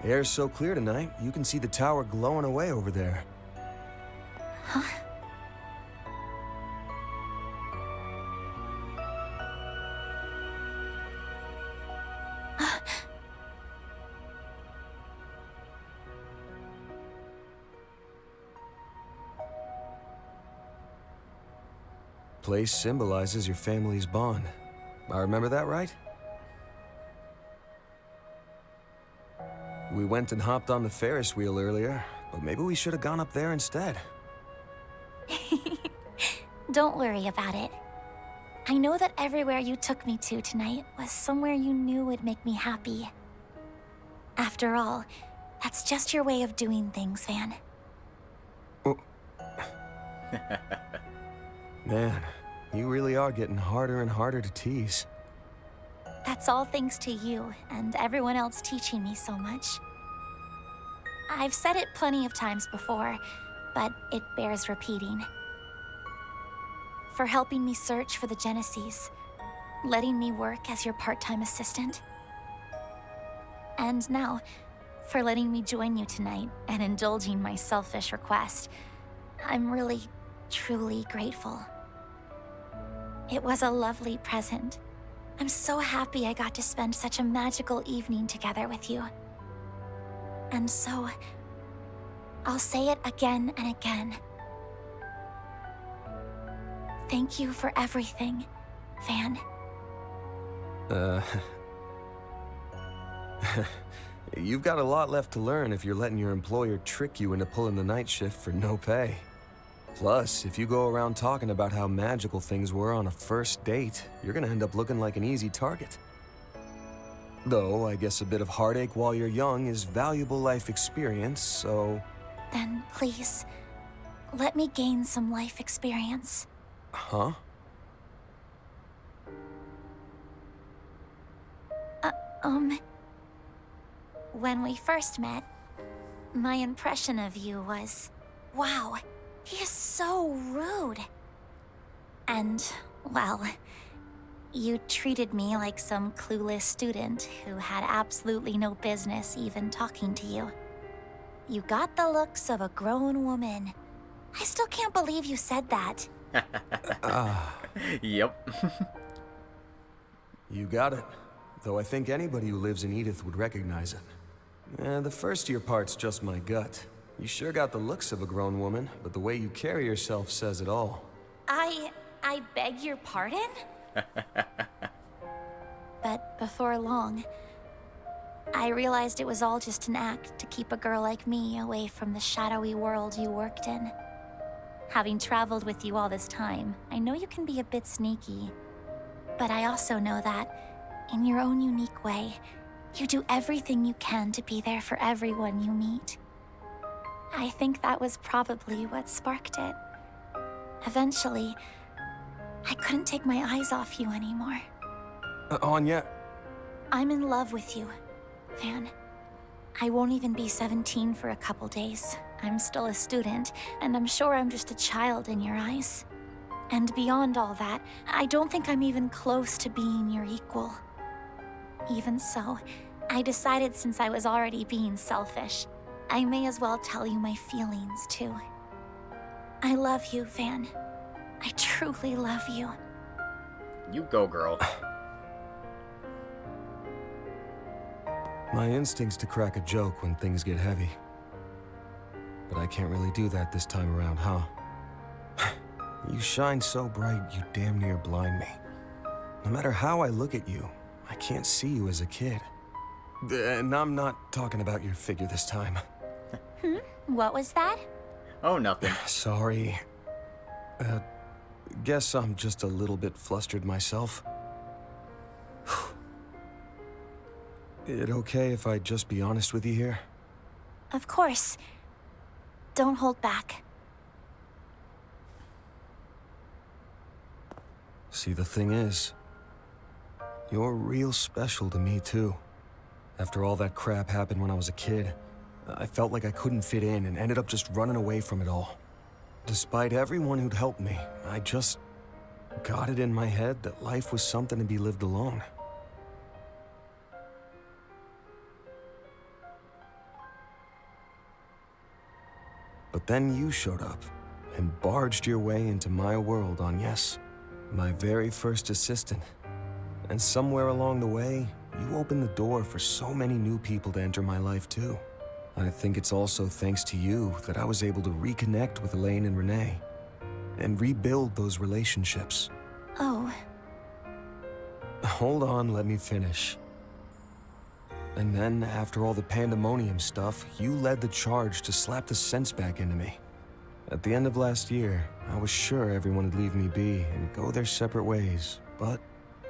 The air's so clear tonight, you can see the tower glowing away over there. Huh? Place symbolizes your family's bond. I remember that right? We went and hopped on the Ferris wheel earlier, but maybe we should have gone up there instead. Don't worry about it. I know that everywhere you took me to tonight was somewhere you knew would make me happy. After all, that's just your way of doing things, Van. Oh. Man, you really are getting harder and harder to tease. That's all thanks to you and everyone else teaching me so much. I've said it plenty of times before, but it bears repeating. For helping me search for the Genesees, letting me work as your part-time assistant. And now, for letting me join you tonight and indulging my selfish request. I'm really, truly grateful. It was a lovely present. I'm so happy I got to spend such a magical evening together with you. And so, I'll say it again and again. Thank you for everything, Van. You've got a lot left to learn if you're letting your employer trick you into pulling the night shift for no pay. Plus, if you go around talking about how magical things were on a first date, you're gonna end up looking like an easy target. Though, I guess a bit of heartache while you're young is valuable life experience, so... Then please, let me gain some life experience. Huh? When we first met, my impression of you was, wow, he is so rude. And, well, you treated me like some clueless student who had absolutely no business even talking to you. You got the looks of a grown woman. I still can't believe you said that. Yep. You got it. Though I think anybody who lives in Edith would recognize it. The first year part's just my gut. You sure got the looks of a grown woman, but the way you carry yourself says it all. I beg your pardon? But before long, I realized it was all just an act to keep a girl like me away from the shadowy world you worked in. Having traveled with you all this time, I know you can be a bit sneaky. But I also know that, in your own unique way, you do everything you can to be there for everyone you meet. I think that was probably what sparked it. Eventually, I couldn't take my eyes off you anymore. Anya? I'm in love with you, Van. I won't even be 17 for a couple days. I'm still a student, and I'm sure I'm just a child in your eyes. And beyond all that, I don't think I'm even close to being your equal. Even so, I decided since I was already being selfish, I may as well tell you my feelings too. I love you, Van. I truly love you. You go, girl. My instinct's to crack a joke when things get heavy. But I can't really do that this time around, huh? You shine so bright, you damn near blind me. No matter how I look at you, I can't see you as a kid. And I'm not talking about your figure this time. What was that? Oh, nothing. Sorry. Guess I'm just a little bit flustered myself. It okay if I just be honest with you here? Of course. Don't hold back. See, the thing is, you're real special to me, too. After all that crap happened when I was a kid, I felt like I couldn't fit in and ended up just running away from it all. Despite everyone who'd helped me, I just got it in my head that life was something to be lived alone. But then you showed up and barged your way into my world on, yes, my very first assistant. And somewhere along the way, you opened the door for so many new people to enter my life too. I think it's also thanks to you that I was able to reconnect with Elaine and Renee and rebuild those relationships. Oh. Hold on, let me finish. And then, after all the pandemonium stuff, you led the charge to slap the sense back into me. At the end of last year, I was sure everyone would leave me be and go their separate ways, but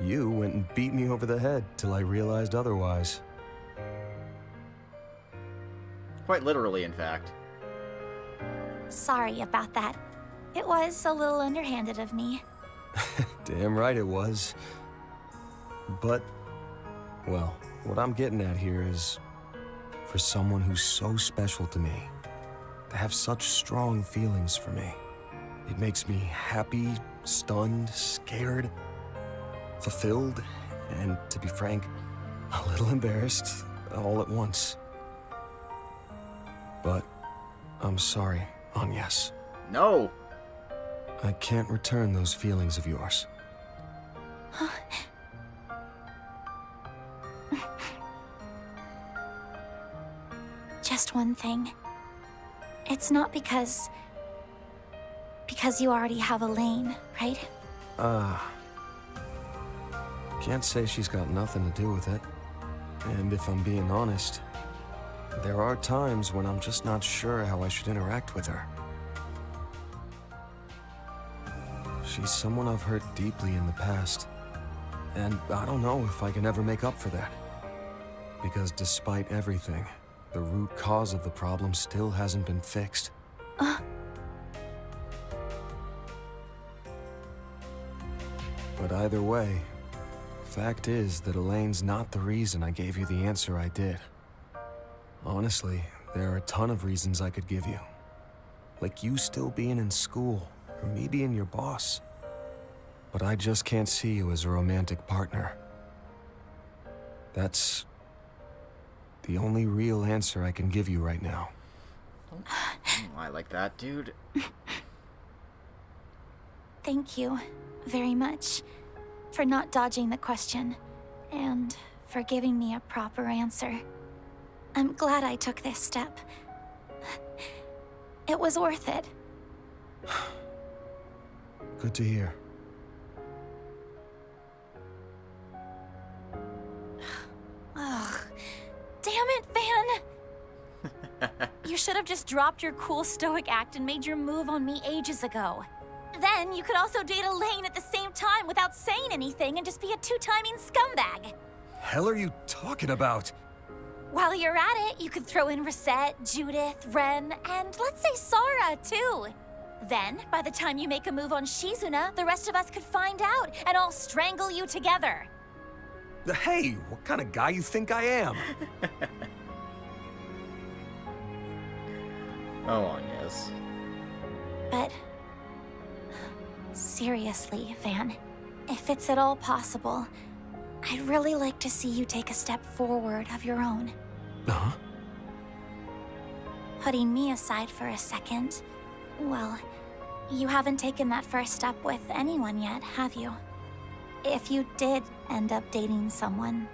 you went and beat me over the head till I realized otherwise. Quite literally, in fact. Sorry about that. It was a little underhanded of me. Damn right it was. But, well, what I'm getting at here is, for someone who's so special to me, to have such strong feelings for me, it makes me happy, stunned, scared, fulfilled, and to be frank, a little embarrassed all at once. But I'm sorry, Agnes. No! I can't return those feelings of yours. Just one thing. It's not because you already have Elaine, right? Can't say she's got nothing to do with it. And if I'm being honest, there are times when I'm just not sure how I should interact with her. She's someone I've hurt deeply in the past, and I don't know if I can ever make up for that. Because despite everything, the root cause of the problem still hasn't been fixed. But either way, fact is that Elaine's not the reason I gave you the answer I did. Honestly, there are a ton of reasons I could give you. Like you still being in school, or me being your boss. But I just can't see you as a romantic partner. That's the only real answer I can give you right now. I like that, dude. Thank you very much for not dodging the question and for giving me a proper answer. I'm glad I took this step. It was worth it. Good to hear. Ugh. Damn it, Van! You should have just dropped your cool stoic act and made your move on me ages ago. Then you could also date Elaine at the same time without saying anything and just be a two-timing scumbag. Hell are you talking about? While you're at it, you could throw in Reset, Judith, Ren, and let's say Sara, too. Then, by the time you make a move on Shizuna, the rest of us could find out and all strangle you together. Hey, what kind of guy you think I am? Oh, yes. But seriously, Van, if it's at all possible, I'd really like to see you take a step forward of your own. Huh? Putting me aside for a second, well, you haven't taken that first step with anyone yet, have you? If you did end up dating someone,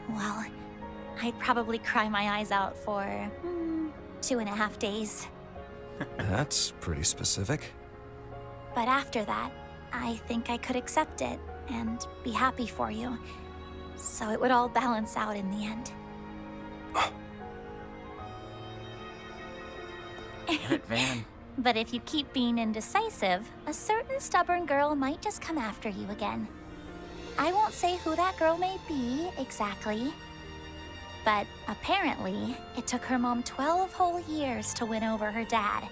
well, I'd probably cry my eyes out for 2.5 days. That's pretty specific. But after that, I think I could accept it and be happy for you. So it would all balance out in the end. Damn it, Van. But if you keep being indecisive, a certain stubborn girl might just come after you again. I won't say who that girl may be exactly, but apparently it took her mom 12 whole years to win over her dad.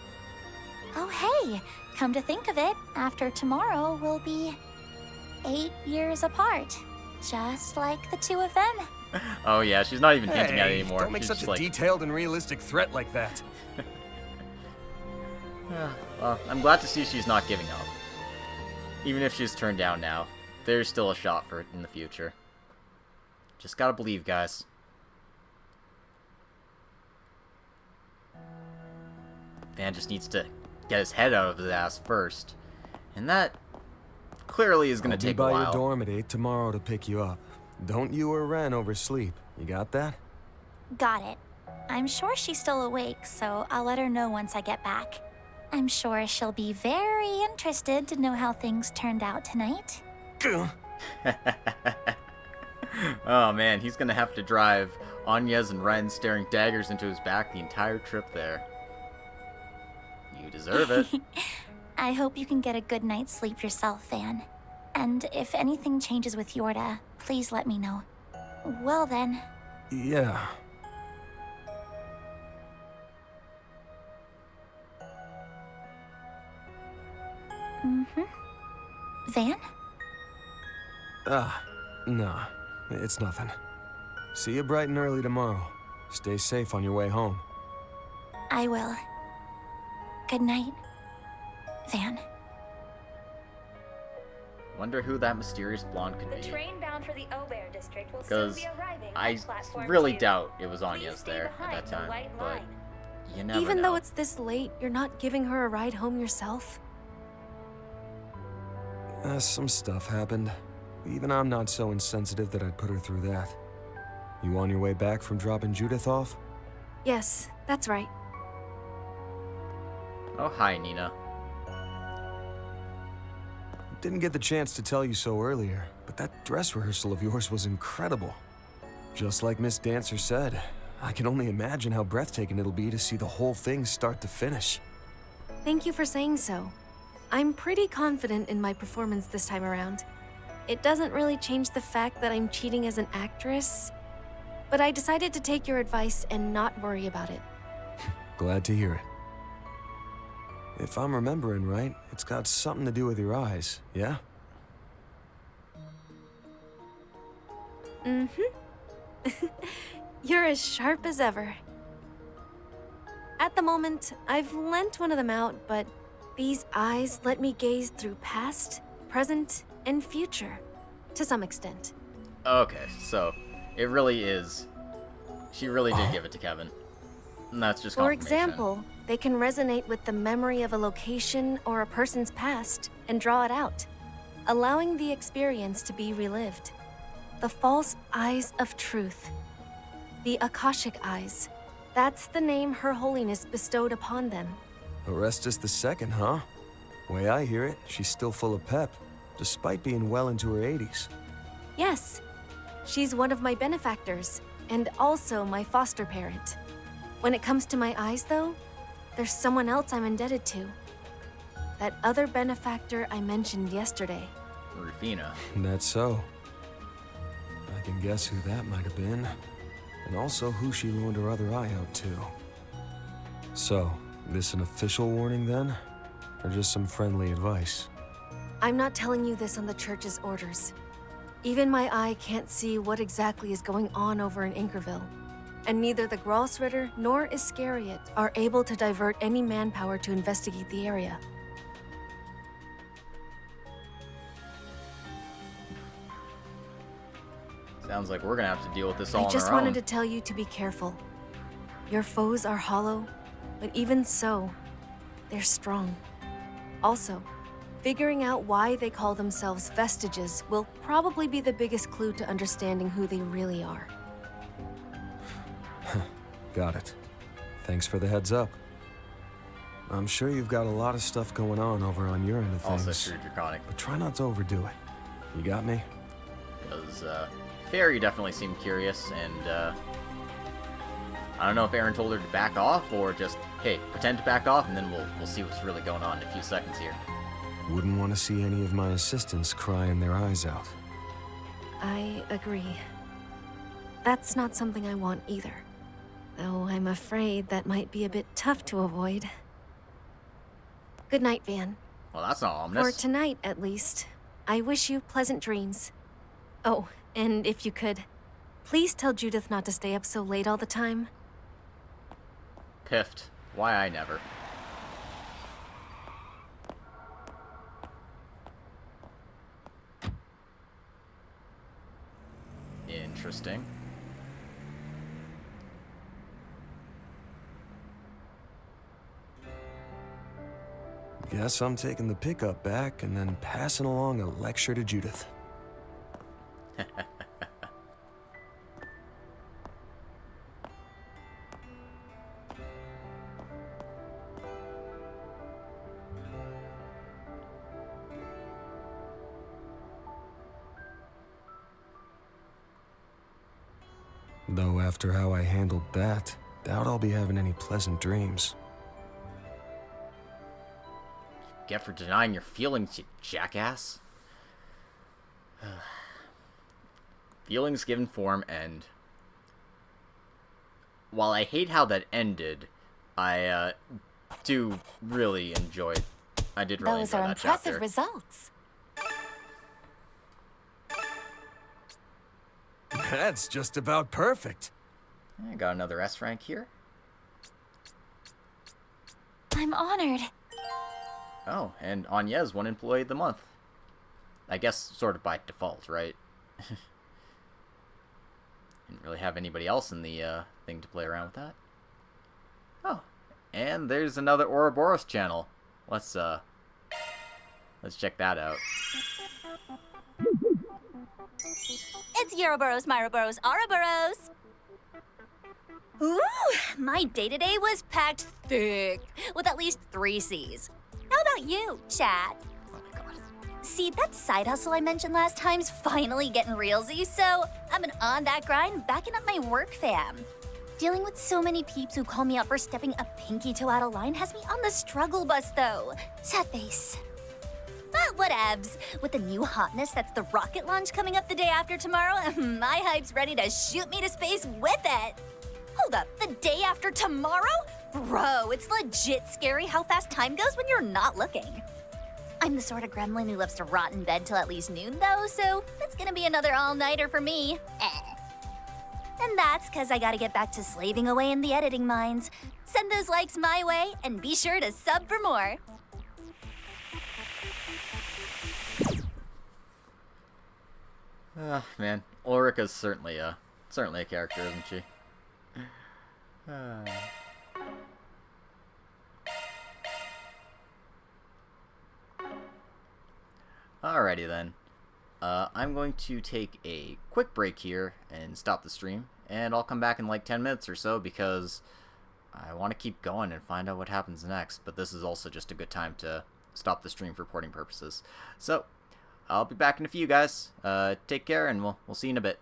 Oh hey, come to think of it, after tomorrow we'll be 8 years apart, just like the two of them. Oh yeah, she's not even hinting at it anymore. Don't make She's such just a like, detailed and realistic threat like that. Well, I'm glad to see she's not giving up. Even if she's turned down now, there's still a shot for it in the future. Just gotta believe, guys. Van just needs to get his head out of his ass first. And that clearly is gonna take a I'll be by while. your dorm at 8 tomorrow to pick you up. Don't you or Ren oversleep. You got that? Got it. I'm sure she's still awake, so I'll let her know once I get back. I'm sure she'll be very interested to know how things turned out tonight. Oh man, he's gonna have to drive Anya's and Ren staring daggers into his back the entire trip there. You deserve it. I hope you can get a good night's sleep yourself, Van. And if anything changes with Yorda, please let me know. Well then. Yeah. Van? Nah. It's nothing. See you bright and early tomorrow. Stay safe on your way home. I will. Good night, Van. Wonder who that mysterious blonde could The be. train bound for the Aubert district will soon Because be arriving I at platform really 2. doubt it was Anya's stay there at behind that the time, white but line. you never Even know. though it's this late, you're not giving her a ride home yourself? Some stuff happened. Even I'm not so insensitive that I'd put her through that. You on your way back from dropping Judith off? Yes, that's right. Oh, hi, Nina. Didn't get the chance to tell you so earlier, but that dress rehearsal of yours was incredible. Just like Miss Dancer said, I can only imagine how breathtaking it'll be to see the whole thing start to finish. Thank you for saying so. I'm pretty confident in my performance this time around. It doesn't really change the fact that I'm cheating as an actress, but I decided to take your advice and not worry about it. Glad to hear it. If I'm remembering right, it's got something to do with your eyes, yeah? You're as sharp as ever. At the moment, I've lent one of them out, but these eyes let me gaze through past, present, and future, to some extent. Okay, so it really is. She really did give it to Kevin. And that's just For confirmation. example, they can resonate with the memory of a location or a person's past and draw it out, allowing the experience to be relived. The false eyes of truth. The Akashic eyes. That's the name Her Holiness bestowed upon them. Orestes II, huh? Way I hear it, she's still full of pep, despite being well into her 80s. Yes. She's one of my benefactors, and also my foster parent. When it comes to my eyes, though, there's someone else I'm indebted to. That other benefactor I mentioned yesterday. Rufina. That's so. I can guess who that might have been, and also who she loaned her other eye out to. So, this an official warning then? Or just some friendly advice? I'm not telling you this on the church's orders. Even my eye can't see what exactly is going on over in Inkerville. And neither the Gralsritter nor Iscariot are able to divert any manpower to investigate the area. Sounds like we're gonna have to deal with this all I on our just own. wanted to tell you to be careful. Your foes are hollow, but even so, they're strong. Also, figuring out why they call themselves vestiges will probably be the biggest clue to understanding who they really are. Got it. Thanks for the heads up. I'm sure you've got a lot of stuff going on over on your end of things. Also true, Draconic. But try not to overdo it. You got me? Because, Fairy definitely seemed curious, and, I don't know if Aaron told her to back off, or just, hey, pretend to back off, and then we'll see what's really going on in a few seconds here. Wouldn't want to see any of my assistants crying their eyes out. I agree. That's not something I want either. Though I'm afraid that might be a bit tough to avoid. Good night, Van. Well, that's not ominous. For tonight, at least. I wish you pleasant dreams. Oh, and if you could, please tell Judith not to stay up so late all the time. Piffed. Why I never. Interesting. Guess I'm taking the pickup back and then passing along a lecture to Judith. Though after how I handled that, doubt I'll be having any pleasant dreams. Get for denying your feelings, you jackass. Feelings given form, and while I hate how that ended, I do really enjoy. I did really Those enjoy are that impressive chapter. results. That's just about perfect. I got another S rank here. I'm honored. Oh, and Anya's one employee of the month. I guess sort of by default, right? Didn't really have anybody else in the thing to play around with that. Oh, and there's another Ouroboros channel. Let's check that out. It's Ouroboros, Myroboros, Ouroboros. Ooh, my day-to-day was packed thick with at least 3 C's. How about you, Chad? Oh my god. See, that side hustle I mentioned last time's finally getting realsy, so I've been on that grind, backing up my work fam. Dealing with so many peeps who call me out for stepping a pinky toe out of line has me on the struggle bus, though. Sad face. But whatevs. With the new hotness that's the rocket launch coming up the day after tomorrow, my hype's ready to shoot me to space with it. Hold up, the day after tomorrow? Bro, it's legit scary how fast time goes when you're not looking. I'm the sort of gremlin who loves to rot in bed till at least noon, though, so it's gonna be another all-nighter for me. And that's because I gotta get back to slaving away in the editing mines. Send those likes my way, and be sure to sub for more. Man, Ulrika's certainly a character, isn't she? Alrighty then. I'm going to take a quick break here and stop the stream, and I'll come back in like 10 minutes or so because I want to keep going and find out what happens next, but this is also just a good time to stop the stream for reporting purposes. So, I'll be back in a few, guys. Take care, and we'll see you in a bit.